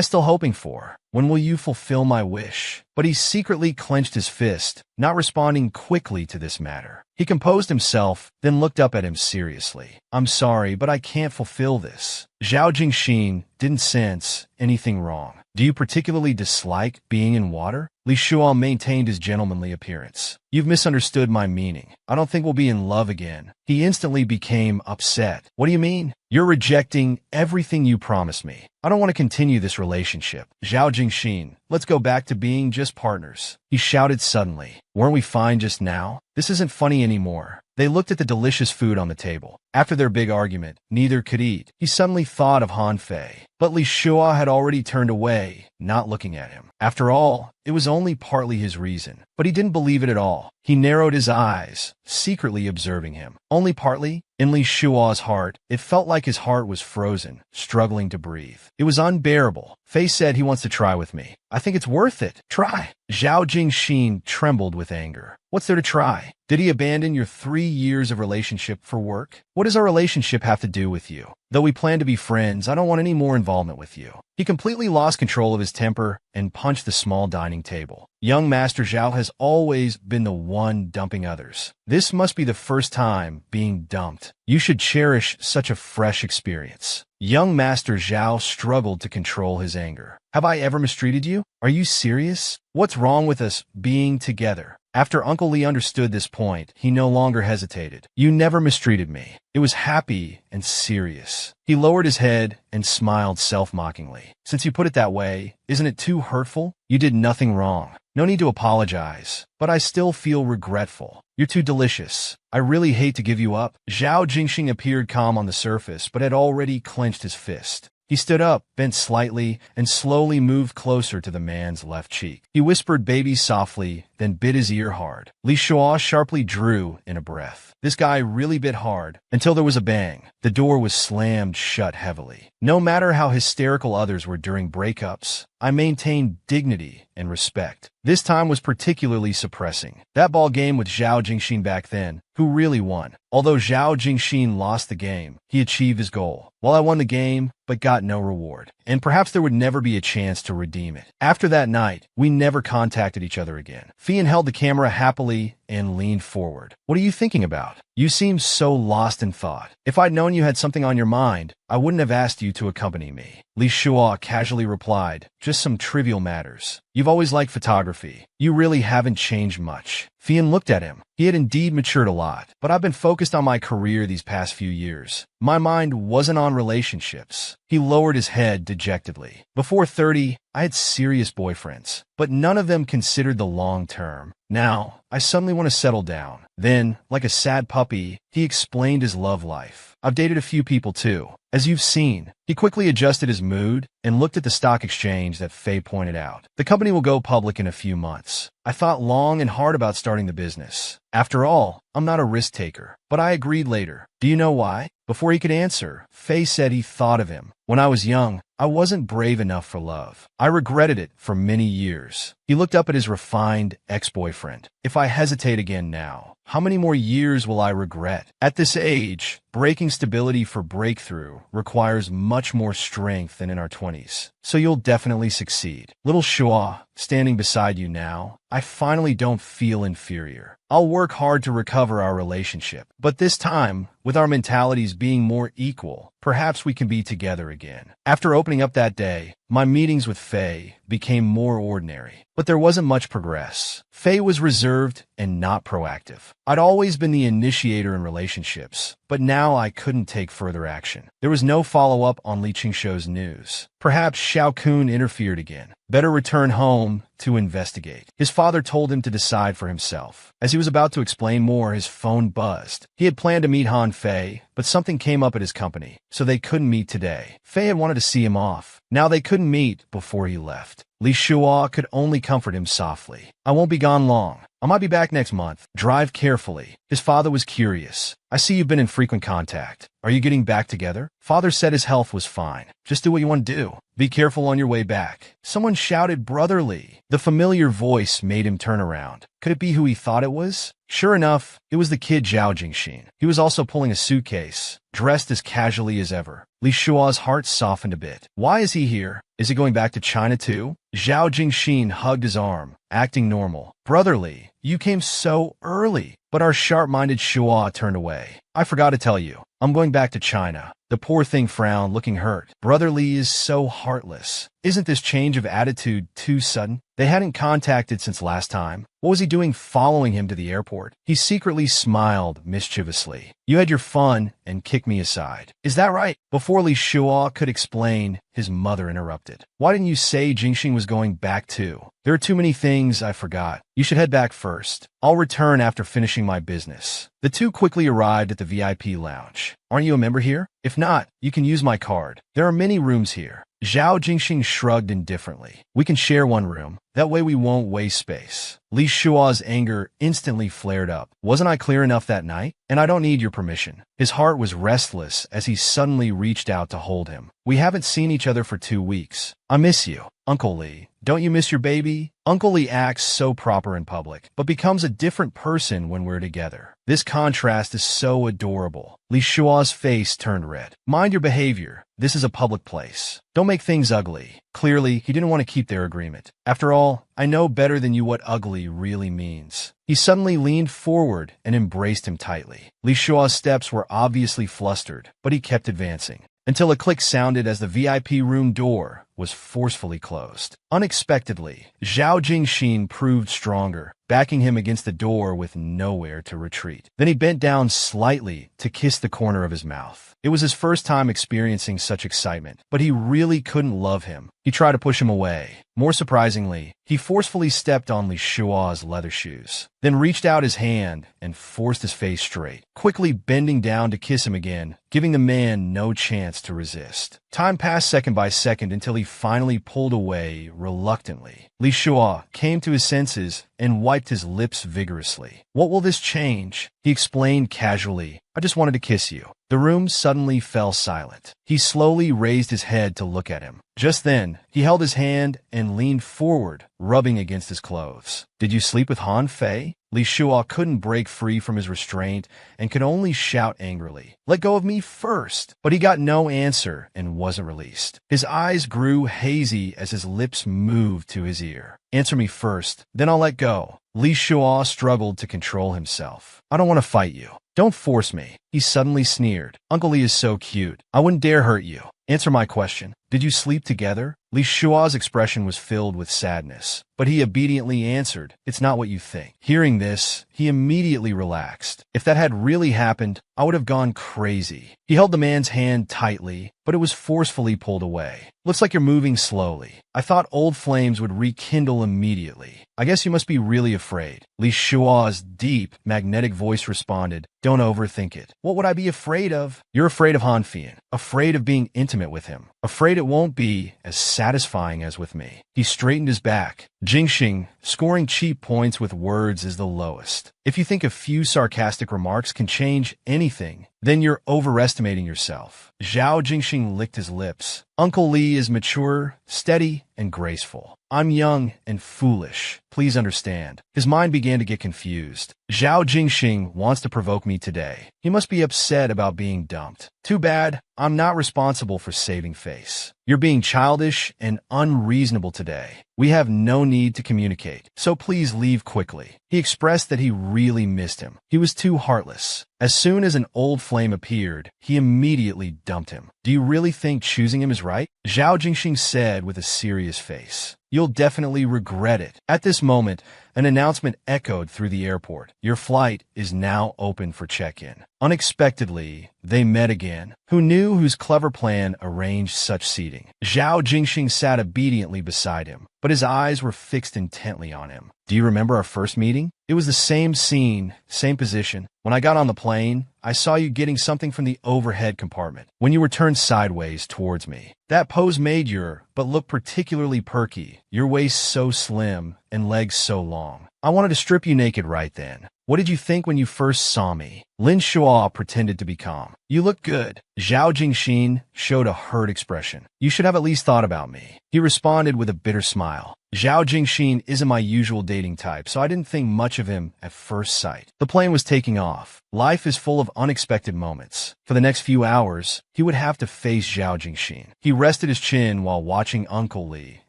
still hoping for? When will you fulfill my wish? But he secretly clenched his fist, not responding quickly to this matter. He composed himself, then looked up at him seriously. I'm sorry, but I can't fulfill this. Zhao Jingxin didn't sense anything wrong. Do you particularly dislike being in water? Li Shuo maintained his gentlemanly appearance. You've misunderstood my meaning. I don't think we'll be in love again. He instantly became upset. What do you mean? You're rejecting everything you promised me. I don't want to continue this relationship. Zhao Jingxin, let's go back to being just partners. He shouted suddenly. Weren't we fine just now? This isn't funny anymore. They looked at the delicious food on the table. After their big argument, neither could eat. He suddenly thought of Han Fei. But Li Shuo had already turned away, not looking at him. After all, it was only partly his reason. But he didn't believe it at all. He narrowed his eyes, secretly observing him. Only partly? In Li Shuo's heart, it felt like his heart was frozen, struggling to breathe. It was unbearable. Fei said he wants to try with me. I think it's worth it. Try. Zhao Jingxin trembled with anger. What's there to try? Did he abandon your 3 years of relationship for work? What does our relationship have to do with you? Though we plan to be friends, I don't want any more involvement with you. He completely lost control of his temper and punched the small dining table. Young Master Zhao has always been the one dumping others. This must be the first time being dumped. You should cherish such a fresh experience. Young Master Zhao struggled to control his anger. Have I ever mistreated you? Are you serious? What's wrong with us being together? After Uncle Li understood this point, he no longer hesitated. You never mistreated me. It was happy and serious. He lowered his head and smiled self-mockingly. Since you put it that way, isn't it too hurtful? You did nothing wrong. No need to apologize, but I still feel regretful. You're too delicious. I really hate to give you up. Zhao Jingxing appeared calm on the surface, but had already clenched his fist. He stood up, bent slightly, and slowly moved closer to the man's left cheek. He whispered baby softly, then bit his ear hard. Li Shuo sharply drew in a breath. This guy really bit hard, until there was a bang. The door was slammed shut heavily. No matter how hysterical others were during breakups, I maintained dignity and respect. This time was particularly suppressing. That ball game with Zhao Jingxin back then, who really won? Although Zhao Jingxin lost the game, he achieved his goal. While I won the game, but got no reward. And perhaps there would never be a chance to redeem it. After that night, we never contacted each other again. Fian held the camera happily and leaned forward. What are you thinking about? You seem so lost in thought. If I'd known you had something on your mind, I wouldn't have asked you to accompany me. Li Shuo casually replied, just some trivial matters. You've always liked photography. You really haven't changed much. Fian looked at him. He had indeed matured a lot, but I've been focused on my career these past few years. My mind wasn't on relationships. He lowered his head dejectedly. Before 30, I had serious boyfriends, but none of them considered the long term. Now, I suddenly want to settle down. Then, like a sad puppy, he explained his love life. I've dated a few people too. As you've seen, he quickly adjusted his mood and looked at the stock exchange that Fei pointed out. The company will go public in a few months. I thought long and hard about starting the business. After all, I'm not a risk taker, but I agreed later. Do you know why? Before he could answer, Fei said he thought of him. When I was young, I wasn't brave enough for love. I regretted it for many years. He looked up at his refined ex-boyfriend. If I hesitate again now, how many more years will I regret? At this age, breaking stability for breakthrough requires much more strength than in our 20s. So you'll definitely succeed. Little Shua, standing beside you now, I finally don't feel inferior. I'll work hard to recover our relationship, but this time, with our mentalities being more equal, perhaps we can be together again. After opening up that day, my meetings with Faye became more ordinary, but there wasn't much progress. Faye was reserved and not proactive. I'd always been the initiator in relationships, but now I couldn't take further action. There was no follow-up on Li Qingshuo's news. Perhaps Xiao Kun interfered again. Better return home to investigate. His father told him to decide for himself. As he was about to explain more, his phone buzzed. He had planned to meet Han Fei, but something came up at his company, so they couldn't meet today. Fei had wanted to see him off. Now they couldn't meet before he left. Li Shua could only comfort him softly. I won't be gone long. I might be back next month. Drive carefully. His father was curious. I see you've been in frequent contact. Are you getting back together? Father said his health was fine. Just do what you want to do. Be careful on your way back. Someone shouted brotherly. The familiar voice made him turn around. Could it be who he thought it was? Sure enough, it was the kid Zhao Jingxin. He was also pulling a suitcase, dressed as casually as ever. Li Shua's heart softened a bit. Why is he here? Is he going back to China too? Zhao Jingxin hugged his arm, acting normal. Brotherly, you came so early. But our sharp-minded Shua turned away. I forgot to tell you, I'm going back to China. The poor thing frowned, looking hurt. Brotherly is so heartless. Isn't this change of attitude too sudden? They hadn't contacted since last time. What was he doing following him to the airport? He secretly smiled mischievously. You had your fun and kicked me aside. Is that right? Before Li Shua could explain, his mother interrupted. Why didn't you say Jingxing was going back too? There are too many things I forgot. You should head back first. I'll return after finishing my business. The two quickly arrived at the VIP lounge. Aren't you a member here? If not, you can use my card. There are many rooms here. Zhao Jingxing shrugged indifferently. We can share one room. That way we won't waste space. Li Shua's anger instantly flared up. Wasn't I clear enough that night? And I don't need your permission. His heart was restless as he suddenly reached out to hold him. We haven't seen each other for 2 weeks. I miss you. Uncle Li, don't you miss your baby? Uncle Li acts so proper in public, but becomes a different person when we're together. This contrast is so adorable. Li Shua's face turned red. Mind your behavior. This is a public place. Don't make things ugly. Clearly, he didn't want to keep their agreement. After all, I know better than you what ugly really means. He suddenly leaned forward and embraced him tightly. Li Shua's steps were obviously flustered, but he kept advancing, until a click sounded as the VIP room door was forcefully closed. Unexpectedly, Zhao Jingxin proved stronger, backing him against the door with nowhere to retreat. Then he bent down slightly to kiss the corner of his mouth. It was his first time experiencing such excitement, but he really couldn't love him. He tried to push him away. More surprisingly, he forcefully stepped on Li Shua's leather shoes, then reached out his hand and forced his face straight, quickly bending down to kiss him again, giving the man no chance to resist. Time passed second by second until he finally pulled away reluctantly. Li Shua came to his senses and wiped his lips vigorously. What will this change? He explained casually. I just wanted to kiss you. The room suddenly fell silent. He slowly raised his head to look at him. Just then, he held his hand and leaned forward, rubbing against his clothes. Did you sleep with Han Fei? Li Shua couldn't break free from his restraint and could only shout angrily, "Let go of me first!" But he got no answer and wasn't released. His eyes grew hazy as his lips moved to his ear. Answer me first, then I'll let go. Li Shua struggled to control himself. I don't want to fight you. Don't force me. He suddenly sneered. Uncle Li is so cute. I wouldn't dare hurt you. Answer my question. Did you sleep together? Li Shua's expression was filled with sadness, but he obediently answered, it's not what you think. Hearing this, he immediately relaxed. If that had really happened, I would have gone crazy. He held the man's hand tightly, but it was forcefully pulled away. Looks like you're moving slowly. I thought old flames would rekindle immediately. I guess you must be really afraid. Li Shua's deep, magnetic voice responded, don't overthink it. What would I be afraid of? You're afraid of Han Fian, afraid of being intimate with him, afraid it won't be as satisfying as with me. He straightened his back. Jingxing, scoring cheap points with words is the lowest. If you think a few sarcastic remarks can change anything, then you're overestimating yourself. Zhao Jingxing licked his lips. Uncle Li is mature, steady, and graceful. I'm young and foolish. Please understand. His mind began to get confused. Zhao Jingxing wants to provoke me today. He must be upset about being dumped. Too bad, I'm not responsible for saving face. You're being childish and unreasonable today. We have no need to communicate, so please leave quickly. He expressed that he really missed him. He was too heartless. As soon as an old flame appeared, he immediately dumped him. Do you really think choosing him is right? Zhao Jingxing said with a serious face. You'll definitely regret it. At this moment, an announcement echoed through the airport. Your flight is now open for check-in. Unexpectedly, they met again. Who knew whose clever plan arranged such seating? Zhao Jingxing sat obediently beside him, but his eyes were fixed intently on him. Do you remember our first meeting? It was the same scene, same position. When I got on the plane, I saw you getting something from the overhead compartment when you were turned sideways towards me. That pose made but looked particularly perky, your waist so slim and legs so long. I wanted to strip you naked right then. What did you think when you first saw me? Lin Shuo pretended to be calm. You look good. Zhao Jingxin showed a hurt expression. You should have at least thought about me. He responded with a bitter smile. Zhao Jingxin isn't my usual dating type, so I didn't think much of him at first sight. The plane was taking off. Life is full of unexpected moments. For the next few hours, he would have to face Zhao Jingxin. He rested his chin while watching Uncle Li,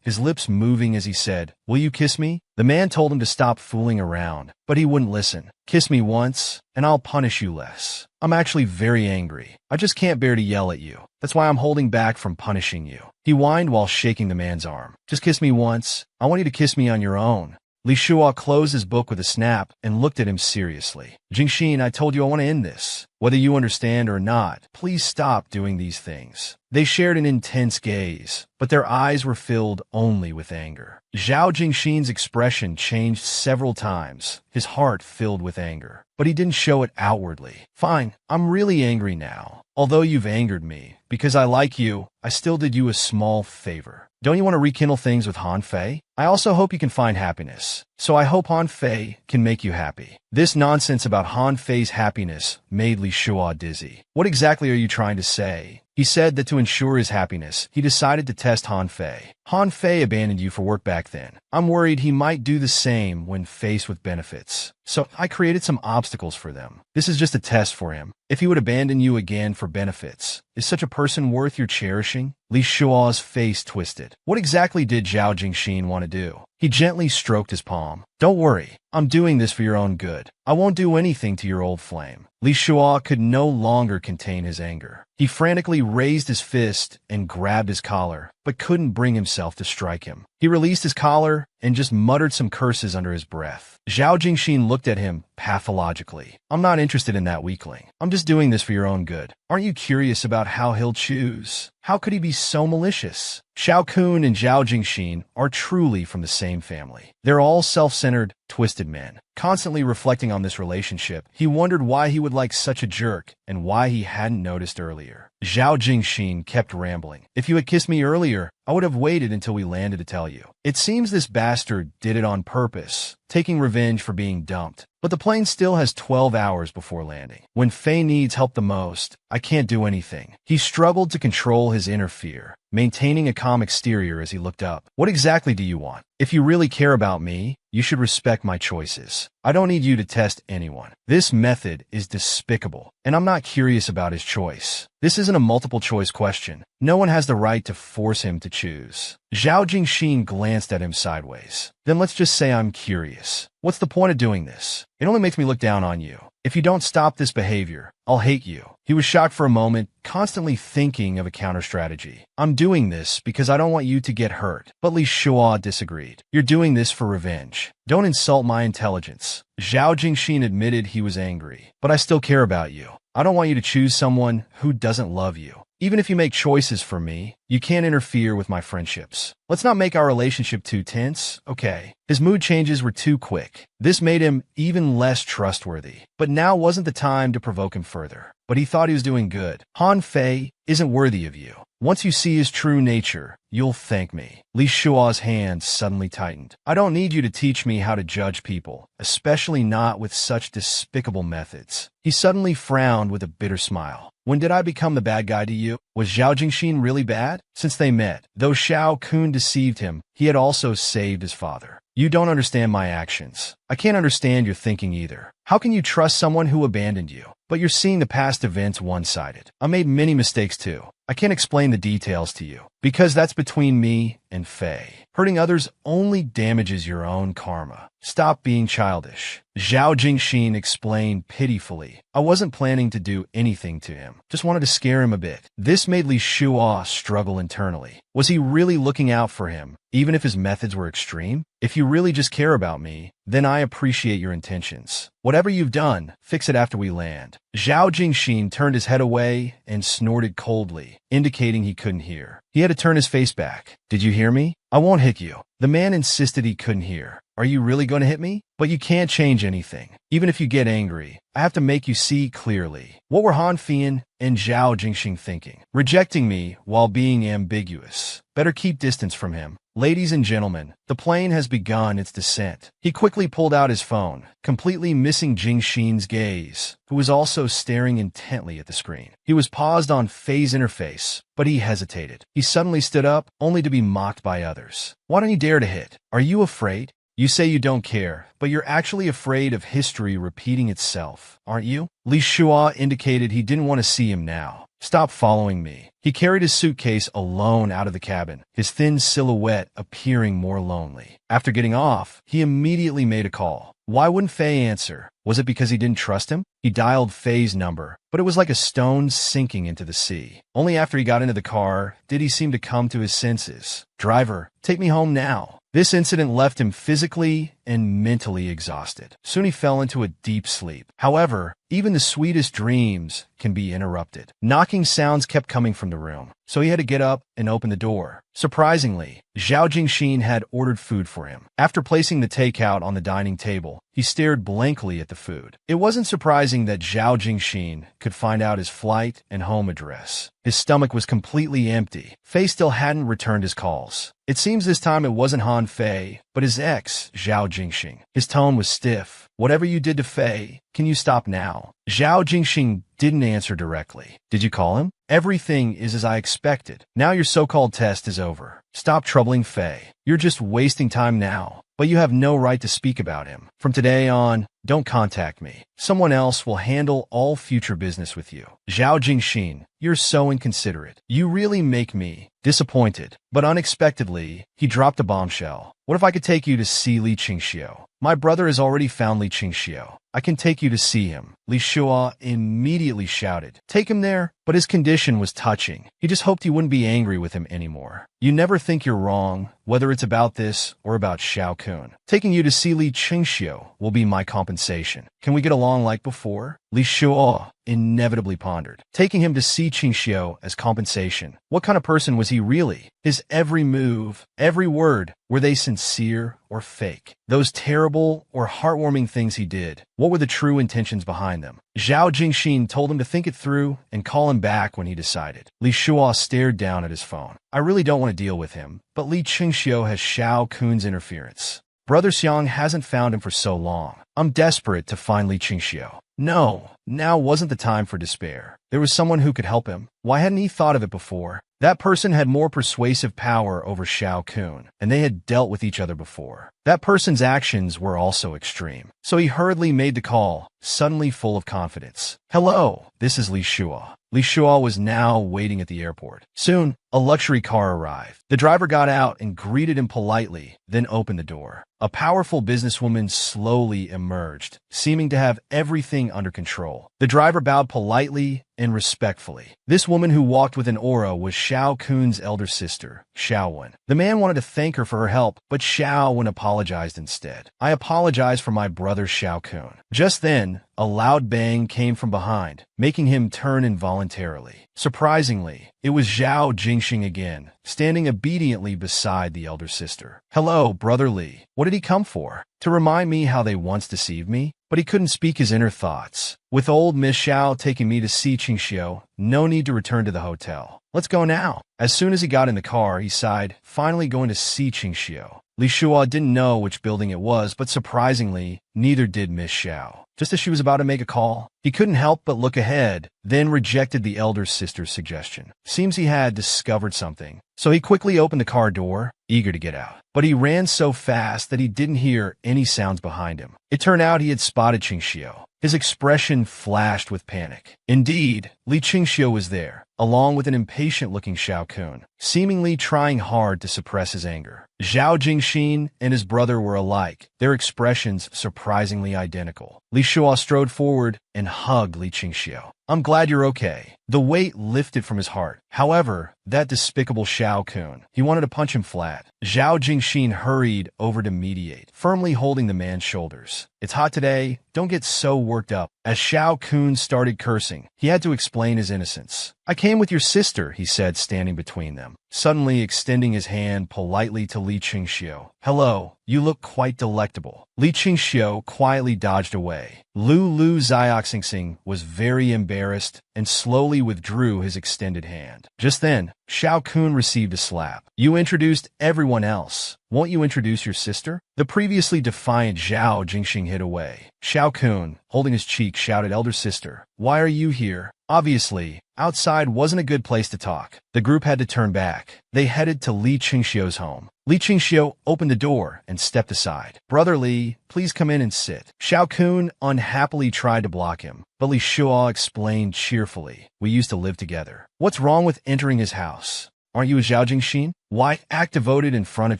his lips moving as he said, "Will you kiss me?" The man told him to stop fooling around, but he wouldn't listen. Kiss me once, and I'll punish you less. I'm actually very angry. I just can't bear to yell at you. That's why I'm holding back from punishing you. He whined while shaking the man's arm. Just kiss me once. I want you to kiss me on your own. Li Shuo closed his book with a snap and looked at him seriously. Jingxin, I told you I want to end this. Whether you understand or not, please stop doing these things. They shared an intense gaze, but their eyes were filled only with anger. Zhao Jingxin's expression changed several times, his heart filled with anger, but he didn't show it outwardly. Fine, I'm really angry now. Although you've angered me, because I like you, I still did you a small favor. Don't you want to rekindle things with Han Fei? I also hope you can find happiness. So I hope Han Fei can make you happy. This nonsense about Han Fei's happiness made Li Shuo dizzy. What exactly are you trying to say? He said that to ensure his happiness, he decided to test Han Fei. Han Fei abandoned you for work back then. I'm worried he might do the same when faced with benefits. So I created some obstacles for them. This is just a test for him. If he would abandon you again for benefits, is such a person worth your cherishing? Li Shuo's face twisted. What exactly did Zhao Jingxin want to do? He gently stroked his palm. Don't worry, I'm doing this for your own good. I won't do anything to your old flame. Li Shuo could no longer contain his anger. He frantically raised his fist and grabbed his collar, but couldn't bring himself to strike him. He released his collar and just muttered some curses under his breath. Zhao Jingxin looked at him pathologically. I'm not interested in that weakling. I'm just doing this for your own good. Aren't you curious about how he'll choose? How could he be so malicious? Xiao Kun and Zhao Jingxin are truly from the same family. They're all self-centered, twisted men. Constantly reflecting on this relationship, he wondered why he would like such a jerk and why he hadn't noticed earlier. Zhao Jingxin kept rambling. If you had kissed me earlier, I would have waited until we landed to tell you. It seems this bastard did it on purpose, taking revenge for being dumped. But the plane still has 12 hours before landing. When Fei needs help the most, I can't do anything. He struggled to control his inner fear, maintaining a calm exterior as he looked up. What exactly do you want? If you really care about me, you should respect my choices. I don't need you to test anyone. This method is despicable, and I'm not curious about his choice. This isn't a multiple-choice question. No one has the right to force him to choose. Zhao Jingxin glanced at him sideways. Then let's just say I'm curious. What's the point of doing this? It only makes me look down on you. If you don't stop this behavior, I'll hate you. He was shocked for a moment, constantly thinking of a counter-strategy. I'm doing this because I don't want you to get hurt. But Li Shuo disagreed. You're doing this for revenge. Don't insult my intelligence. Zhao Jingxin admitted he was angry. But I still care about you. I don't want you to choose someone who doesn't love you. Even if you make choices for me, you can't interfere with my friendships. Let's not make our relationship too tense, okay? His mood changes were too quick. This made him even less trustworthy. But now wasn't the time to provoke him further. but he thought he was doing good. Han Fei isn't worthy of you. Once you see his true nature, you'll thank me. Li Shua's hand suddenly tightened. I don't need you to teach me how to judge people, especially not with such despicable methods. He suddenly frowned with a bitter smile. When did I become the bad guy to you? Was Zhao Jingxin really bad? Since they met, though Xiao Kun deceived him, he had also saved his father. You don't understand my actions. I can't understand your thinking either. How can you trust someone who abandoned you? But you're seeing the past events one-sided. I made many mistakes too. I can't explain the details to you, because that's between me and Fei. Hurting others only damages your own karma. Stop being childish. Zhao Jingxin explained pitifully. I wasn't planning to do anything to him. Just wanted to scare him a bit. This made Li Shua struggle internally. Was he really looking out for him, even if his methods were extreme? If you really just care about me, then I appreciate your intentions. Whatever you've done, fix it after we land. Zhao Jingxin turned his head away and snorted coldly, indicating he couldn't hear. He had to turn his face back. Did you hear me? I won't hit you. The man insisted he couldn't hear. Are you really going to hit me? But you can't change anything. Even if you get angry, I have to make you see clearly. What were Han Fian and Zhao Jingxin thinking? Rejecting me while being ambiguous. Better keep distance from him. Ladies and gentlemen, the plane has begun its descent. He quickly pulled out his phone, completely missing Jingxin's gaze, who was also staring intently at the screen. He was paused on Fei's interface, but he hesitated. He suddenly stood up, only to be mocked by others. Why don't you dare to hit? Are you afraid? You say you don't care, but you're actually afraid of history repeating itself, aren't you? Li Shua indicated he didn't want to see him now. Stop following me. He carried his suitcase alone out of the cabin, his thin silhouette appearing more lonely. After getting off, he immediately made a call. Why wouldn't Fei answer? Was it because he didn't trust him? He dialed Fei's number, but it was like a stone sinking into the sea. Only after he got into the car did he seem to come to his senses. Driver, take me home now. This incident left him physically and mentally exhausted. Soon he fell into a deep sleep. However, even the sweetest dreams can be interrupted. Knocking sounds kept coming from the room, so he had to get up and open the door. Surprisingly, Zhao Jingxin had ordered food for him. After placing the takeout on the dining table, he stared blankly at the food. It wasn't surprising that Zhao Jingxin could find out his flight and home address. His stomach was completely empty. Fei still hadn't returned his calls. It seems this time it wasn't Han Fei, but his ex, Zhao Jingxin. His tone was stiff. Whatever you did to Fei, can you stop now? Zhao Jingxin didn't answer directly. Did you call him? Everything is as I expected. Now your so-called test is over. Stop troubling Fei. You're just wasting time now, but you have no right to speak about him. From today on, don't contact me. Someone else will handle all future business with you. Zhao Jingxin, you're so inconsiderate. You really make me disappointed. But unexpectedly, he dropped a bombshell. What if I could take you to see Li Qingxiu? My brother has already found Li Qingxiu. I can take you to see him. Li Shua immediately shouted. Take him there? But his condition was touching. He just hoped he wouldn't be angry with him anymore. You never think you're wrong, whether it's about this or about Xiao Kun. Taking you to see Li Qingxiu will be my compensation. Can we get along like before? Li Shua inevitably pondered. Taking him to see Qingxiu as compensation. What kind of person was he really? His every move, every word, were they sincere or fake? Those terrible or heartwarming things he did, what were the true intentions behind them? Zhao Jingxin told him to think it through and call him back when he decided. Li Shua stared down at his phone. I really don't want to deal with him, but Li Qingxiu has Xiao Kun's interference. Brother Xiang hasn't found him for so long. I'm desperate to find Li Qingxiu. No, now wasn't the time for despair. There was someone who could help him. Why hadn't he thought of it before? That person had more persuasive power over Xiao Kun, and they had dealt with each other before. That person's actions were also extreme. So he hurriedly made the call, suddenly full of confidence. Hello, this is Li Shua. Li Shua was now waiting at the airport. Soon, a luxury car arrived. The driver got out and greeted him politely, then opened the door. A powerful businesswoman slowly emerged, seeming to have everything under control. The driver bowed politely and respectfully. This woman who walked with an aura was Xiao Kun's elder sister, Xiao Wen. The man wanted to thank her for her help, but Xiao Wen apologized apologized instead. I apologize for my brother Xiao Kun. Just then, a loud bang came from behind, making him turn involuntarily. Surprisingly, it was Zhao Jingxing again, standing obediently beside the elder sister. "Hello, Brother Li. What did he come for? To remind me how they once deceived me?" But he couldn't speak his inner thoughts. "With old Miss Xiao taking me to see Qingxiu, no need to return to the hotel. Let's go now." As soon as he got in the car, he sighed, finally going to see Qingxiu. Li Shua didn't know which building it was, but surprisingly, neither did Miss Xiao. Just as she was about to make a call, he couldn't help but look ahead, then rejected the elder sister's suggestion. Seems he had discovered something, so he quickly opened the car door, eager to get out. But he ran so fast that he didn't hear any sounds behind him. It turned out he had spotted Qingxiu. His expression flashed with panic. Indeed, Li Qingxiu was there, along with an impatient-looking Xiao Kun, seemingly trying hard to suppress his anger. Zhao Jingxin and his brother were alike, their expressions surprisingly identical. Li Shua strode forward and hugged Li Qingxiu. "I'm glad you're okay." The weight lifted from his heart. However, that despicable Xiao Kun, he wanted to punch him flat. Zhao Jingxin hurried over to mediate, firmly holding the man's shoulders. "It's hot today, don't get so worked up." As Xiao Kun started cursing, he had to explain his innocence. "I came with your sister," he said, standing between them, suddenly extending his hand politely to Li Qingxiu. "Hello, you look quite delectable." Li Qingxiu quietly dodged away. Lu Xiaoxingxing was very embarrassed and slowly withdrew his extended hand. Just then, Xiao Kun received a slap. "You introduced everyone else. Won't you introduce your sister?" The previously defiant Zhao Jingxing hid away. Xiao Kun, holding his cheek, shouted, "Elder sister, why are you here?" Obviously, outside wasn't a good place to talk. The group had to turn back. They headed to Li Qingxiu's home. Li Qingxiu opened the door and stepped aside. "Brother Li, please come in and sit." Xiao Kun unhappily tried to block him, but Li Shua explained cheerfully, "We used to live together. What's wrong with entering his house? Aren't you a Zhao Jingxin? Why act devoted in front of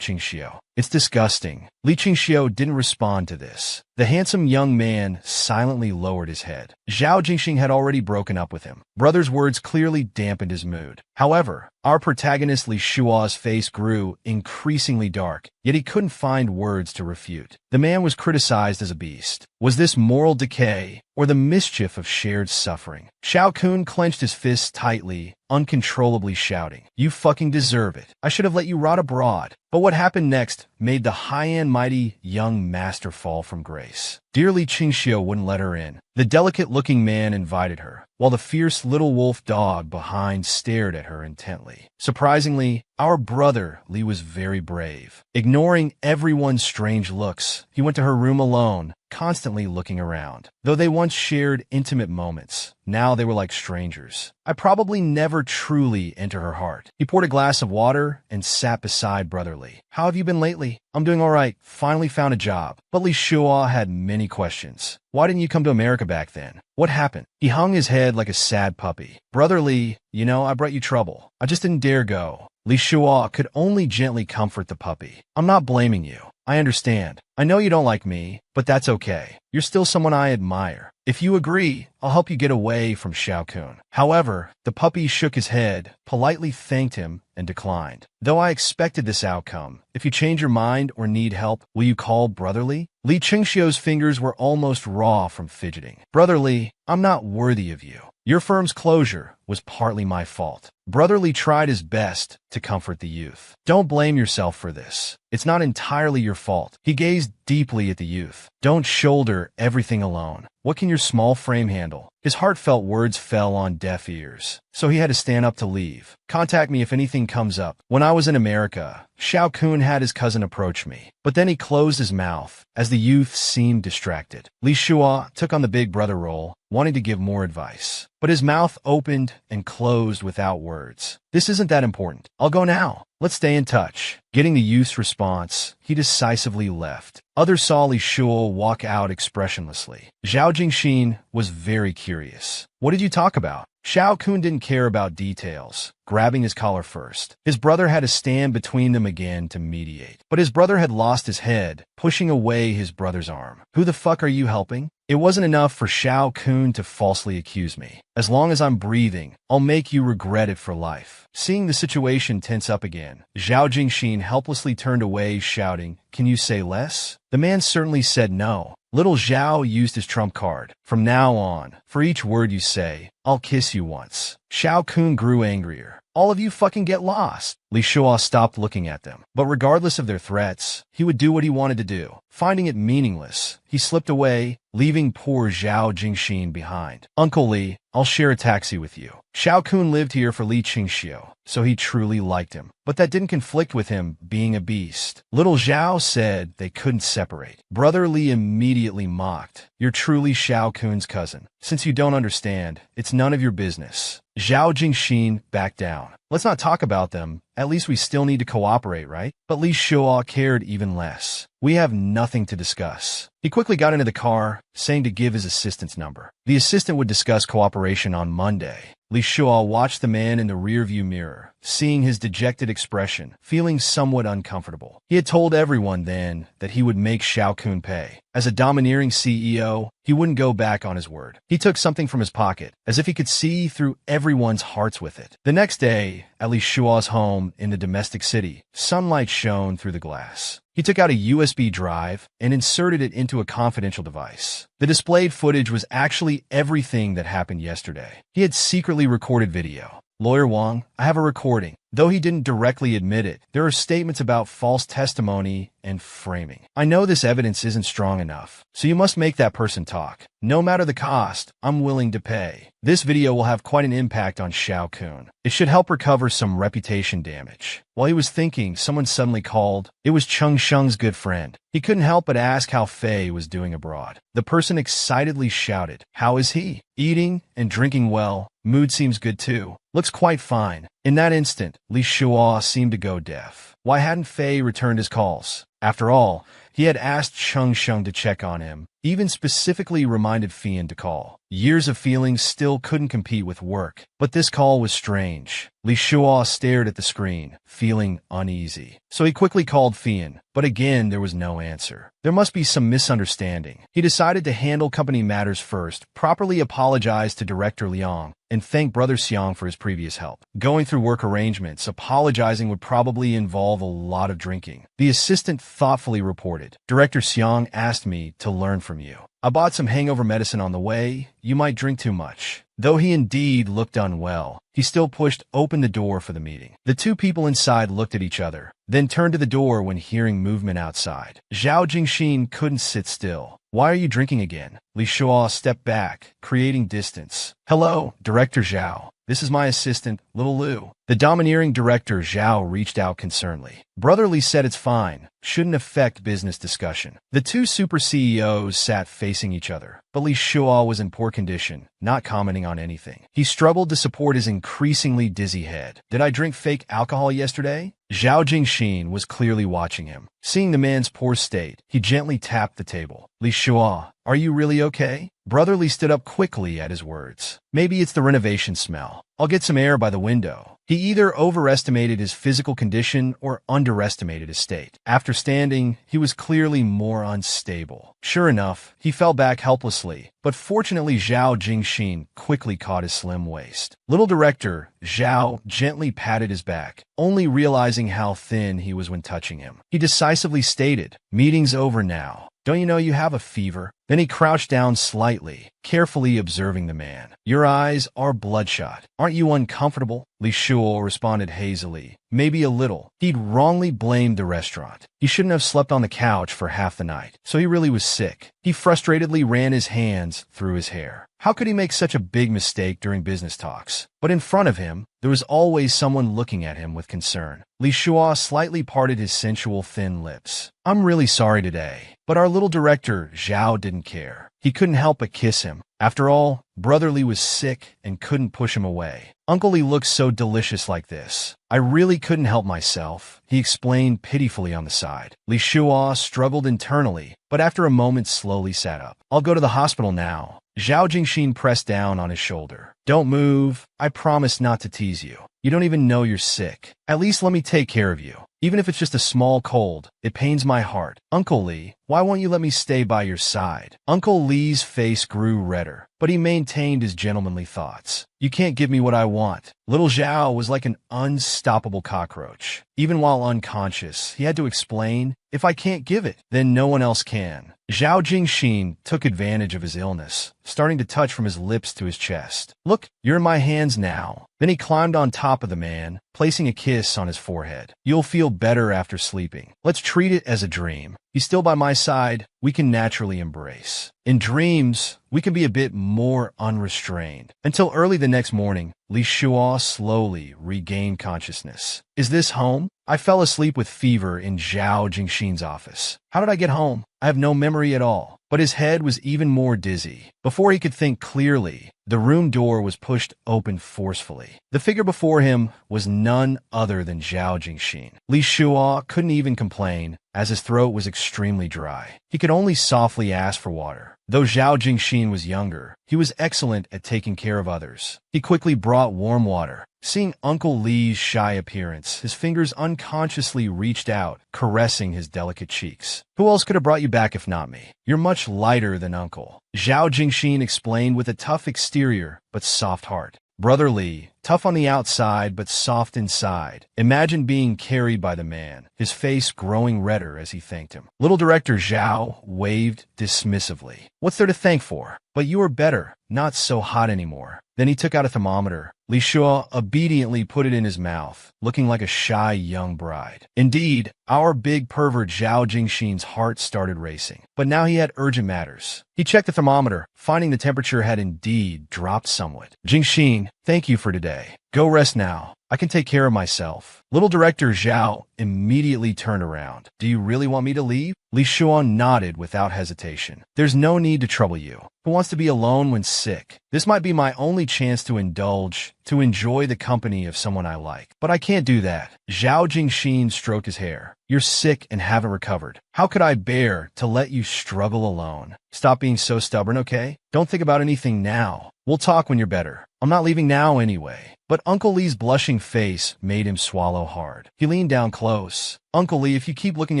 Qingxiu? It's disgusting." Li Qingxiu didn't respond to this. The handsome young man silently lowered his head. Zhao Jingxing had already broken up with him. Brother's words clearly dampened his mood. However, our protagonist Li Shua's face grew increasingly dark, yet he couldn't find words to refute. The man was criticized as a beast. Was this moral decay, or the mischief of shared suffering? Xiao Kun clenched his fists tightly, uncontrollably shouting, "You fucking deserve it. I should have let you rot abroad." But what happened next made the high-end mighty young master fall from grace. Dear Li Qingxiu wouldn't let her in. The delicate-looking man invited her, while the fierce little wolf dog behind stared at her intently. Surprisingly, our brother Li was very brave. Ignoring everyone's strange looks, he went to her room alone, constantly looking around. Though they once shared intimate moments, now they were like strangers. I probably never truly enter her heart. He poured a glass of water and sat beside Brother Li. "How have you been lately?" "I'm doing all right. Finally found a job." But Li Shua had many questions. "Why didn't you come to America back then? What happened?" He hung his head like a sad puppy. "Brother Li, you know, I brought you trouble. I just didn't dare go." Li Shua could only gently comfort the puppy. "I'm not blaming you. I understand. I know you don't like me, but that's okay. You're still someone I admire. If you agree, I'll help you get away from Xiao Kun." However, the puppy shook his head, politely thanked him, and declined. "Though I expected this outcome, if you change your mind or need help, will you call Brother Li?" Li Qingxiu's fingers were almost raw from fidgeting. "Brother Li, I'm not worthy of you. Your firm's closure was partly my fault." Brother Li tried his best to comfort the youth. "Don't blame yourself for this. It's not entirely your fault." He gazed deeply at the youth. "Don't shoulder everything alone. What can your small frame handle?" His heartfelt words fell on deaf ears, so he had to stand up to leave. "Contact me if anything comes up. When I was in America, Xiao Kun had his cousin approach me." But then he closed his mouth, as the youth seemed distracted. Li Shua took on the big brother role, wanting to give more advice. But his mouth opened and closed without words. "This isn't that important. I'll go now. Let's stay in touch." Getting the youth's response, he decisively left. Others saw Li Shua walk out expressionlessly. Zhao Jingxin was very curious. "What did you talk about?" Xiao Kun didn't care about details, grabbing his collar first. His brother had to stand between them again to mediate. But his brother had lost his head, pushing away his brother's arm. "Who the fuck are you helping?" It wasn't enough for Xiao Kun to falsely accuse me. "As long as I'm breathing, I'll make you regret it for life." Seeing the situation tense up again, Zhao Jingxin helplessly turned away, shouting, "Can you say less?" The man certainly said no. Little Zhao used his trump card. "From now on, for each word you say, I'll kiss you once." Xiao Kun grew angrier. "All of you fucking get lost." Li Shuo stopped looking at them. But regardless of their threats, he would do what he wanted to do. Finding it meaningless, he slipped away, leaving poor Zhao Jingxin behind. "Uncle Li, I'll share a taxi with you." Xiao Kun lived here for Li Qingxiu, so he truly liked him. But that didn't conflict with him being a beast. Little Zhao said they couldn't separate. Brother Li immediately mocked. "You're truly Xiao Kun's cousin. Since you don't understand, it's none of your business." Zhao Jingxin backed down. "Let's not talk about them. At least we still need to cooperate, right?" But Li Shuo cared even less. "We have nothing to discuss." He quickly got into the car, saying to give his assistant's number. The assistant would discuss cooperation on Monday. Li Shuo watched the man in the rearview mirror, seeing his dejected expression, feeling somewhat uncomfortable. He had told everyone then that he would make Xiao Kun pay. As a domineering CEO, he wouldn't go back on his word. He took something from his pocket, as if he could see through everyone's hearts with it. The next day, at Li Shuo's home in the domestic city, sunlight shone through the glass. He took out a USB drive and inserted it into a confidential device. The displayed footage was actually everything that happened yesterday. He had secretly recorded video. "Lawyer Wang, I have a recording." Though he didn't directly admit it, there are statements about false testimony and framing. "I know this evidence isn't strong enough, so you must make that person talk. No matter the cost, I'm willing to pay." This video will have quite an impact on Xiao Kun. It should help recover some reputation damage. While he was thinking, someone suddenly called. It was Cheng Sheng's good friend. He couldn't help but ask how Fei was doing abroad. The person excitedly shouted, "How is he? Eating and drinking well. Mood seems good too. Looks quite fine." In that instant, Li Shuo seemed to go deaf. Why hadn't Fei returned his calls? After all, he had asked Cheng Sheng to check on him, even specifically reminded Fian to call. Years of feelings still couldn't compete with work, but this call was strange. Li Shuo stared at the screen, feeling uneasy. So he quickly called Fian, but again there was no answer. There must be some misunderstanding. He decided to handle company matters first, properly apologize to Director Liang, and thank Brother Xiang for his previous help. Going through work arrangements, apologizing would probably involve a lot of drinking. The assistant thoughtfully reported, "Director Xiang asked me to learn from you. I bought some hangover medicine on the way. You might drink too much." Though he indeed looked unwell, he still pushed open the door for the meeting. The two people inside looked at each other, then turned to the door when hearing movement outside. Zhao Jingxin couldn't sit still. "Why are you drinking again?" Li Shuo stepped back, creating distance. "Hello, Director Zhao. This is my assistant, Little Lu." The domineering Director Zhao reached out concernedly. Brother Li said it's fine, shouldn't affect business discussion. The two super CEOs sat facing each other, but Li Shuo was in poor condition, not commenting on anything. He struggled to support his increasingly dizzy head. "Did I drink fake alcohol yesterday?" Zhao Jingxin was clearly watching him. Seeing the man's poor state, he gently tapped the table. "Li Shuo, are you really okay?" Brother Li stood up quickly at his words. "Maybe it's the renovation smell. I'll get some air by the window." He either overestimated his physical condition or underestimated his state. After standing, he was clearly more unstable. Sure enough, he fell back helplessly, but fortunately Zhao Jingxin quickly caught his slim waist. Little Director Zhao gently patted his back, only realizing how thin he was when touching him. He decisively stated, "Meeting's over now. Don't you know you have a fever?" Then he crouched down slightly, carefully observing the man. "Your eyes are bloodshot. Aren't you uncomfortable?" Li Shuo responded hazily. "Maybe a little." He'd wrongly blamed the restaurant. He shouldn't have slept on the couch for half the night, so he really was sick. He frustratedly ran his hands through his hair. How could he make such a big mistake during business talks? But in front of him, there was always someone looking at him with concern. Li Shuo slightly parted his sensual thin lips. "I'm really sorry today, but our little director, Zhao, didn't didn't care. He couldn't help but kiss him. After all, Brother Li was sick and couldn't push him away. Uncle Li looked so delicious like this. I really couldn't help myself, he explained pitifully on the side. Li Shuo struggled internally, but after a moment slowly sat up. I'll go to the hospital now. Zhao Jingxin pressed down on his shoulder. Don't move. I promise not to tease you. You don't even know you're sick. At least let me take care of you. Even if it's just a small cold, it pains my heart. Uncle Li, why won't you let me stay by your side? Uncle Li's face grew redder, but he maintained his gentlemanly thoughts. You can't give me what I want. Little Zhao was like an unstoppable cockroach. Even while unconscious, he had to explain, if I can't give it, then no one else can. Zhao Jingxin took advantage of his illness, starting to touch from his lips to his chest. Look, you're in my hands now. Then he climbed on top of the man, placing a kiss on his forehead. You'll feel better after sleeping. Let's treat it as a dream. He's still by my side. We can naturally embrace. In dreams, we can be a bit more unrestrained. Until early the next morning, Li Shuo slowly regained consciousness. Is this home? I fell asleep with fever in Zhao Jingxin's office. How did I get home? I have no memory at all. But his head was even more dizzy. Before he could think clearly, the room door was pushed open forcefully. The figure before him was none other than Zhao Jingxin. Li Shuo couldn't even complain, as his throat was extremely dry. He could only softly ask for water. Though Zhao Jingxin was younger, he was excellent at taking care of others. He quickly brought warm water. Seeing Uncle Li's shy appearance, his fingers unconsciously reached out, caressing his delicate cheeks. Who else could have brought you back if not me? You're much lighter than Uncle. Zhao Jingxin explained with a tough exterior, but soft heart. Brother Li, tough on the outside but soft inside. Imagine being carried by the man, his face growing redder as he thanked him. Little director Zhao waved dismissively. What's there to thank for? But you are better, not so hot anymore. Then he took out a thermometer. Li Shuo obediently put it in his mouth, looking like a shy young bride. Indeed, our big pervert Zhao Jingxin's heart started racing. But now he had urgent matters. He checked the thermometer, finding the temperature had indeed dropped somewhat. Jingxin, thank you for today. Go rest now. I can take care of myself. Little director Zhao immediately turned around. Do you really want me to leave? Li Shuo nodded without hesitation. There's no need to trouble you. Who wants to be alone when sick? This might be my only chance to indulge, to enjoy the company of someone I like. But I can't do that. Zhao Jingxin stroked his hair. You're sick and haven't recovered. How could I bear to let you struggle alone? Stop being so stubborn, okay? Don't think about anything now. We'll talk when you're better. I'm not leaving now anyway. But Uncle Li's blushing face made him swallow hard. He leaned down close. Uncle Li, if you keep looking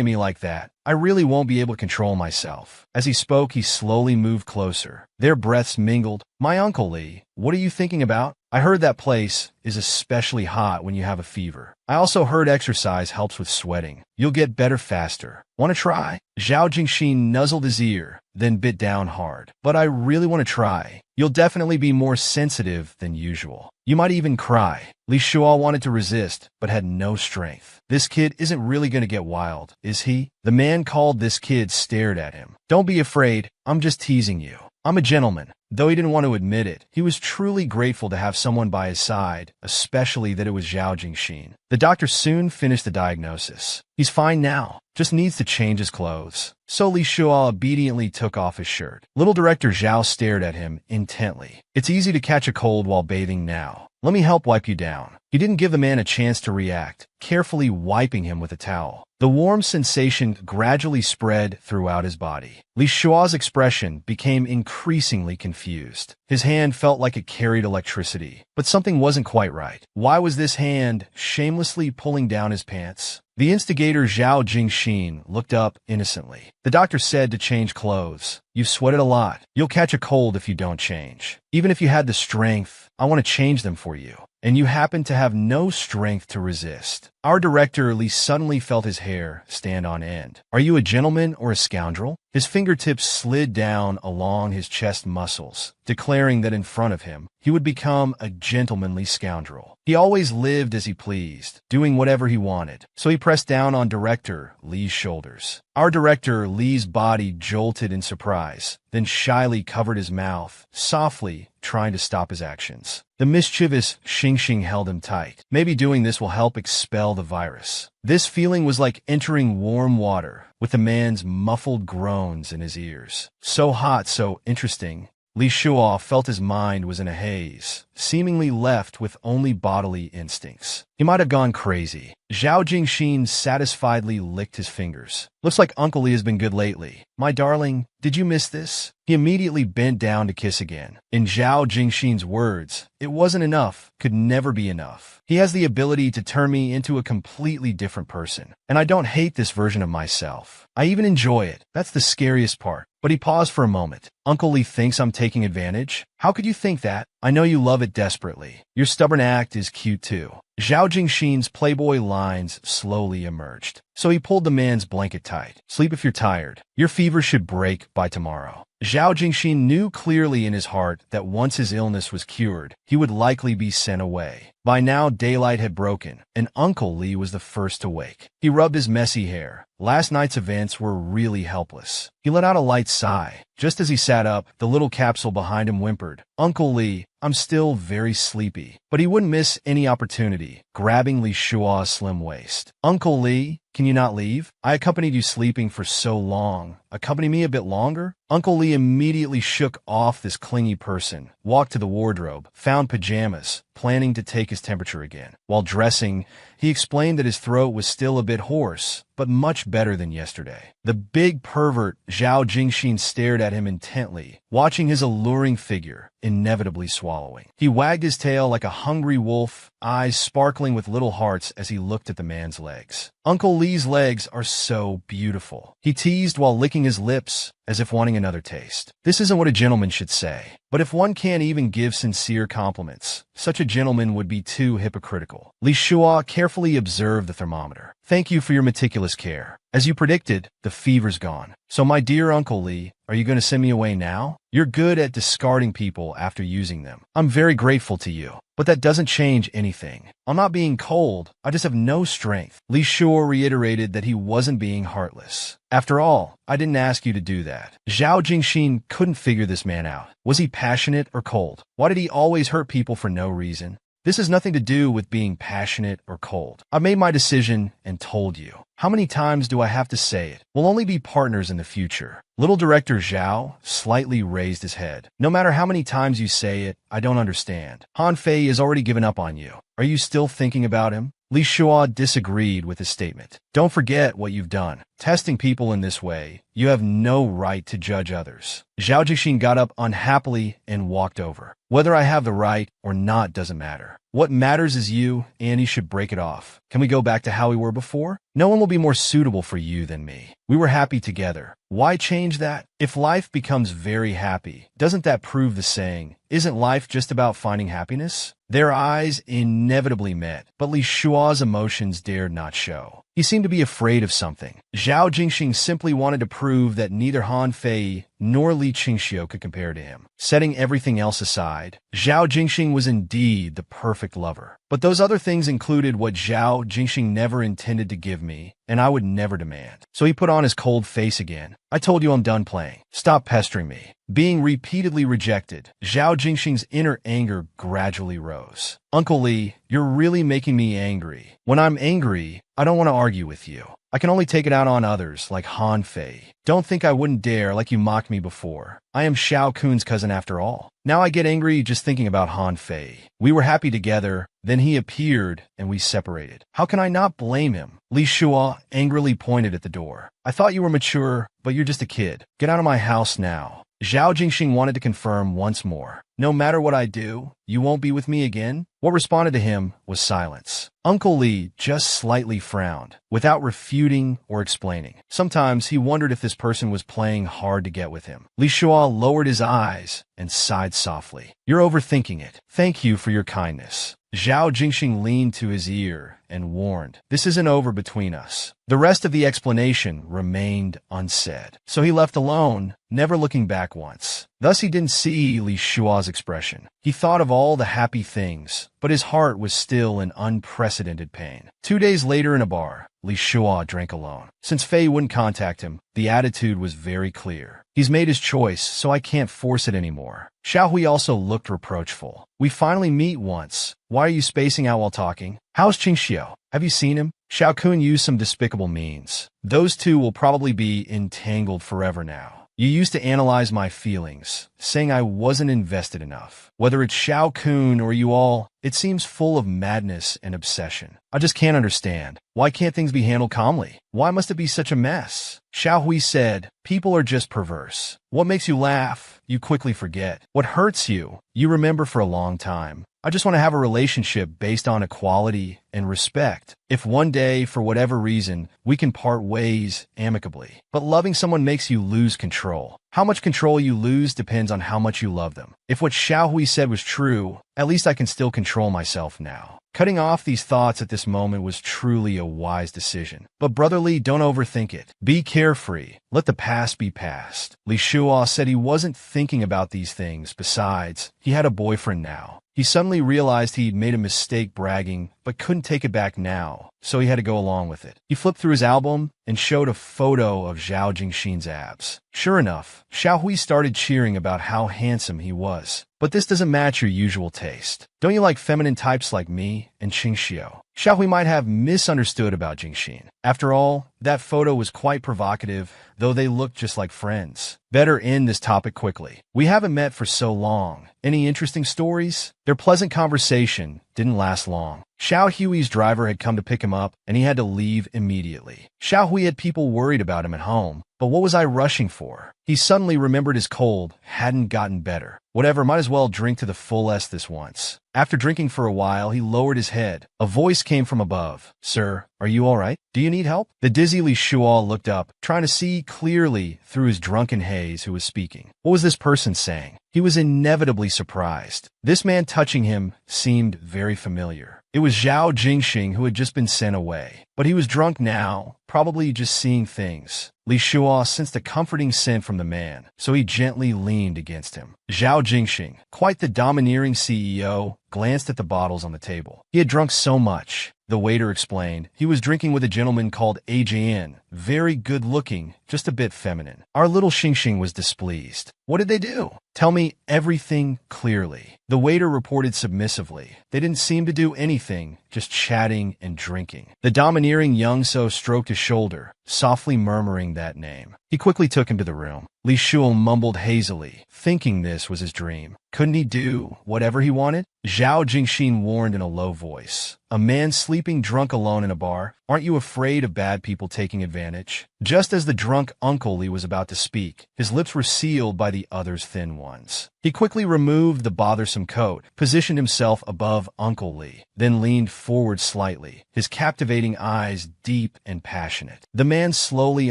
at me like that, I really won't be able to control myself. As he spoke, he slowly moved closer. Their breaths mingled. My Uncle Li, what are you thinking about? I heard that place is especially hot when you have a fever. I also heard exercise helps with sweating. You'll get better faster. Want to try? Zhao Jingxin nuzzled his ear, then bit down hard. But I really want to try. You'll definitely be more sensitive than usual. You might even cry. Li Shuo wanted to resist, but had no strength. This kid isn't really going to get wild, is he? The man called this kid stared at him. Don't be afraid. I'm just teasing you. I'm a gentleman. Though he didn't want to admit it, he was truly grateful to have someone by his side, especially that it was Zhao Jingxin. The doctor soon finished the diagnosis. He's fine now, just needs to change his clothes. So Li Shuo obediently took off his shirt. Little director Zhao stared at him intently. It's easy to catch a cold while bathing now. Let me help wipe you down. He didn't give the man a chance to react, carefully wiping him with a towel. The warm sensation gradually spread throughout his body. Li Shuo's expression became increasingly confused. His hand felt like it carried electricity, but something wasn't quite right. Why was this hand shamelessly pulling down his pants? The instigator Zhao Jingxin looked up innocently. The doctor said to change clothes. You've sweated a lot. You'll catch a cold if you don't change. Even if you had the strength, I want to change them for you. And you happen to have no strength to resist. Our director Li suddenly felt his hair stand on end. Are you a gentleman or a scoundrel? His fingertips slid down along his chest muscles, declaring that in front of him, he would become a gentlemanly scoundrel. He always lived as he pleased, doing whatever he wanted. So he pressed down on director Lee's shoulders. Our director Lee's body jolted in surprise, then shyly covered his mouth, softly trying to stop his actions. The mischievous Xing held him tight. Maybe doing this will help expel the virus. This feeling was like entering warm water, with the man's muffled groans in his ears. So hot, so interesting. Li Shuo felt his mind was in a haze, seemingly left with only bodily instincts. He might have gone crazy. Zhao Jingxin satisfiedly licked his fingers. Looks like Uncle Li has been good lately. My darling, did you miss this? He immediately bent down to kiss again. In Zhao Jingxin's words, it wasn't enough, could never be enough. He has the ability to turn me into a completely different person. And I don't hate this version of myself. I even enjoy it. That's the scariest part. But he paused for a moment. Uncle Li thinks I'm taking advantage? How could you think that? I know you love it desperately. Your stubborn act is cute too. Zhao Jingxin's playboy lines slowly emerged. So he pulled the man's blanket tight. Sleep if you're tired. Your fever should break by tomorrow. Zhao Jingxin knew clearly in his heart that once his illness was cured, he would likely be sent away. By now, daylight had broken, and Uncle Li was the first to wake. He rubbed his messy hair. Last night's events were really helpless. He let out a light sigh. Just as he sat up, the little capsule behind him whimpered, Uncle Li, I'm still very sleepy. But he wouldn't miss any opportunity, grabbing Li Shua's slim waist. Uncle Li, can you not leave? I accompanied you sleeping for so long. Accompany me a bit longer? Uncle Li immediately shook off this clingy person, walked to the wardrobe, found pajamas, planning to take his temperature again. While dressing, he explained that his throat was still a bit hoarse, but much better than yesterday. The big pervert Zhao Jingxin stared at him intently, watching his alluring figure, inevitably swallowing. He wagged his tail like a hungry wolf, eyes sparkling with little hearts as he looked at the man's legs. Uncle Li's legs are so beautiful. He teased while licking his lips, as if wanting another taste. This isn't what a gentleman should say. But if one can't even give sincere compliments, such a gentleman would be too hypocritical. Li Shuo carefully observed the thermometer. Thank you for your meticulous care. As you predicted, the fever's gone. So my dear Uncle Li, are you going to send me away now? You're good at discarding people after using them. I'm very grateful to you. But that doesn't change anything. I'm not being cold, I just have no strength. Li Shuo reiterated that he wasn't being heartless. After all, I didn't ask you to do that. Zhao Jingxin couldn't figure this man out. Was he passionate or cold? Why did he always hurt people for no reason? This has nothing to do with being passionate or cold. I've made my decision and told you. How many times do I have to say it? We'll only be partners in the future. Little director Zhao slightly raised his head. No matter how many times you say it, I don't understand. Han Fei has already given up on you. Are you still thinking about him? Li Shuo disagreed with his statement. Don't forget what you've done. Testing people in this way, you have no right to judge others. Zhao Jixin got up unhappily and walked over. Whether I have the right or not doesn't matter. What matters is you, and you should break it off. Can we go back to how we were before? No one will be more suitable for you than me. We were happy together. Why change that? If life becomes very happy, doesn't that prove the saying, isn't life just about finding happiness? Their eyes inevitably met, but Li Shua's emotions dared not show. He seemed to be afraid of something. Zhao Jingxin simply wanted to prove that neither Han Fei nor Li Qingxiu could compare to him. Setting everything else aside, Zhao Jingxin was indeed the perfect lover. But those other things included what Zhao Jingxin never intended to give me, and I would never demand. So he put on his cold face again. I told you I'm done playing. Stop pestering me. Being repeatedly rejected, Zhao Jingxin's inner anger gradually rose. Uncle Li, you're really making me angry. When I'm angry, I don't want to argue with you. I can only take it out on others, like Han Fei. Don't think I wouldn't dare like you mocked me before. I am Shao Kun's cousin after all. Now I get angry just thinking about Han Fei. We were happy together, then he appeared, and we separated. How can I not blame him? Li Shuo angrily pointed at the door. I thought you were mature, but you're just a kid. Get out of my house now. Zhao Jingxin wanted to confirm once more. No matter what I do, you won't be with me again? What responded to him was silence. Uncle Li just slightly frowned, without refuting or explaining. Sometimes he wondered if this person was playing hard to get with him. Li Shuo lowered his eyes and sighed softly. You're overthinking it. Thank you for your kindness. Zhao Jingxin leaned to his ear and warned, this isn't over between us. The rest of the explanation remained unsaid. So he left alone, never looking back once. Thus he didn't see Li Shua's expression. He thought of all the happy things, but his heart was still in unprecedented pain. 2 days later in a bar, Li Shua drank alone. Since Fei wouldn't contact him, the attitude was very clear. He's made his choice, so I can't force it anymore. Xiao Hui also looked reproachful. We finally meet once. Why are you spacing out while talking? How's Qingxiu? Have you seen him? Xiao Kun used some despicable means. Those two will probably be entangled forever now. You used to analyze my feelings, saying I wasn't invested enough. Whether it's Xiao Kun or you all, it seems full of madness and obsession. I just can't understand. Why can't things be handled calmly? Why must it be such a mess? Xiao Hui said, people are just perverse. What makes you laugh, you quickly forget. What hurts you, you remember for a long time. I just want to have a relationship based on equality and respect. If one day, for whatever reason, we can part ways amicably. But loving someone makes you lose control. How much control you lose depends on how much you love them. If what Xiao Hui said was true, at least I can still control myself now. Cutting off these thoughts at this moment was truly a wise decision. But brotherly, don't overthink it. Be carefree. Let the past be past. Li Shua said he wasn't thinking about these things. Besides, he had a boyfriend now. He suddenly realized he'd made a mistake bragging, but couldn't take it back now, so he had to go along with it. He flipped through his album and showed a photo of Zhao Jingxin's abs. Sure enough, Xiao Hui started cheering about how handsome he was. But this doesn't match your usual taste. Don't you like feminine types like me and Qingxiu? Xiao Hui might have misunderstood about Jingxin. After all, that photo was quite provocative, though they looked just like friends. Better end this topic quickly. We haven't met for so long. Any interesting stories? Their pleasant conversation didn't last long. Xiao Hui's driver had come to pick him up, and he had to leave immediately. Xiao Hui had people worried about him at home, but what was I rushing for? He suddenly remembered his cold hadn't gotten better. Whatever, might as well drink to the fullest this once. After drinking for a while, he lowered his head. A voice came from above. Sir, are you all right? Do you need help? The dizzy Li Shua looked up, trying to see clearly through his drunken haze who was speaking. What was this person saying? He was inevitably surprised. This man touching him seemed very familiar. It was Zhao Jingxing who had just been sent away. But he was drunk now, probably just seeing things. Li Shua sensed a comforting scent from the man, so he gently leaned against him. Zhao Jingxing, quite the domineering CEO, glanced at the bottles on the table. He had drunk so much. The waiter explained. He was drinking with a gentleman called Ajn, very good-looking, just a bit feminine. Our little Xingxing was displeased. What did they do? Tell me everything clearly. The waiter reported submissively. They didn't seem to do anything, just chatting and drinking. The domineering Young So stroked his shoulder, softly murmuring that name. He quickly took him to the room. Li Shul mumbled hazily, thinking this was his dream. Couldn't he do whatever he wanted? Zhao Jingxin warned in a low voice. A man sleeping drunk alone in a bar? Aren't you afraid of bad people taking advantage? Just as the drunk Uncle Li was about to speak, his lips were sealed by the other's thin ones. He quickly removed the bothersome coat, positioned himself above Uncle Li, then leaned forward slightly, his captivating eyes deep and passionate. The man slowly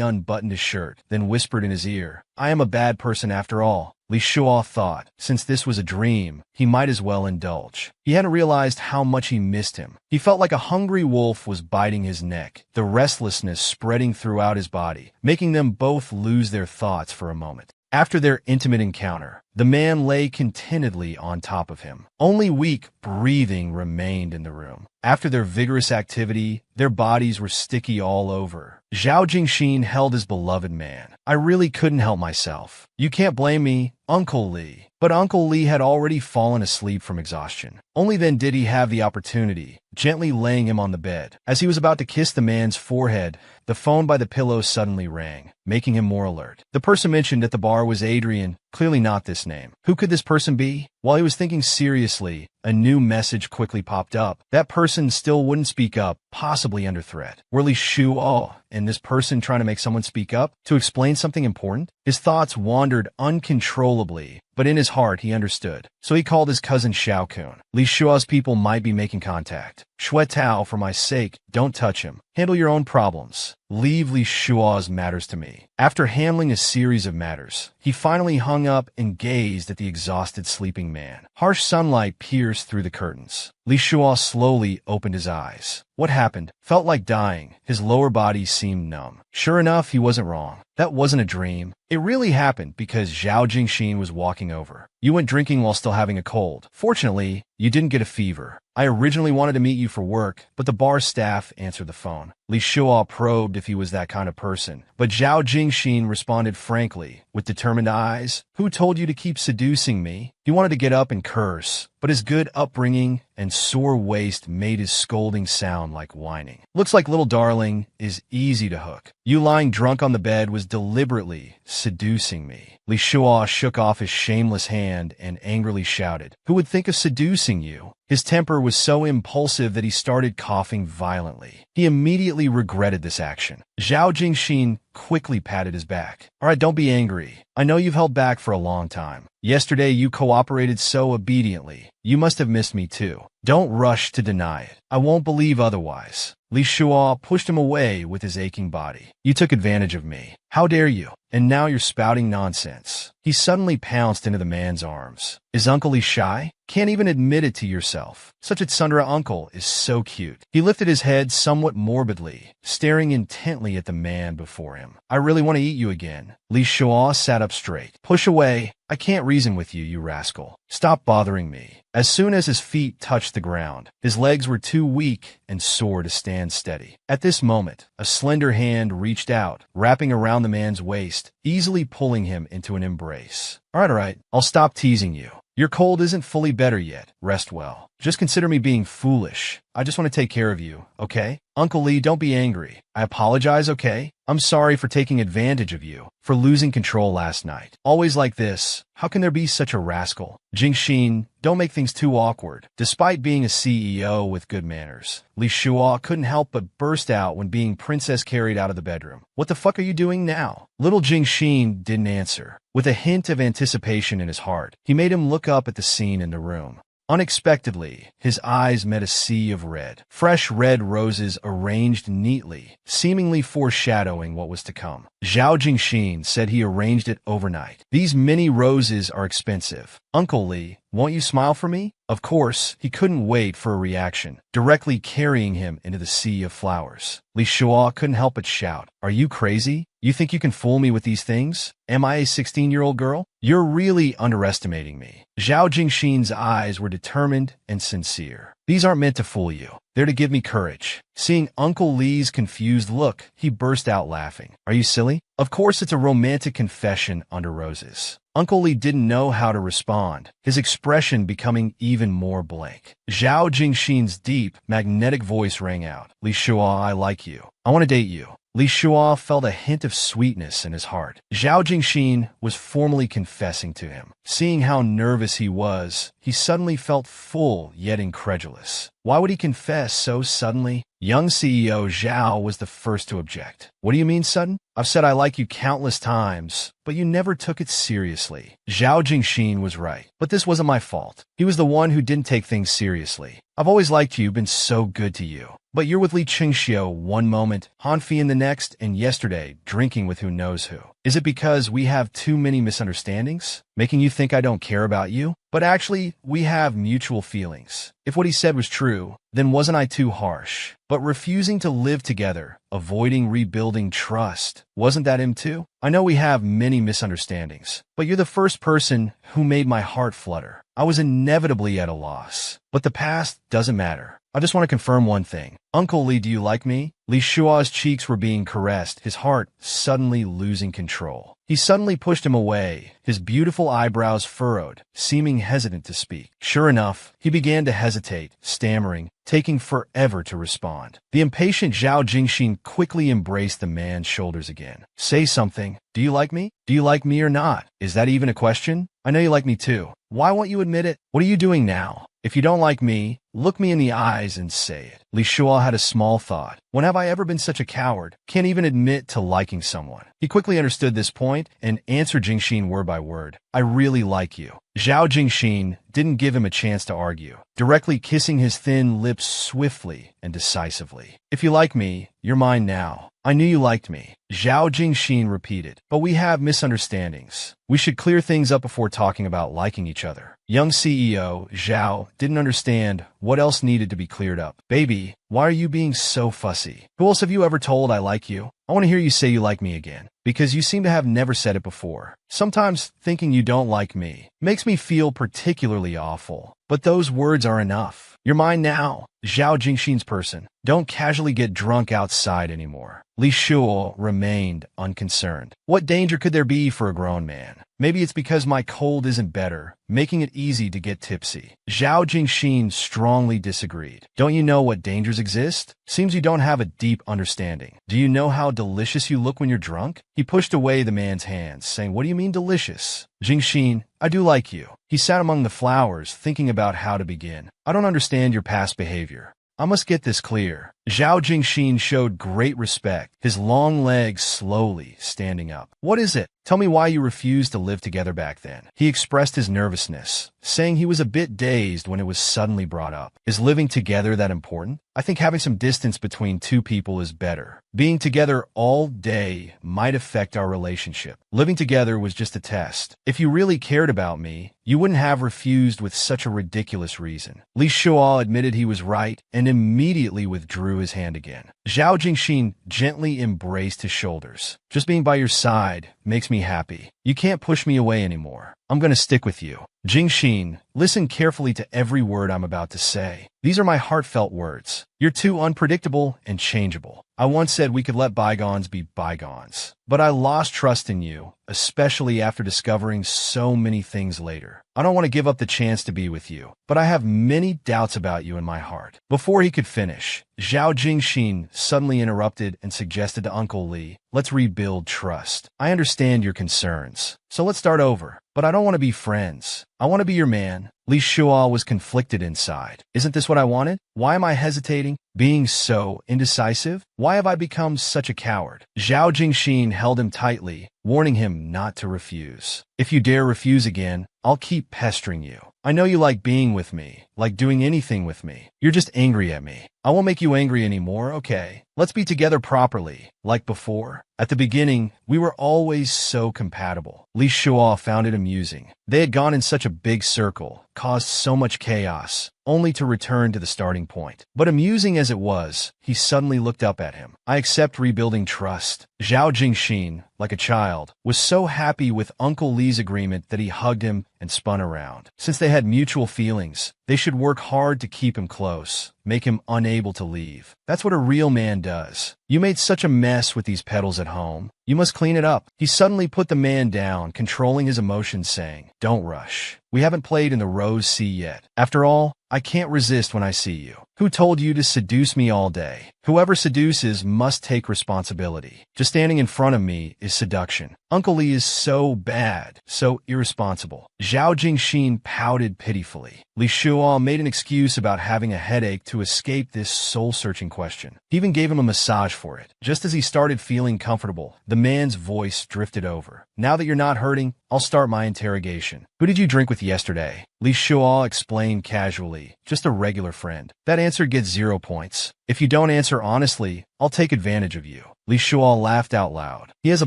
unbuttoned his shirt, then whispered in his ear, I am a bad person after all. Li Shua thought, since this was a dream, he might as well indulge. He hadn't realized how much he missed him. He felt like a hungry wolf was biting his neck, the restlessness spreading throughout his body, making them both lose their thoughts for a moment. After their intimate encounter, the man lay contentedly on top of him. Only weak breathing remained in the room. After their vigorous activity, their bodies were sticky all over. Zhao Jingxin held his beloved man. I really couldn't help myself. You can't blame me, Uncle Li. But Uncle Li had already fallen asleep from exhaustion. Only then did he have the opportunity, gently laying him on the bed. As he was about to kiss the man's forehead, the phone by the pillow suddenly rang, making him more alert. The person mentioned at the bar was Adrian, clearly not this name. Who could this person be? While he was thinking seriously, a new message quickly popped up. That person still wouldn't speak up, possibly under threat. Were Li Shuo and this person trying to make someone speak up to explain something important? His thoughts wandered uncontrollably, but in his heart he understood. So he called his cousin Xiao Kun. Li Shuo's people might be making contact. Shui Tao, for my sake, don't touch him. Handle your own problems. Leave Li Shua's matters to me. After handling a series of matters, he finally hung up and gazed at the exhausted sleeping man. Harsh sunlight pierced through the curtains. Li Shua slowly opened his eyes. What happened? Felt like dying. His lower body seemed numb. Sure enough, he wasn't wrong. That wasn't a dream. It really happened because Zhao Jingxin was walking over. You went drinking while still having a cold. Fortunately, you didn't get a fever. I originally wanted to meet you for work, but the bar staff answered the phone. Li Shua probed if he was that kind of person, but Zhao Jingxin responded frankly, with determined eyes. Who told you to keep seducing me? He wanted to get up and curse, but his good upbringing and sore waist made his scolding sound like whining. Looks like little darling is easy to hook. You lying drunk on the bed was deliberately seducing me. Li Shua shook off his shameless hand and angrily shouted, Who would think of seducing you? His temper was so impulsive that he started coughing violently. He immediately regretted this action. Zhao Jingxin quickly patted his back. All right, don't be angry. I know you've held back for a long time. Yesterday you cooperated so obediently. You must have missed me too. Don't rush to deny it. I won't believe otherwise. Li Shua pushed him away with his aching body. You took advantage of me. How dare you? And now you're spouting nonsense. He suddenly pounced into the man's arms. Is Uncle Li shy? Can't even admit it to yourself. Such a tsundere uncle is so cute. He lifted his head somewhat morbidly, staring intently at the man before him. I really want to eat you again. Li Shua sat up straight. Push away. I can't reason with you, you rascal. Stop bothering me. As soon as his feet touched the ground, his legs were too weak and sore to stand steady. At this moment, a slender hand reached out, wrapping around the man's waist, easily pulling him into an embrace. All right, I'll stop teasing you. Your cold isn't fully better yet. Rest well. Just consider me being foolish. I just want to take care of you, okay? Uncle Li, don't be angry. I apologize, okay? I'm sorry for taking advantage of you, for losing control last night. Always like this. How can there be such a rascal? Jingxin, don't make things too awkward. Despite being a CEO with good manners, Li Shua couldn't help but burst out when being princess carried out of the bedroom. What the fuck are you doing now? Little Jingxin didn't answer. With a hint of anticipation in his heart, he made him look up at the scene in the room. Unexpectedly, his eyes met a sea of red. Fresh red roses arranged neatly, seemingly foreshadowing what was to come. Zhao Jingxin said he arranged it overnight. These mini roses are expensive. Uncle Li, won't you smile for me? Of course, he couldn't wait for a reaction, directly carrying him into the sea of flowers. Li Shua couldn't help but shout, Are you crazy? You think you can fool me with these things? Am I a 16-year-old girl? You're really underestimating me. Zhao Jingxin's eyes were determined and sincere. These aren't meant to fool you. They're to give me courage. Seeing Uncle Li's confused look, he burst out laughing. Are you silly? Of course it's a romantic confession under roses. Uncle Li didn't know how to respond, his expression becoming even more blank. Zhao Jingxin's deep, magnetic voice rang out. Li Shua, I like you. I want to date you. Li Shua felt a hint of sweetness in his heart. Zhao Jingxin was formally confessing to him. Seeing how nervous he was, he suddenly felt full yet incredulous. Why would he confess so suddenly? Young CEO Zhao was the first to object. What do you mean sudden? I've said I like you countless times, but you never took it seriously. Zhao Jingxin was right, but this wasn't my fault. He was the one who didn't take things seriously. I've always liked you, been so good to you. But you're with Li Qingxiu one moment, Hanfi in the next, and yesterday, drinking with who knows who. Is it because we have too many misunderstandings? Making you think I don't care about you? But actually, we have mutual feelings. If what he said was true, then wasn't I too harsh? But refusing to live together, avoiding rebuilding trust, wasn't that him too? I know we have many misunderstandings, but you're the first person who made my heart flutter. I was inevitably at a loss. But the past doesn't matter. I just want to confirm one thing. Uncle Li, do you like me? Li Shua's cheeks were being caressed, his heart suddenly losing control. He suddenly pushed him away, his beautiful eyebrows furrowed, seeming hesitant to speak. Sure enough, he began to hesitate, stammering, taking forever to respond. The impatient Zhao Jingxin quickly embraced the man's shoulders again. Say something. Do you like me? Do you like me or not? Is that even a question? I know you like me too. Why won't you admit it? What are you doing now? If you don't like me, Look me in the eyes and say it. Li Shuo had a small thought. When have I ever been such a coward? Can't even admit to liking someone. He quickly understood this point and answered Jingxin word by word. I really like you. Zhao Jingxin didn't give him a chance to argue, directly kissing his thin lips swiftly and decisively. If you like me, you're mine now. I knew you liked me. Zhao Jingxin repeated. But we have misunderstandings. We should clear things up before talking about liking each other. Young CEO, Zhao, didn't understand what else needed to be cleared up. Baby, why are you being so fussy? Who else have you ever told I like you? I want to hear you say you like me again, because you seem to have never said it before. Sometimes thinking you don't like me makes me feel particularly awful, but those words are enough. You're mine now. Zhao Jingxin's person. Don't casually get drunk outside anymore. Li Shuo remained unconcerned. What danger could there be for a grown man? Maybe it's because my cold isn't better, making it easy to get tipsy. Zhao Jingxin strongly disagreed. Don't you know what dangers exist? Seems you don't have a deep understanding. Do you know how delicious you look when you're drunk? He pushed away the man's hands, saying, What do you mean delicious? Jingxin, I do like you. He sat among the flowers, thinking about how to begin. I don't understand your past behavior. I must get this clear. Zhao Jingxin showed great respect, his long legs slowly standing up. What is it? Tell me why you refused to live together back then. He expressed his nervousness, saying he was a bit dazed when it was suddenly brought up. Is living together that important? I think having some distance between two people is better. Being together all day might affect our relationship. Living together was just a test. If you really cared about me, you wouldn't have refused with such a ridiculous reason. Li Shuo admitted he was right and immediately withdrew his hand again. Zhao Jingxin gently embraced his shoulders. Just being by your side makes me happy. You can't push me away anymore. I'm going to stick with you. Jingxin, listen carefully to every word I'm about to say. These are my heartfelt words. You're too unpredictable and changeable. I once said we could let bygones be bygones, but I lost trust in you, especially after discovering so many things later. I don't want to give up the chance to be with you, but I have many doubts about you in my heart. Before he could finish, Zhao Jingxin suddenly interrupted and suggested to Uncle Li, let's rebuild trust. I understand your concerns, so let's start over. But I don't want to be friends. I want to be your man. Li Shuo was conflicted inside. Isn't this what I wanted? Why am I hesitating? Being so indecisive? Why have I become such a coward? Zhao Jingxin held him tightly, warning him not to refuse. If you dare refuse again, I'll keep pestering you. I know you like being with me, like doing anything with me. You're just angry at me. I won't make you angry anymore, okay? Let's be together properly, like before. At the beginning, we were always so compatible. Li Shuo found it amusing. They had gone in such a big circle, caused so much chaos, only to return to the starting point. But amusing as it was, he suddenly looked up at him. I accept rebuilding trust. Zhao Jingxin, like a child, was so happy with Uncle Li's agreement that he hugged him and spun around. Since they had mutual feelings, they should work hard to keep him close, make him unable to leave. That's what a real man does. You made such a mess with these petals at home. You must clean it up. He suddenly put the man down, controlling his emotions, saying, Don't rush. We haven't played in the rose sea yet. After all, I can't resist when I see you. Who told you to seduce me all day? Whoever seduces must take responsibility. Just standing in front of me is seduction. Uncle Li is so bad, so irresponsible. Zhao Jingxin pouted pitifully. Li Shuo made an excuse about having a headache to escape this soul-searching question. He even gave him a massage for it. Just as he started feeling comfortable, the man's voice drifted over. Now that you're not hurting, I'll start my interrogation. Who did you drink with yesterday? Li Shuo explained casually. Just a regular friend. That answer gets 0 points. If you don't answer honestly, I'll take advantage of you. Li Shuo laughed out loud. He has a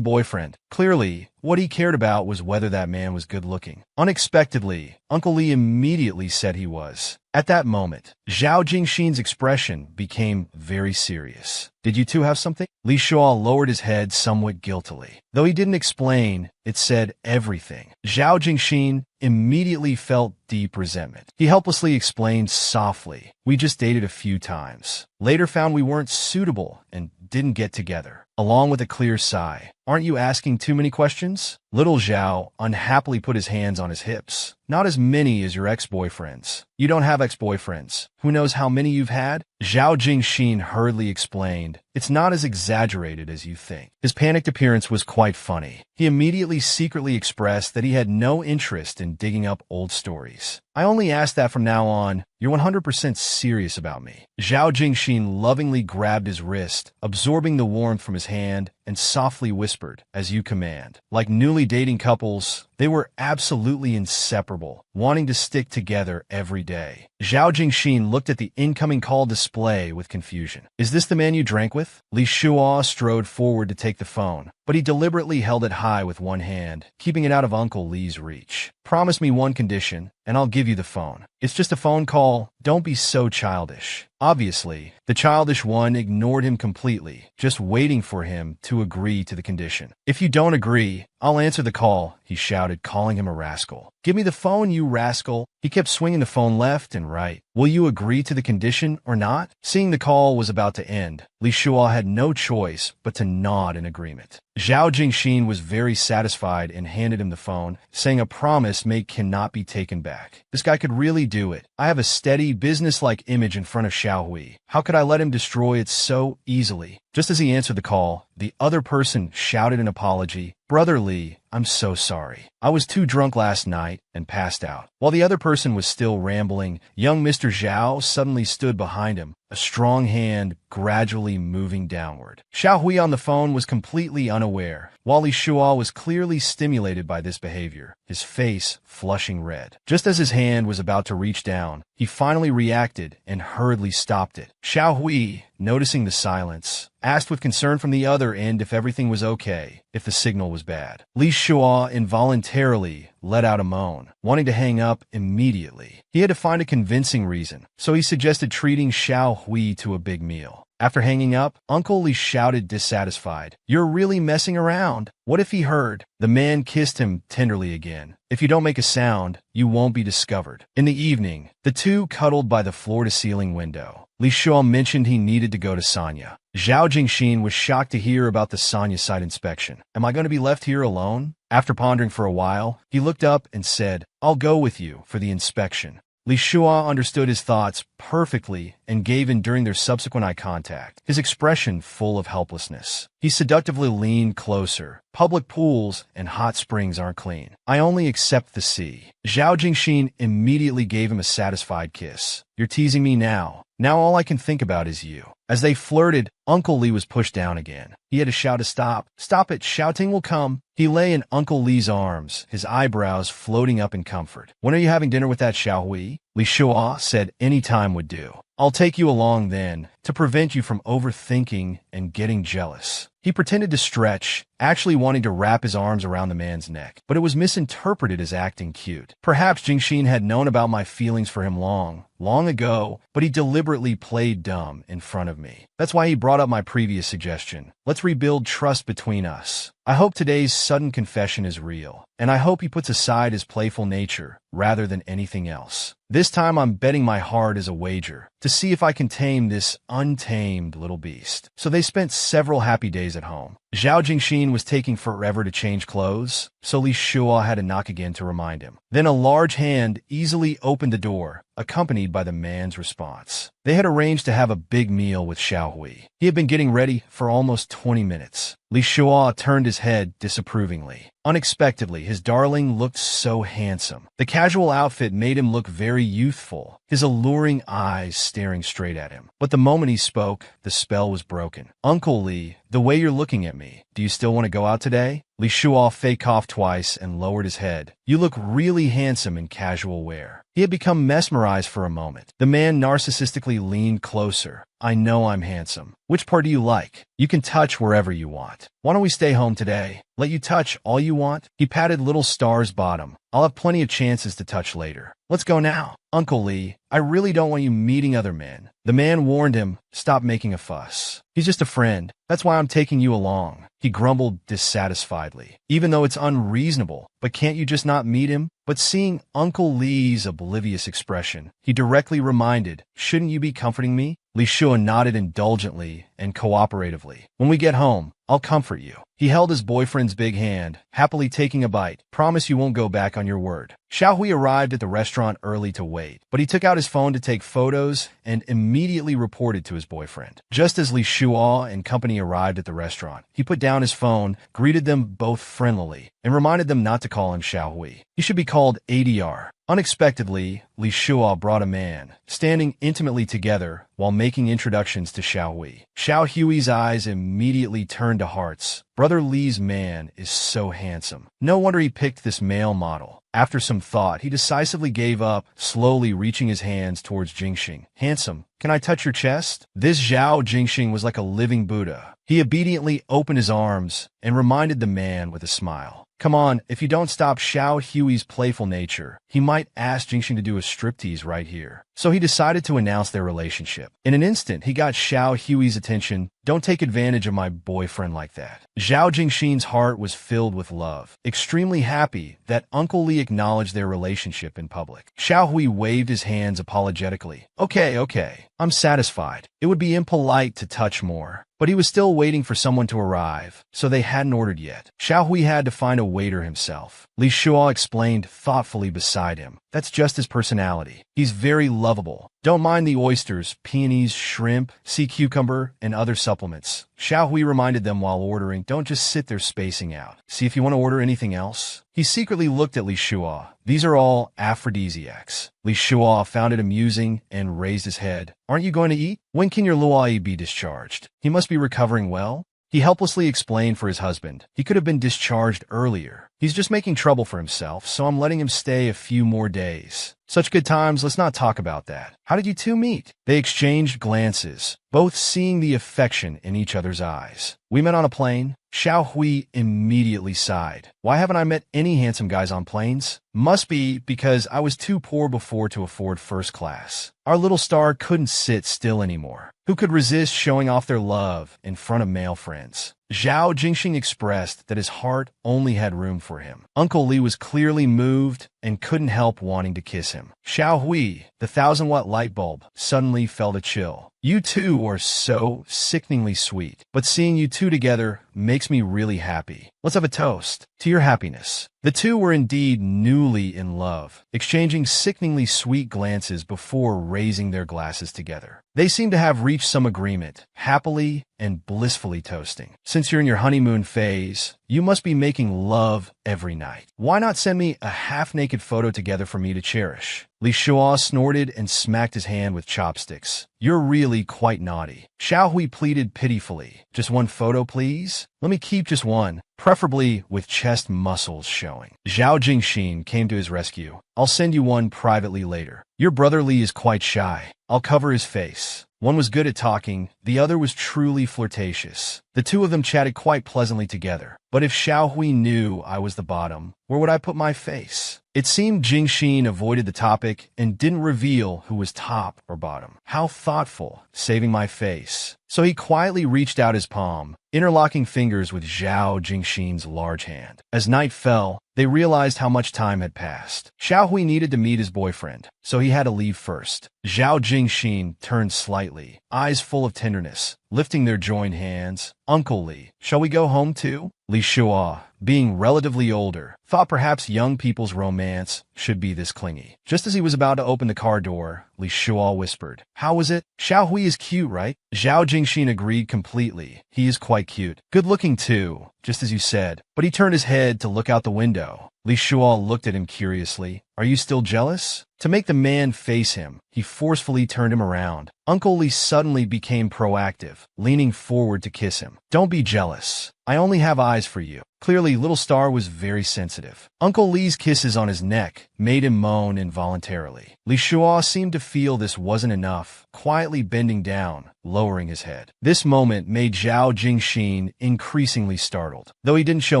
boyfriend. Clearly, what he cared about was whether that man was good looking. Unexpectedly, Uncle Li immediately said he was. At that moment, Zhao Jingxin's expression became very serious. Did you two have something? Li Shuo lowered his head somewhat guiltily. Though he didn't explain, it said everything. Zhao Jingxin immediately felt deep resentment. He helplessly explained softly, We just dated a few times. Later found we weren't suitable and didn't get together. Along with a clear sigh. Aren't you asking too many questions? Little Zhao unhappily put his hands on his hips. Not as many as your ex-boyfriends. You don't have ex-boyfriends. Who knows how many you've had? Zhao Jingxin hurriedly explained. It's not as exaggerated as you think. His panicked appearance was quite funny. He immediately secretly expressed that he had no interest in digging up old stories. I only ask that from now on. You're 100% serious about me. Zhao Jingxin lovingly grabbed his wrist, absorbing the warmth from his hand, and softly whispered, as you command. Like newly dating couples, they were absolutely inseparable, wanting to stick together every day. Zhao Jingxin looked at the incoming call display with confusion. Is this the man you drank with? Li Shuo strode forward to take the phone, but he deliberately held it high with one hand, keeping it out of Uncle Li's reach. Promise me one condition, and I'll give you the phone. It's just a phone call. Don't be so childish. Obviously, the childish one ignored him completely, just waiting for him to agree to the condition. If you don't agree, I'll answer the call, he shouted, calling him a rascal. Give me the phone, you rascal. He kept swinging the phone left and right. Will you agree to the condition or not? Seeing the call was about to end, Li Shuo had no choice but to nod in agreement. Zhao Jingxin was very satisfied and handed him the phone, saying a promise made cannot be taken back. This guy could really do it. I have a steady, business-like image in front of Xiao Hui. How could I let him destroy it so easily? Just as he answered the call, the other person shouted an apology. Brother Li, I'm so sorry. I was too drunk last night and passed out. While the other person was still rambling, young Mr. Zhao suddenly stood behind him, a strong hand gradually moving downward. Xiao Hui on the phone was completely unaware, while Li Shuo was clearly stimulated by this behavior, his face flushing red. Just as his hand was about to reach down, he finally reacted and hurriedly stopped it. Xiao Hui, noticing the silence, asked with concern from the other end if everything was okay, if the signal was bad. Li Shuo involuntarily let out a moan, wanting to hang up immediately. He had to find a convincing reason, so he suggested treating Xiao Hui to a big meal. After hanging up, Uncle Li shouted dissatisfied, "You're really messing around." What if he heard? The man kissed him tenderly again. If you don't make a sound, you won't be discovered. In the evening, the two cuddled by the floor-to-ceiling window. Li Shuo mentioned he needed to go to Sanya. Zhao Jingxin was shocked to hear about the Sanya site inspection. Am I going to be left here alone? After pondering for a while, he looked up and said, I'll go with you for the inspection. Li Shuo understood his thoughts perfectly and gave in during their subsequent eye contact, his expression full of helplessness. He seductively leaned closer. Public pools and hot springs aren't clean. I only accept the sea. Zhao Jingxin immediately gave him a satisfied kiss. You're teasing me now. Now all I can think about is you. As they flirted, Uncle Li was pushed down again. He had to shout to stop. Stop it, shouting will come. He lay in Uncle Li's arms, his eyebrows floating up in comfort. When are you having dinner with that Xiao Hui? Li Shuo said any time would do. I'll take you along then, to prevent you from overthinking and getting jealous. He pretended to stretch, actually wanting to wrap his arms around the man's neck, but it was misinterpreted as acting cute. Perhaps Jingxin had known about my feelings for him long ago, but he deliberately played dumb in front of me. That's why he brought up my previous suggestion. Let's rebuild trust between us. I hope today's sudden confession is real, and I hope he puts aside his playful nature rather than anything else. This time I'm betting my heart as a wager to see if I can tame this untamed little beast. So they spent several happy days at home. Zhao Jingxin was taking forever to change clothes, so Li Shuo had to knock again to remind him. Then a large hand easily opened the door, accompanied by the man's response. They had arranged to have a big meal with Xiao Hui. He had been getting ready for almost 20 minutes. Li Shuo turned his head disapprovingly. Unexpectedly, his darling looked so handsome. The casual outfit made him look very youthful, his alluring eyes staring straight at him. But the moment he spoke, the spell was broken. Uncle Li, the way you're looking at me, do you still want to go out today? Li Shuo fake coughed twice and lowered his head. You look really handsome in casual wear. He had become mesmerized for a moment. The man narcissistically leaned closer. I know I'm handsome. Which part do you like? You can touch wherever you want. Why don't we stay home today? Let you touch all you want? He patted little Star's bottom. I'll have plenty of chances to touch later. Let's go now. Uncle Li, I really don't want you meeting other men. The man warned him, stop making a fuss. He's just a friend. That's why I'm taking you along. He grumbled dissatisfiedly. Even though it's unreasonable, but can't you just not meet him? But seeing Uncle Li's oblivious expression, he directly reminded, shouldn't you be comforting me? Li Shua nodded indulgently and cooperatively. When we get home, I'll comfort you. He held his boyfriend's big hand, happily taking a bite. Promise you won't go back on your word. Xiaohui arrived at the restaurant early to wait, but he took out his phone to take photos and immediately reported to his boyfriend. Just as Li Shua and company arrived at the restaurant, he put down his phone, greeted them both friendlily, and reminded them not to call him Xiaohui. He should be called ADR. Unexpectedly, Li Shua brought a man, standing intimately together while making introductions to Xiaohui. Xiaohui's eyes immediately turned to hearts. Brother Li's man is so handsome. No wonder he picked this male model. After some thought, he decisively gave up, slowly reaching his hands towards Jingxing. Handsome, can I touch your chest? This Zhao Jingxing was like a living Buddha. He obediently opened his arms and reminded the man with a smile. Come on, if you don't stop Xiaohui's playful nature, he might ask Jingxing to do a striptease right here. So he decided to announce their relationship. In an instant, he got Xiaohui's attention. Don't take advantage of my boyfriend like that. Zhao Jingxing's heart was filled with love, extremely happy that Uncle Li acknowledged their relationship in public. Xiaohui waved his hands apologetically. Okay, I'm satisfied. It would be impolite to touch more. But he was still waiting for someone to arrive, so they hadn't ordered yet. Xiaohui had to find a waiter himself. Li Shua explained thoughtfully beside him. That's just his personality. He's very lovable. Don't mind the oysters, peonies, shrimp, sea cucumber, and other supplements. Xiaohui reminded them while ordering, don't just sit there spacing out. See if you want to order anything else. He secretly looked at Li Shua. These are all aphrodisiacs. Li Shua found it amusing and raised his head. Aren't you going to eat? When can your luai be discharged? He must be recovering well. He helplessly explained for his husband. He could have been discharged earlier. He's just making trouble for himself, so I'm letting him stay a few more days. Such good times, let's not talk about that. How did you two meet? They exchanged glances, both seeing the affection in each other's eyes. We met on a plane. Xiaohui immediately sighed. Why haven't I met any handsome guys on planes? Must be because I was too poor before to afford first class. Our little star couldn't sit still anymore. Who could resist showing off their love in front of male friends? Zhao Jingxing expressed that his heart only had room for him. Uncle Li was clearly moved and couldn't help wanting to kiss him. Xiaohui, the 1,000-watt light bulb, suddenly felt a chill. You two are so sickeningly sweet, but seeing you two together makes me really happy. Let's have a toast to your happiness. The two were indeed newly in love, exchanging sickeningly sweet glances before raising their glasses together. They seemed to have reached some agreement, happily and blissfully toasting. Since you're in your honeymoon phase, you must be making love every night. Why not send me a half-naked photo together for me to cherish? Li Shua snorted and smacked his hand with chopsticks. You're really quite naughty. Xiaohui pleaded pitifully. Just one photo, please? Let me keep just one, preferably with chest muscles showing. Zhao Jingxing came to his rescue. I'll send you one privately later. Your brother Li is quite shy. I'll cover his face. One was good at talking, the other was truly flirtatious. The two of them chatted quite pleasantly together. But if Xiaohui knew I was the bottom, where would I put my face? It seemed Jingxing avoided the topic and didn't reveal who was top or bottom. How thoughtful, saving my face. So he quietly reached out his palm, interlocking fingers with Zhao Jingxing's large hand. As night fell, they realized how much time had passed. Xiaohui needed to meet his boyfriend, so he had to leave first. Zhao Jingxing turned slightly, eyes full of tenderness, lifting their joined hands. Uncle Li, shall we go home too? Li Shua, being relatively older, thought perhaps young people's romance should be this clingy. Just as he was about to open the car door, Li Shua whispered, How was it? Xiaohui is cute, right? Zhao Jingxing agreed completely. He is quite cute. Good looking too, just as you said. But he turned his head to look out the window. Li Shua looked at him curiously. Are you still jealous? To make the man face him, he forcefully turned him around. Uncle Li suddenly became proactive, leaning forward to kiss him. Don't be jealous. I only have eyes for you. Clearly, little star was very sensitive. Uncle Li's kisses on his neck made him moan involuntarily. Li Shua seemed to feel this wasn't enough, quietly bending down, lowering his head. This moment made Zhao Jingxing increasingly startled. Though he didn't show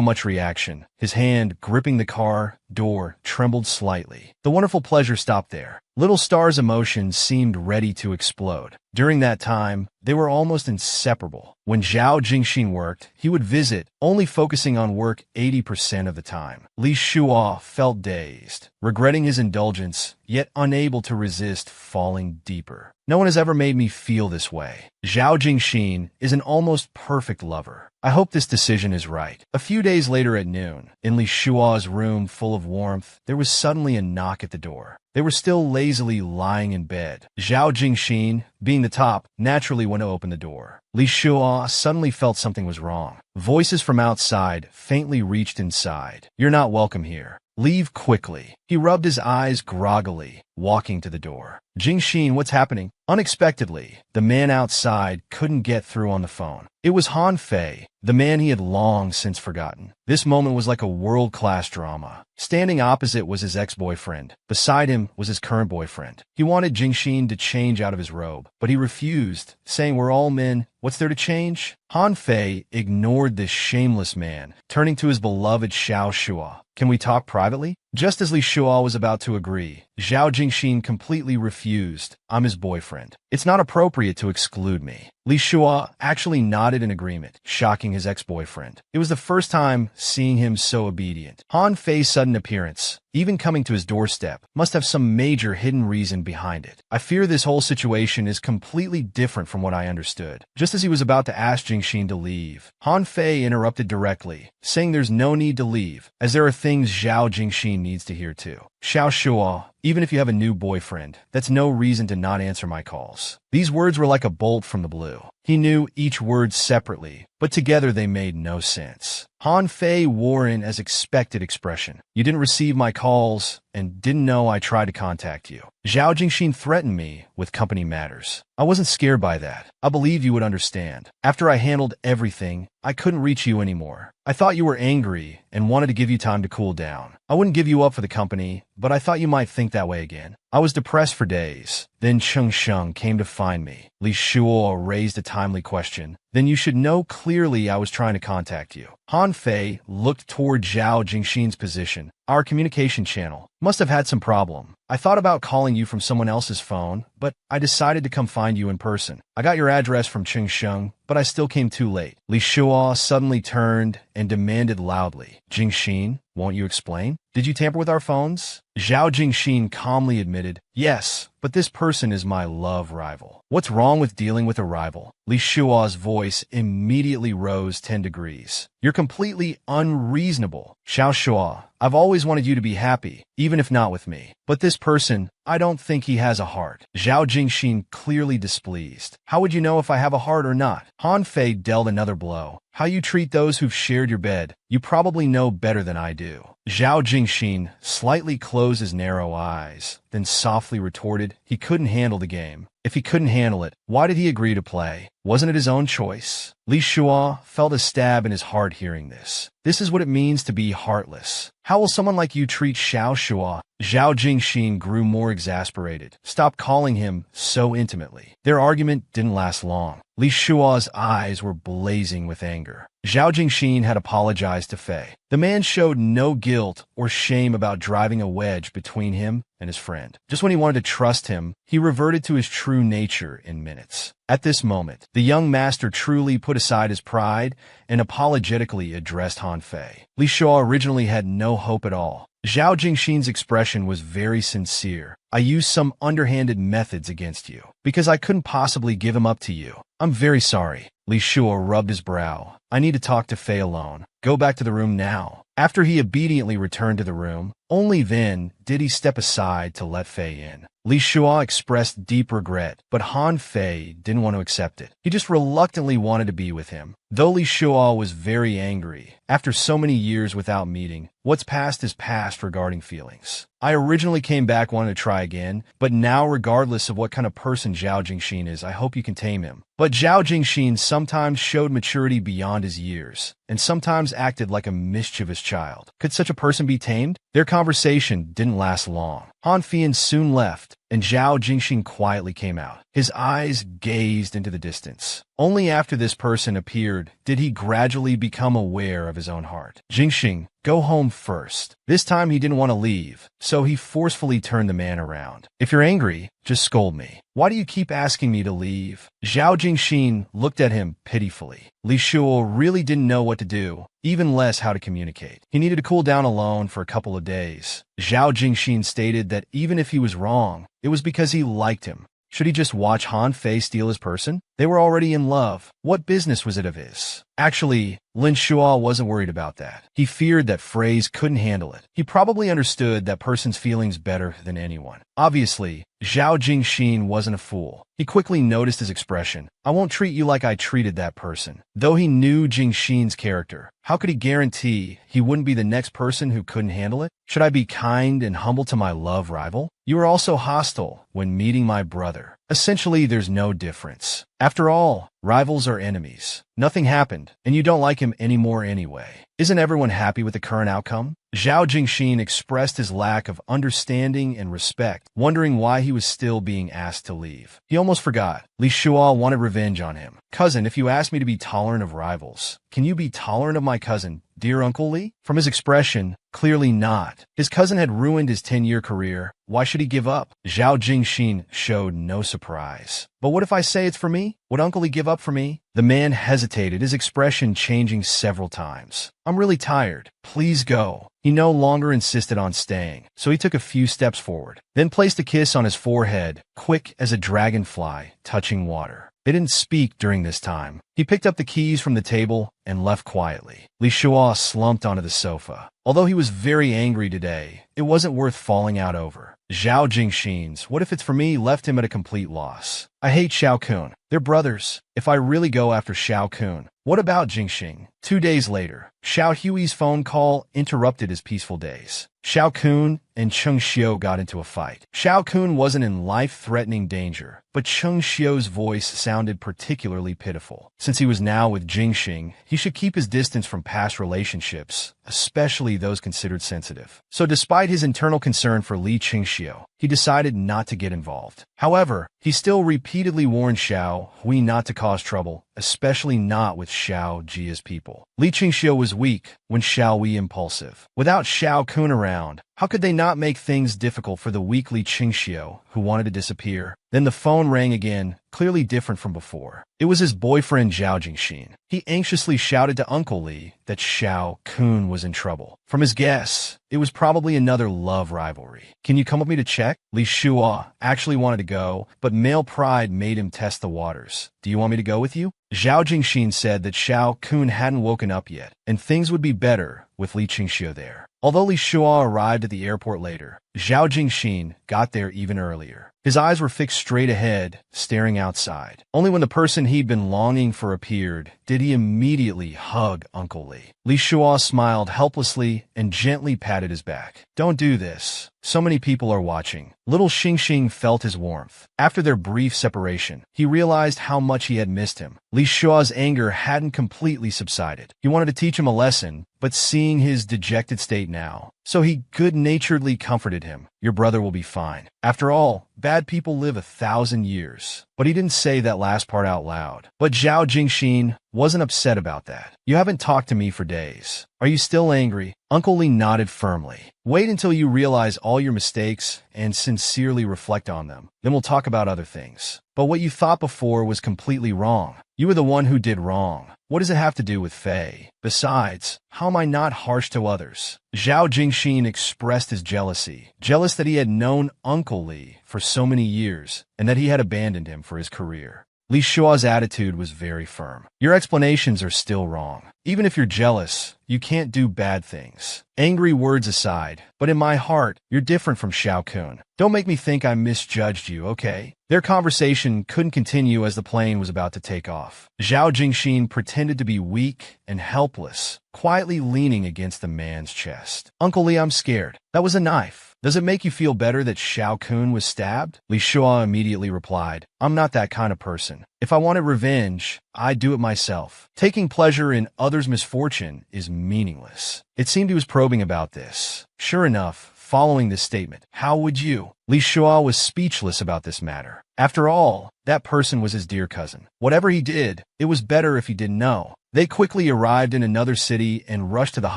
much reaction, his hand gripping the car door trembled slightly. The wonderful pleasure stopped there. Little Star's emotions seemed ready to explode. During that time, they were almost inseparable. When Zhao Jingxing worked, he would visit, only focusing on work 80% of the time. Li Shua felt dazed. Regretting his indulgence, yet unable to resist falling deeper. No one has ever made me feel this way. Zhao Jingxin is an almost perfect lover. I hope this decision is right. A few days later at noon, in Li Shua's room full of warmth, there was suddenly a knock at the door. They were still lazily lying in bed. Zhao Jingxin, being the top, naturally went to open the door. Li Shua suddenly felt something was wrong. Voices from outside faintly reached inside. "You're not welcome here. Leave quickly." He rubbed his eyes groggily, walking to the door. "Jingxin, what's happening?" Unexpectedly, the man outside couldn't get through on the phone. It was Han Fei, the man he had long since forgotten. This moment was like a world-class drama. Standing opposite was his ex-boyfriend. Beside him was his current boyfriend. He wanted Jingxin to change out of his robe, but he refused, saying, "We're all men. What's there to change?" Han Fei ignored this shameless man, turning to his beloved Xiao Shua. "Can we talk privately?" Just as Li Shua was about to agree, Zhao Jingxin completely refused. "I'm his boyfriend. It's not appropriate to exclude me." Li Shua actually nodded in agreement, shocking his ex-boyfriend. It was the first time seeing him so obedient. Han Fei's sudden appearance, even coming to his doorstep, must have some major hidden reason behind it. I fear this whole situation is completely different from what I understood. Just as he was about to ask Jingxin to leave, Han Fei interrupted directly, saying there's no need to leave, as there are things Zhao Jingxin needs to hear too. "Xiao Shua, even if you have a new boyfriend, that's no reason to not answer my calls." These words were like a bolt from the blue. He knew each word separately, but together they made no sense. Han Fei wore an as expected expression. "You didn't receive my calls and didn't know I tried to contact you. Zhao Jingxin threatened me with company matters. I wasn't scared by that. I believed you would understand. After I handled everything, I couldn't reach you anymore. I thought you were angry and wanted to give you time to cool down. I wouldn't give you up for the company, but I thought you might think that way again. I was depressed for days. Then Cheng Sheng came to find me." Li Shua raised a timely question. "Then you should know clearly I was trying to contact you." Han Fei looked toward Zhao Jingxin's position. "Our communication channel must have had some problem. I thought about calling you from someone else's phone, but I decided to come find you in person. I got your address from Cheng Sheng, but I still came too late." Li Shua suddenly turned and demanded loudly, "Jingxin, won't you explain? Did you tamper with our phones?" Zhao Jingxin calmly admitted, "Yes, but this person is my love rival." "What's wrong with dealing with a rival?" Li Shua's voice immediately rose 10 degrees. "You're completely unreasonable. Xiao Shua, I've always wanted you to be happy, even if not with me. But this person, I don't think he has a heart." Zhao Jingxin clearly displeased. "How would you know if I have a heart or not?" Han Fei dealt another blow. "How you treat those who've shared your bed, you probably know better than I do." Zhao Jingxin slightly closed his narrow eyes, then softly retorted he couldn't handle the game. If he couldn't handle it, why did he agree to play? Wasn't it his own choice? Li Shua felt a stab in his heart hearing this. This is what it means to be heartless. How will someone like you treat Xiao Shua? Zhao Jingxin grew more exasperated. Stop calling him so intimately. Their argument didn't last long. Li Shua's eyes were blazing with anger. Zhao Jingxin had apologized to Fei. The man showed no guilt or shame about driving a wedge between him and his friend. Just when he wanted to trust him, he reverted to his true nature in minutes. At this moment, the young master truly put aside his pride and apologetically addressed Han Fei. Li Shua originally had no hope at all. Zhao Jingxin's expression was very sincere. "I used some underhanded methods against you, because I couldn't possibly give him up to you. I'm very sorry." Li Shua rubbed his brow. "I need to talk to Fei alone. Go back to the room now." After he obediently returned to the room, only then did he step aside to let Fei in. Li Shua expressed deep regret, but Han Fei didn't want to accept it. He just reluctantly wanted to be with him. Though Li Shua was very angry, after so many years without meeting, what's past is past regarding feelings. "I originally came back wanting to try again, but now regardless of what kind of person Zhao Jingxin is, I hope you can tame him." But Zhao Jingxin sometimes showed maturity beyond his years, and sometimes acted like a mischievous child. Could such a person be tamed? Their conversation didn't last long. Han Fian soon left, and Zhao Jingxin quietly came out. His eyes gazed into the distance. Only after this person appeared did he gradually become aware of his own heart. Jingxing, go home first. This time he didn't want to leave, so he forcefully turned the man around. If you're angry, just scold me. Why do you keep asking me to leave? Zhao Jingxin looked at him pitifully. Li Shuo really didn't know what to do, even less how to communicate. He needed to cool down alone for a couple of days. Zhao Jingxin stated that even if he was wrong, it was because he liked him. Should he just watch Han Fei steal his person? They were already in love. What business was it of his? Actually, Lin Shuo wasn't worried about that. He feared that Phrase couldn't handle it. He probably understood that person's feelings better than anyone. Obviously, Zhao Jingxin wasn't a fool. He quickly noticed his expression. I won't treat you like I treated that person. Though he knew Jingxin's character, how could he guarantee he wouldn't be the next person who couldn't handle it? Should I be kind and humble to my love rival? You were also hostile when meeting my brother. Essentially, there's no difference. After all, rivals are enemies. Nothing happened, and you don't like him anymore anyway. Isn't everyone happy with the current outcome? Zhao Jingxin expressed his lack of understanding and respect, wondering why he was still being asked to leave. He almost forgot. Li Shuo wanted revenge on him. Cousin, if you ask me to be tolerant of rivals, can you be tolerant of my cousin, dear Uncle Li? From his expression, clearly not. His cousin had ruined his 10-year career. Why should he give up? Zhao Jingxin showed no surprise. But what if I say it's for me? Would Uncle Li give up for me? The man hesitated, his expression changing several times. I'm really tired. Please go. He no longer insisted on staying, so he took a few steps forward, then placed a kiss on his forehead, quick as a dragonfly touching water. They didn't speak during this time. He picked up the keys from the table and left quietly. Li Shuo slumped onto the sofa. Although he was very angry today, it wasn't worth falling out over. Zhao Jingxin's "what if it's for me" left him at a complete loss. I hate Xiao Kun. They're brothers. If I really go after Xiao Kun, what about Jingxing? 2 days later, Xiao Hui's phone call interrupted his peaceful days. Xiao Kun and Cheng Xiu got into a fight. Xiao Kun wasn't in life-threatening danger, but Cheng Xiu's voice sounded particularly pitiful. Since he was now with Jingxing, he should keep his distance from past relationships, especially those considered sensitive. So despite his internal concern for Li Qingxiu, he decided not to get involved. However, he still repeatedly warned Xiao Hui not to cause trouble, especially not with Xiao Jia's people. Li Qingxiu was weak when Xiao Hui impulsive. Without Xiao Kun around, how could they not make things difficult for the weak Li Qingxiu who wanted to disappear? Then the phone rang again, clearly different from before. It was his boyfriend Zhao Jingxin. He anxiously shouted to Uncle Li that Xiao Kun was in trouble. From his guess, it was probably another love rivalry. Can you come with me to check? Li Shuo actually wanted to go, but male pride made him test the waters. Do you want me to go with you? Zhao Jingxin said that Xiao Kun hadn't woken up yet, and things would be better with Li Qingxiu there. Although Li Shuo arrived at the airport later, Zhao Jingxin got there even earlier. His eyes were fixed straight ahead, staring outside. Only when the person he'd been longing for appeared did he immediately hug Uncle Li. Li Shuo smiled helplessly and gently patted his back. Don't do this. So many people are watching. Little Xingxing felt his warmth. After their brief separation, he realized how much he had missed him. Li Shuo's anger hadn't completely subsided. He wanted to teach him a lesson, but seeing his dejected state now, so he good-naturedly comforted him. Your brother will be fine. After all, bad people live 1,000 years. But he didn't say that last part out loud. But Zhao Jingxin wasn't upset about that. You haven't talked to me for days. Are you still angry? Uncle Li nodded firmly. Wait until you realize all your mistakes and sincerely reflect on them. Then we'll talk about other things. But what you thought before was completely wrong. You were the one who did wrong. What does it have to do with Fei? Besides, how am I not harsh to others? Zhao Jingxin expressed his jealousy, jealous that he had known Uncle Li for so many years and that he had abandoned him for his career. Li Shuo's attitude was very firm. Your explanations are still wrong. Even if you're jealous, you can't do bad things. Angry words aside, but in my heart, you're different from Xiao Kun. Don't make me think I misjudged you, okay? Their conversation couldn't continue as the plane was about to take off. Zhao Jingxin pretended to be weak and helpless, quietly leaning against the man's chest. Uncle Li, I'm scared. That was a knife. Does it make you feel better that Xiao Kun was stabbed? Li Shuo immediately replied, I'm not that kind of person. If I wanted revenge, I'd do it myself. Taking pleasure in others' misfortune is meaningless. It seemed he was probing about this. Sure enough, following this statement, how would you? Li Shua was speechless about this matter. After all, that person was his dear cousin. Whatever he did, it was better if he didn't know. They quickly arrived in another city and rushed to the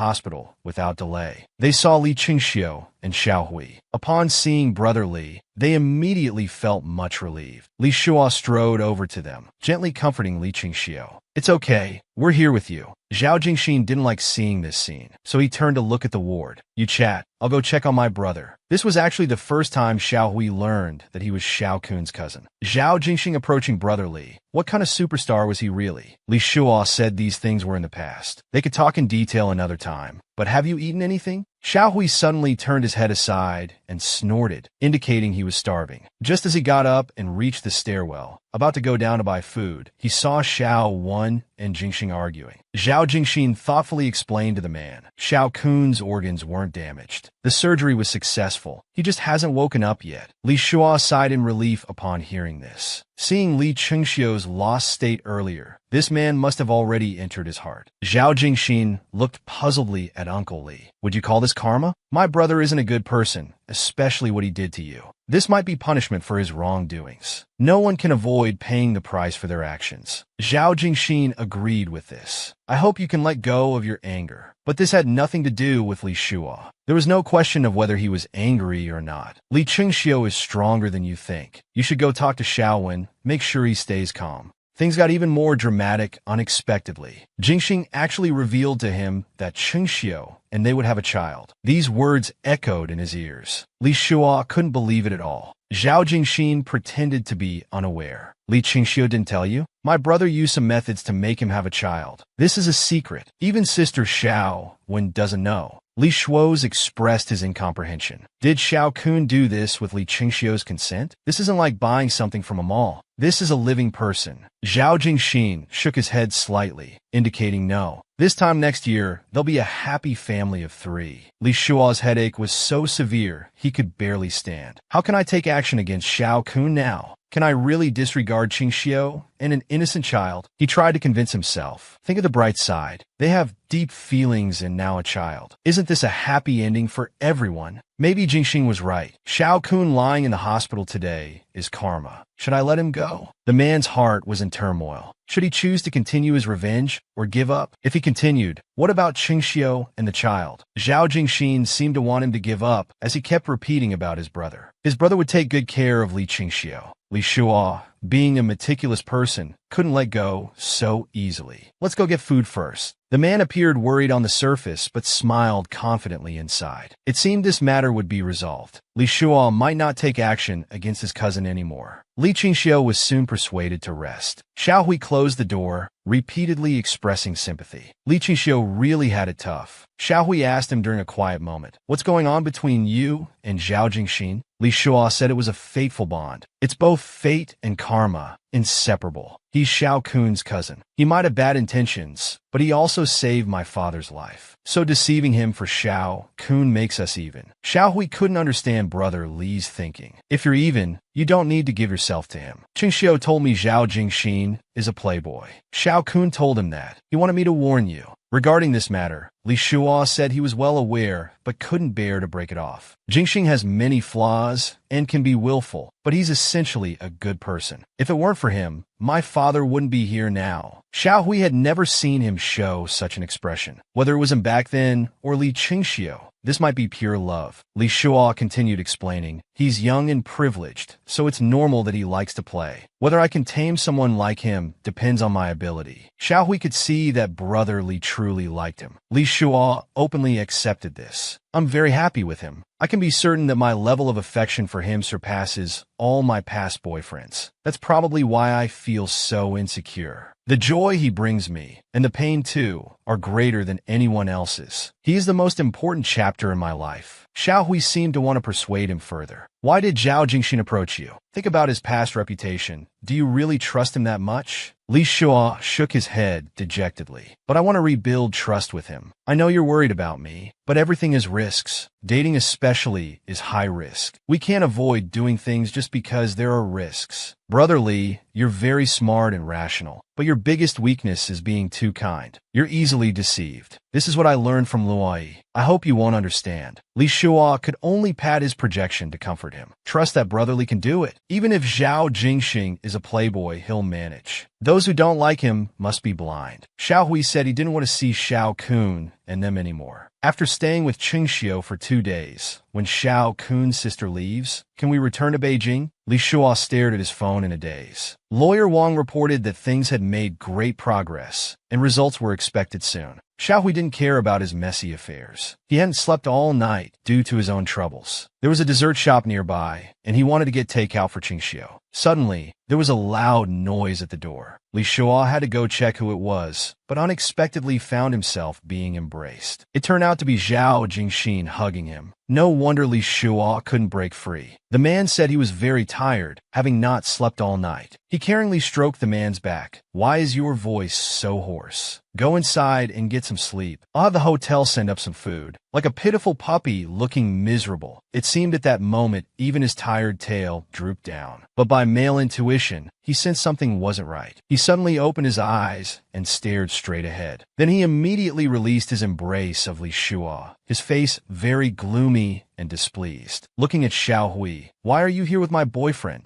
hospital without delay. They saw Li Qingxiu and Xiao Hui. Upon seeing brother Li, they immediately felt much relieved. Li Shua strode over to them, gently comforting Li Qingxiu. "It's okay, we're here with you." Zhao Jingxin didn't like seeing this scene, so he turned to look at the ward. "You chat, I'll go check on my brother." This was actually the first time Xiao Hui learned that he was Xiao Kun's cousin. Zhao Jingxin approaching brother Li. What kind of superstar was he really? Li Shua said these things were in the past. They could talk in detail another time. "But have you eaten anything?" Xiao Hui suddenly turned his head aside and snorted, indicating he was starving. Just as he got up and reached the stairwell, about to go down to buy food, he saw Xiao Wan and Jingxing arguing. Zhao Jingxin thoughtfully explained to the man, Xiao Kun's organs weren't damaged. The surgery was successful. He just hasn't woken up yet. Li Shua sighed in relief upon hearing this. Seeing Li Qingxiu's lost state earlier, this man must have already entered his heart. Zhao Jingxin looked puzzledly at Uncle Li. "Would you call this karma? My brother isn't a good person, especially what he did to you. This might be punishment for his wrongdoings. No one can avoid paying the price for their actions." Zhao Jingxin agreed with this. "I hope you can let go of your anger." But this had nothing to do with Li Shua. There was no question of whether he was angry or not. Li Qingxiu is stronger than you think. You should go talk to Xiaowen, make sure he stays calm. Things got even more dramatic unexpectedly. Jingxing actually revealed to him that Qingxiu and they would have a child. These words echoed in his ears. Li Shua couldn't believe it at all. Zhao Jingxin pretended to be unaware. "Li Qingxiu didn't tell you? My brother used some methods to make him have a child. This is a secret. Even Sister Xiao Wen doesn't know." Li Shuo's expressed his incomprehension. Did Xiao Kun do this with Li Qingxiu's consent? This isn't like buying something from a mall. This is a living person. Zhao Jingxin shook his head slightly, indicating no. This time next year, there'll be a happy family of 3. Li Shua's headache was so severe, he could barely stand. How can I take action against Xiao Kun now? Can I really disregard Qingxiu and an innocent child? He tried to convince himself. Think of the bright side. They have deep feelings and now a child. Isn't this a happy ending for everyone? Maybe Jingxing was right. Xiao Kun lying in the hospital today is karma. Should I let him go? The man's heart was in turmoil. Should he choose to continue his revenge or give up? If he continued, what about Qingxiu and the child? Zhao Jingxin seemed to want him to give up as he kept repeating about his brother. His brother would take good care of Li Qingxiu. Li Shua, being a meticulous person, couldn't let go so easily. "Let's go get food first." The man appeared worried on the surface, but smiled confidently inside. It seemed this matter would be resolved. Li Shua might not take action against his cousin anymore. Li Qingxiu was soon persuaded to rest. Xiao Hui closed the door, repeatedly expressing sympathy. Li Qingxiu really had it tough. Xiao Hui asked him during a quiet moment, "What's going on between you and Zhao Jingxin?" Li Shua said it was a fateful bond. It's both fate and karma, inseparable. He's Xiao Kun's cousin. He might have bad intentions, but he also saved my father's life. So deceiving him for Xiao Kun makes us even. Xiao Hui couldn't understand brother Li's thinking. If you're even, you don't need to give yourself to him. Qingxiu told me Zhao Jingxin is a playboy. Xiao Kun told him that. He wanted me to warn you. Regarding this matter, Li Shua said he was well aware, but couldn't bear to break it off. Jingxing has many flaws and can be willful, but he's essentially a good person. If it weren't for him, my father wouldn't be here now. Xiao Hui had never seen him show such an expression. Whether it was him back then or Li Qingxiu, this might be pure love. Li Shua continued explaining, he's young and privileged, so it's normal that he likes to play. Whether I can tame someone like him depends on my ability. Xiao Hui could see that brother Li truly liked him. Li Shua openly accepted this. I'm very happy with him. I can be certain that my level of affection for him surpasses all my past boyfriends. That's probably why I feel so insecure. The joy he brings me, and the pain too, are greater than anyone else's. He is the most important chapter in my life. Xiao Hui seemed to want to persuade him further. Why did Zhao Jingxin approach you? Think about his past reputation. Do you really trust him that much? Li Shua shook his head dejectedly. But I want to rebuild trust with him. I know you're worried about me, but everything is risks. Dating especially is high risk. We can't avoid doing things just because there are risks. Brother Li, you're very smart and rational, but your biggest weakness is being too kind. You're easily deceived. This is what I learned from Luai. I hope you won't understand. Li Shua could only pat his projection to comfort him. him. Trust that brotherly can do it. Even if Zhao Jingxing is a playboy, he'll manage. Those who don't like him must be blind. Xiao Hui said he didn't want to see Xiao Kun and them anymore. After staying with Qingxiu for 2 days, when Xiao Kun's sister leaves, can we return to Beijing? Li Shuo stared at his phone in a daze. Lawyer Wang reported that things had made great progress, and results were expected soon. Xiao Hui didn't care about his messy affairs. He hadn't slept all night due to his own troubles. There was a dessert shop nearby, and he wanted to get takeout for Qingxiu. Suddenly, there was a loud noise at the door. Li Shuo had to go check who it was, but unexpectedly found himself being embraced. It turned out to be Zhao Jingxin hugging him. No wonder Li Shuo couldn't break free. The man said he was very tired, having not slept all night. He caringly stroked the man's back. Why is your voice so hoarse? Go inside and get some sleep. I'll have the hotel send up some food. Like a pitiful puppy looking miserable. It seemed at that moment even his tired tail drooped down. But by male intuition, he sensed something wasn't right. He suddenly opened his eyes and stared straight ahead. Then he immediately released his embrace of Li Shuo, his face very gloomy and displeased. Looking at Xiao Hui, why are you here with my boyfriend?